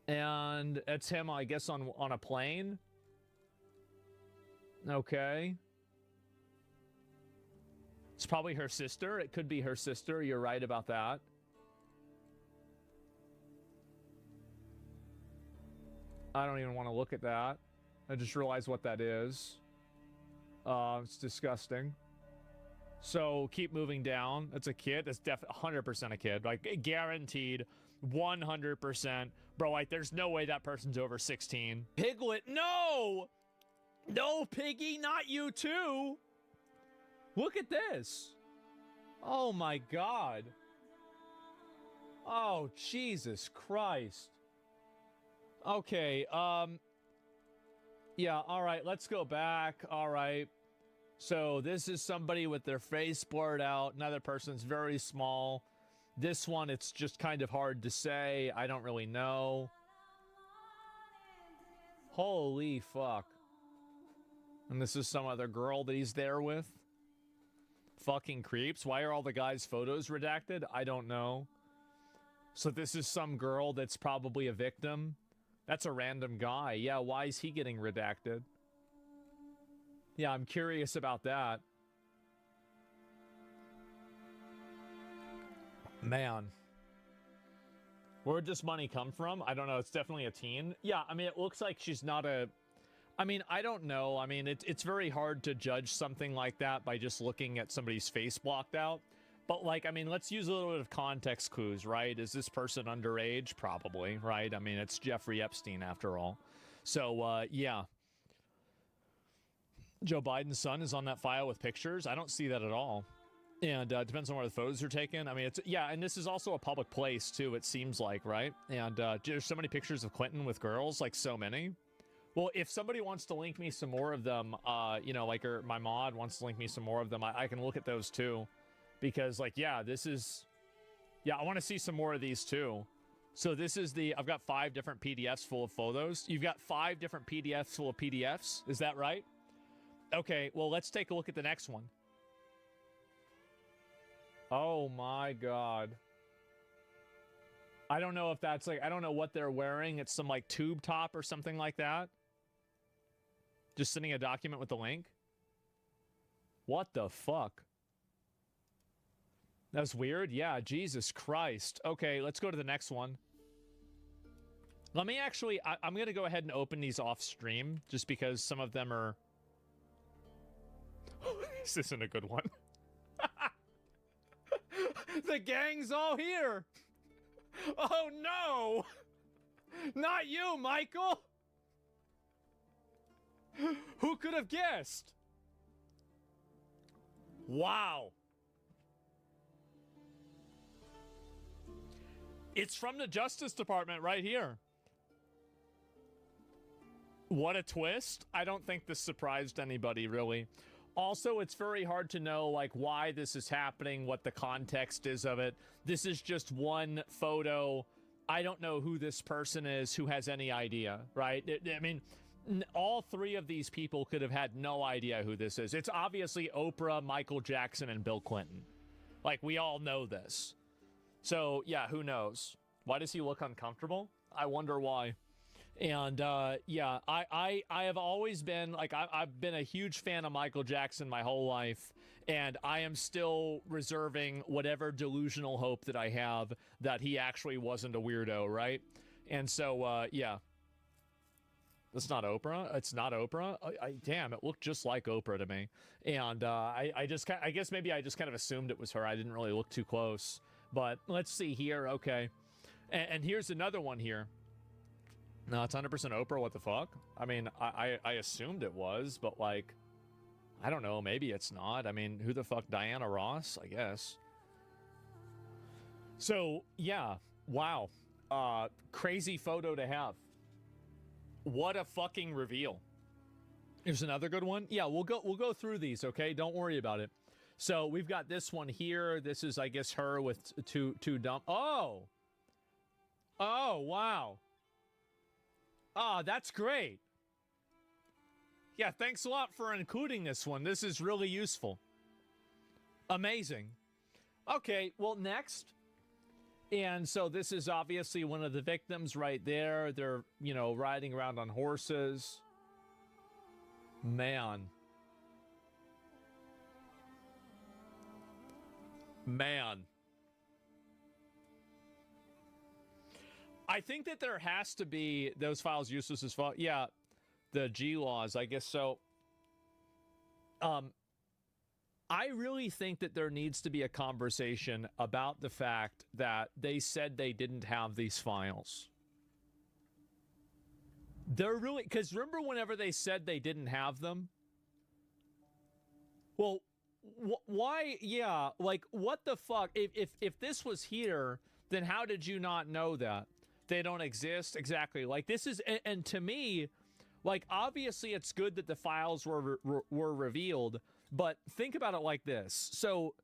And it's him, I guess, on a plane. Okay. It's probably her sister. It could be her sister. You're right about that. I don't even want to look at that. I just realized what that is. It's disgusting. So keep moving down. That's a kid. That's definitely 100% a kid. Like, guaranteed. 100%. Bro, like, there's no way that person's over 16. Piglet, no! No, Piggy, not you too! Look at this. Oh my god. Oh, Jesus Christ. Okay, yeah, alright, let's go back. Alright. So, this is somebody with their face blurred out. Another person's very small. This one, it's just kind of hard to say. I don't really know. Holy fuck. And this is some other girl that he's there with. Fucking creeps. Why are all the guys' photos redacted? I don't know. So this is some girl that's probably a victim. That's a random guy. Yeah, why is he getting redacted? Yeah, I'm curious about that. Man. Where'd this money come from? I don't know. It's definitely a teen. Yeah, I mean, it looks like she's not a... I mean, I don't know. I mean, it's very hard to judge something like that by just looking at somebody's face blocked out. But, like, I mean, let's use a little bit of context clues, right? Is this person underage? Probably, right? I mean, it's Jeffrey Epstein, after all. So, yeah. Joe Biden's son is on that file with pictures. I don't see that at all. And depends on where the photos are taken. I mean, it's, yeah, and this is also a public place, too, it seems like, right? And there's so many pictures of Clinton with girls, like, so many. Well, if somebody wants to link me some more of them, you know, like, or my mod wants to link me some more of them, I can look at those, too. Because, like, yeah, this is... Yeah, I want to see some more of these, too. So this is the... I've got 5 different PDFs full of photos. You've got 5 different PDFs full of PDFs? Is that right? Okay, well, let's take a look at the next one. Oh my god. I don't know if that's like, I don't know what they're wearing. It's some like tube top or something like that. Just sending a document with the link. What the fuck? That's weird. Yeah, Jesus Christ. Okay, let's go to the next one. Let me actually, I'm going to go ahead and open these off stream just because some of them are... This isn't a good one. The gang's all here. Oh no! Not you, Michael! Who could have guessed? Wow. It's from the Justice Department right here. What a twist. I don't think this surprised anybody, really. Also, it's very hard to know, like, why this is happening, what the context is of it. This is just one photo. I don't know who this person is, who has any idea, right? I mean, all three of these people could have had no idea who this is. It's obviously Oprah, Michael Jackson, and Bill Clinton. Like, we all know this. So, yeah, who knows? Why does he look uncomfortable? I wonder why. And, yeah, I have always been, like, I've been a huge fan of Michael Jackson my whole life, and I am still reserving whatever delusional hope that I have that he actually wasn't a weirdo, right? And so, yeah. It's not Oprah. It's not Oprah. Damn, it looked just like Oprah to me. And I guess maybe I just kind of assumed it was her. I didn't really look too close. But let's see here. Okay. And here's another one here. No, it's 100% Oprah. What the fuck? I mean, I assumed it was, but like, I don't know. Maybe it's not. I mean, who the fuck? Diana Ross, I guess. So, yeah. Wow. Crazy photo to have. What a fucking reveal. Here's another good one. Yeah, we'll go through these, okay? Don't worry about it. So we've got this one here. This is, I guess, her with two dumb. Oh, wow. Ah, that's great. Yeah, thanks a lot for including this one. This is really useful. Amazing. Okay, well, next. And so this is obviously one of the victims right there. They're, you know, riding around on horses. Man. I think that there has to be those files useless as well. Yeah, the G laws, I guess so. I really think that there needs to be a conversation about the fact that they said they didn't have these files. They're really, because remember whenever they said they didn't have them? Well, why? Yeah, like, what the fuck? If this was here, then how did you not know that? They don't exist? Exactly. Like, this is, and to me, like, obviously it's good that the files were revealed, but think about it like this. So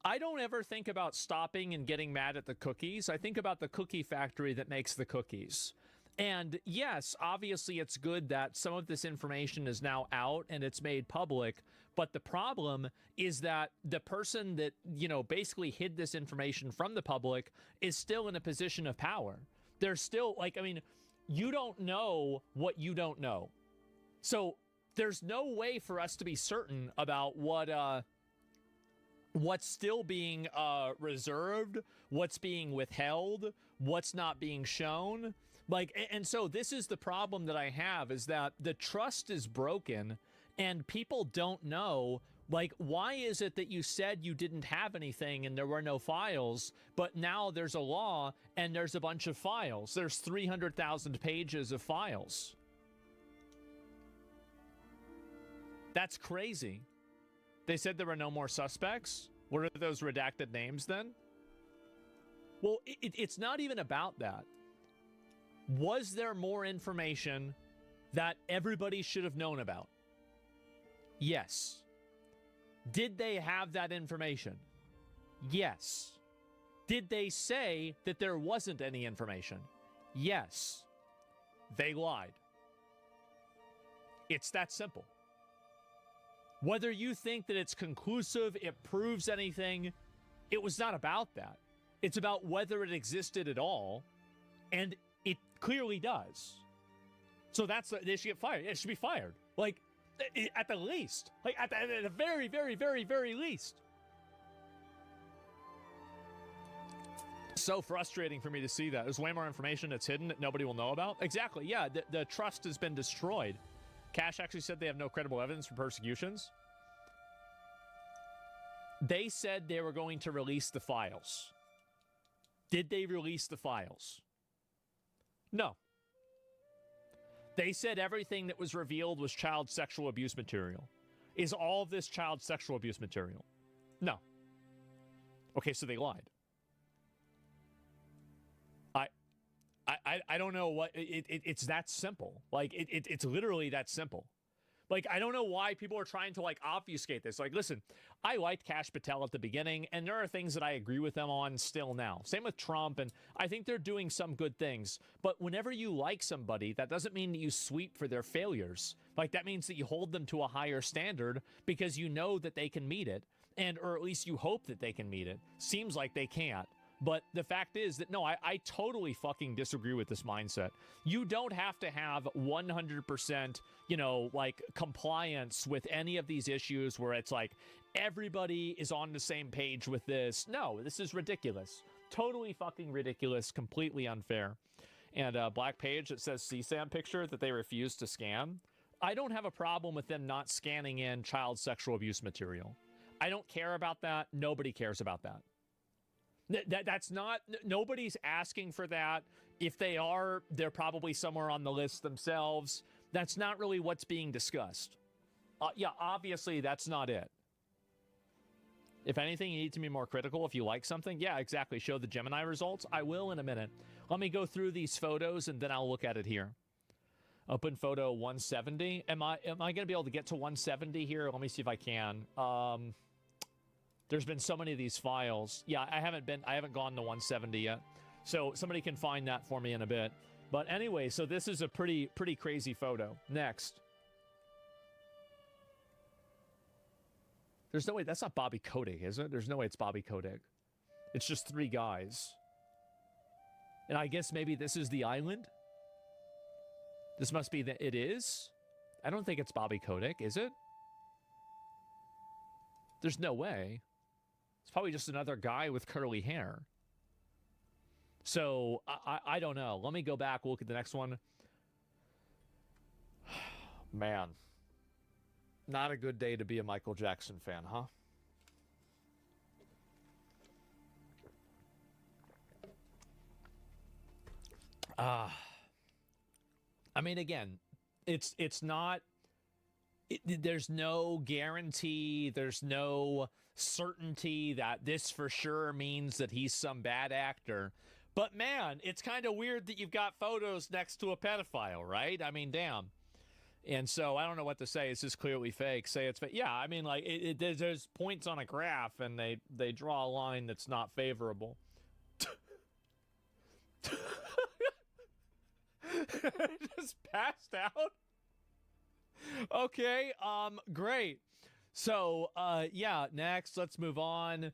I don't ever think about stopping and getting mad at the cookies. I think about the cookie factory that makes the cookies. And yes, obviously it's good that some of this information is now out and it's made public, but the problem is that the person that, you know, basically hid this information from the public is still in a position of power. They're still, like, I mean, you don't know what you don't know. So there's no way for us to be certain about what's still being reserved, what's being withheld, what's not being shown. Like, and so this is the problem that I have, is that the trust is broken and people don't know, like, why is it that you said you didn't have anything and there were no files, but now there's a law and there's a bunch of files. There's 300,000 pages of files. That's crazy. They said there were no more suspects? What are those redacted names then? Well, it's not even about that. Was there more information that everybody should have known about? Yes. Did they have that information? Yes. Did they say that there wasn't any information? Yes. They lied. It's that simple. Whether you think that it's conclusive, it proves anything, it was not about that. It's about whether it existed at all, and it clearly does. So that's, they should get fired. It should be fired. Like, at the least. Like, at the very, very, very, very least. So frustrating for me to see that. There's way more information that's hidden that nobody will know about. Exactly, yeah, the trust has been destroyed. Cash actually said they have no credible evidence for persecutions. They said they were going to release the files. Did they release the files? No. They said everything that was revealed was child sexual abuse material. Is all of this child sexual abuse material? No. Okay, so they lied. I don't know what, it's that simple. Like, it's literally that simple. Like, I don't know why people are trying to, like, obfuscate this. Like, listen, I liked Kash Patel at the beginning, and there are things that I agree with them on still now. Same with Trump, and I think they're doing some good things. But whenever you like somebody, that doesn't mean that you sweep for their failures. Like, that means that you hold them to a higher standard because you know that they can meet it, or at least you hope that they can meet it. Seems like they can't. But the fact is that, no, I totally fucking disagree with this mindset. You don't have to have 100%, you know, like, compliance with any of these issues where it's like, everybody is on the same page with this. No, this is ridiculous. Totally fucking ridiculous. Completely unfair. And Black Page, it says CSAM picture that they refuse to scan. I don't have a problem with them not scanning in child sexual abuse material. I don't care about that. Nobody cares about that. That's not, nobody's asking for that. If they are, they're probably somewhere on the list themselves. That's not really what's being discussed. Yeah, obviously that's not it. If anything, you need to be more critical. If you like something, yeah, exactly. Show the Gemini results. I will in a minute. Let me go through these photos and then I'll look at it here. Open photo 170. Am I going to be able to get to 170 here? Let me see if I can. There's been so many of these files. Yeah, I haven't gone to 170 yet. So somebody can find that for me in a bit. But anyway, so this is a pretty crazy photo. Next. There's no way, that's not Bobby Kotick, is it? There's no way it's Bobby Kotick. It's just three guys. And I guess maybe this is the island? This must be it is? I don't think it's Bobby Kotick, is it? There's no way. It's probably just another guy with curly hair. So, I don't know. Let me go back, look at the next one. Man. Not a good day to be a Michael Jackson fan, huh? I mean, again, it's not... there's no guarantee, there's no certainty that this for sure means that he's some bad actor. But man, it's kind of weird that you've got photos next to a pedophile, right? I mean, damn. And so I don't know what to say. It's just clearly fake. Say it's fake. Yeah, I mean, like, there's points on a graph, and they draw a line that's not favorable. Just passed out? Okay, great. So, yeah, next, let's move on.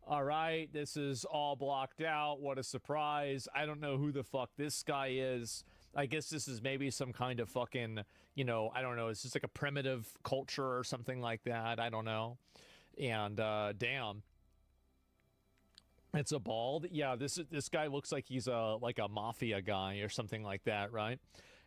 All right, this is all blocked out. What a surprise. I don't know who the fuck this guy is. I guess this is maybe some kind of fucking, you know, I don't know. It's just like a primitive culture or something like that. I don't know. And, damn. It's a bald. Yeah, this guy looks like he's like a mafia guy or something like that, right?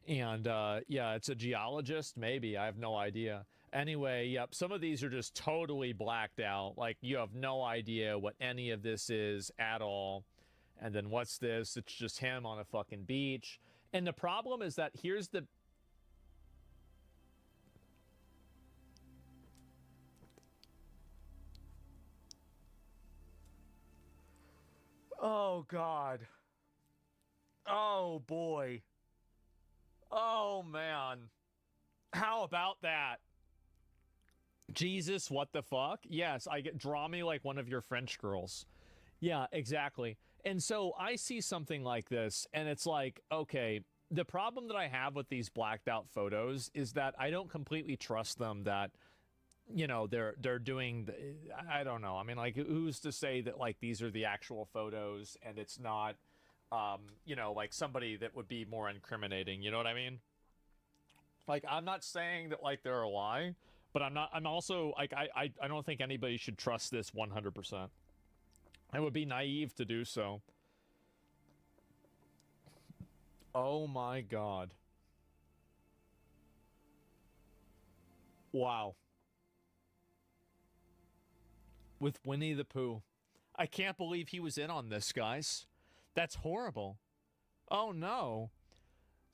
And, yeah, it's a geologist, maybe. I have no idea. Anyway, yep, some of these are just totally blacked out. Like, you have no idea what any of this is at all. And then what's this? It's just him on a fucking beach. And the problem is that here's the... Oh, God. Oh, boy. Oh, man. How about that? Jesus, what the fuck? Yes, draw me like one of your French girls. Yeah, exactly. And so I see something like this, and it's like, okay, the problem that I have with these blacked out photos is that I don't completely trust them that, you know, they're doing, I don't know. I mean, like, who's to say that, like, these are the actual photos and it's not, you know, like somebody that would be more incriminating, you know what I mean? Like, I'm not saying that, like, they're a lie, but I'm also, like, I don't think anybody should trust this 100%. It would be naive to do so. Oh my God. Wow. With Winnie the Pooh. I can't believe he was in on this, guys. That's horrible. Oh no.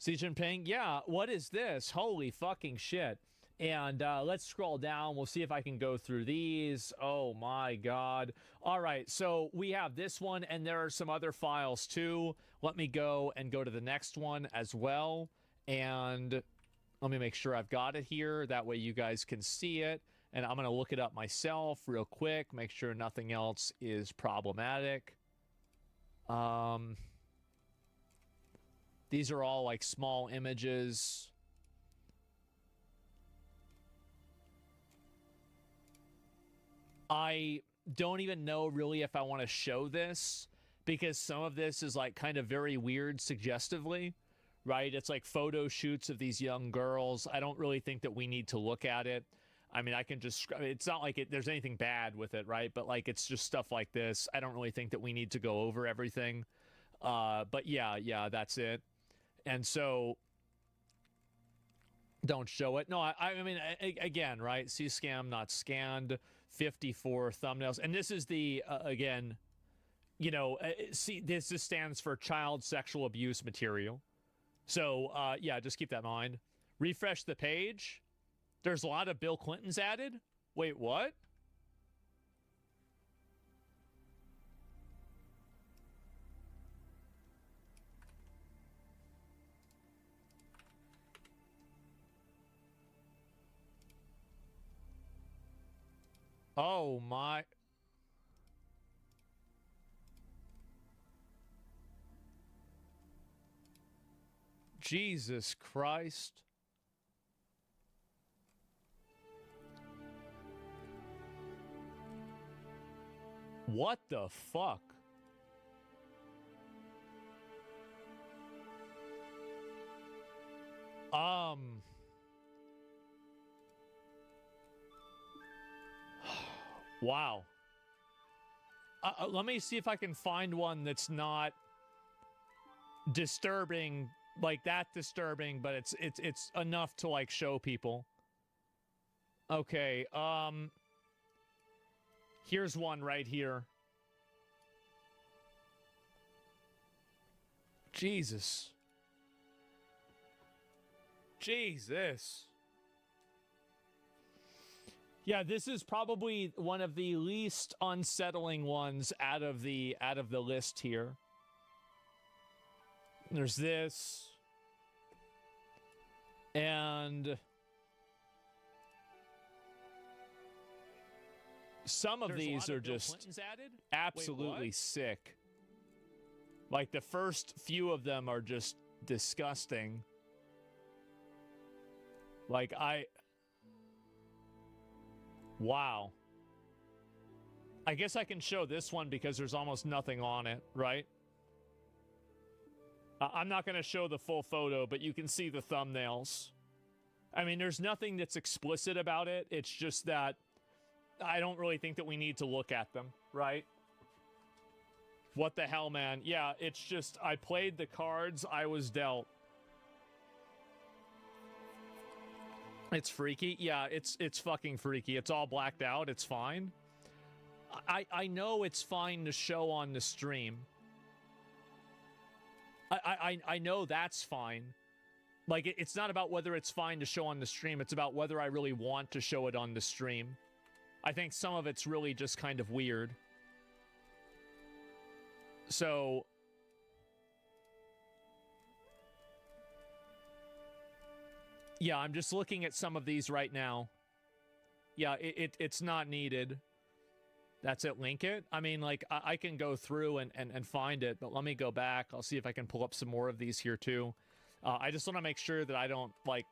Xi Jinping, yeah, what is this? Holy fucking shit. And let's scroll down. We'll see if I can go through these. Oh, my God. All right, so we have this one, and there are some other files, too. Let me go to the next one as well. And Let me make sure I've got it here. That way you guys can see it. And I'm going to look it up myself real quick. Make sure nothing else is problematic. These are all like small images. I don't even know really if I want to show this because some of this is like kind of very weird suggestively, right? It's like photo shoots of these young girls. I don't really think that we need to look at it. I mean, I can just, it's not like there's anything bad with it, right? But like, it's just stuff like this. I don't really think that we need to go over everything. But yeah, that's it. And so don't show it. No, I mean, again, right? See scam, not scanned, 54 thumbnails. And this is the, again, you know, see, this just stands for child sexual abuse material. So, yeah, just keep that in mind. Refresh the page. There's a lot of Bill Clintons added. Wait, what? Oh, my. Jesus Christ. What the fuck? Wow. Let me see if I can find one that's not disturbing, like that disturbing, but it's enough to like show people. Okay, here's one right here. Jesus. Jesus. Yeah, this is probably one of the least unsettling ones out of the list here. There's this. And some of these are just absolutely sick. Like the first few of them are just disgusting. Like wow. I guess I can show this one because there's almost nothing on it, right? I'm not going to show the full photo, but you can see the thumbnails. I mean, there's nothing that's explicit about it. It's just that I don't really think that we need to look at them, right? What the hell, man? Yeah, it's just, I played the cards I was dealt. It's freaky. Yeah, it's fucking freaky. It's all blacked out. It's fine. I know it's fine to show on the stream. I know that's fine. Like, it's not about whether it's fine to show on the stream. It's about whether I really want to show it on the stream. I think some of it's really just kind of weird. So yeah, I'm just looking at some of these right now. Yeah, it's not needed. That's it, link it. I mean, like, I can go through and find it, but let me go back. I'll see if I can pull up some more of these here, too. I just want to make sure that I don't, like...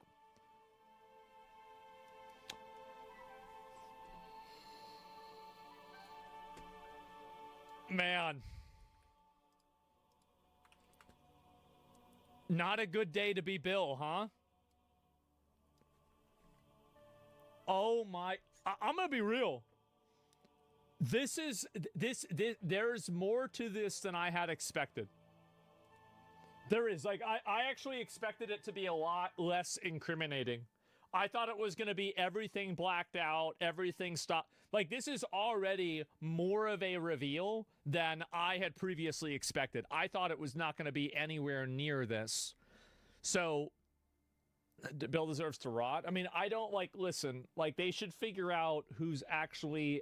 Man. Not a good day to be Bill, huh? Oh my... I'm gonna be real. There's more to this than I had expected. There is. Like, I actually expected it to be a lot less incriminating. I thought it was going to be everything blacked out, everything stopped. Like, this is already more of a reveal than I had previously expected. I thought it was not going to be anywhere near this. So, Bill deserves to rot. I mean, I don't listen, they should figure out who's actually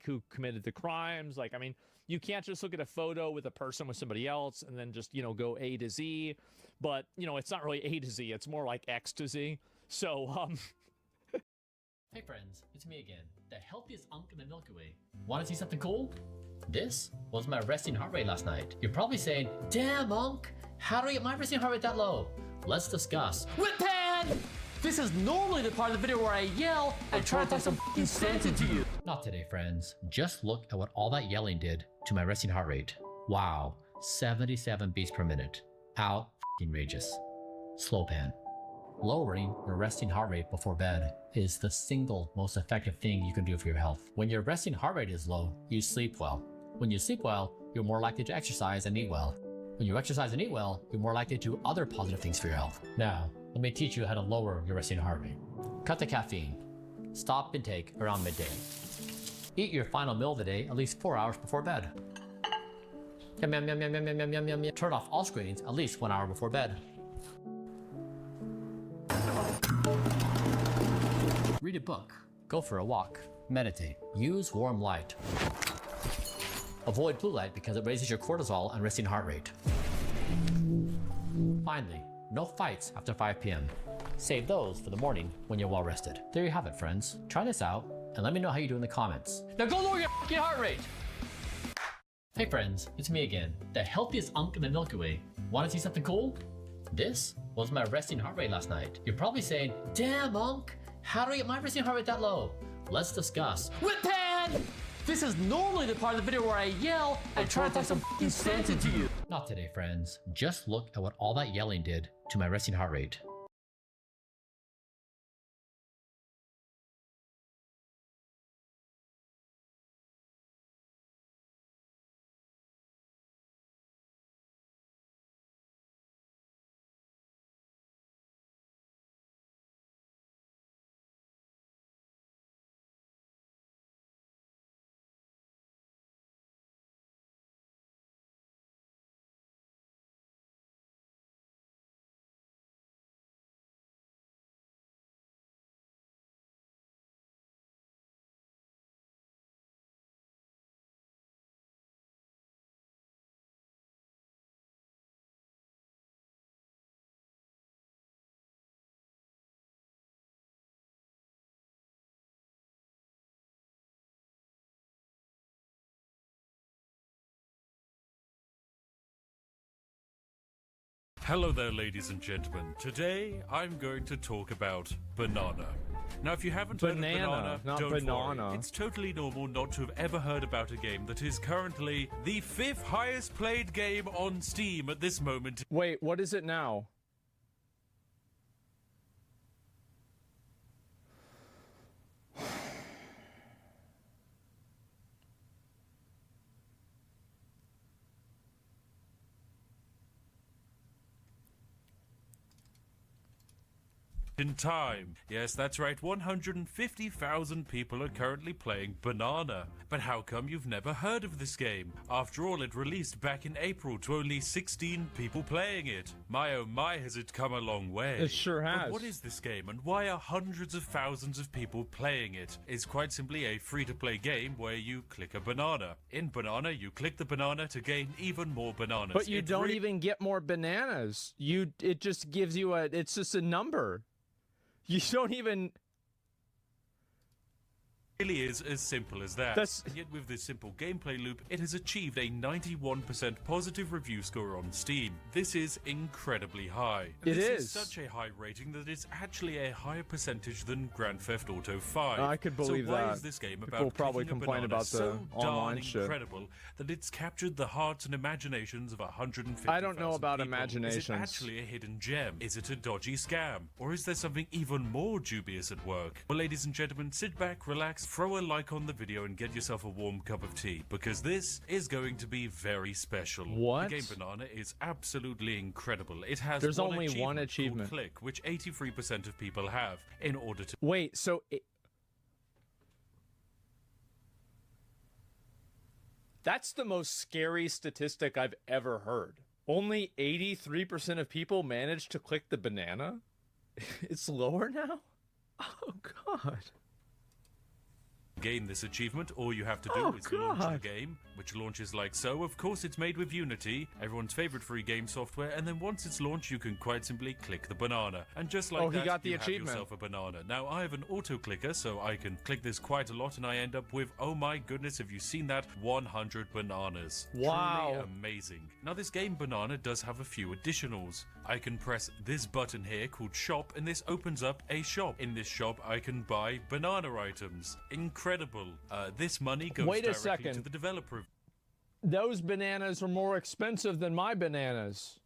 who committed the crimes. I mean, you can't just look at a photo with a person with somebody else and then just, go A to Z. But, it's not really A to Z. It's more like X to Z. So, Hey friends, it's me again, the healthiest unk in the Milky Way. Want to see something cool? This was my resting heart rate last night. You're probably saying, damn unk, how do I get my resting heart rate that low? Let's discuss. Whip-pan! This is normally the part of the video where I yell and try to talk some f***ing sense into you. Not today, friends. Just look at what all that yelling did to my resting heart rate. Wow, 77 beats per minute. Outrageous. Slow pan. Lowering your resting heart rate before bed is the single most effective thing you can do for your health. When your resting heart rate is low, you sleep well. When you sleep well, you're more likely to exercise and eat well. When you exercise and eat well, you're more likely to do other positive things for your health. Now, let me teach you how to lower your resting heart rate. Cut the caffeine. Stop intake around midday. Eat your final meal of the day at least 4 hours before bed. Yum, yum, yum, yum, yum, yum, yum, yum, yum. Turn off all screens at least 1 hour before bed. Read a book. Go for a walk. Meditate. Use warm light. Avoid blue light because it raises your cortisol and resting heart rate. Finally, no fights after 5 p.m. Save those for the morning when you're well rested. There you have it, friends. Try this out and let me know how you do in the comments. Now go lower your f***ing heart rate! Hey friends, it's me again, the healthiest unk in the Milky Way. Want to see something cool? This was my resting heart rate last night. You're probably saying, damn unk, how do I get my resting heart rate that low? Let's discuss. Whip-pan! This is normally the part of the video where I yell and try to talk some f***ing sense into you. Not today, friends. Just look at what all that yelling did to my resting heart rate. Hello there, ladies and gentlemen. Today, I'm going to talk about banana. Now, if you haven't heard of banana, not don't banana. worry. It's totally normal not to have ever heard about a game that is currently the 5th highest played game on Steam at this moment. Wait, what is it now? In time. Yes, that's right, 150,000 people are currently playing Banana. But how come you've never heard of this game? After all, it released back in April to only 16 people playing it. My oh my, has it come a long way. It sure has. But what is this game and why are hundreds of thousands of people playing it? It's quite simply a free-to-play game where you click a banana. In Banana, you click the banana to gain even more bananas. But you don't even get more bananas. It just gives you it's just a number. You don't even... It really is as simple as that. And yet with this simple gameplay loop, it has achieved a 91% positive review score on Steam. This is incredibly high. It this is such a high rating that it's actually a higher percentage than Grand Theft Auto 5. I could believe so why that. Is this game People about probably clicking a complain banana about the so online darn shit. incredible that it's captured the hearts and imaginations of 150,000 I don't know about people? imaginations. Is it actually a hidden gem? Is it a dodgy scam? Or is there something even more dubious at work? Well, ladies and gentlemen, sit back, relax, throw a like on the video and get yourself a warm cup of tea, because this is going to be very special. What? The game Banana is absolutely incredible. It has There's only one called achievement. Click, which 83% of people have in order to... Wait, so... That's the most scary statistic I've ever heard. Only 83% of people managed to click the banana? It's lower now? Oh, God. Gain this achievement, all you have to do is launch the game, which launches like so. Of course, it's made with Unity, everyone's favorite free game software, and then once it's launched, you can quite simply click the banana. And just like he that, got the you achievement. have yourself a banana. Now, I have an auto clicker, so I can click this quite a lot, and I end up with, oh my goodness, have you seen that? 100 bananas. Wow. Truly amazing. Now, this game Banana does have a few additionals. I can press this button here called Shop, and this opens up a shop. In this shop, I can buy banana items. Incredible. This money goes directly to the developer. Those bananas were more expensive than my bananas.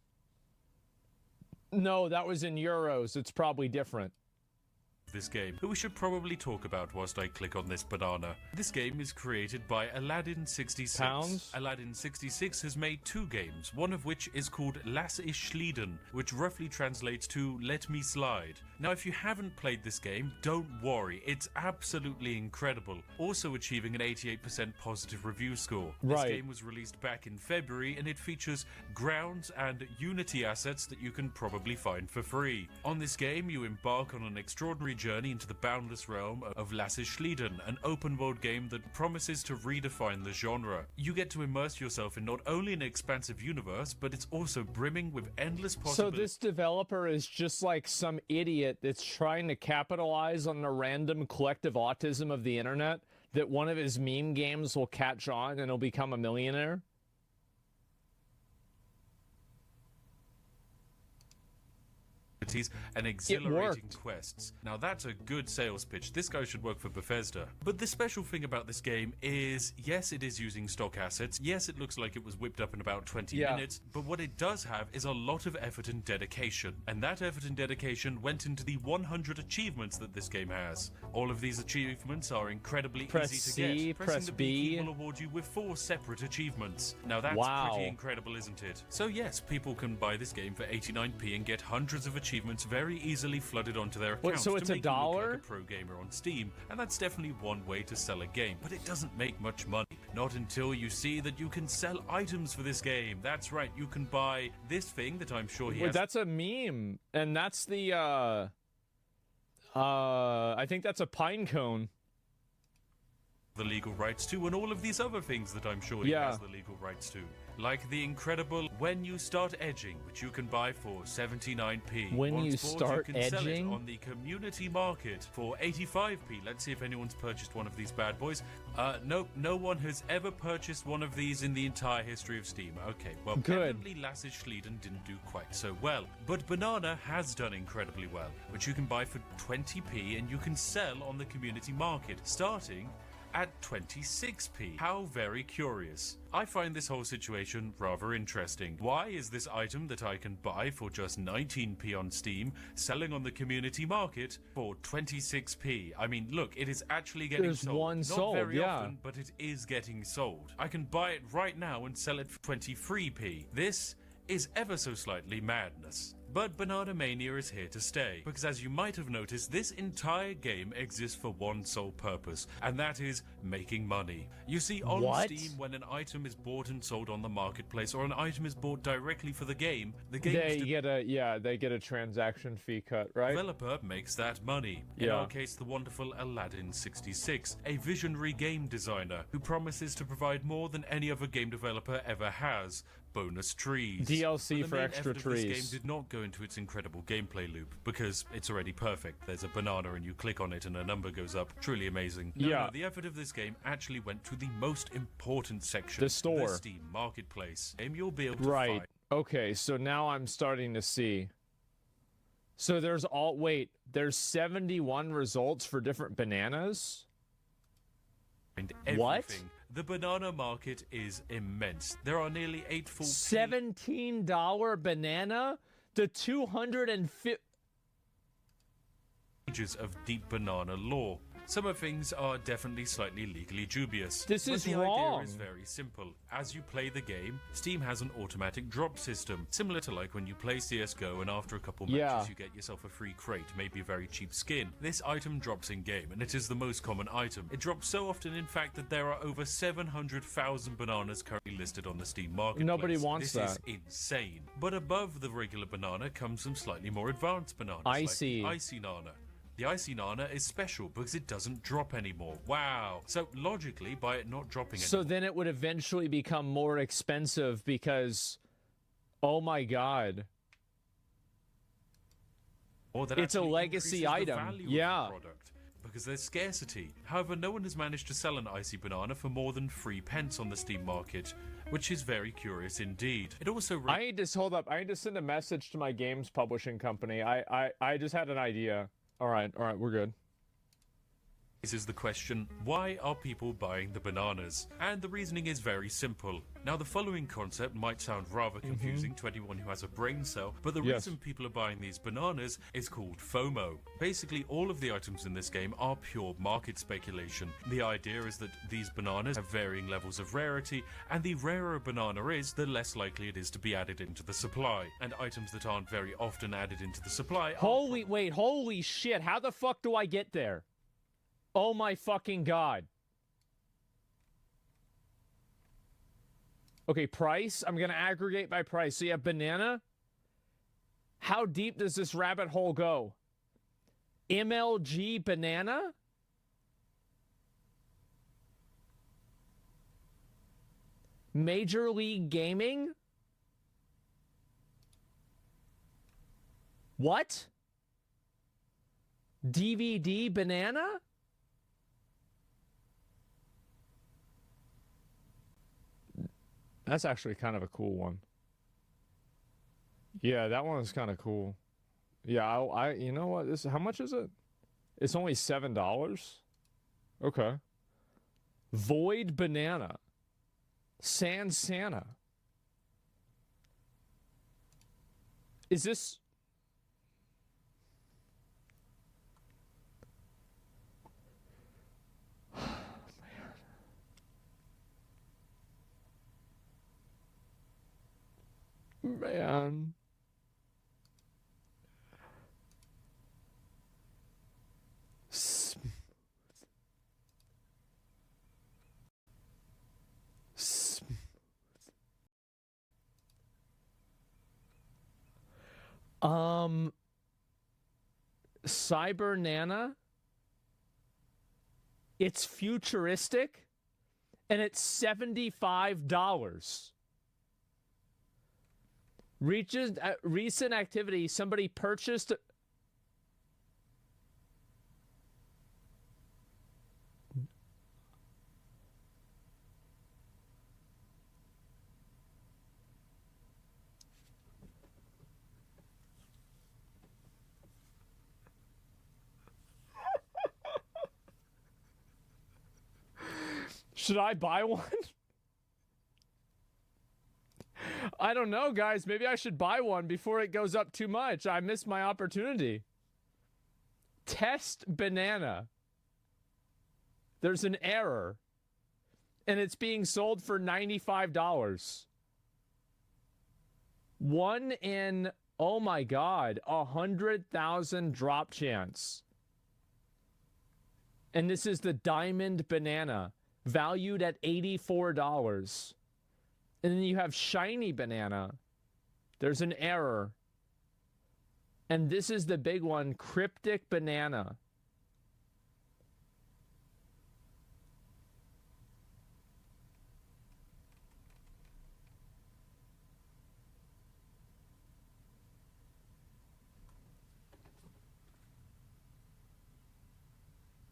No, that was in euros. It's probably different. This game, who we should probably talk about whilst I click on this banana. This game is created by Aladdin66. Pounds? Aladdin66 has made 2 games, one of which is called Lass ich Schlieden, which roughly translates to Let Me Slide. Now, if you haven't played this game, don't worry, it's absolutely incredible, also achieving an 88% positive review score. This game was released back in February, and it features grounds and Unity assets that you can probably find for free. On this game, you embark on an extraordinary journey into the boundless realm of Lass ich Schlieden, an open-world game that promises to redefine the genre. You get to immerse yourself in not only an expansive universe, but it's also brimming with endless possibilities. So this developer is just like some idiot that's trying to capitalize on the random collective autism of the internet, that one of his meme games will catch on and he'll become a millionaire? And exhilarating quests. Now that's a good sales pitch. This guy should work for Bethesda. But the special thing about this game is, yes, it is using stock assets. Yes, it looks like it was whipped up in about 20 minutes. But what it does have is a lot of effort and dedication. And that effort and dedication went into the 100 achievements that this game has. All of these achievements are incredibly easy to get. Pressing the B key will award you with 4 separate achievements. Now that's pretty incredible, isn't it? So yes, people can buy this game for 89p and get hundreds of achievements very easily flooded onto their accounts so it's to make $1? you look like a pro gamer on Steam, and that's definitely one way to sell a game, but it doesn't make much money. Not until you see that you can sell items for this game. That's right, you can buy this thing that I'm sure he has. That's a meme, and that's the I think that's a pine cone. The legal rights to, and all of these other things that I'm sure he has the legal rights to. Like the incredible When You Start Edging, which you can buy for 79p. When Once you bought, start you can sell it edging? on the community market for 85p. Let's see if anyone's purchased one of these bad boys. Nope, no one has ever purchased one of these in the entire history of Steam. Okay, well, evidently Lass ich Schlieden didn't do quite so well. But Banana has done incredibly well, which you can buy for 20p and you can sell on the community market, starting at 26p. How very curious. I find this whole situation rather interesting. Why is this item that I can buy for just 19p on Steam selling on the community market for 26p? I mean, look, it is actually getting sold. There's one sold, Not very yeah. often, but it is getting sold. I can buy it right now and sell it for 23p. This is ever so slightly madness. But Banana Mania is here to stay, because as you might have noticed, this entire game exists for one sole purpose, and that is making money. You see, on Steam, when an item is bought and sold on the marketplace, or an item is bought directly for the game they get a transaction fee cut, right? Developer makes that money. In our case, the wonderful Aladdin66, a visionary game designer who promises to provide more than any other game developer ever has. Bonus trees. DLC for main extra effort of this trees. game did not go into its incredible gameplay loop because it's already perfect. There's a banana and you click on it and a number goes up. Truly amazing. No, the effort of this game actually went to the most important section. The store. The Steam Marketplace. And you'll be able to find... Okay, so now I'm starting to see. So there's there's 71 results for different bananas? What? The banana market is immense. There are nearly 8 full $17 banana to 250 pages of deep banana lore. Some of things are definitely slightly legally dubious. This but is the wrong. idea is very simple. As you play the game, Steam has an automatic drop system, similar to like when you play CSGO and after a couple matches you get yourself a free crate, maybe a very cheap skin. This item drops in game, and it is the most common item. It drops so often, in fact, that there are over 700,000 bananas currently listed on the Steam marketplace. Nobody wants this that. Is insane. But above the regular banana comes some slightly more advanced bananas, Icy. like the Icy Nana. The Icy Nana is special because it doesn't drop anymore. Wow. So logically, by it not dropping So anymore, then it would eventually become more expensive because, oh my god, or that it's a actually legacy increases the item. value of Yeah. the product, because there's scarcity. However, no one has managed to sell an Icy Banana for more than 3 pence on the Steam market, which is very curious indeed. It also I need to hold up. I need to send a message to my games publishing company. I just had an idea. All right, we're good. This is the question, why are people buying the bananas? And the reasoning is very simple. Now, the following concept might sound rather confusing to anyone who has a brain cell, but the reason people are buying these bananas is called FOMO. Basically, all of the items in this game are pure market speculation. The idea is that these bananas have varying levels of rarity, and the rarer a banana is, the less likely it is to be added into the supply. And items that aren't very often added into the supply are... Holy shit, how the fuck do I get there? Oh my fucking god. Okay, price. I'm going to aggregate by price. So you have banana. How deep does this rabbit hole go? MLG banana? Major League Gaming? What? DVD banana? That's actually kind of a cool one. Yeah, that one is kind of cool. Yeah, I you know what? This how much is it? It's only $7. Okay. Void banana. Sans Santa. Is this man. Cyber Nana. It's futuristic and it's $75. Recent activity, somebody purchased Should I buy one? I don't know, guys. Maybe I should buy one before it goes up too much. I missed my opportunity. Test banana. There's an error. And it's being sold for $95. One in, oh my God, 100,000 drop chance. And this is the diamond banana, valued at $84. And then you have shiny banana. There's an error. And this is the big one, cryptic banana.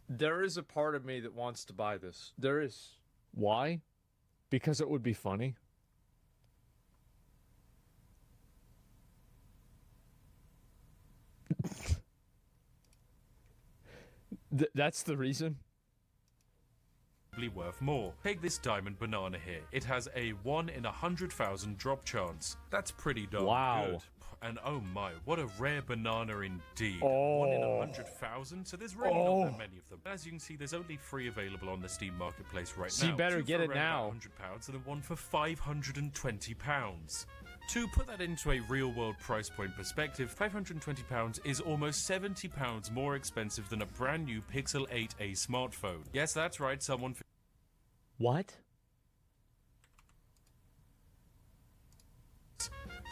There is a part of me that wants to buy this. There is. Why? Because it would be funny. That's the reason. Worth more. Take this diamond banana here. It has a 1 in 100,000 drop chance. That's pretty darn good. and oh my, what a rare banana indeed. Oh. 1 in 100,000, so there's really not that many of them. As you can see, there's only 3 available on the Steam Marketplace right So now. you better 2 get for it around now. about £100 and then 1 for £520. To put that into a real-world price point perspective, £520 is almost £70 more expensive than a brand new Pixel 8a smartphone. Yes, that's right, someone... What?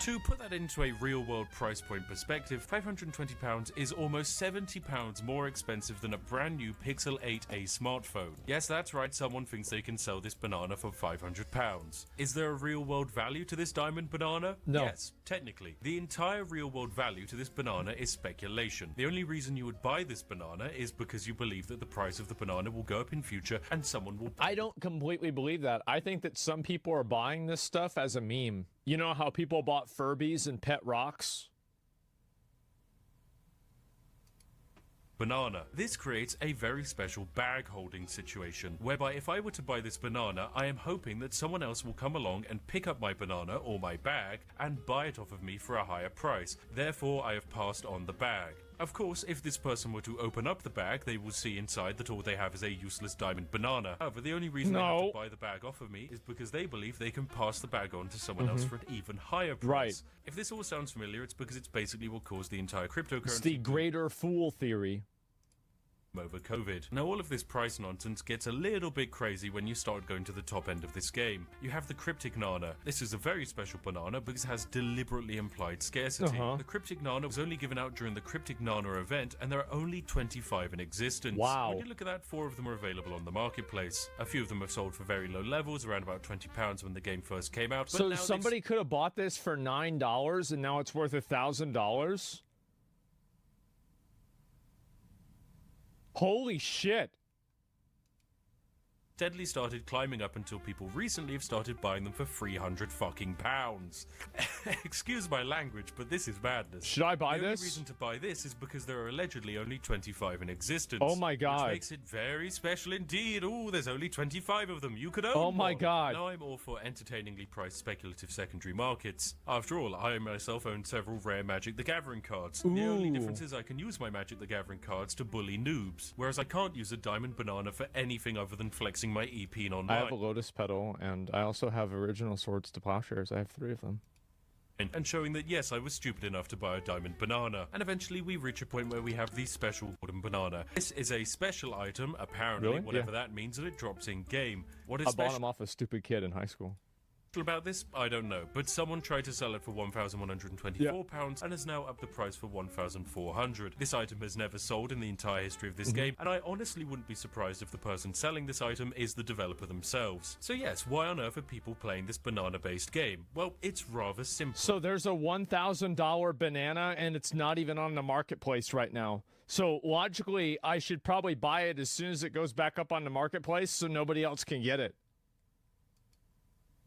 To put that into a real-world price point perspective, £520 is almost £70 more expensive than a brand new Pixel 8a smartphone. Yes, that's right, someone thinks they can sell this banana for £500. Is there a real-world value to this diamond banana? No. Yes, technically. The entire real-world value to this banana is speculation. The only reason you would buy this banana is because you believe that the price of the banana will go up in future and someone will... I don't completely believe that. I think that some people are buying this stuff as a meme. You know how people bought Furbies and pet rocks? Banana. This creates a very special bag holding situation, whereby if I were to buy this banana, I am hoping that someone else will come along and pick up my banana or my bag and buy it off of me for a higher price. Therefore, I have passed on the bag. Of course, if this person were to open up the bag, they will see inside that all they have is a useless diamond banana. However, the only reason they have to buy the bag off of me is because they believe they can pass the bag on to someone else for an even higher price. Right. If this all sounds familiar, it's because it's basically what caused the entire cryptocurrency. It's the greater fool theory. Over COVID. Now all of this price nonsense gets a little bit crazy when you start going to the top end of this game. You have the Cryptic Nana. This is a very special banana because it has deliberately implied scarcity. The Cryptic Nana was only given out during the Cryptic Nana event and there are only 25 in existence. Wow. When you look at that, 4 of them are available on the marketplace. A few of them have sold for very low levels, around about £20 when the game first came out. But So now somebody could have bought this for $9 and now it's worth $1,000? Holy shit. steadily started climbing up until people recently have started buying them for 300 fucking pounds. Excuse my language, but this is madness. Should I buy the this? The only reason to buy this is because there are allegedly only 25 in existence. Oh my god. Which makes it very special indeed. Oh, there's only 25 of them. You could own Oh my one. god. Now I'm all for entertainingly priced speculative secondary markets. After all, I myself own several rare Magic the Gathering cards. The only difference is I can use my Magic the Gathering cards to bully noobs, whereas I can't use a diamond banana for anything other than flexing my EP online. I have a Lotus Petal, and I also have original Swords to Plowshares. I have 3 of them. And showing that yes, I was stupid enough to buy a diamond banana. And eventually we reach a point where we have the special golden banana. This is a special item, apparently, Really? whatever Yeah. that means, and it drops in game. What is I bought special them off a stupid kid in high school. about this? I don't know, but someone tried to sell it for £1,124 and has now upped the price for £1,400. This item has never sold in the entire history of this game, and I honestly wouldn't be surprised if the person selling this item is the developer themselves. So yes, why on earth are people playing this banana-based game? Well, it's rather simple. So there's a $1,000 banana, and it's not even on the marketplace right now. So logically, I should probably buy it as soon as it goes back up on the marketplace so nobody else can get it.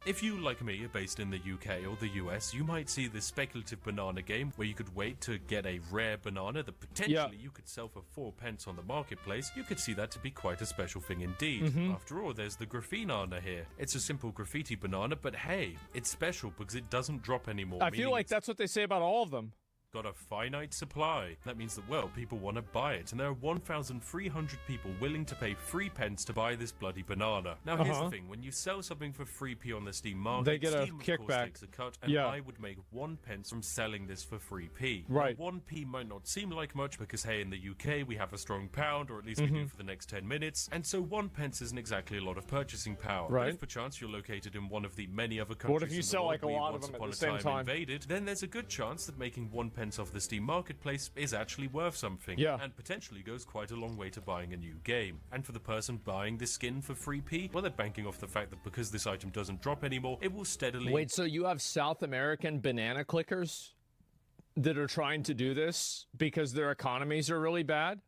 If you, like me, are based in the UK or the US, you might see this speculative banana game where you could wait to get a rare banana that potentially you could sell for 4 pence on the marketplace. You could see that to be quite a special thing indeed. After all, there's the Graffinana here. It's a simple graffiti banana, but hey, it's special because it doesn't drop anymore. I feel like that's what they say about all of them. Got a finite supply. That means that, well, people want to buy it, and there are 1,300 people willing to pay 3 pence to buy this bloody banana. Now, here's the thing. When you sell something for 3p on the Steam market, They get a Steam, of course, kickback. takes a cut, and I would make 1 pence from selling this for 3p. Right. Now, 1p might not seem like much because, hey, in the UK, we have a strong pound, or at least we do for the next 10 minutes, and so 1 pence isn't exactly a lot of purchasing power. Right. But if perchance you're located in one of the many other countries What if you in the sell, world like, a we lot of once them at upon the a same time? invaded, then there's a good chance that making 1 pence off the Steam marketplace is actually worth something, and potentially goes quite a long way to buying a new game. And for the person buying this skin for 3p, well, they're banking off the fact that because this item doesn't drop anymore, it will steadily... Wait, so you have South American banana clickers that are trying to do this because their economies are really bad?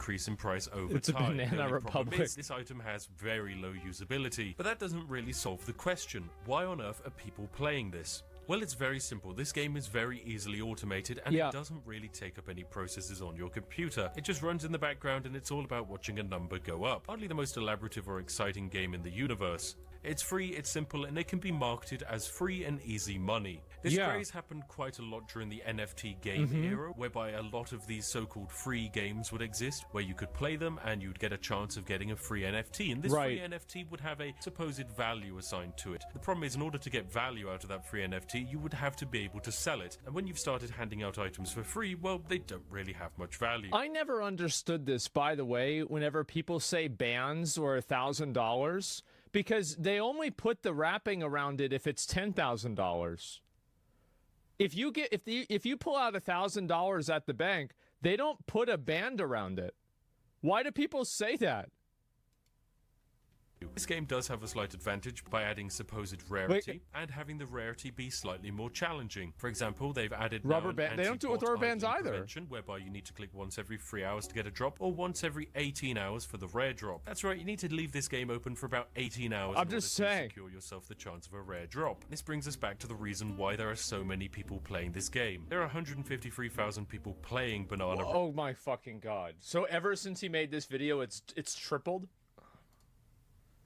increase in price over It's a time. banana The only problem republic. is this item has very low usability, but that doesn't really solve the question. Why on earth are people playing this? Well, it's very simple. This game is very easily automated, and it doesn't really take up any processes on your computer. It just runs in the background, and it's all about watching a number go up. Hardly the most elaborative or exciting game in the universe. It's free, it's simple, and it can be marketed as free and easy money. This craze happened quite a lot during the NFT game era, whereby a lot of these so-called free games would exist, where you could play them and you'd get a chance of getting a free NFT, and this free NFT would have a supposed value assigned to it. The problem is, in order to get value out of that free NFT, you would have to be able to sell it, and when you've started handing out items for free, well, they don't really have much value. I never understood this, by the way, whenever people say bans or $1,000, because they only put the wrapping around it if it's $10,000. If you pull out $1,000 at the bank, they don't put a band around it. Why do people say that? This game does have a slight advantage by adding supposed rarity and having the rarity be slightly more challenging. For example, they've added Rubber band. They don't do it with rubber bands either. Whereby you need to click once every 3 hours to get a drop, or once every 18 hours for the rare drop. That's right, you need to leave this game open for about 18 hours in order to secure yourself the chance of a rare drop. This brings us back to the reason why there are so many people playing this game. There are 153,000 people playing Banana. Oh my fucking god! So ever since he made this video, it's tripled.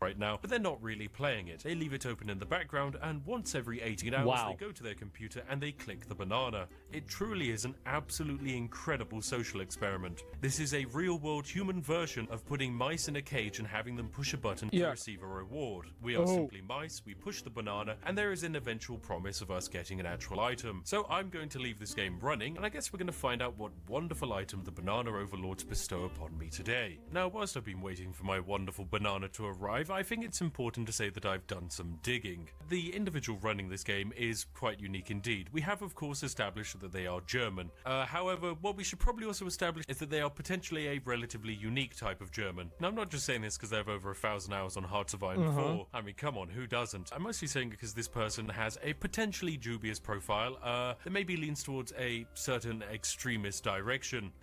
Right now, but they're not really playing it. They leave it open in the background, and once every 18 hours they go to their computer and they click the banana. It truly is an absolutely incredible social experiment. This is a real-world human version of putting mice in a cage and having them push a button to receive a reward. We are simply mice, we push the banana, and there is an eventual promise of us getting an actual item. So I'm going to leave this game running, and I guess we're going to find out what wonderful item the banana overlords bestow upon me today. Now, whilst I've been waiting for my wonderful banana to arrive, I think it's important to say that I've done some digging. The individual running this game is quite unique indeed. We have, of course, established that they are German. However, what we should probably also establish is that they are potentially a relatively unique type of German. Now, I'm not just saying this because they have over 1,000 hours on Hearts of Iron 4. I mean, come on, who doesn't? I'm mostly saying because this person has a potentially dubious profile that maybe leans towards a certain extremist direction.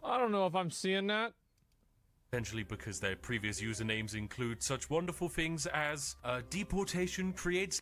I don't know if I'm seeing that. Potentially because their previous usernames include such wonderful things as deportation creates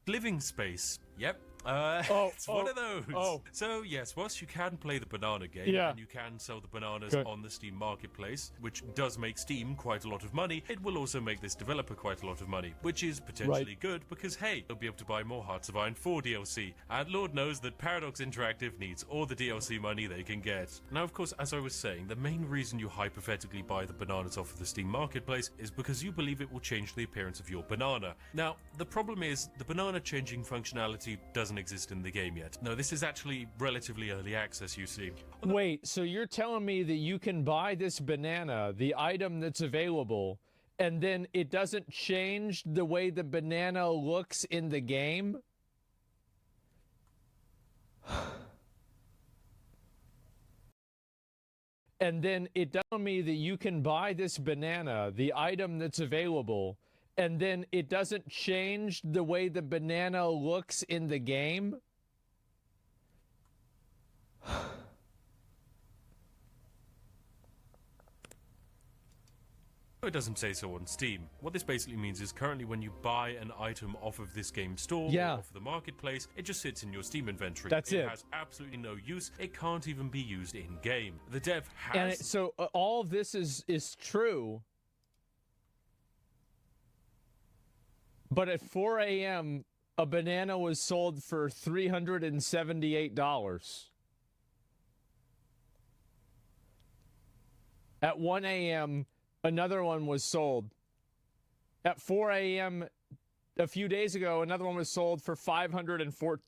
living space. Yep. It's one of those. So yes, whilst you can play the banana game and you can sell the bananas on the Steam marketplace, which does make Steam quite a lot of money, it will also make this developer quite a lot of money, which is potentially good because hey, they'll be able to buy more Hearts of Iron 4 DLC, and Lord knows that Paradox Interactive needs all the DLC money they can get. Now, of course, as I was saying, the main reason you hypothetically buy the bananas off of the Steam marketplace is because you believe it will change the appearance of your banana. Now, the problem is the banana changing functionality doesn't exist in the game yet. No, this is actually relatively early access, you see. Wait, so you're telling me that you can buy this banana, the item that's available, and then it doesn't change the way the banana looks in the game? And then it tells me that you can buy this banana, the item that's available, and then it doesn't change the way the banana looks in the game? It doesn't say so on Steam. What this basically means is currently when you buy an item off of this game store or off the marketplace, it just sits in your Steam inventory. It has absolutely no use. It can't even be used in-game. The dev has... And all of this is true. But at 4 a.m., a banana was sold for $378. At 1 a.m., another one was sold. At 4 a.m. a few days ago, another one was sold for $504.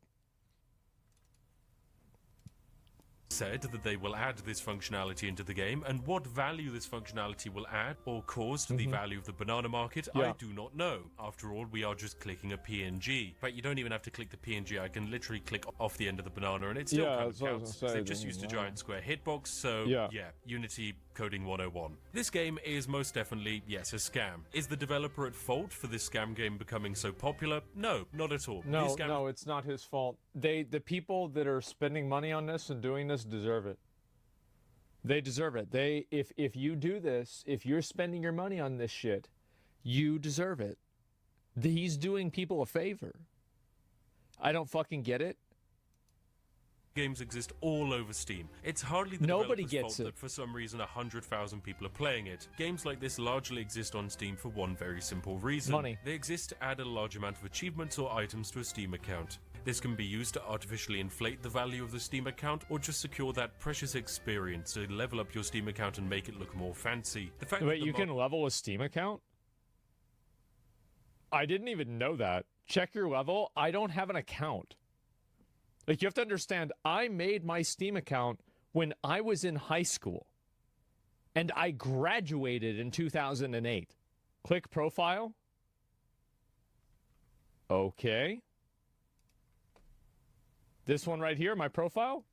Said that they will add this functionality into the game, and what value this functionality will add or cause to the value of the banana market, I do not know. After all, we are just clicking a PNG. But you don't even have to click the PNG. I can literally click off the end of the banana and it still kind of counts. They've just used a giant square hitbox, so yeah, Unity Coding 101. This game is most definitely, yes, a scam. Is the developer at fault for this scam game becoming so popular? No, not at all. No, no, it's not his fault. The people that are spending money on this and doing this deserve it. They deserve it. If you do this, if you're spending your money on this shit, you deserve it. He's doing people a favor. I don't fucking get it. Games exist all over Steam. It's hardly the developer's fault that for some reason 100,000 people are playing it. Games like this largely exist on Steam for one very simple reason. Money. They exist to add a large amount of achievements or items to a Steam account. This can be used to artificially inflate the value of the Steam account or just secure that precious experience to level up your Steam account and make it look more fancy. The fact Wait, you can level a Steam account? I didn't even know that. Check your level. I don't have an account. Like, you have to understand, I made my Steam account when I was in high school. And I graduated in 2008. Click profile. Okay. This one right here, my profile.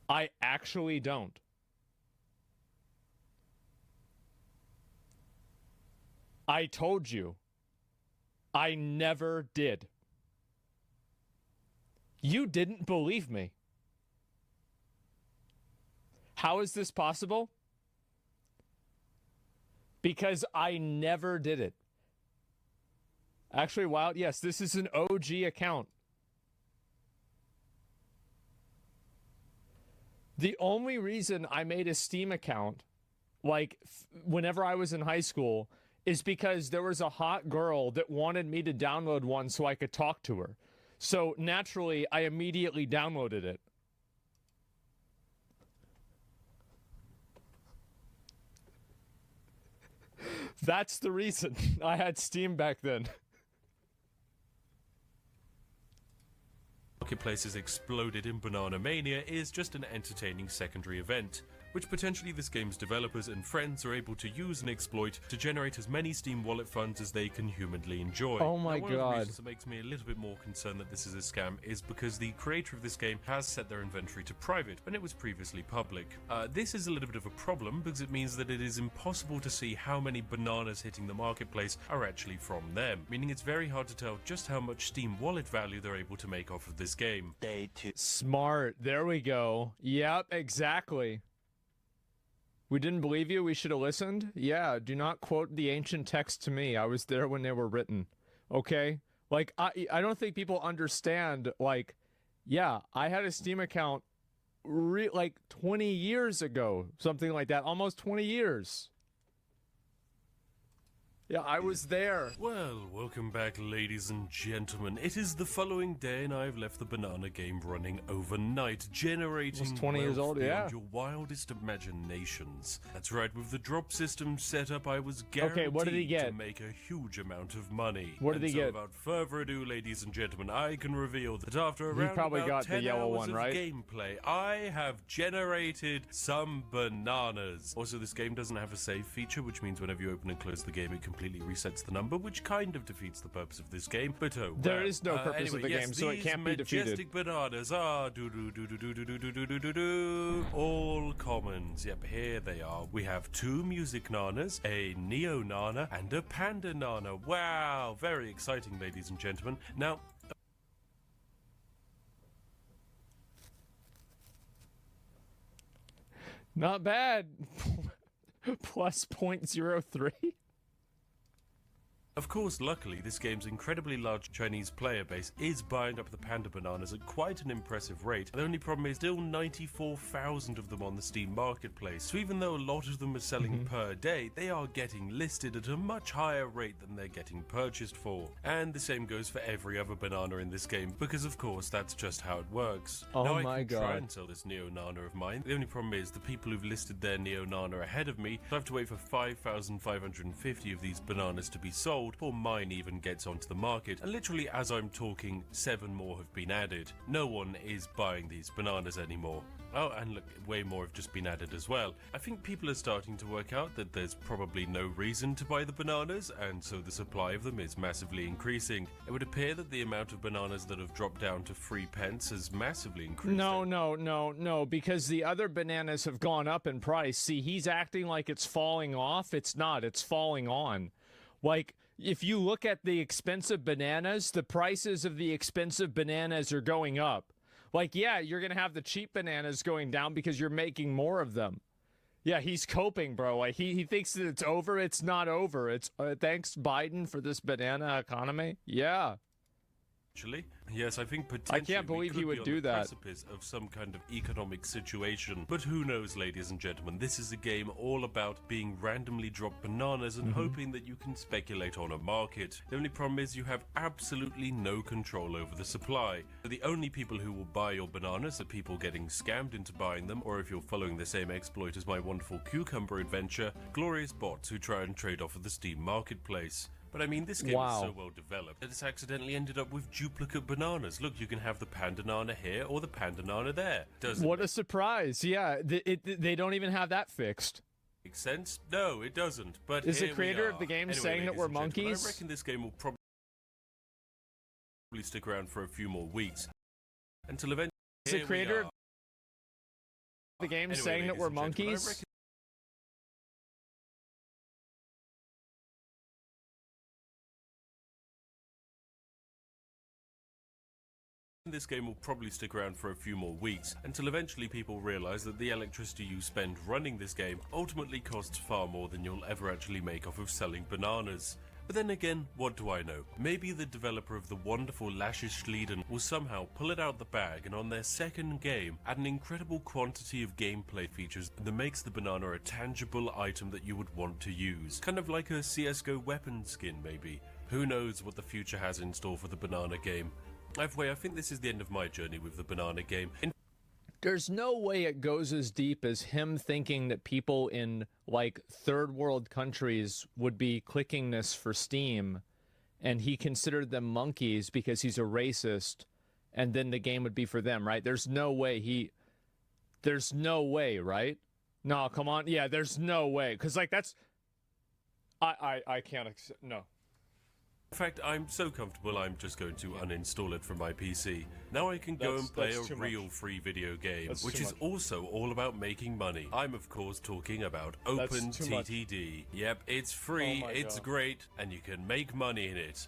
I actually don't. I told you. I never did. You didn't believe me. How is this possible? Because I never did it. Actually, Wild, yes, this is an OG account. The only reason I made a Steam account, like, whenever I was in high school, is because there was a hot girl that wanted me to download one so I could talk to her. So, naturally, I immediately downloaded it. That's the reason I had Steam back then. Marketplace has exploded in Banana Mania is just an entertaining secondary event, which potentially this game's developers and friends are able to use and exploit to generate as many Steam Wallet funds as they can humanly enjoy. Oh my now, one of the God. reasons that makes me a little bit more concerned that this is a scam is because the creator of this game has set their inventory to private when it was previously public. This is a little bit of a problem because it means that it is impossible to see how many bananas hitting the marketplace are actually from them, meaning it's very hard to tell just how much Steam Wallet value they're able to make off of this game. Smart. There we go. Yep, exactly. We didn't believe you? We should have listened? Yeah, do not quote the ancient text to me. I was there when they were written. Okay? Like, I don't think people understand, like, yeah, I had a Steam account like 20 years ago. Something like that. Almost 20 years. Yeah, I was there. Well, welcome back, ladies and gentlemen. It is the following day, and I've left the banana game running overnight, generating Almost 20 years wealth old, beyond yeah. your wildest imaginations. That's right, with the drop system set up, I was guaranteed Okay, what did he get? to make a huge amount of money. What did he get? Without further ado, ladies and gentlemen, I can reveal that after He around probably about got the 10 yellow hours one, of right? gameplay, I have generated some bananas. Also, this game doesn't have a save feature, which means whenever you open and close the game, it completely resets the number, which kind of defeats the purpose of this game, but oh well. There is no purpose anyway, of the yes, game, so it can't be defeated. These majestic bananas are all commons. Yep, here they are. We have 2 music nanas, a neo nana, and a panda nana. Wow, very exciting, ladies and gentlemen. Now, Not bad. Plus 0.03. of course, luckily, this game's incredibly large Chinese player base is buying up the panda bananas at quite an impressive rate. The only problem is still 94,000 of them on the Steam marketplace. So even though a lot of them are selling per day, they are getting listed at a much higher rate than they're getting purchased for. And the same goes for every other banana in this game, because of course that's just how it works. Oh now, my I can try God. and sell this Neo Nana of mine. The only problem is the people who've listed their Neo Nana ahead of me, so I have to wait for 5,550 of these bananas to be sold sold before mine even gets onto the market, and literally as I'm talking, 7 more have been added. No one is buying these bananas anymore. Oh, and look, way more have just been added as well. I think people are starting to work out that there's probably no reason to buy the bananas, and so the supply of them is massively increasing. It would appear that the amount of bananas that have dropped down to 3 pence has massively increased. No, because the other bananas have gone up in price. See, he's acting like it's falling off. It's not, it's falling on. Like, if you look at the expensive bananas, the prices of the expensive bananas are going up. Like, yeah, you're going to have the cheap bananas going down because you're making more of them. Yeah, he's coping, bro. Like, he thinks that it's over. It's not over. It's thanks, Biden, for this banana economy. Yeah. Actually, yes, I think potentially I can't believe he would do that. Precipice of some kind of economic situation. But who knows, ladies and gentlemen? This is a game all about being randomly dropped bananas and hoping that you can speculate on a market. The only problem is you have absolutely no control over the supply. The only people who will buy your bananas are people getting scammed into buying them, or if you're following the same exploit as my wonderful cucumber adventure, glorious bots who try and trade off of the Steam marketplace. But I mean, this game is so well developed that it's accidentally ended up with duplicate bananas. Look, you can have the pandanana here or the pandanana there. What a surprise. Yeah, they don't even have that fixed. Make sense? No, it doesn't. But is the creator of the game saying that we're monkeys? I reckon this game will probably stick around for a few more weeks. Until eventually... Is the creator of the game saying that we're monkeys? This game will probably stick around for a few more weeks, until eventually people realize that the electricity you spend running this game ultimately costs far more than you'll ever actually make off of selling bananas. But then again, what do I know? Maybe the developer of the wonderful Lashes Schlieden will somehow pull it out the bag and on their second game add an incredible quantity of gameplay features that makes the banana a tangible item that you would want to use. Kind of like a CSGO weapon skin maybe. Who knows what the future has in store for the banana game. Either way, I think this is the end of my journey with the banana game. There's no way it goes as deep as him thinking that people in, like, third world countries would be clicking this for Steam, and he considered them monkeys because he's a racist, and then the game would be for them, right? There's no way There's no way, right? No, come on. Yeah, there's no way. Because, like, that's... I can't accept... No. In fact, I'm so comfortable I'm just going to uninstall it from my PC. Now I can go and play a real free video game, which is also all about making money. I'm of course talking about OpenTTD. Yep, it's free, it's great, and you can make money in it.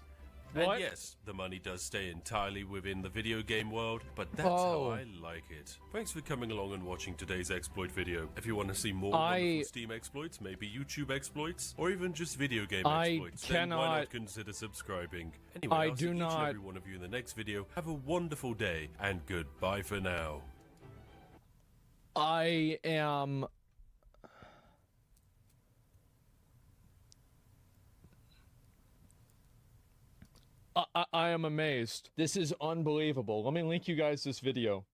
And yes, the money does stay entirely within the video game world, but that's how I like it. Thanks for coming along and watching today's exploit video. If you want to see more wonderful Steam exploits, maybe YouTube exploits, or even just video game exploits, then why not consider subscribing? Anyway, I'll see each and every one of you in the next video. Have a wonderful day, and goodbye for now. I am... I am amazed. This is unbelievable. Let me link you guys this video.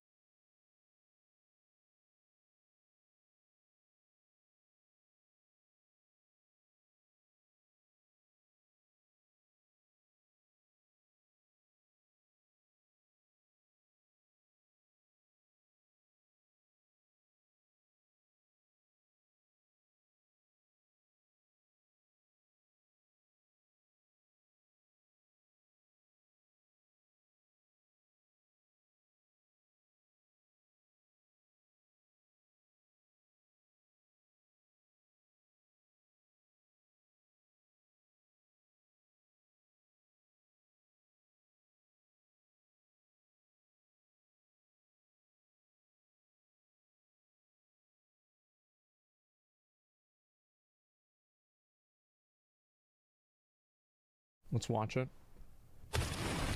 Let's watch it.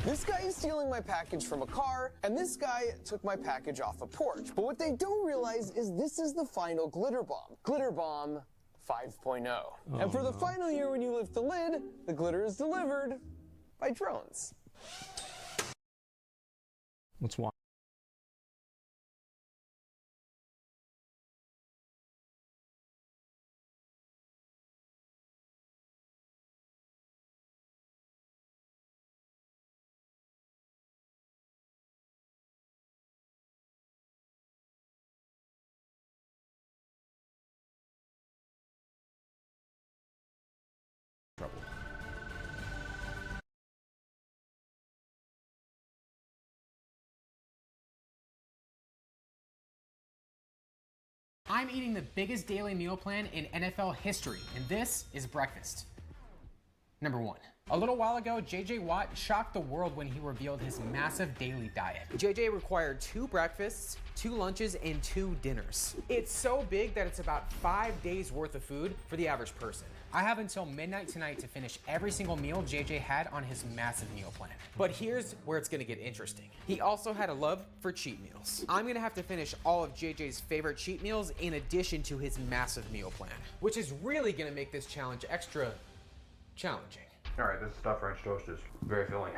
This guy is stealing my package from a car, and this guy took my package off a porch. But what they don't realize is this is the final glitter bomb. Glitter bomb 5.0. And for the final year when you lift the lid, the glitter is delivered by drones. Let's watch. I'm eating the biggest daily meal plan in NFL history, and this is breakfast. Number 1. A little while ago, JJ Watt shocked the world when he revealed his massive daily diet. JJ required 2 breakfasts, 2 lunches, and 2 dinners. It's so big that it's about 5 days worth of food for the average person. I have until midnight tonight to finish every single meal JJ had on his massive meal plan. But here's where it's gonna get interesting. He also had a love for cheat meals. I'm gonna have to finish all of JJ's favorite cheat meals in addition to his massive meal plan, which is really gonna make this challenge extra challenging. All right, this stuffed French toast is very filling.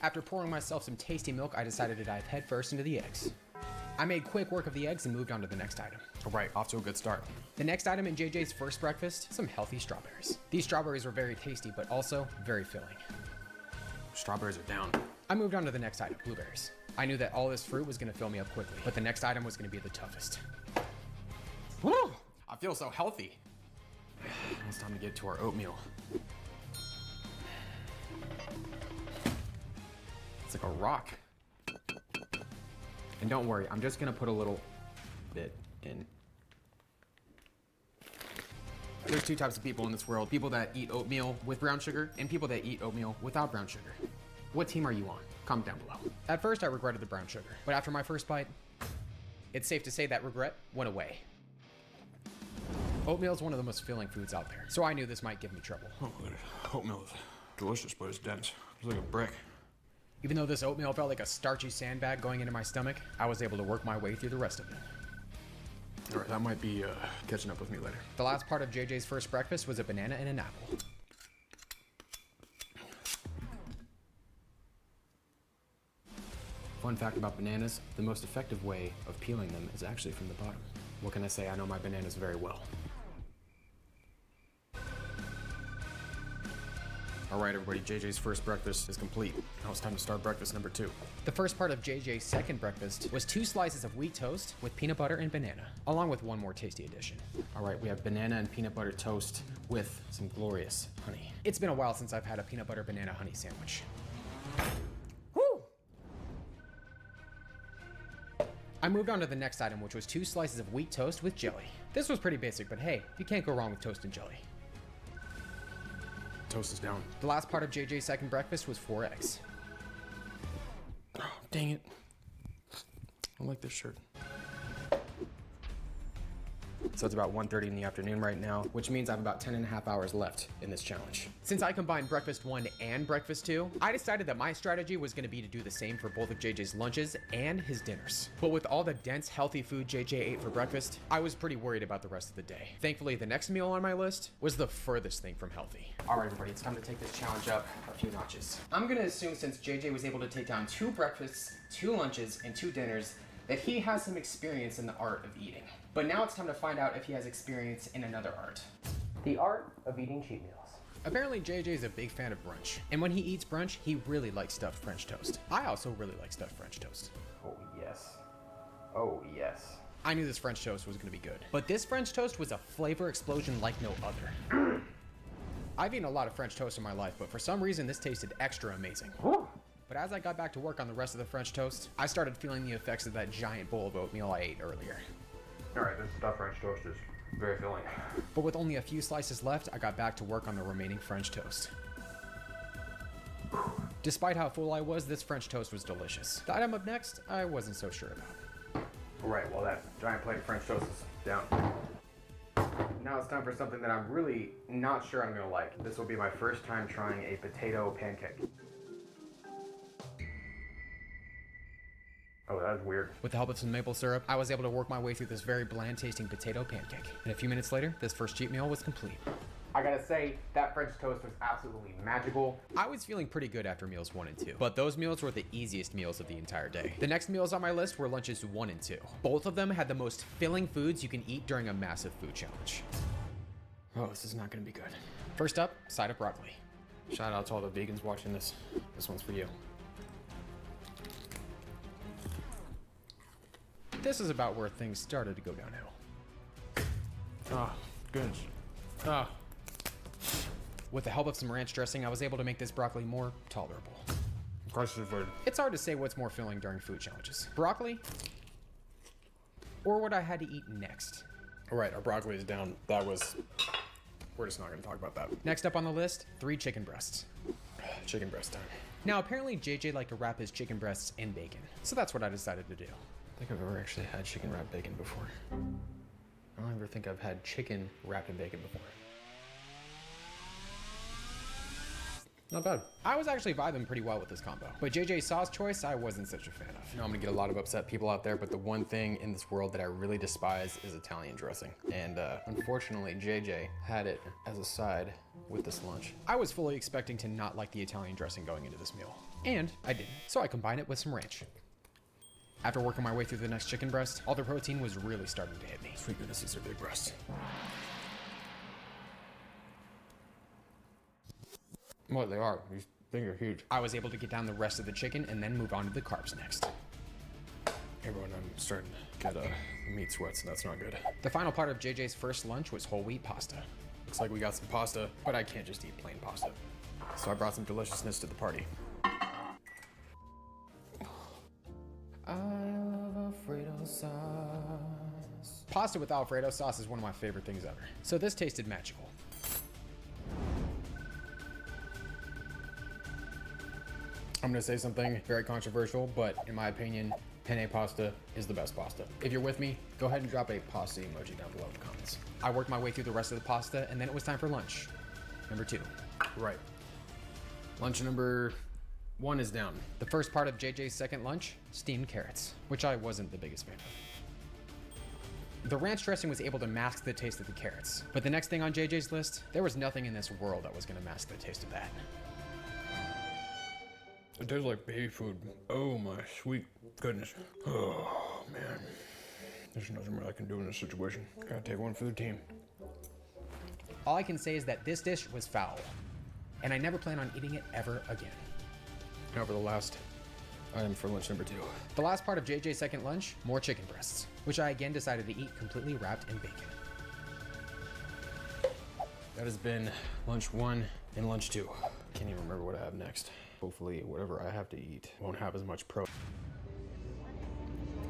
After pouring myself some tasty milk, I decided to dive headfirst into the eggs. I made quick work of the eggs and moved on to the next item. All right, off to a good start. The next item in JJ's first breakfast, some healthy strawberries. These strawberries were very tasty, but also very filling. Strawberries are down. I moved on to the next item, blueberries. I knew that all this fruit was gonna fill me up quickly, but the next item was gonna be the toughest. Woo! I feel so healthy. It's time to get to our oatmeal. It's like a rock. And don't worry, I'm just gonna put a little bit in. There's 2 types of people in this world. People that eat oatmeal with brown sugar and people that eat oatmeal without brown sugar. What team are you on? Comment down below. At first, I regretted the brown sugar, but after my first bite, it's safe to say that regret went away. Oatmeal is one of the most filling foods out there, so I knew this might give me trouble. Oh, oatmeal is delicious, but it's dense. It's like a brick. Even though this oatmeal felt like a starchy sandbag going into my stomach, I was able to work my way through the rest of it. All right, that might be catching up with me later. The last part of JJ's first breakfast was a banana and an apple. Fun fact about bananas, the most effective way of peeling them is actually from the bottom. What can I say? I know my bananas very well. All right, everybody, JJ's first breakfast is complete. Now it's time to start breakfast number 2. The first part of JJ's second breakfast was 2 slices of wheat toast with peanut butter and banana, along with one more tasty addition. All right, we have banana and peanut butter toast with some glorious honey. It's been a while since I've had a peanut butter banana honey sandwich. I moved on to the next item, which was 2 slices of wheat toast with jelly. This was pretty basic, but hey, you can't go wrong with toast and jelly. Toast is down. The last part of JJ's second breakfast was 4 eggs. Oh, dang it. I like this shirt. So it's about 1:30 in the afternoon right now, which means I have about 10.5 hours left in this challenge. Since I combined breakfast 1 and breakfast 2, I decided that my strategy was gonna be to do the same for both of JJ's lunches and his dinners. But with all the dense, healthy food JJ ate for breakfast, I was pretty worried about the rest of the day. Thankfully, the next meal on my list was the furthest thing from healthy. All right, everybody, it's time to take this challenge up a few notches. I'm gonna assume since JJ was able to take down 2 breakfasts, 2 lunches, and 2 dinners, that he has some experience in the art of eating. But now it's time to find out if he has experience in another art. The art of eating cheat meals. Apparently JJ is a big fan of brunch, and when he eats brunch, he really likes stuffed French toast. I also really like stuffed French toast. Oh yes. Oh yes. I knew this French toast was gonna be good, but this French toast was a flavor explosion like no other. I've eaten a lot of French toast in my life, but for some reason this tasted extra amazing. But as I got back to work on the rest of the French toast, I started feeling the effects of that giant bowl of oatmeal I ate earlier. All right, this stuffed French toast is very filling. But with only a few slices left, I got back to work on the remaining French toast. Despite how full I was, this French toast was delicious. The item up next, I wasn't so sure about. All right, well that giant plate of French toast is down. Now it's time for something that I'm really not sure I'm gonna like. This will be my first time trying a potato pancake. Oh, that was weird. With the help of some maple syrup, I was able to work my way through this very bland tasting potato pancake. And a few minutes later, this first cheat meal was complete. I gotta say, that French toast was absolutely magical. I was feeling pretty good after meals 1 and 2, but those meals were the easiest meals of the entire day. The next meals on my list were lunches 1 and 2. Both of them had the most filling foods you can eat during a massive food challenge. Oh, this is not gonna be good. First up, side of broccoli. Shout out to all the vegans watching this. This one's for you. This is about where things started to go downhill. Oh, goodness. Oh. With the help of some ranch dressing, I was able to make this broccoli more tolerable. Question for It's hard to say what's more filling during food challenges. Broccoli or what I had to eat next. All right, our broccoli is down. We're just not gonna talk about that. Next up on the list, 3 chicken breasts. Chicken breast time. Now, apparently JJ liked to wrap his chicken breasts in bacon, so that's what I decided to do. I think I've ever actually had chicken wrapped bacon before. I don't ever think I've had chicken wrapped in bacon before. Not bad. I was actually vibing pretty well with this combo, but JJ's sauce choice I wasn't such a fan of. I know I'm gonna get a lot of upset people out there, but the one thing in this world that I really despise is Italian dressing. And unfortunately, JJ had it as a side with this lunch. I was fully expecting to not like the Italian dressing going into this meal, and I didn't, so I combined it with some ranch. After working my way through the next chicken breast, all the protein was really starting to hit me. Sweet goodness, these are big breasts. What they are, these things are huge. I was able to get down the rest of the chicken and then move on to the carbs next. Everyone, I'm starting to get meat sweats, and that's not good. The final part of JJ's first lunch was whole wheat pasta. Looks like we got some pasta, but I can't just eat plain pasta. So I brought some deliciousness to the party. I love Alfredo sauce. Pasta with Alfredo sauce is one of my favorite things ever, so this tasted magical. I'm gonna say something very controversial, but in my opinion, penne pasta is the best pasta. If you're with me, go ahead and drop a pasta emoji down below in the comments. I worked my way through the rest of the pasta, and then it was time for lunch. Number 2. Right. Lunch number 1 is down. The first part of JJ's second lunch, steamed carrots, which I wasn't the biggest fan of. The ranch dressing was able to mask the taste of the carrots, but the next thing on JJ's list, there was nothing in this world that was gonna mask the taste of that. It tastes like baby food. Oh my sweet goodness. Oh man. There's nothing more I can do in this situation. Gotta take one for the team. All I can say is that this dish was foul, and I never plan on eating it ever again. Now for the last item for lunch number 2. The last part of JJ's second lunch, more chicken breasts, which I again decided to eat completely wrapped in bacon. That has been lunch 1 and lunch 2. Can't even remember what I have next. Hopefully whatever I have to eat won't have as much protein.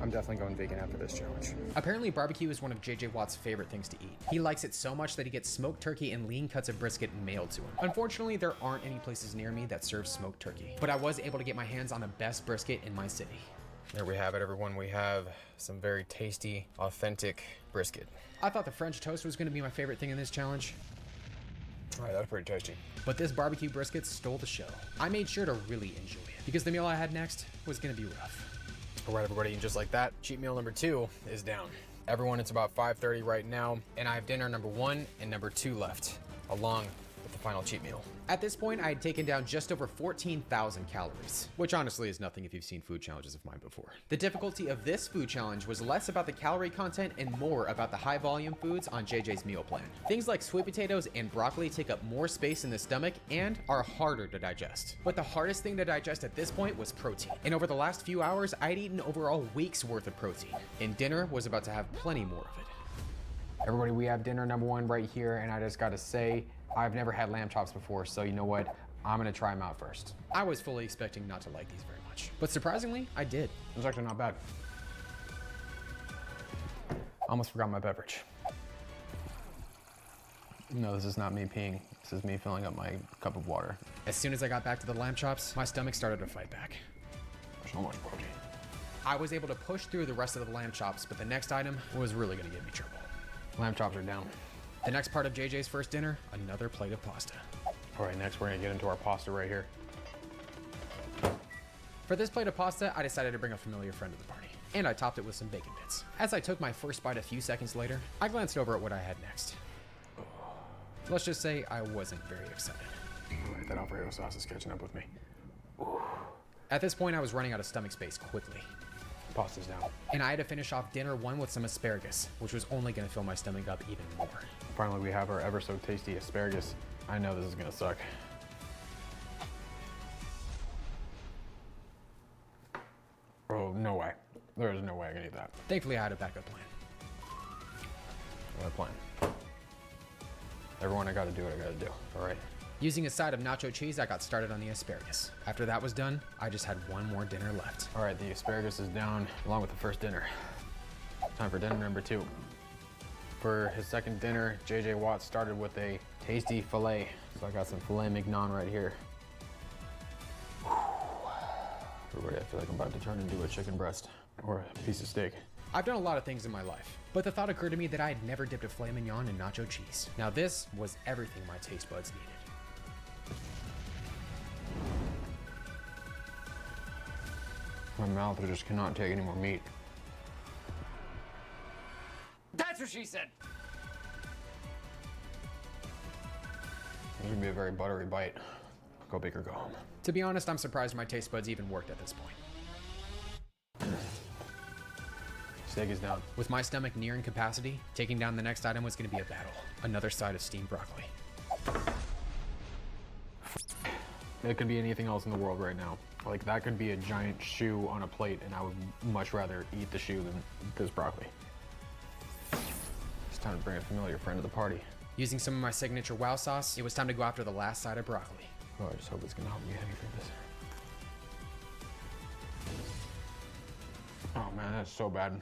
I'm definitely going vegan after this challenge. Apparently barbecue is one of JJ Watt's favorite things to eat. He likes it so much that he gets smoked turkey and lean cuts of brisket mailed to him. Unfortunately, there aren't any places near me that serve smoked turkey, but I was able to get my hands on the best brisket in my city. There we have it, everyone. We have some very tasty, authentic brisket. I thought the French toast was gonna be my favorite thing in this challenge. All right, that's pretty tasty. But this barbecue brisket stole the show. I made sure to really enjoy it because the meal I had next was gonna be rough. All right, everybody, and just like that, cheat meal number 2 is down. Everyone, it's about 5:30 right now, and I have dinner number 1 and number 2 left, along with the final cheat meal. At this point, I had taken down just over 14,000 calories, which honestly is nothing if you've seen food challenges of mine before. The difficulty of this food challenge was less about the calorie content and more about the high volume foods on JJ's meal plan. Things like sweet potatoes and broccoli take up more space in the stomach and are harder to digest. But the hardest thing to digest at this point was protein. And over the last few hours, I'd eaten over a week's worth of protein, and dinner was about to have plenty more of it. Everybody, we have dinner number 1 right here, and I just gotta say, I've never had lamb chops before, so you know what? I'm gonna try them out first. I was fully expecting not to like these very much, but surprisingly, I did. It was actually not bad. Almost forgot my beverage. No, this is not me peeing. This is me filling up my cup of water. As soon as I got back to the lamb chops, my stomach started to fight back. So much protein. I was able to push through the rest of the lamb chops, but the next item was really gonna give me trouble. Lamb chops are down. The next part of JJ's first dinner, another plate of pasta. All right, next we're gonna get into our pasta right here. For this plate of pasta, I decided to bring a familiar friend to the party, and I topped it with some bacon bits. As I took my first bite a few seconds later, I glanced over at what I had next. Let's just say I wasn't very excited. All right, that Alfredo sauce is catching up with me. At this point, I was running out of stomach space quickly. Pasta's down. And I had to finish off dinner 1 with some asparagus, which was only gonna fill my stomach up even more. Finally, we have our ever so tasty asparagus. I know this is gonna suck. Oh, no way. There is no way I can eat that. Thankfully, I had a backup plan. What plan? Everyone, I gotta do what I gotta do, all right? Using a side of nacho cheese, I got started on the asparagus. After that was done, I just had 1 more dinner left. All right, the asparagus is down along with the first dinner. Time for dinner number 2. For his second dinner, JJ Watt started with a tasty filet. So I got some filet mignon right here. Everybody, I feel like I'm about to turn into a chicken breast or a piece of steak. I've done a lot of things in my life, but the thought occurred to me that I had never dipped a filet mignon in nacho cheese. Now this was everything my taste buds needed. My mouth just cannot take any more meat. That's what she said! This would be a very buttery bite. Go big or go home. To be honest, I'm surprised my taste buds even worked at this point. Steak is down. With my stomach nearing capacity, taking down the next item was going to be a battle. Another side of steamed broccoli. It could be anything else in the world right now. Like, that could be a giant shoe on a plate, and I would much rather eat the shoe than this broccoli. It's time to bring a familiar friend to the party. Using some of my signature wow sauce, it was time to go after the last side of broccoli. Oh, I just hope it's gonna help me heavy for this. Oh man, that's so bad.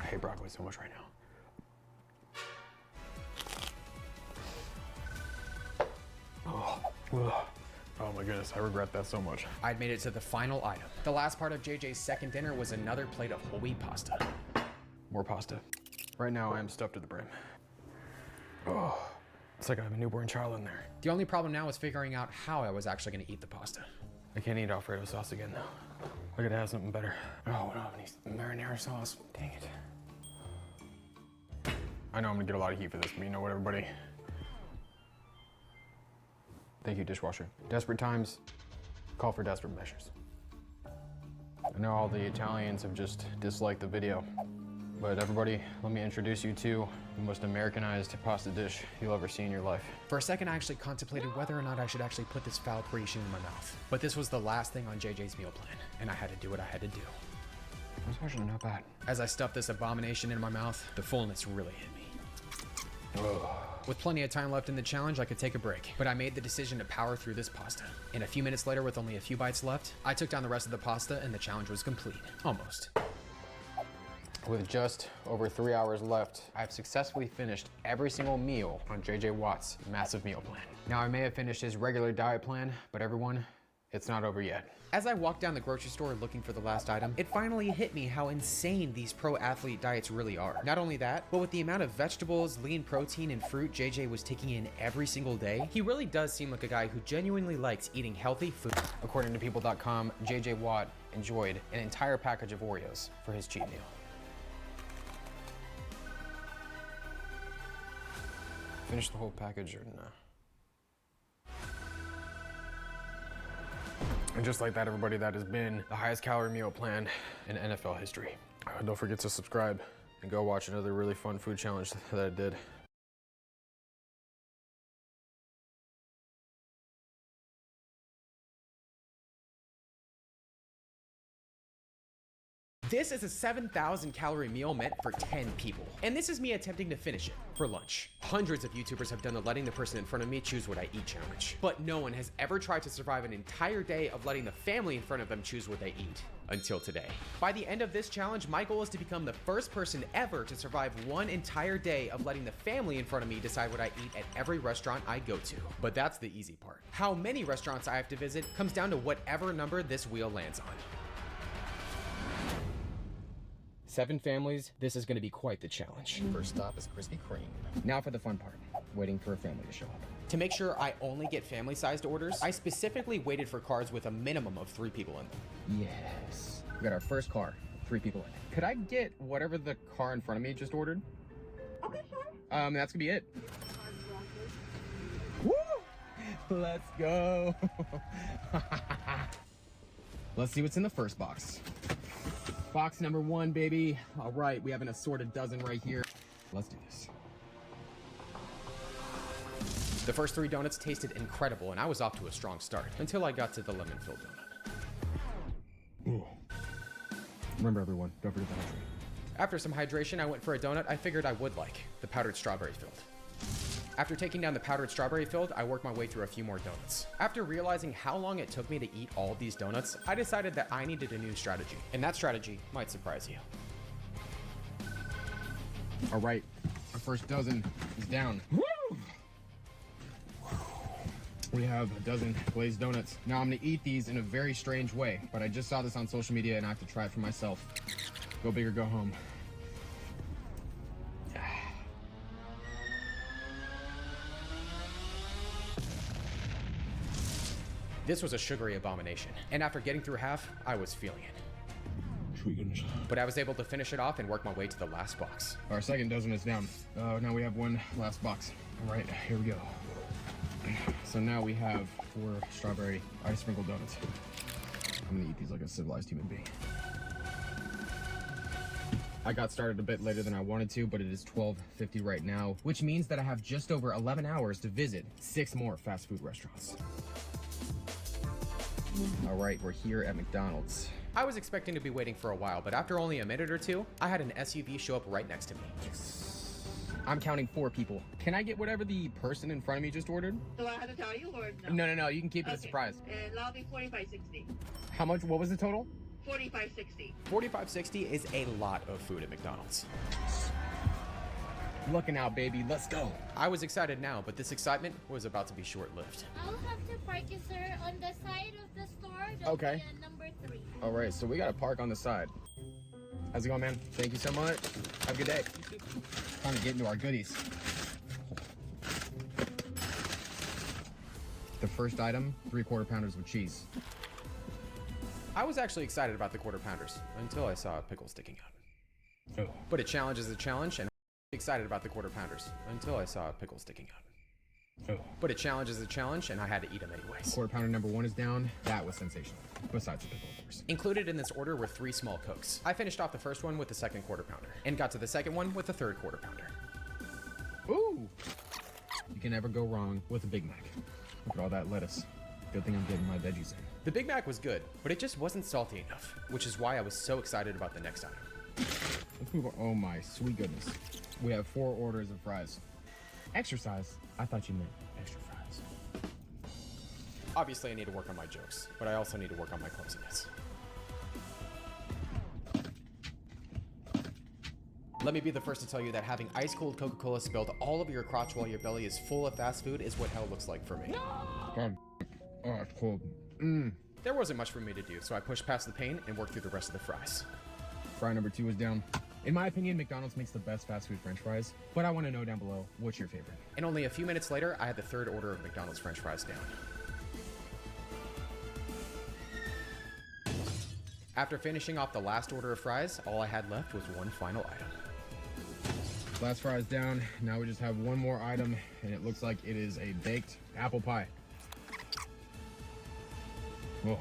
hate broccoli so much right now. Oh my goodness, I regret that so much. I'd made it to the final item. The last part of JJ's second dinner was another plate of whole wheat pasta. More pasta. Right now, I am stuffed to the brim. Oh, it's like I have a newborn child in there. The only problem now is figuring out how I was actually gonna eat the pasta. I can't eat Alfredo sauce again though. I gotta have something better. Oh, I don't have any marinara sauce. Dang it. I know I'm gonna get a lot of heat for this, but you know what, everybody? Thank you, dishwasher. Desperate times call for desperate measures. I know all the Italians have just disliked the video, but everybody, let me introduce you to the most Americanized pasta dish you'll ever see in your life. For a second, I actually contemplated whether or not I should actually put this foul creation in my mouth. But this was the last thing on JJ's meal plan, and I had to do what I had to do. It's actually not bad. As I stuffed this abomination in my mouth, the fullness really hit me. Ugh. With plenty of time left in the challenge, I could take a break, but I made the decision to power through this pasta. And a few minutes later, with only a few bites left, I took down the rest of the pasta and the challenge was complete. Almost. With just over 3 hours left, I've successfully finished every single meal on JJ Watt's massive meal plan. Now, I may have finished his regular diet plan, but everyone, it's not over yet. As I walked down the grocery store looking for the last item, it finally hit me how insane these pro athlete diets really are. Not only that, but with the amount of vegetables, lean protein, and fruit JJ was taking in every single day, he really does seem like a guy who genuinely likes eating healthy food. According to people.com, JJ Watt enjoyed an entire package of Oreos for his cheat meal. Finish the whole package or no? And just like that, everybody, that has been the highest calorie meal plan in NFL history. Don't forget to subscribe and go watch another really fun food challenge that I did. This is a 7,000 calorie meal meant for 10 people. And this is me attempting to finish it for lunch. Hundreds of YouTubers have done the letting the person in front of me choose what I eat challenge. But no one has ever tried to survive an entire day of letting the family in front of them choose what they eat. Until today. By the end of this challenge, my goal is to become the first person ever to survive one entire day of letting the family in front of me decide what I eat at every restaurant I go to. But that's the easy part. How many restaurants I have to visit comes down to whatever number this wheel lands on. 7 families, this is gonna be quite the challenge. First stop is Krispy Kreme. Now for the fun part, waiting for a family to show up. To make sure I only get family-sized orders, I specifically waited for cars with a minimum of 3 people in them. Yes. We got our first car, 3 people in it. Could I get whatever the car in front of me just ordered? Okay, sure. That's gonna be it. Woo! Let's go. Let's see what's in the first box. Box number 1, baby. All right, we have an assorted dozen right here. Let's do this. The first 3 donuts tasted incredible, and I was off to a strong start until I got to the lemon-filled donut. Ooh. Remember, everyone, don't forget the hydrate. After some hydration, I went for a donut I figured I would like, the powdered strawberry filled. After taking down the powdered strawberry filled, I worked my way through a few more donuts. After realizing how long it took me to eat all of these donuts, I decided that I needed a new strategy. And that strategy might surprise you. All right, our first dozen is down. Woo! We have a dozen glazed donuts. Now I'm gonna eat these in a very strange way, but I just saw this on social media and I have to try it for myself. Go big or go home. This was a sugary abomination, and after getting through half, I was feeling it. Sweet goodness. But I was able to finish it off and work my way to the last box. Our second dozen is down. Now we have one last box. All right, here we go. So now we have 4 strawberry ice sprinkle donuts. I'm gonna eat these like a civilized human being. I got started a bit later than I wanted to, but it is 12:50 right now, which means that I have just over 11 hours to visit 6 more fast food restaurants. All right, we're here at McDonald's. I was expecting to be waiting for a while, but after only a minute or 2, I had an SUV show up right next to me. Yes. I'm counting 4 people. Can I get whatever the person in front of me just ordered? Do I have to tell you or no? No, you can keep it a surprise. Lobby 4560. How much, what was the total? 4560. 4560 is a lot of food at McDonald's. Looking out, baby. Let's go. I was excited now, but this excitement was about to be short-lived. I'll have to park you, sir, on the side of the store. Okay. Number 3. All right, so we got to park on the side. How's it going, man? Thank you so much. Have a good day. Time to get into our goodies. The first item, 3/4 pounders with cheese. I was actually excited about the quarter pounders until I saw a pickle sticking out. Oh. But a challenge is a challenge, and excited about the quarter pounders until I saw a pickle sticking out. Oh. But a challenge is a challenge, and I had to eat them anyways. Quarter pounder number 1 is down. That was sensational. Besides the pickle, of course. Included in this order were 3 small Cokes. I finished off the first one with the second quarter pounder, and got to the second one with the third quarter pounder. Ooh! You can never go wrong with a Big Mac. Look at all that lettuce. Good thing I'm getting my veggies in. The Big Mac was good, but it just wasn't salty enough, which is why I was so excited about the next item. Let's move on. Oh my sweet goodness. We have 4 orders of fries. Exercise? I thought you meant extra fries. Obviously, I need to work on my jokes, but I also need to work on my clumsiness. Let me be the first to tell you that having ice-cold Coca-Cola spilled all over your crotch while your belly is full of fast food is what hell looks like for me. God. Oh, it's cold. There wasn't much for me to do, so I pushed past the pain and worked through the rest of the fries. Fry number 2 is down. In my opinion, McDonald's makes the best fast food french fries, but I want to know down below, what's your favorite? And only a few minutes later, I had the third order of McDonald's french fries down. After finishing off the last order of fries, all I had left was one final item. Last fries down. Now we just have one more item, and it looks like it is a baked apple pie. Oh.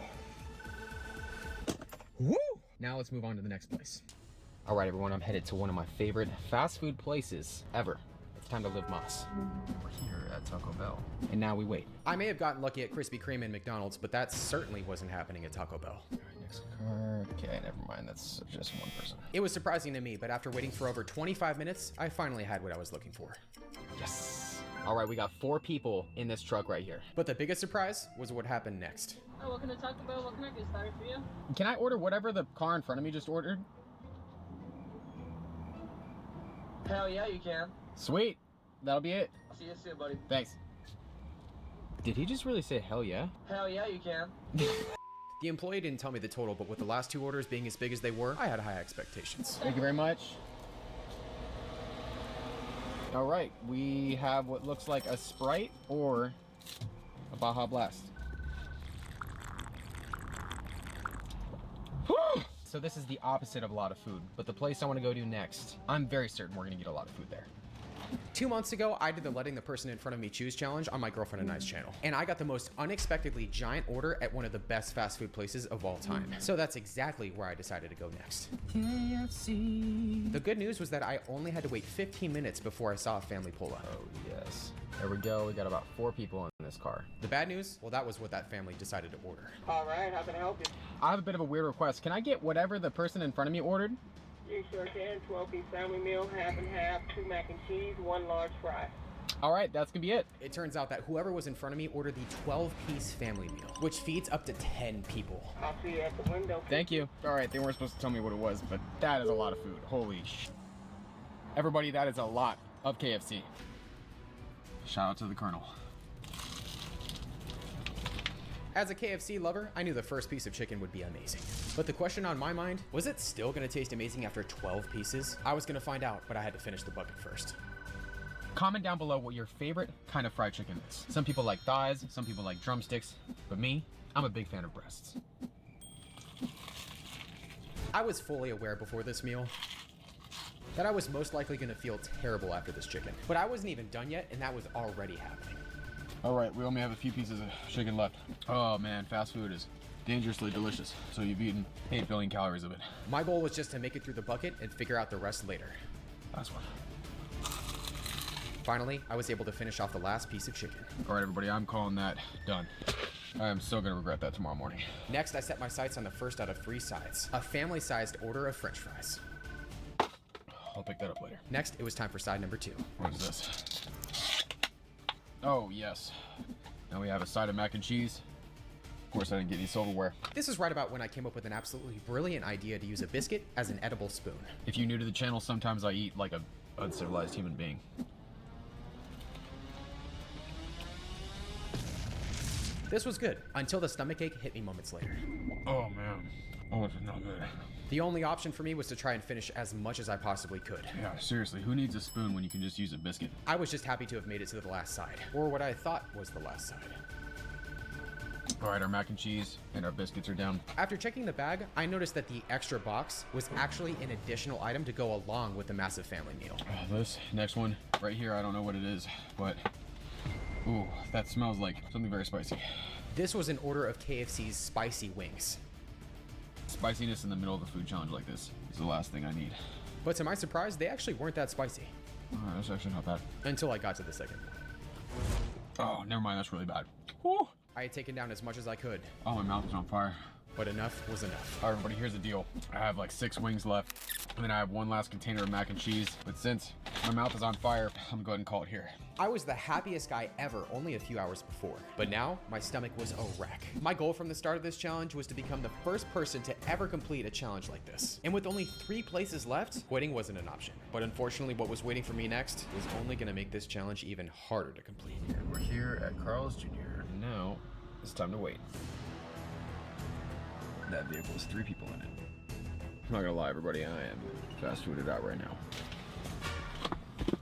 Woo! Now let's move on to the next place. All right, everyone, I'm headed to one of my favorite fast food places ever. It's time to live Moss. We're here at Taco Bell. And now we wait. I may have gotten lucky at Krispy Kreme and McDonald's, but that certainly wasn't happening at Taco Bell. All right, next card. Okay, never mind. That's just one person. It was surprising to me, but after waiting for over 25 minutes, I finally had what I was looking for. Yes. All right, we got 4 people in this truck right here. But the biggest surprise was what happened next. Hi, welcome to Taco Bell. What can I get started for you? Can I order whatever the car in front of me just ordered? Hell yeah, you can. Sweet. That'll be it. I'll see you soon, buddy. Thanks. Did he just really say hell yeah? Hell yeah, you can. The employee didn't tell me the total, but with the last 2 orders being as big as they were, I had high expectations. Thank you very much. All right, we have what looks like a Sprite or a Baja Blast. So this is the opposite of a lot of food, but the place I want to go to next, I'm very certain we're gonna get a lot of food there. 2 months ago, I did the letting the person in front of me choose challenge on my Girlfriend and I's channel. And I got the most unexpectedly giant order at one of the best fast food places of all time. So that's exactly where I decided to go next. KFC. The good news was that I only had to wait 15 minutes before I saw a family pull up. Oh yes. There we go, we got about 4 people in this car. The bad news, well, that was what that family decided to order. All right, how can I help you? I have a bit of a weird request. Can I get whatever the person in front of me ordered? You sure can. 12-piece family meal, half and half, 2 mac and cheese, 1 large fry. All right, that's gonna be it. It turns out that whoever was in front of me ordered the 12-piece family meal, which feeds up to 10 people. I'll see you at the window. Thank you. All right, they weren't supposed to tell me what it was, but that is a lot of food. Holy sh! Everybody, that is a lot of KFC. Shout out to the Colonel. As a KFC lover, I knew the first piece of chicken would be amazing. But the question on my mind, was it still gonna taste amazing after 12 pieces? I was gonna find out, but I had to finish the bucket first. Comment down below what your favorite kind of fried chicken is. Some people like thighs, some people like drumsticks, but me, I'm a big fan of breasts. I was fully aware before this meal that I was most likely gonna feel terrible after this chicken. But I wasn't even done yet, and that was already happening. All right, we only have a few pieces of chicken left. Oh man, fast food is dangerously delicious. So you've eaten 8 billion calories of it. My goal was just to make it through the bucket and figure out the rest later. Last one. Finally, I was able to finish off the last piece of chicken. All right, everybody, I'm calling that done. I am so gonna regret that tomorrow morning. Next, I set my sights on the first out of 3 sides, a family-sized order of French fries. I'll pick that up later. Next, it was time for side number 2. What is this? Oh, yes. Now we have a side of mac and cheese. course, I didn't get any silverware. This is right about when I came up with an absolutely brilliant idea to use a biscuit as an edible spoon. If you're new to the channel, sometimes I eat like a uncivilized human being. This was good, until the stomachache hit me moments later. Oh man, oh, this is not good. The only option for me was to try and finish as much as I possibly could. Yeah, seriously, who needs a spoon when you can just use a biscuit? I was just happy to have made it to the last side, or what I thought was the last side. All right, our mac and cheese and our biscuits are down. After checking the bag, I noticed that the extra box was actually an additional item to go along with the massive family meal. This next one right here, I don't know what it is, but ooh, that smells like something very spicy. This was an order of KFC's spicy wings. Spiciness in the middle of the food challenge like this is the last thing I need. But to my surprise, they actually weren't that spicy. Alright, that's actually not bad. Until I got to the second one. Oh, never mind, that's really bad. Woo! I had taken down as much as I could. Oh, my mouth is on fire. But enough was enough. All right, everybody, here's the deal. I have like 6 wings left, and then I have one last container of mac and cheese. But since my mouth is on fire, I'm gonna go ahead and call it here. I was the happiest guy ever only a few hours before, but now my stomach was a wreck. My goal from the start of this challenge was to become the first person to ever complete a challenge like this. And with only 3 places left, quitting wasn't an option. But unfortunately, what was waiting for me next was only gonna make this challenge even harder to complete. And we're here at Carl's Jr. Now it's time to wait. That vehicle has 3 people in it. I'm not gonna lie, everybody, I am fast fooded out right now.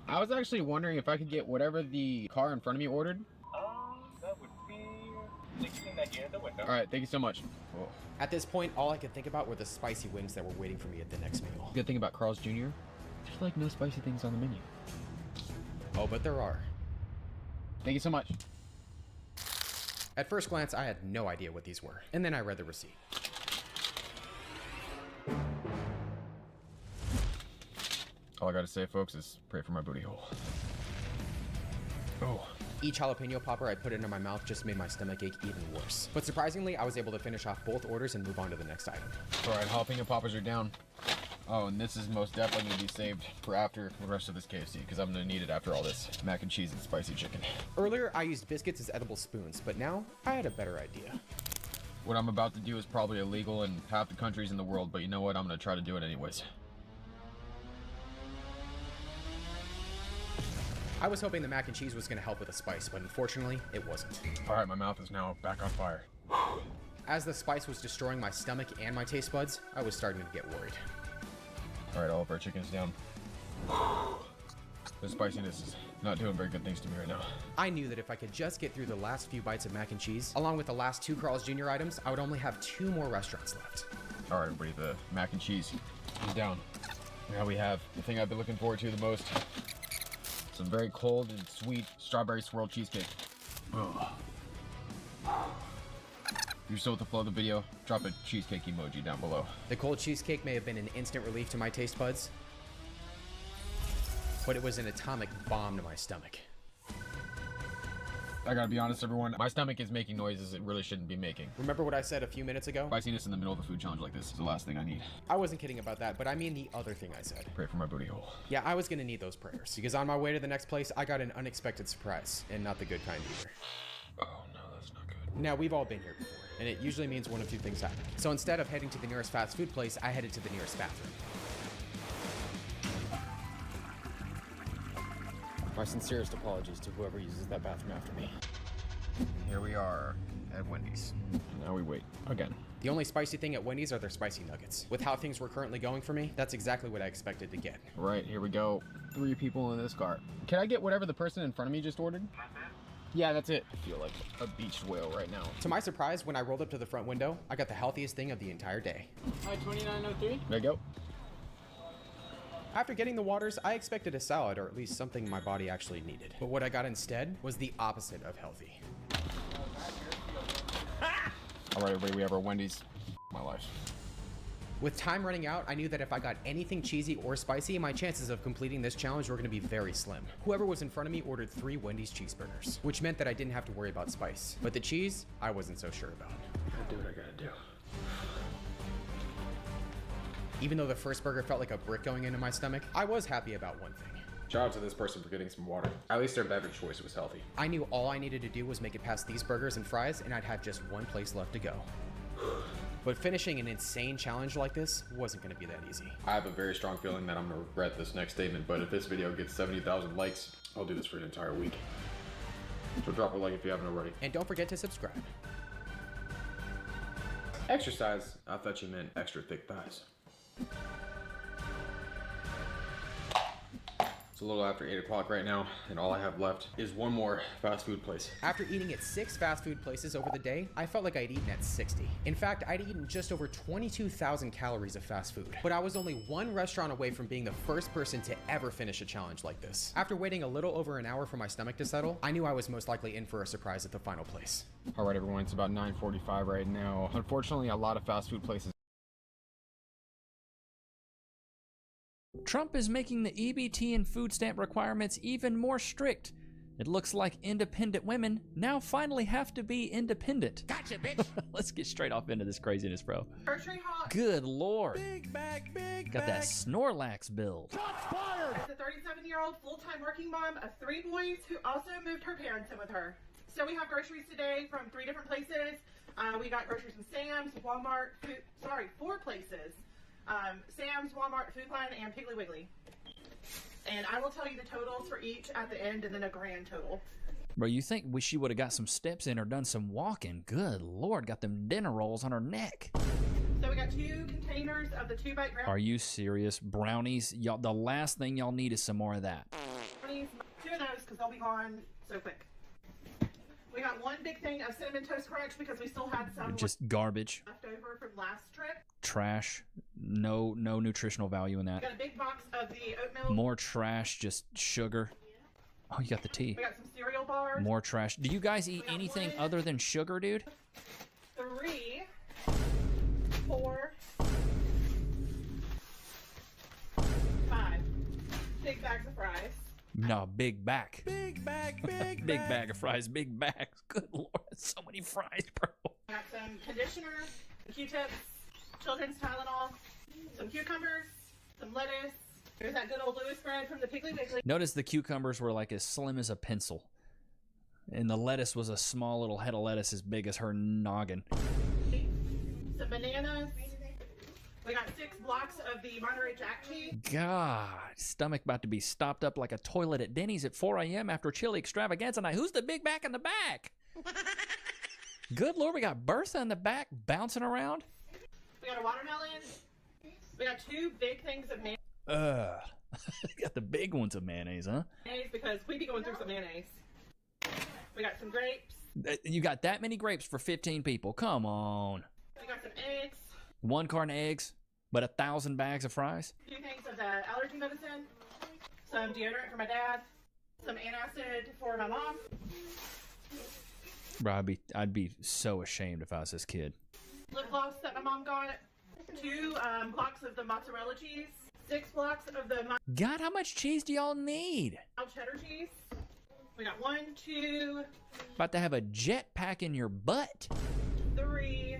I was actually wondering if I could get whatever the car in front of me ordered. That would be 16.98 at the window. All right, thank you so much. Whoa. At this point, all I could think about were the spicy wings that were waiting for me at the next meal. Good thing about Carl's Jr., there's like no spicy things on the menu. Oh, but there are. Thank you so much. At first glance, I had no idea what these were, and then I read the receipt. All I gotta say, folks, is pray for my booty hole. Oh. Each jalapeno popper I put into my mouth just made my stomach ache even worse. But surprisingly, I was able to finish off both orders and move on to the next item. All right, jalapeno poppers are down. Oh, and this is most definitely gonna be saved for after the rest of this KFC, because I'm gonna need it after all this mac and cheese and spicy chicken. Earlier, I used biscuits as edible spoons, but now I had a better idea. What I'm about to do is probably illegal in half the countries in the world, but you know what? I'm gonna try to do it anyways. I was hoping the mac and cheese was gonna help with the spice, but unfortunately, it wasn't. All right, my mouth is now back on fire. As the spice was destroying my stomach and my taste buds, I was starting to get worried. All right, all of our chicken's down. The spiciness is not doing very good things to me right now. I knew that if I could just get through the last few bites of mac and cheese, along with the last 2 Carl's Jr. items, I would only have 2 more restaurants left. All right, everybody, the mac and cheese is down. Now we have the thing I've been looking forward to the most. Some very cold and sweet strawberry swirl cheesecake. Ugh. If you're still with the flow of the video, drop a cheesecake emoji down below. The cold cheesecake may have been an instant relief to my taste buds, but it was an atomic bomb to my stomach. I gotta be honest, everyone, my stomach is making noises it really shouldn't be making. Remember what I said a few minutes ago? Spiciness in the middle of the food challenge like this is the last thing I need. I wasn't kidding about that, but I mean the other thing I said. Pray for my booty hole. Yeah, I was gonna need those prayers, because on my way to the next place, I got an unexpected surprise, and not the good kind either. Oh no, that's not good. Now, we've all been here before, and it usually means one of 2 things happen. So instead of heading to the nearest fast food place, I headed to the nearest bathroom. My sincerest apologies to whoever uses that bathroom after me. Here we are at Wendy's. Now we wait again. The only spicy thing at Wendy's are their spicy nuggets. With how things were currently going for me, that's exactly what I expected to get. Right, here we go. 3 people in this car. Can I get whatever the person in front of me just ordered? Yeah, that's it. I feel like a beached whale right now. To my surprise, when I rolled up to the front window, I got the healthiest thing of the entire day. Hi, 2903. There you go. After getting the waters, I expected a salad, or at least something my body actually needed. But what I got instead was the opposite of healthy. All right, everybody, we have our Wendy's. My life. With time running out, I knew that if I got anything cheesy or spicy, my chances of completing this challenge were going to be very slim. Whoever was in front of me ordered 3 Wendy's cheeseburgers, which meant that I didn't have to worry about spice. But the cheese, I wasn't so sure about. Gotta do what I gotta do. Even though the first burger felt like a brick going into my stomach, I was happy about one thing. Shout out to this person for getting some water. At least their beverage choice was healthy. I knew all I needed to do was make it past these burgers and fries, and I'd have just one place left to go. But finishing an insane challenge like this wasn't gonna be that easy. I have a very strong feeling that I'm gonna regret this next statement, but if this video gets 70,000 likes, I'll do this for an entire week. So drop a like if you haven't already. And don't forget to subscribe. Exercise? I thought you meant extra thick thighs. It's a little after 8 o'clock right now, and all I have left is one more fast food place. After eating at 6 fast food places over the day, I felt like I'd eaten at 60. In fact, I'd eaten just over 22,000 calories of fast food. But I was only one restaurant away from being the first person to ever finish a challenge like this. After waiting a little over an hour for my stomach to settle, I knew I was most likely in for a surprise at the final place. All right, everyone, it's about 9:45 right now. Unfortunately, a lot of fast food places. Trump is making the EBT and food stamp requirements even more strict. It looks like independent women now finally have to be independent. Gotcha, bitch. Let's get straight off into this craziness, bro. Grocery haul. Good Lord. Big bag, big Got that Snorlax build. Shots fired. As a 37-year-old full-time working mom of 3 boys who also moved her parents in with her. So we have groceries today from 3 different places. We got groceries from Sam's, Walmart, 4 places. Sam's, Walmart, Food Line, and Piggly Wiggly. And I will tell you the totals for each at the end and then a grand total. Bro, you think she would have got some steps in or done some walking? Good Lord, got them dinner rolls on her neck. So we got 2 containers of the 2-bite brownies. Are you serious? Brownies? Y'all, the last thing y'all need is some more of that. Brownies, 2 of those because they'll be gone so quick. We got 1 big thing of Cinnamon Toast Crunch because we still had some Just garbage. left over from last trip. Trash. No nutritional value in We that. got a big box of the oatmeal. More trash, just sugar. Oh, you got the tea. We got some cereal bars. More trash. Do you guys eat anything other than sugar, dude? 3, 4, 5 big bags of fries. No, big back. Big bag, big Big bag of fries, big bags. Good Lord, that's so many fries, bro. We got some conditioner, Q-tips, children's Tylenol, some cucumbers, some lettuce. There's that good old Louis bread from the Piggly Wiggly. Notice the cucumbers were like as slim as a pencil. And the lettuce was a small little head of lettuce as big as her noggin. Some bananas. We got 6 blocks of the Monterey Jack cheese. God, stomach about to be stopped up like a toilet at Denny's at 4 a.m. after chili extravaganza night. Who's the big back in the back? Good Lord, we got Bertha in the back bouncing around. We got a watermelon. We got 2 big things of mayonnaise Got the big ones of mayonnaise, huh? because we be going through some mayonnaise. We got some grapes. You got that many grapes for 15 people. Come on. We got some eggs. 1 carton of eggs, but 1,000 bags of fries? 2 things of the allergy medicine. Some deodorant for my dad. Some antacid for my mom. Bro, I'd be so ashamed if I was this kid. Lip gloss that my mom got. 2 blocks of the mozzarella cheese. 6 blocks of the God, how much cheese do y'all need? cheddar cheese. We got 1, 2, About to have a jet pack in your butt. 3,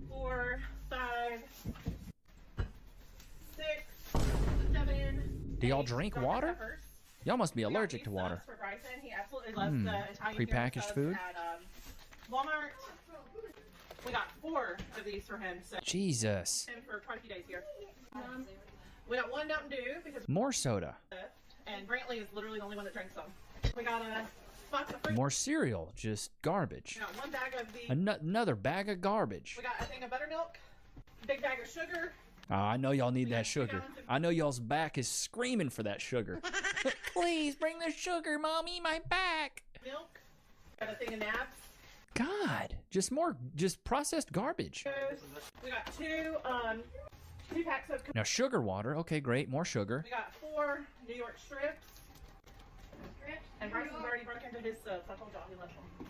4, 5, 6, 7. Do y'all drink water? Y'all must be allergic to water. For Bryson, he absolutely loves the Italian Prepackaged subs food? at Walmart. We got 4 of these for him. So Jesus. him for quite a few days here. We got 1 Mountain Dew because More soda. and Brantley is literally the only one that drinks them. We got a box of fruit. More cereal. Just garbage. We got 1 bag of the. Another bag of garbage. We got a thing of buttermilk. Big bag of sugar. I know y'all need that sugar. I know y'all's back is screaming for that sugar. Please bring the sugar, Mommy, my back. Milk. Got a thing of nabs. God, just processed garbage. We got 2 packs of. Now sugar water. Okay, great. More sugar. We got 4 New York strips. And Bryson's already broke into his subs. I told y'all he loves them.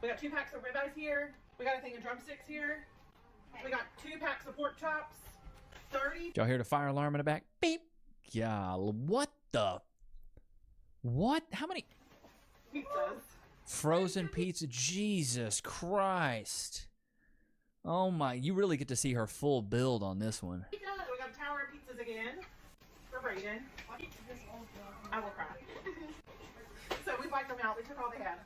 We got 2 packs of ribeyes here. We got a thing of drumsticks here. We got 2 packs of pork chops. 30. Did y'all hear the fire alarm in the back? Beep. Yeah, what the? What? How many? Pizzas. Frozen pizza. Jesus Christ. Oh my, you really get to see her full build on this one. We got a tower of pizzas again for Brayden. I will cry. So we wiped them out. We took all they had.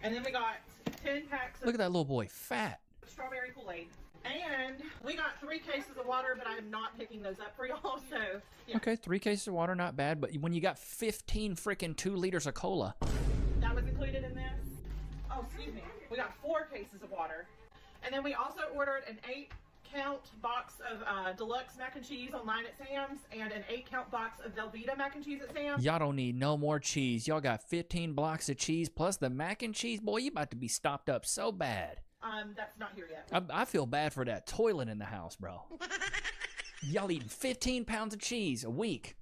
And then we got 10 packs of Look at that little boy, fat. strawberry Kool-Aid. And we got 3 cases of water, but I am not picking those up for y'all. So, yeah. Okay, 3 cases of water, not bad. But when you got 15 freaking 2 liters of cola. That was included in this. Oh, excuse me. We got 4 cases of water. And then we also ordered an 8-count box of deluxe mac and cheese online at Sam's and an 8-count box of Velveeta mac and cheese at Sam's. Y'all don't need no more cheese. Y'all got 15 blocks of cheese plus the mac and cheese. Boy, you about to be stopped up so bad. That's not here yet. I feel bad for that toilet in the house, bro. Y'all eating 15 pounds of cheese a week.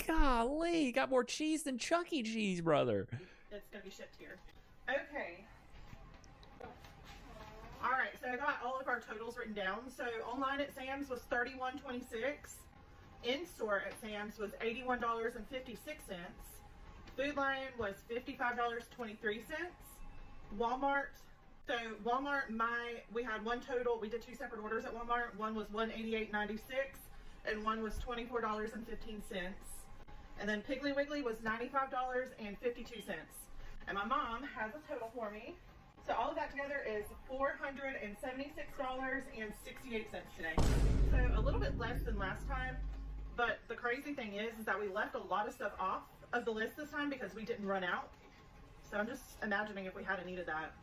Golly, got more cheese than Chuck E. Cheese, brother. It's going to be shipped here. Okay. All right, so I got all of our totals written down. So online at Sam's was $31.26. In store at Sam's was $81.56. Food Lion was $55.23. Walmart. So Walmart, we had one total. We did 2 separate orders at Walmart. One was $188.96 and one was $24.15. And then Piggly Wiggly was $95.52. And my mom has a total for me. So all of that together is $476.68 today. So a little bit less than last time. But the crazy thing is that we left a lot of stuff off of the list this time because we didn't run out. So I'm just imagining if we hadn't needed that,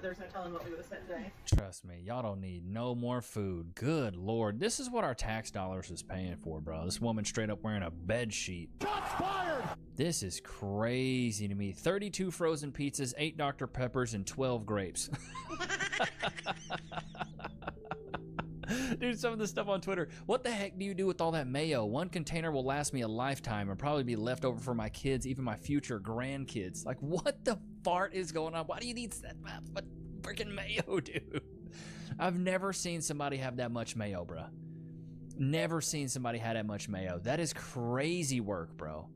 there's no telling what we would have spent today. Trust me, y'all don't need no more food. Good Lord. This is what our tax dollars is paying for, bro. This woman straight up wearing a bed sheet. Shots fired! This is crazy to me. 32 frozen pizzas, 8 Dr. Peppers, and 12 grapes. Dude, some of the stuff on Twitter. What the heck do you do with all that mayo? One container will last me a lifetime and probably be left over for my kids, even my future grandkids. Like, what the fart is going on? Why do you need that much freaking mayo, dude? I've never seen somebody have that much mayo, bro. Never seen somebody have that much mayo. That is crazy work, bro.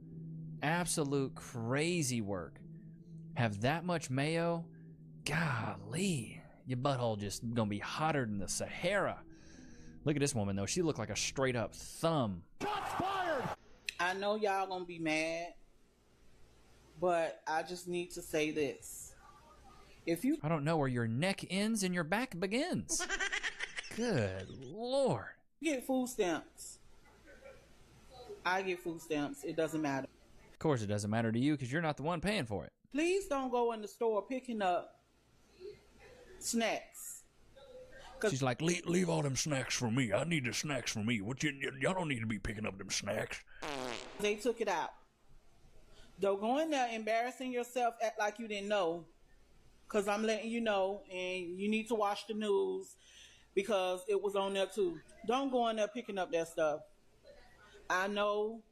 Absolute crazy work. Have that much mayo? Golly. Your butthole just gonna be hotter than the Sahara. Look at this woman, though. She looked like a straight-up thumb. Shots fired! I know y'all gonna be mad, but I just need to say this. If you... I don't know where your neck ends and your back begins. Good Lord. Get food stamps. I get food stamps. It doesn't matter. Of course it doesn't matter to you because you're not the one paying for it. Please don't go in the store picking up snacks. She's like, leave all them snacks for me. I need the snacks for me. Y'all don't need to be picking up them snacks. They took it out. Don't go in there embarrassing yourself, act like you didn't know. Because I'm letting you know, and you need to watch the news because it was on there too. Don't go in there picking up that stuff. I know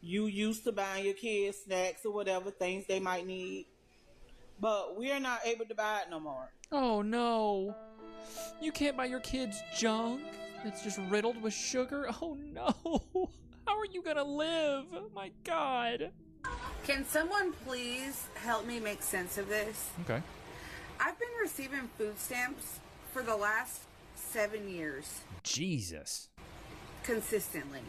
you used to buying your kids snacks or whatever, things they might need. But we're not able to buy it no more. Oh, no. You can't buy your kids junk that's just riddled with sugar? Oh, no. How are you going to live? Oh, my God. Can someone please help me make sense of this? Okay. I've been receiving food stamps for the last 7 years. Jesus. Consistently.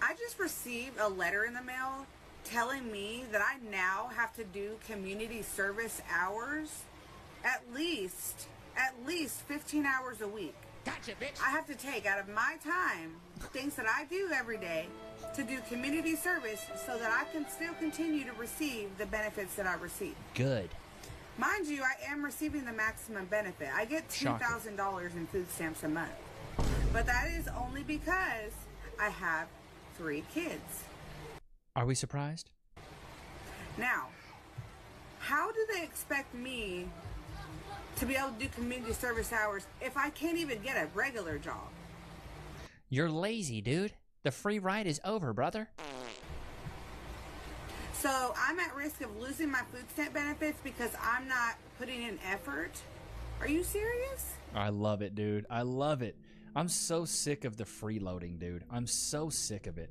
I just received a letter in the mail telling me that I now have to do community service hours at least 15 hours a week. Gotcha, bitch. I have to take out of my time things that I do every day to do community service so that I can still continue to receive the benefits that I receive. Good. Mind you, I am receiving the maximum benefit. I get $2,000 in food stamps a month. But that is only because I have 3 kids. Are we surprised? Now, how do they expect me to be able to do community service hours if I can't even get a regular job? You're lazy, dude. The free ride is over, brother. So I'm at risk of losing my food stamp benefits because I'm not putting in effort? Are you serious? I love it, dude. I love it. I'm so sick of the freeloading, dude. I'm so sick of it.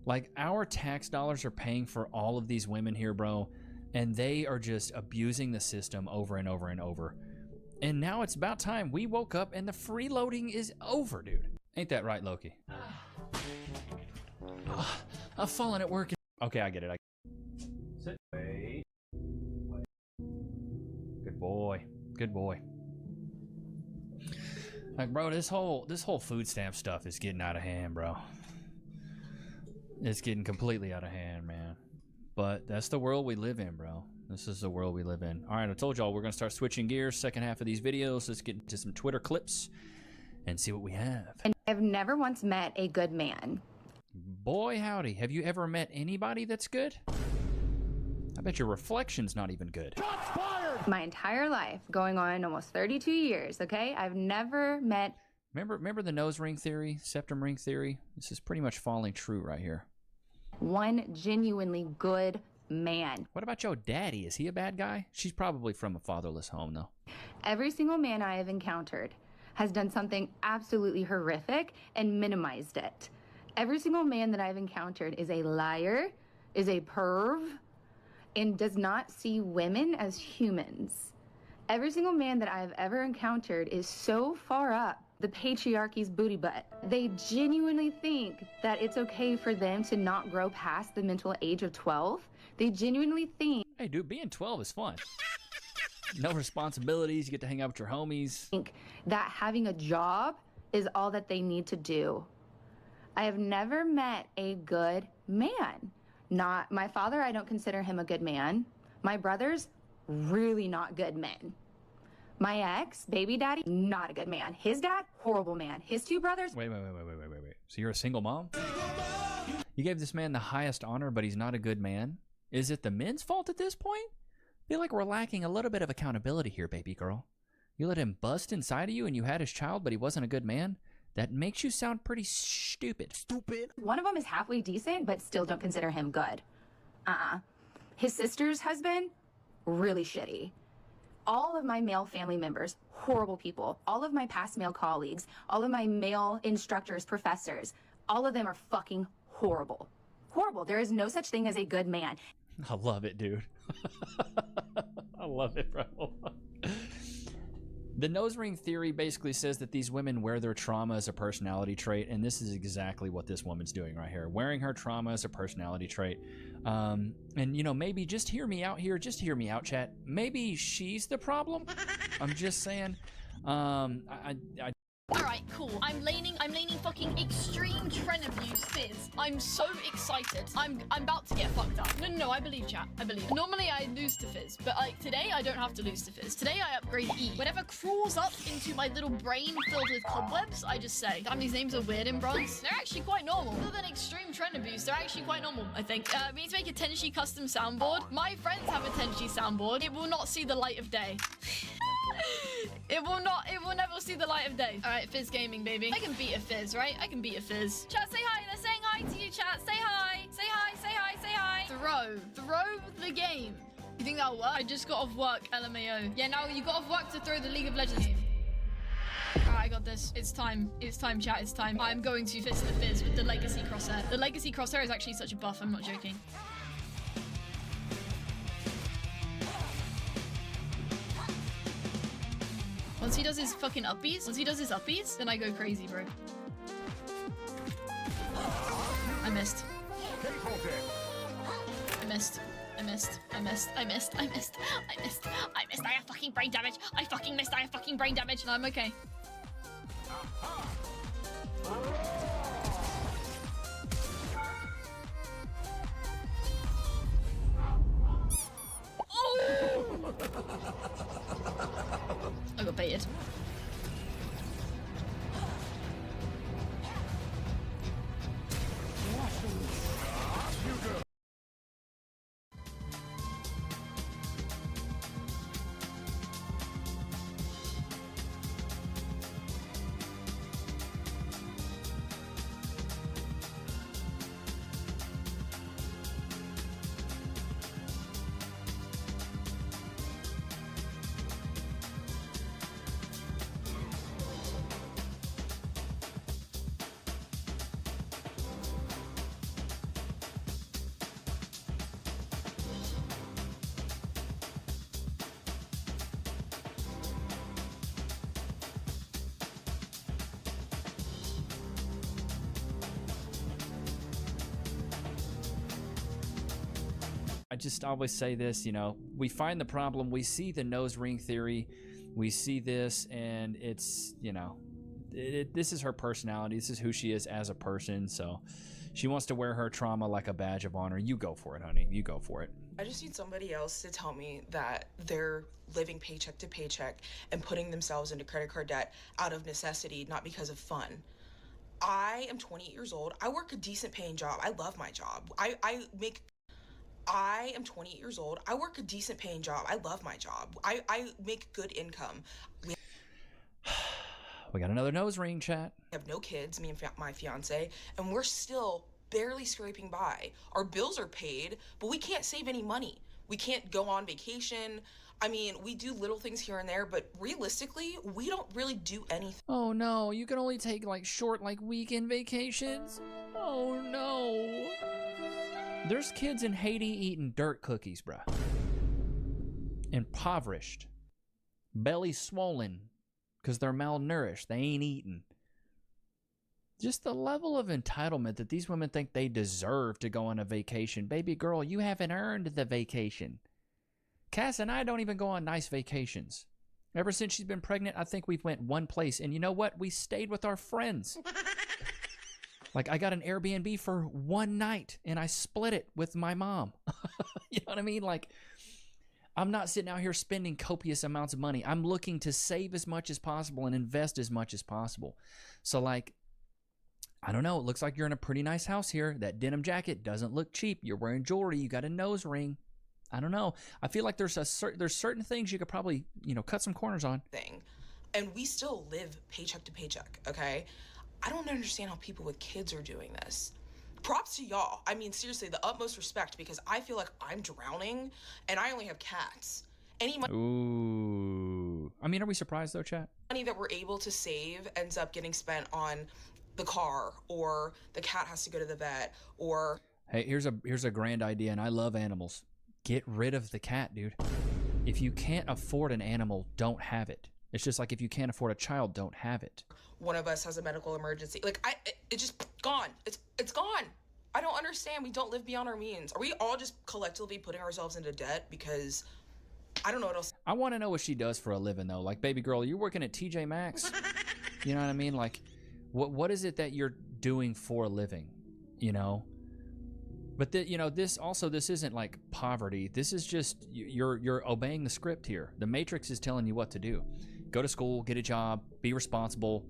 Like, our tax dollars are paying for all of these women here, bro, and they are just abusing the system over and over and over. And now it's about time we woke up and the freeloading is over, dude. Ain't that right, Loki? I've fallen at work. Okay, I get it. Sit. Wait. Good boy. Good boy. Like, bro, this whole food stamp stuff is getting out of hand, bro. It's getting completely out of hand, man. But that's the world we live in, bro. This is the world we live in. All right, I told y'all we're gonna start switching gears. Second half of these videos, let's get into some Twitter clips and see what we have. And I've never once met a good man. Boy, howdy. Have you ever met anybody that's good? I bet your reflection's not even good. My entire life, going on almost 32 years, okay? I've never met... Remember the nose ring theory, septum ring theory? This is pretty much falling true right here. One genuinely good man. What about your daddy? Is he a bad guy? She's probably from a fatherless home, though. Every single man I have encountered has done something absolutely horrific and minimized it. Every single man that I've encountered is a liar, is a perv, and does not see women as humans. Every single man that I've ever encountered is so far up the patriarchy's booty butt. They genuinely think that it's okay for them to not grow past the mental age of 12. They genuinely think... Hey, dude, being 12 is fun. No responsibilities, you get to hang out with your homies. Think that having a job is all that they need to do. I have never met a good man. Not my father, I don't consider him a good man. My brothers, really not good men. My ex, baby daddy, not a good man. His dad, horrible man. His two brothers... Wait. So you're a single mom? You gave this man the highest honor, but he's not a good man? Is it the men's fault at this point? I feel like we're lacking a little bit of accountability here, baby girl. You let him bust inside of you and you had his child, but he wasn't a good man? That makes you sound pretty stupid. One of them is halfway decent, but still don't consider him good. His sister's husband, really shitty. All of my male family members, horrible people. All of my past male colleagues, all of my male instructors, professors, all of them are fucking horrible. Horrible. There is no such thing as a good man. I love it, dude. I love it, bro. The nose ring theory basically says that these women wear their trauma as a personality trait, and this is exactly what this woman's doing right here. Wearing her trauma as a personality trait. And, you know, maybe just hear me out here. Just hear me out, chat. Maybe she's the problem. I'm just saying. Alright, cool. I'm laning fucking extreme trend abuse fizz. I'm so excited. I'm about to get fucked up. No, I believe, chat. I believe. Normally I lose to fizz, but like today I don't have to lose to fizz. Today I upgrade E. Whatever crawls up into my little brain filled with cobwebs, I just say. Damn, these names are weird in bronze. They're actually quite normal. Other than extreme trend abuse, they're actually quite normal, I think. We need to make a Tenshi custom soundboard. My friends have a Tenshi soundboard. It will not see the light of day. It will never see the light of day. All right, Fizz Gaming, baby. I can beat a Fizz, right? I can beat a Fizz. Chat, say hi. They're saying hi to you, chat. Say hi. Say hi, say hi, say hi. Throw the game. You think that'll work? I just got off work, LMAO. Yeah, now you got off work to throw the League of Legends game. All right, I got this. It's time. It's time, chat. It's time. I'm going to fist the Fizz with the Legacy Crosshair. The Legacy Crosshair is actually such a buff. I'm not joking. Once he does his fucking uppies, then I go crazy, bro. I missed. I have fucking brain damage. I fucking missed. I have fucking brain damage. No, I'm okay. Oh! I got baited. I just always say this, you know, we find the problem, we see the nose ring theory, we see this, and it's, you know, this is her personality, this is who she is as a person, so she wants to wear her trauma like a badge of honor. You go for it, honey. You go for it. I just need somebody else to tell me that they're living paycheck to paycheck and putting themselves into credit card debt out of necessity, not because of fun. I am 28 years old. I work a decent paying job. I love my job. I am 28 years old. I work a decent paying job. I love my job. I make good income. We got another nose ring, chat. We have no kids, me and my fiance, and we're still barely scraping by. Our bills are paid, but we can't save any money. We can't go on vacation. I mean, we do little things here and there, but realistically, we don't really do anything. Oh no, you can only take like short, like weekend vacations? Oh no. There's kids in Haiti eating dirt cookies, bruh. Impoverished. Belly swollen. Because they're malnourished. They ain't eating. Just the level of entitlement that these women think they deserve to go on a vacation. Baby girl, you haven't earned the vacation. Cass and I don't even go on nice vacations. Ever since she's been pregnant, I think we've went one place. And you know what? We stayed with our friends. Like, I got an Airbnb for one night, and I split it with my mom. You know what I mean? Like, I'm not sitting out here spending copious amounts of money. I'm looking to save as much as possible and invest as much as possible. So, like, I don't know. It looks like you're in a pretty nice house here. That denim jacket doesn't look cheap. You're wearing jewelry. You got a nose ring. I don't know. I feel like there's certain things you could probably, you know, cut some corners on. And we still live paycheck to paycheck, okay? I don't understand how people with kids are doing this. Props to y'all. I mean, seriously, the utmost respect, because I feel like I'm drowning and I only have cats. Any Ooh. I mean, are we surprised though, chat? money that we're able to save ends up getting spent on the car, or the cat has to go to the vet, or... Hey, here's a grand idea, and I love animals. Get rid of the cat, dude. If you can't afford an animal, don't have it. It's just like if you can't afford a child, don't have it. one of us has a medical emergency. Like, it's just gone. It's gone. I don't understand. We don't live beyond our means. Are we all just collectively putting ourselves into debt? Because I don't know what else. I want to know what she does for a living, though. Like, baby girl, you're working at TJ Maxx. You know what I mean? Like, what is it that you're doing for a living? You know? But this isn't like poverty. This is just you're obeying the script here. The Matrix is telling you what to do. Go to school, get a job, be responsible,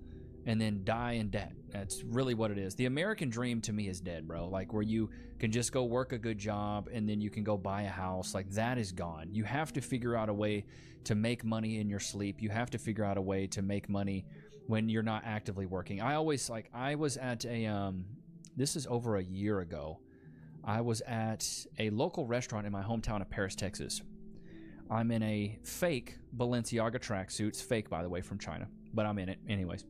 and then die in debt. That's really what it is. The American dream to me is dead, bro. Like, where you can just go work a good job and then you can go buy a house. Like, that is gone. You have to figure out a way to make money in your sleep. You have to figure out a way to make money when you're not actively working. I was at a this is over a year ago. I was at a local restaurant in my hometown of Paris, Texas. I'm in a fake Balenciaga tracksuit. It's fake, by the way, from China, but I'm in it anyways.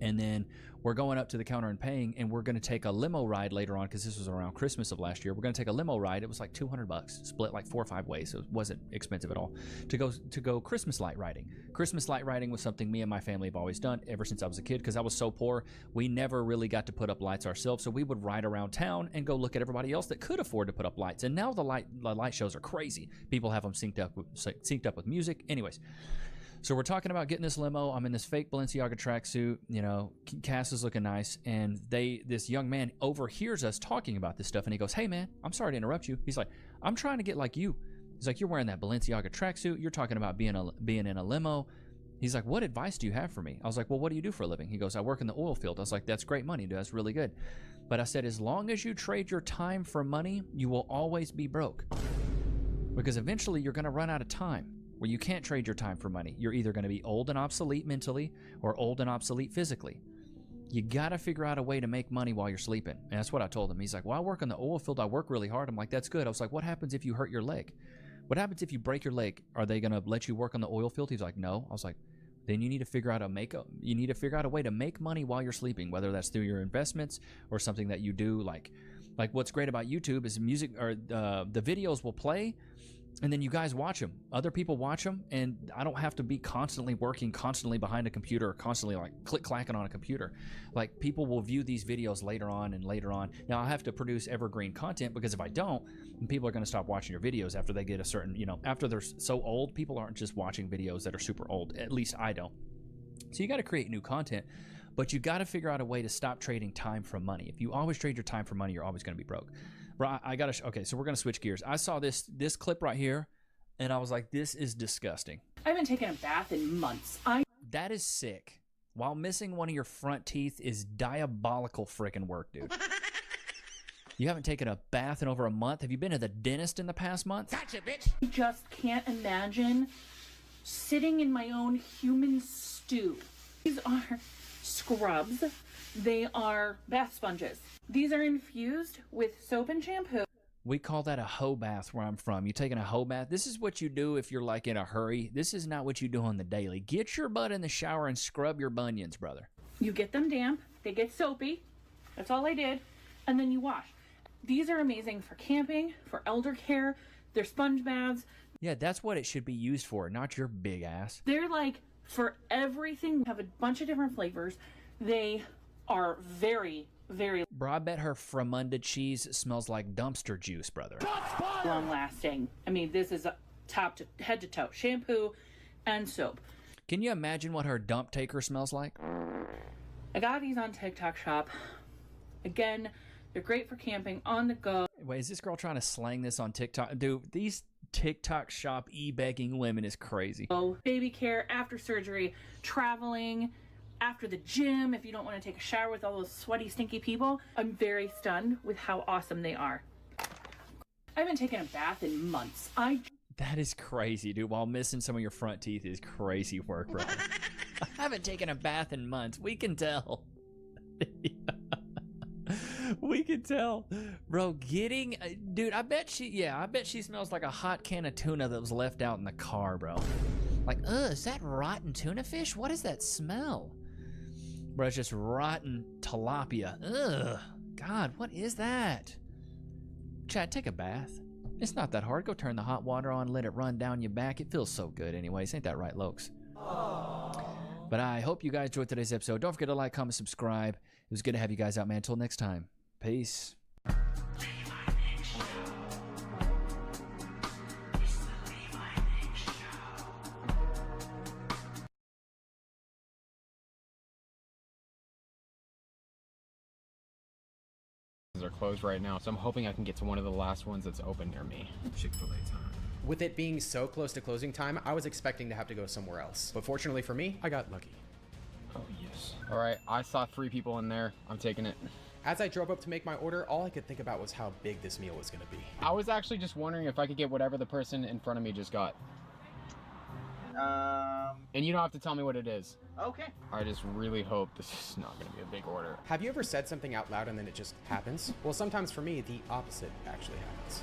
And then we're going up to the counter and paying, and we're going to take a limo ride later on, because this was around Christmas of last year. We're going to take a limo ride. It was like $200, split like 4 or 5 ways, so it wasn't expensive at all, to go Christmas light riding. Christmas light riding was something me and my family have always done ever since I was a kid, because I was so poor. We never really got to put up lights ourselves, so we would ride around town and go look at everybody else that could afford to put up lights. And now the light shows are crazy. People have them synced up with music. Anyways. So we're talking about getting this limo. I'm in this fake Balenciaga tracksuit. You know, Cass is looking nice. And this young man overhears us talking about this stuff. And he goes, "Hey, man, I'm sorry to interrupt you." He's like, "I'm trying to get like you." He's like, "You're wearing that Balenciaga tracksuit. You're talking about being in a limo." He's like, "What advice do you have for me?" I was like, "Well, what do you do for a living?" He goes, "I work in the oil field." I was like, "That's great money, dude. That's really good." But I said, as long as you trade your time for money, you will always be broke. Because eventually you're going to run out of time. Where you can't trade your time for money. You're either going to be old and obsolete mentally or old and obsolete physically. You got to figure out a way to make money while you're sleeping. And that's what I told him. He's like, "Well, I work in the oil field. I work really hard." I'm like, "That's good." I was like, "What happens if you hurt your leg? What happens if you break your leg? Are they going to let you work on the oil field?" He's like, "No." I was like, "Then you need to figure out a way to make money while you're sleeping, whether that's through your investments or something that you do. Like what's great about YouTube is music, or the videos will play, And then you guys watch them. Other people watch them, and I don't have to be constantly working, constantly behind a computer, or constantly like click-clacking on a computer. Like, people will view these videos later on and later on. Now, I have to produce evergreen content, because if I don't, then people are going to stop watching your videos after they get a certain, you know, after they're so old. People aren't just watching videos that are super old. At least I don't. So you got to create new content, but you got to figure out a way to stop trading time for money. If you always trade your time for money, you're always going to be broke. Bro, I got to, okay, so we're going to switch gears. I saw this clip right here, and I was like, this is disgusting. I haven't taken a bath in months. That is sick. While missing one of your front teeth is diabolical freaking work, dude. You haven't taken a bath in over a month? Have you been to the dentist in the past month? Gotcha, bitch. I just can't imagine sitting in my own human stew. These are scrubs. They are bath sponges. These are infused with soap and shampoo. We call that a hoe bath where I'm from. You taking a hoe bath? This is what you do if you're like in a hurry. This is not what you do on the daily. Get your butt in the shower and scrub your bunions, brother. You get them damp. They get soapy. That's all I did. And then you wash. These are amazing for camping, for elder care. They're sponge baths. Yeah, that's what it should be used for, not your big ass. They're like for everything. We have a bunch of different flavors. They are very, very Bro, I bet her Fremunda cheese smells like dumpster juice, brother. long lasting. I mean, this is top to head to toe. Shampoo and soap. Can you imagine what her dump taker smells like? I got these on TikTok Shop. Again, they're great for camping on the go. Wait, is this girl trying to slang this on TikTok? Dude, these TikTok Shop e-begging women is crazy. Oh, baby care, after surgery, traveling, after the gym, if you don't want to take a shower with all those sweaty, stinky people. I'm very stunned with how awesome they are. I haven't taken a bath in months. That is crazy, dude. While missing some of your front teeth is crazy work, bro. I haven't taken a bath in months. We can tell. We can tell. Bro, dude, I bet she smells like a hot can of tuna that was left out in the car, bro. Like, is that rotten tuna fish? What is that smell? Bro, it's just rotten tilapia. Ugh. God, what is that? Chad, take a bath. It's not that hard. Go turn the hot water on, let it run down your back. It feels so good anyways. Ain't that right, Lokes? But I hope you guys enjoyed today's episode. Don't forget to like, comment, subscribe. It was good to have you guys out, man. Until next time. Peace. Are closed right now, so I'm hoping I can get to one of the last ones that's open near me. Chick-fil-A time. With it being so close to closing time, I was expecting to have to go somewhere else. But fortunately for me, I got lucky. Oh, yes. All right, I saw 3 people in there. I'm taking it. As I drove up to make my order, all I could think about was how big this meal was going to be. I was actually just wondering if I could get whatever the person in front of me just got. And you don't have to tell me what it is. Okay. I just really hope this is not going to be a big order. Have you ever said something out loud and then it just happens? Well, sometimes for me, the opposite actually happens.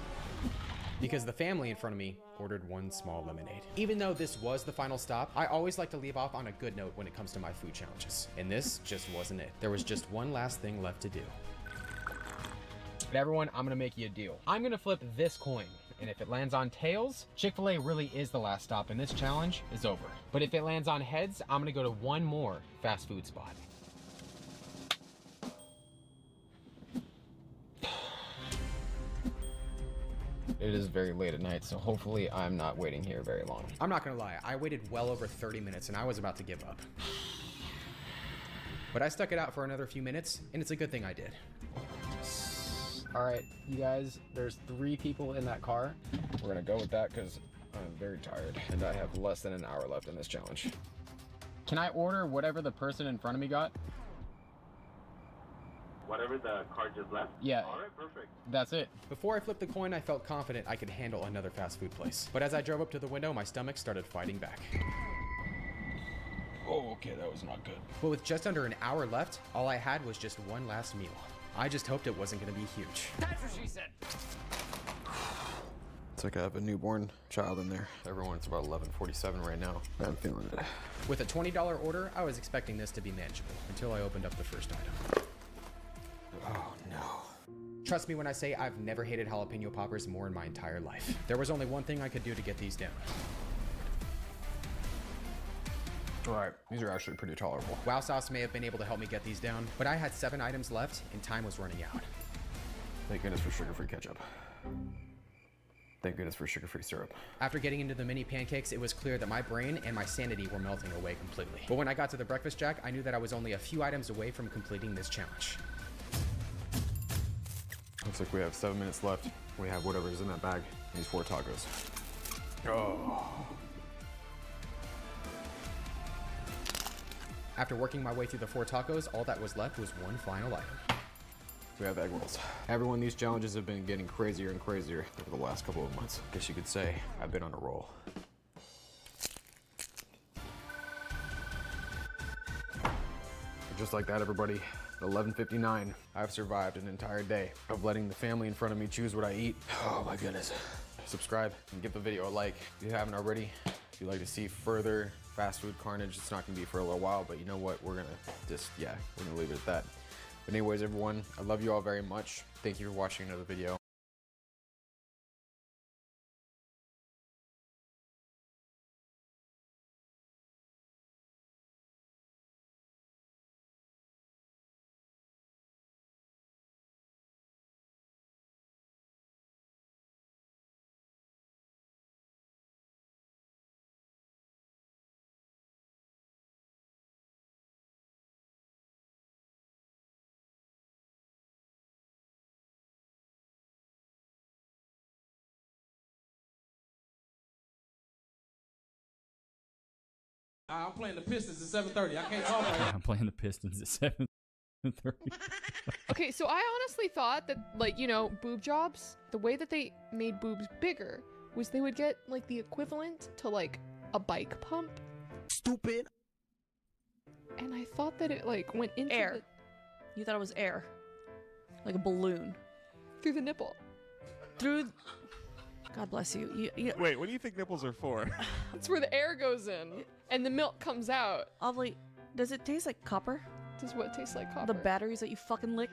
Because the family in front of me ordered 1 small lemonade. Even though this was the final stop, I always like to leave off on a good note when it comes to my food challenges. And this just wasn't it. There was just one last thing left to do. But everyone, I'm going to make you a deal. I'm going to flip this coin. And if it lands on tails, Chick-fil-A really is the last stop and this challenge is over. But if it lands on heads, I'm gonna go to one more fast food spot. It is very late at night, so hopefully I'm not waiting here very long. I'm not gonna lie, I waited well over 30 minutes and I was about to give up. But I stuck it out for another few minutes, and it's a good thing I did. All right, you guys, there's 3 people in that car. We're gonna go with that because I'm very tired and I have less than an hour left in this challenge. Can I order whatever the person in front of me got? Whatever the card just left? Yeah. All right, perfect. That's it. Before I flipped the coin, I felt confident I could handle another fast food place. But as I drove up to the window, my stomach started fighting back. Oh, okay, that was not good. But with just under an hour left, all I had was just one last meal. I just hoped it wasn't going to be huge. That's what she said. It's like I have a newborn child in there. Everyone, it's about 11:47 right now. I'm feeling it. With a $20 order, I was expecting this to be manageable until I opened up the first item. Oh no. Trust me when I say I've never hated jalapeno poppers more in my entire life. There was only one thing I could do to get these down. All right, these are actually pretty tolerable. Wow Sauce may have been able to help me get these down, but I had 7 items left and time was running out. Thank goodness for sugar-free ketchup. Thank goodness for sugar-free syrup. After getting into the mini pancakes, it was clear that my brain and my sanity were melting away completely. But when I got to the breakfast jack, I knew that I was only a few items away from completing this challenge. Looks like we have 7 minutes left. We have whatever's in that bag. These 4 tacos. Oh. After working my way through the 4 tacos, all that was left was one final item. We have egg rolls. Everyone, these challenges have been getting crazier and crazier over the last couple of months. Guess you could say I've been on a roll. Just like that, everybody, at 11:59, I've survived an entire day of letting the family in front of me choose what I eat. Oh my goodness. Subscribe and give the video a like if you haven't already. If you'd like to see further fast food carnage, it's not gonna be for a little while, but you know what? We're gonna leave it at that. But anyways, everyone, I love you all very much. Thank you for watching another video. I'm playing the Pistons at 7:30. I can't talk right now. I'm playing the Pistons at 7:30. Okay, so I honestly thought that, like, you know, boob jobs, the way that they made boobs bigger was they would get, like, the equivalent to, like, a bike pump. Stupid. And I thought that it, like, went into Air. You thought it was air. Like a balloon. through the nipple. Through... God bless you. Wait, what do you think nipples are for? That's where the air goes in, and the milk comes out. Oddly, does it taste like copper? Does what taste like copper? The batteries that you fucking lick?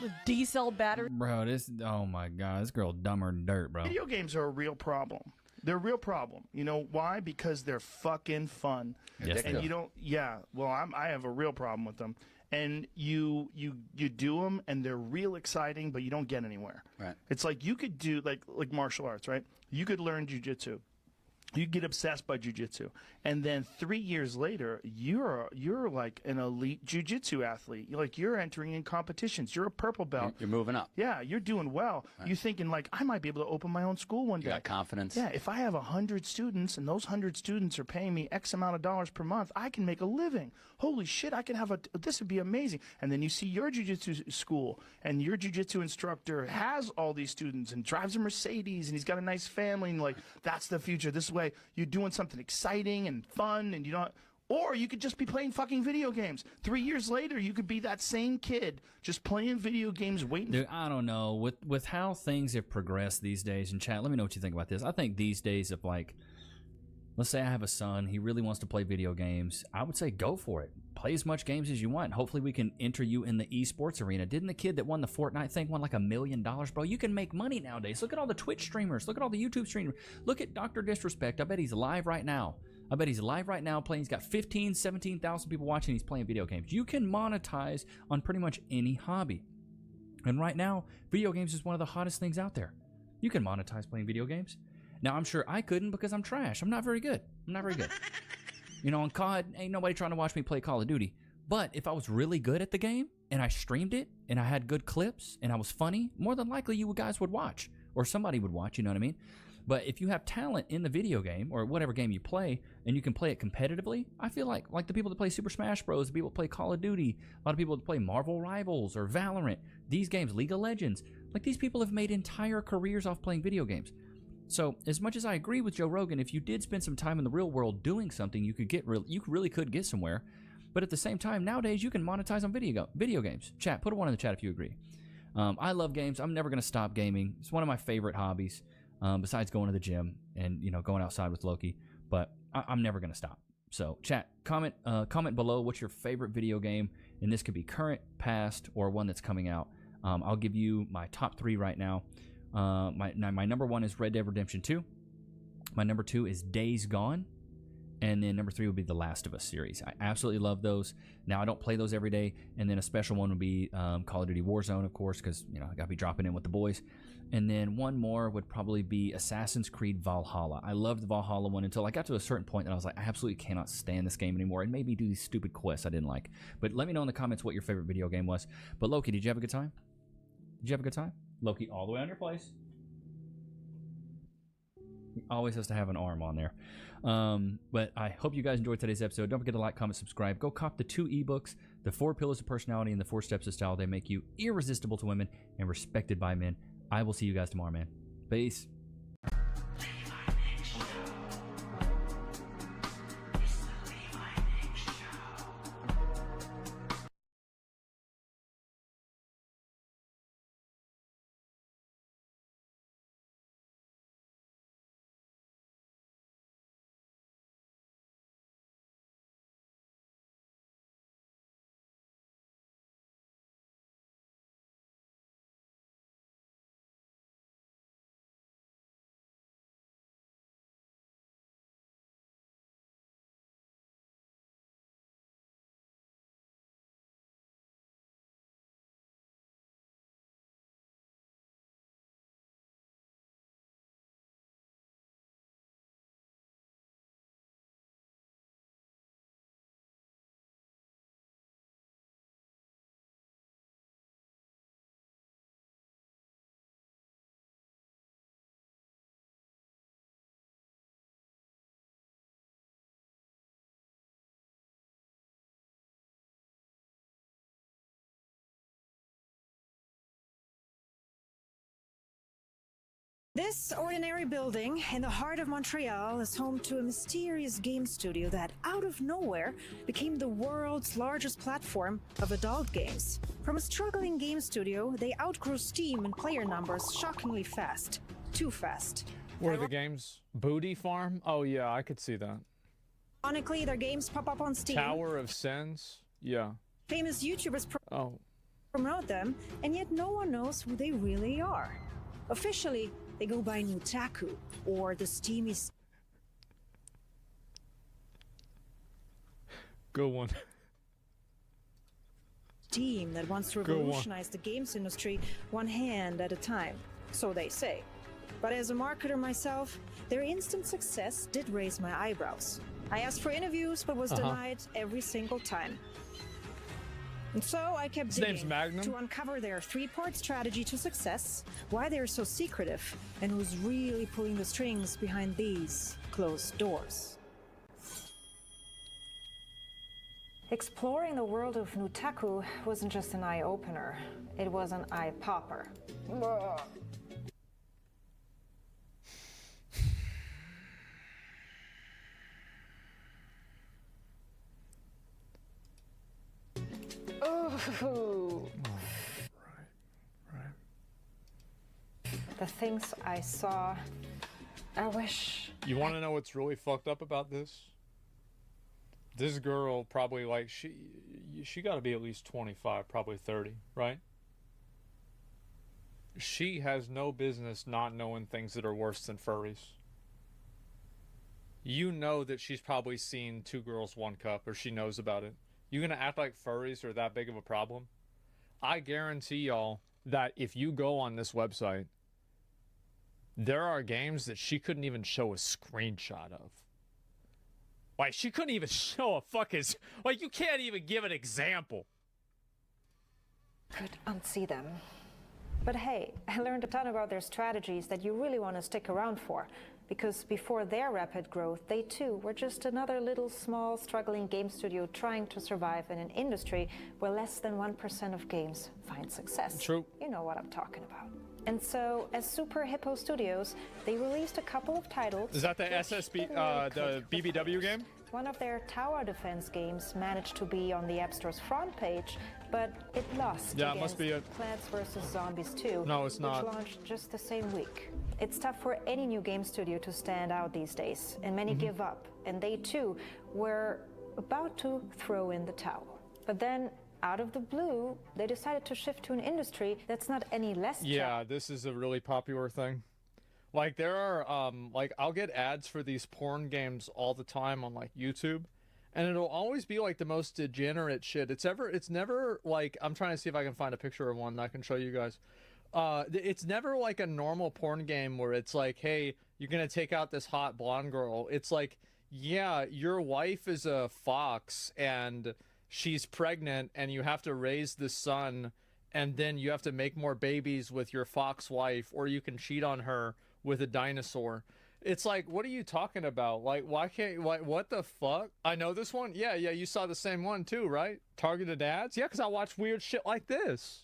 The D-cell battery? Bro, oh my god, this girl dumber than dirt, bro. Video games are a real problem. They're a real problem. You know why? Because they're fucking fun. Yes, and you don't. Yeah. Well, I have a real problem with them. And you do them, and they're real exciting, but you don't get anywhere. Right. It's like you could do like martial arts, right? You could learn jujitsu. You get obsessed by jujitsu, and then 3 years later, you're like an elite jujitsu athlete. You're entering in competitions. You're a purple belt. You're moving up. Yeah, you're doing well. Right. You're thinking like, I might be able to open my own school one day. You got confidence. Yeah, if I have 100 students and those 100 students are paying me X amount of dollars per month, I can make a living. Holy shit, I can have this would be amazing. And then you see your jiu-jitsu school, and your jiu-jitsu instructor has all these students and drives a Mercedes, and he's got a nice family, and like, that's the future. This way, you're doing something exciting and fun, and you don't. Or you could just be playing fucking video games. 3 years later, you could be that same kid just playing video games, waiting. Dude, I don't know. With how things have progressed these days, and chat, let me know what you think about this. I think these days of like, let's say I have a son, he really wants to play video games. I would say go for it. Play as much games as you want. Hopefully we can enter you in the esports arena. Didn't the kid that won the Fortnite thing won like $1 million, bro? You can make money nowadays. Look at all the Twitch streamers. Look at all the YouTube streamers. Look at Dr. Disrespect. I bet he's live right now. Playing. He's got 15, 17,000 people watching. He's playing video games. You can monetize on pretty much any hobby. And right now, video games is one of the hottest things out there. You can monetize playing video games. Now, I'm sure I couldn't because I'm trash. I'm not very good. You know, on COD, ain't nobody trying to watch me play Call of Duty. But if I was really good at the game, and I streamed it, and I had good clips, and I was funny, more than likely you guys would watch. Or somebody would watch, you know what I mean? But if you have talent in the video game, or whatever game you play, and you can play it competitively, I feel like the people that play Super Smash Bros., the people that play Call of Duty, a lot of people that play Marvel Rivals, or Valorant, these games, League of Legends, like these people have made entire careers off playing video games. So, as much as I agree with Joe Rogan, if you did spend some time in the real world doing something, you really could get somewhere. But at the same time, nowadays you can monetize on video games. Chat, put a 1 in the chat if you agree. I love games. I'm never going to stop gaming. It's one of my favorite hobbies, besides going to the gym and going outside with Loki. But I'm never going to stop. So, chat, comment below what's your favorite video game, and this could be current, past, or one that's coming out. I'll give you my top 3 right now. My number 1 is Red Dead Redemption 2. My number 2 is Days Gone. And then number 3 would be the Last of Us series. I absolutely love those. Now, I don't play those every day. And then a special one would be Call of Duty Warzone, of course, because, you know, I got to be dropping in with the boys. And then one more would probably be Assassin's Creed Valhalla. I loved the Valhalla one until I got to a certain point that I was like, I absolutely cannot stand this game anymore. It made me do these stupid quests I didn't like. But let me know in the comments what your favorite video game was. But Loki, did you have a good time? Did you have a good time? Loki, all the way on your place. He always has to have an arm on there. But I hope you guys enjoyed today's episode. Don't forget to like, comment, subscribe. Go cop the 2 ebooks, The 4 Pillars of Personality and The 4 Steps of Style. They make you irresistible to women and respected by men. I will see you guys tomorrow, man. Peace. This ordinary building in the heart of Montreal is home to a mysterious game studio that, out of nowhere, became the world's largest platform of adult games. From a struggling game studio, they outgrew Steam and player numbers shockingly fast. Too fast. What are the games? Booty Farm? Oh yeah, I could see that. Ironically, their games pop up on Steam. Tower of Sins? Yeah. Famous YouTubers promote them, and yet no one knows who they really are. Officially, they go by Nutaku, or the Steamy Go one. team that wants to revolutionize the games industry one hand at a time, so they say. But as a marketer myself, their instant success did raise my eyebrows. I asked for interviews, but was denied every single time. And so I kept digging to uncover their 3-part strategy to success, why they're so secretive, and who's really pulling the strings behind these closed doors. Exploring the world of Nutaku wasn't just an eye-opener, it was an eye-popper. Ooh. The things I saw, I wish. You want to know what's really fucked up about this? This girl probably, like, she got to be at least 25, probably 30, right? She has no business not knowing things that are worse than furries. You know that she's probably seen 2 Girls, 1 Cup, or she knows about it. You gonna act like furries are that big of a problem? I guarantee y'all that if you go on this website, there are games that she couldn't even show a screenshot of. Like, she couldn't even show a fucking... Like, you can't even give an example. Could unsee them. But hey, I learned a ton about their strategies that you really want to stick around for. Because before their rapid growth, they too were just another little small struggling game studio trying to survive in an industry where less than 1% of games find success. True. You know what I'm talking about. And so, as Super Hippo Studios, they released a couple of titles. Is that the SSB, the BBW game? One of their tower defense games managed to be on the App Store's front page, but it lost Yeah, it must be it. Plants vs. Zombies 2, No, it's not. which launched just the same week. It's tough for any new game studio to stand out these days, and many give up, and they too were about to throw in the towel. But then out of the blue, they decided to shift to an industry that's not any less Yeah, this is a really popular thing. Like there are like I'll get ads for these porn games all the time on like YouTube, and it'll always be like the most degenerate shit. It's never like, I'm trying to see if I can find a picture of one that I can show you guys. It's never like a normal porn game where it's like, hey, you're gonna take out this hot blonde girl. It's like, yeah, your wife is a fox and she's pregnant and you have to raise the son, and then you have to make more babies with your fox wife, or you can cheat on her with a dinosaur. It's like, what are you talking about? Like, why can't, what the fuck? I know this one. Yeah, you saw the same one too, right? Targeted ads? Yeah, because I watch weird shit like this.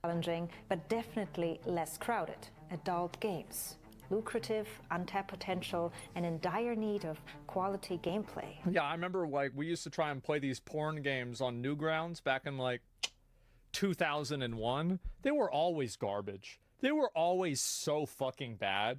challenging, but definitely less crowded. Adult games. Lucrative, untapped potential, and in dire need of quality gameplay. Yeah, I remember like we used to try and play these porn games on Newgrounds back in like 2001. They were always garbage. They were always so fucking bad.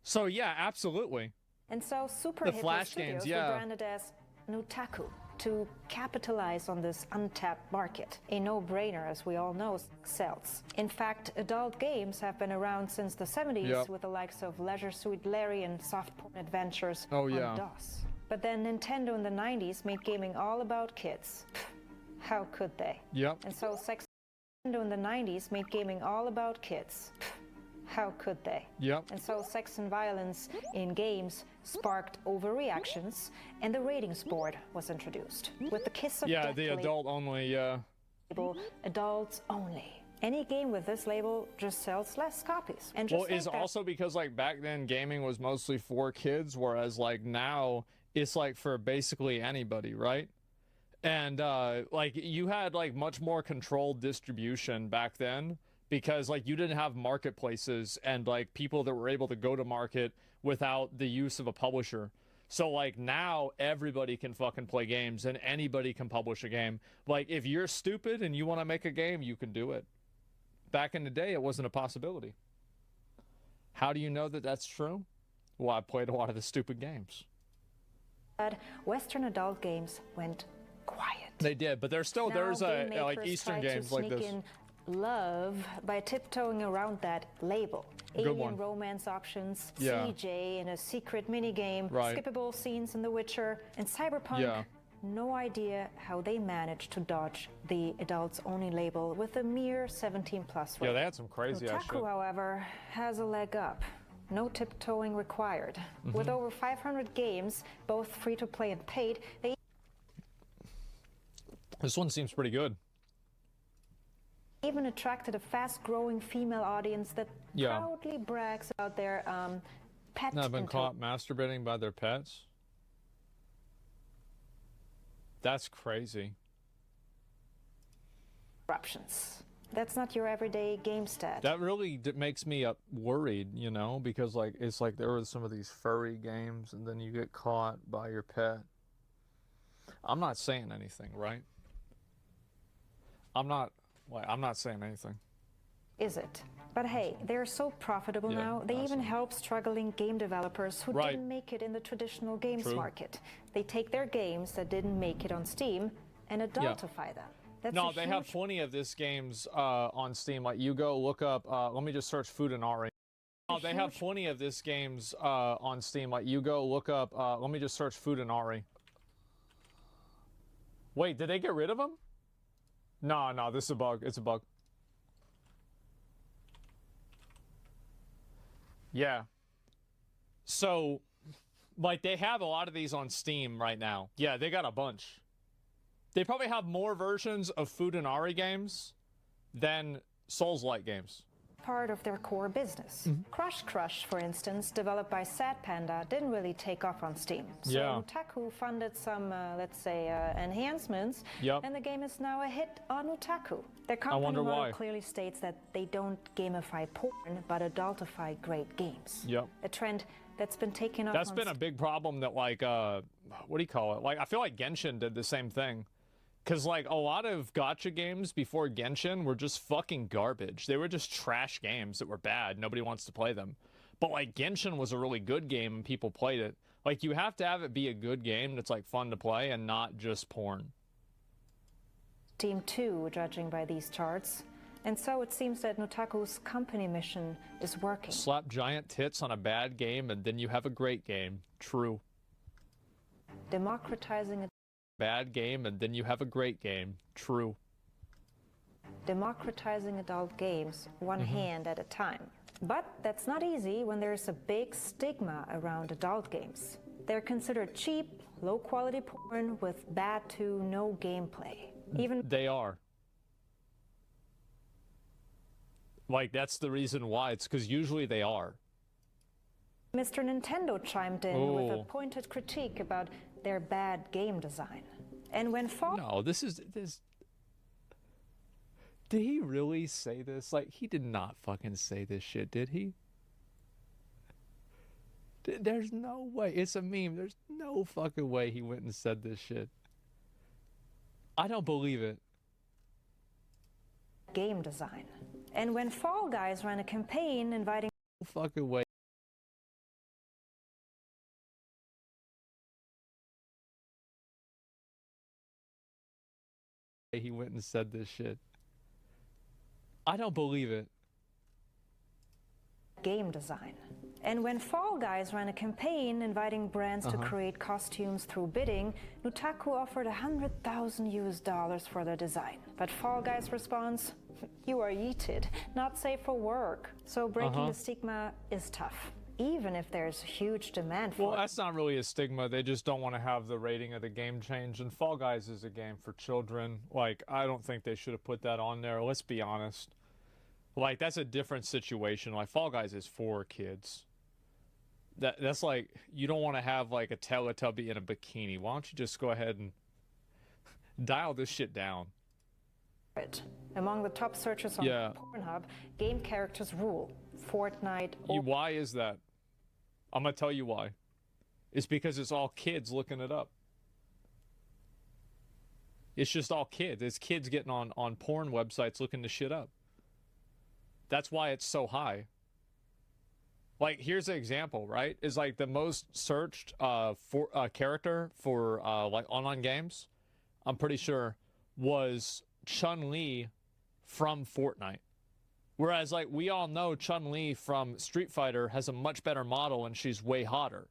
So yeah, absolutely. And so Super The Hippo Flash Studios games, yeah. were branded as Nutaku to capitalize on this untapped market. A no-brainer, as we all know, sells. In fact, adult games have been around since the 70s, Yep. with the likes of Leisure Suit Larry and soft porn adventures Oh, on yeah. DOS. But then Nintendo in the 90s made gaming all about kids. How could they? Yep. And so Nintendo in the 90s made gaming all about kids. How could they? Yep. And so sex and violence in games sparked overreactions, and the ratings board was introduced. With the kiss of Yeah, death the adult only, yeah. label, adults only. Any game with this label just sells less copies. And Well, just it's like that, also because like back then gaming was mostly for kids, whereas like now it's like for basically anybody, right? And like you had like much more controlled distribution back then, because like you didn't have marketplaces and like people that were able to go to market without the use of a publisher. So like now everybody can fucking play games and anybody can publish a game. Like if you're stupid and you want to make a game, you can do it. Back in the day, it wasn't a possibility. How do you know that that's true? Well, I played a lot of the stupid games. Western adult games went quiet. They did, but there's still, Now there's game like makers Eastern try to games like sneak this. in love by tiptoeing around that label. Good Alien one. romance options, Yeah. CJ in a secret minigame, Right. skippable scenes in The Witcher, and Cyberpunk. Yeah. No idea how they managed to dodge the adults-only label with a mere 17+ Yeah, rating. they had some crazy ass Kotaku, shit. however, has a leg up. No tiptoeing required. With Mhm. over 500 games, both free-to-play and paid, they This one seems pretty good. even attracted a fast-growing female audience that Yeah. proudly brags about their pet Now, I've been caught masturbating by their pets. That's crazy. interruptions. That's not your everyday game stat. That really makes me worried, you know, because like it's like there were some of these furry games, and then you get caught by your pet. I'm not saying anything, right? I'm not saying anything. Is it? But hey, they're so profitable Yeah, now, they even help struggling game developers who Right. didn't make it in the traditional games True. market. They take their games that didn't make it on Steam and adultify them. That's No, a they have huge plenty of this games on Steam. Like you go look up. Let me just search Fudanari. Oh, they have plenty of this games on Steam. Like you go look up. Let me just search Fudanari. Wait, did they get rid of them? No, this is a bug. It's a bug. Yeah. So, like, they have a lot of these on Steam right now. Yeah, they got a bunch. They probably have more versions of Fudanari games than Souls-like games. part of their core business. Crush, for instance, developed by Sad Panda, didn't really take off on Steam. So Yeah. Nutaku funded some, let's say, enhancements, Yep. and the game is now a hit on Nutaku. Their company wonder motto why. clearly states that they don't gamify porn, but adultify great games. Yep. A trend that's been taken up That's on been a big problem that, like, what do you call it? Like, I feel like Genshin did the same thing. Because, like, a lot of gacha games before Genshin were just fucking garbage. They were just trash games that were bad. Nobody wants to play them. But, like, Genshin was a really good game and people played it. Like, you have to have it be a good game that's, like, fun to play and not just porn. Team 2, judging by these charts. And so it seems that Nutaku's company mission is working. Slap giant tits on a bad game and then you have a great game. True. Democratizing a Bad game and then you have a great game. True. democratizing adult games one hand at a time. But that's not easy when there's a big stigma around adult games. They're considered cheap, low-quality porn with bad to no gameplay. Even They are. Like, that's the reason why. It's because usually they are. Mr. Nintendo chimed in with a Oh. pointed critique about their bad game design. And when Fall No, this. Did he really say this? Like, he did not fucking say this shit, did he? There's no way. It's a meme. There's no fucking way he went and said this shit. I don't believe it. game design. And when Fall Guys ran a campaign inviting No fucking way. He went and said this shit. I don't believe it. game design. And when Fall Guys ran a campaign inviting brands to create costumes through bidding, Nutaku offered $100,000 for their design. But Fall Guys responds, "You are yeeted, not safe for work." So breaking the stigma is tough, even if there's huge demand for Well, it. that's not really a stigma. They just don't want to have the rating of the game change. And Fall Guys is a game for children. Like, I don't think they should have put that on there. Let's be honest. Like, that's a different situation. Like, Fall Guys is for kids. That's like, you don't want to have, like, a Teletubby in a bikini. Why don't you just go ahead and dial this shit down? Among the top searches on Yeah. Pornhub, game characters rule. Fortnite, Why is that? I'm going to tell you why. It's because it's all kids looking it up. It's just all kids. It's kids getting on porn websites looking the shit up. That's why it's so high. Like, here's an example, right? Is like the most searched character for like online games, I'm pretty sure, was Chun-Li from Fortnite. Whereas, like, we all know Chun-Li from Street Fighter has a much better model and she's way hotter.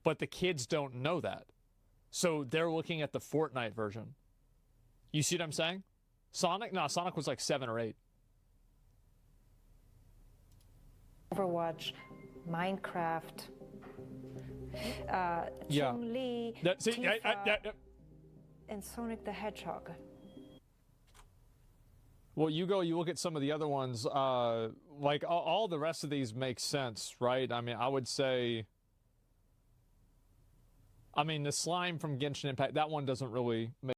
But the kids don't know that. So they're looking at the Fortnite version. You see what I'm saying? Sonic? No, Sonic was like 7 or 8. Overwatch, Minecraft, Yeah. Chun-Li, See, Tifa, and Sonic the Hedgehog. Well, you look at some of the other ones, like all the rest of these make sense, right? I mean, I would say, the slime from Genshin Impact, that one doesn't really make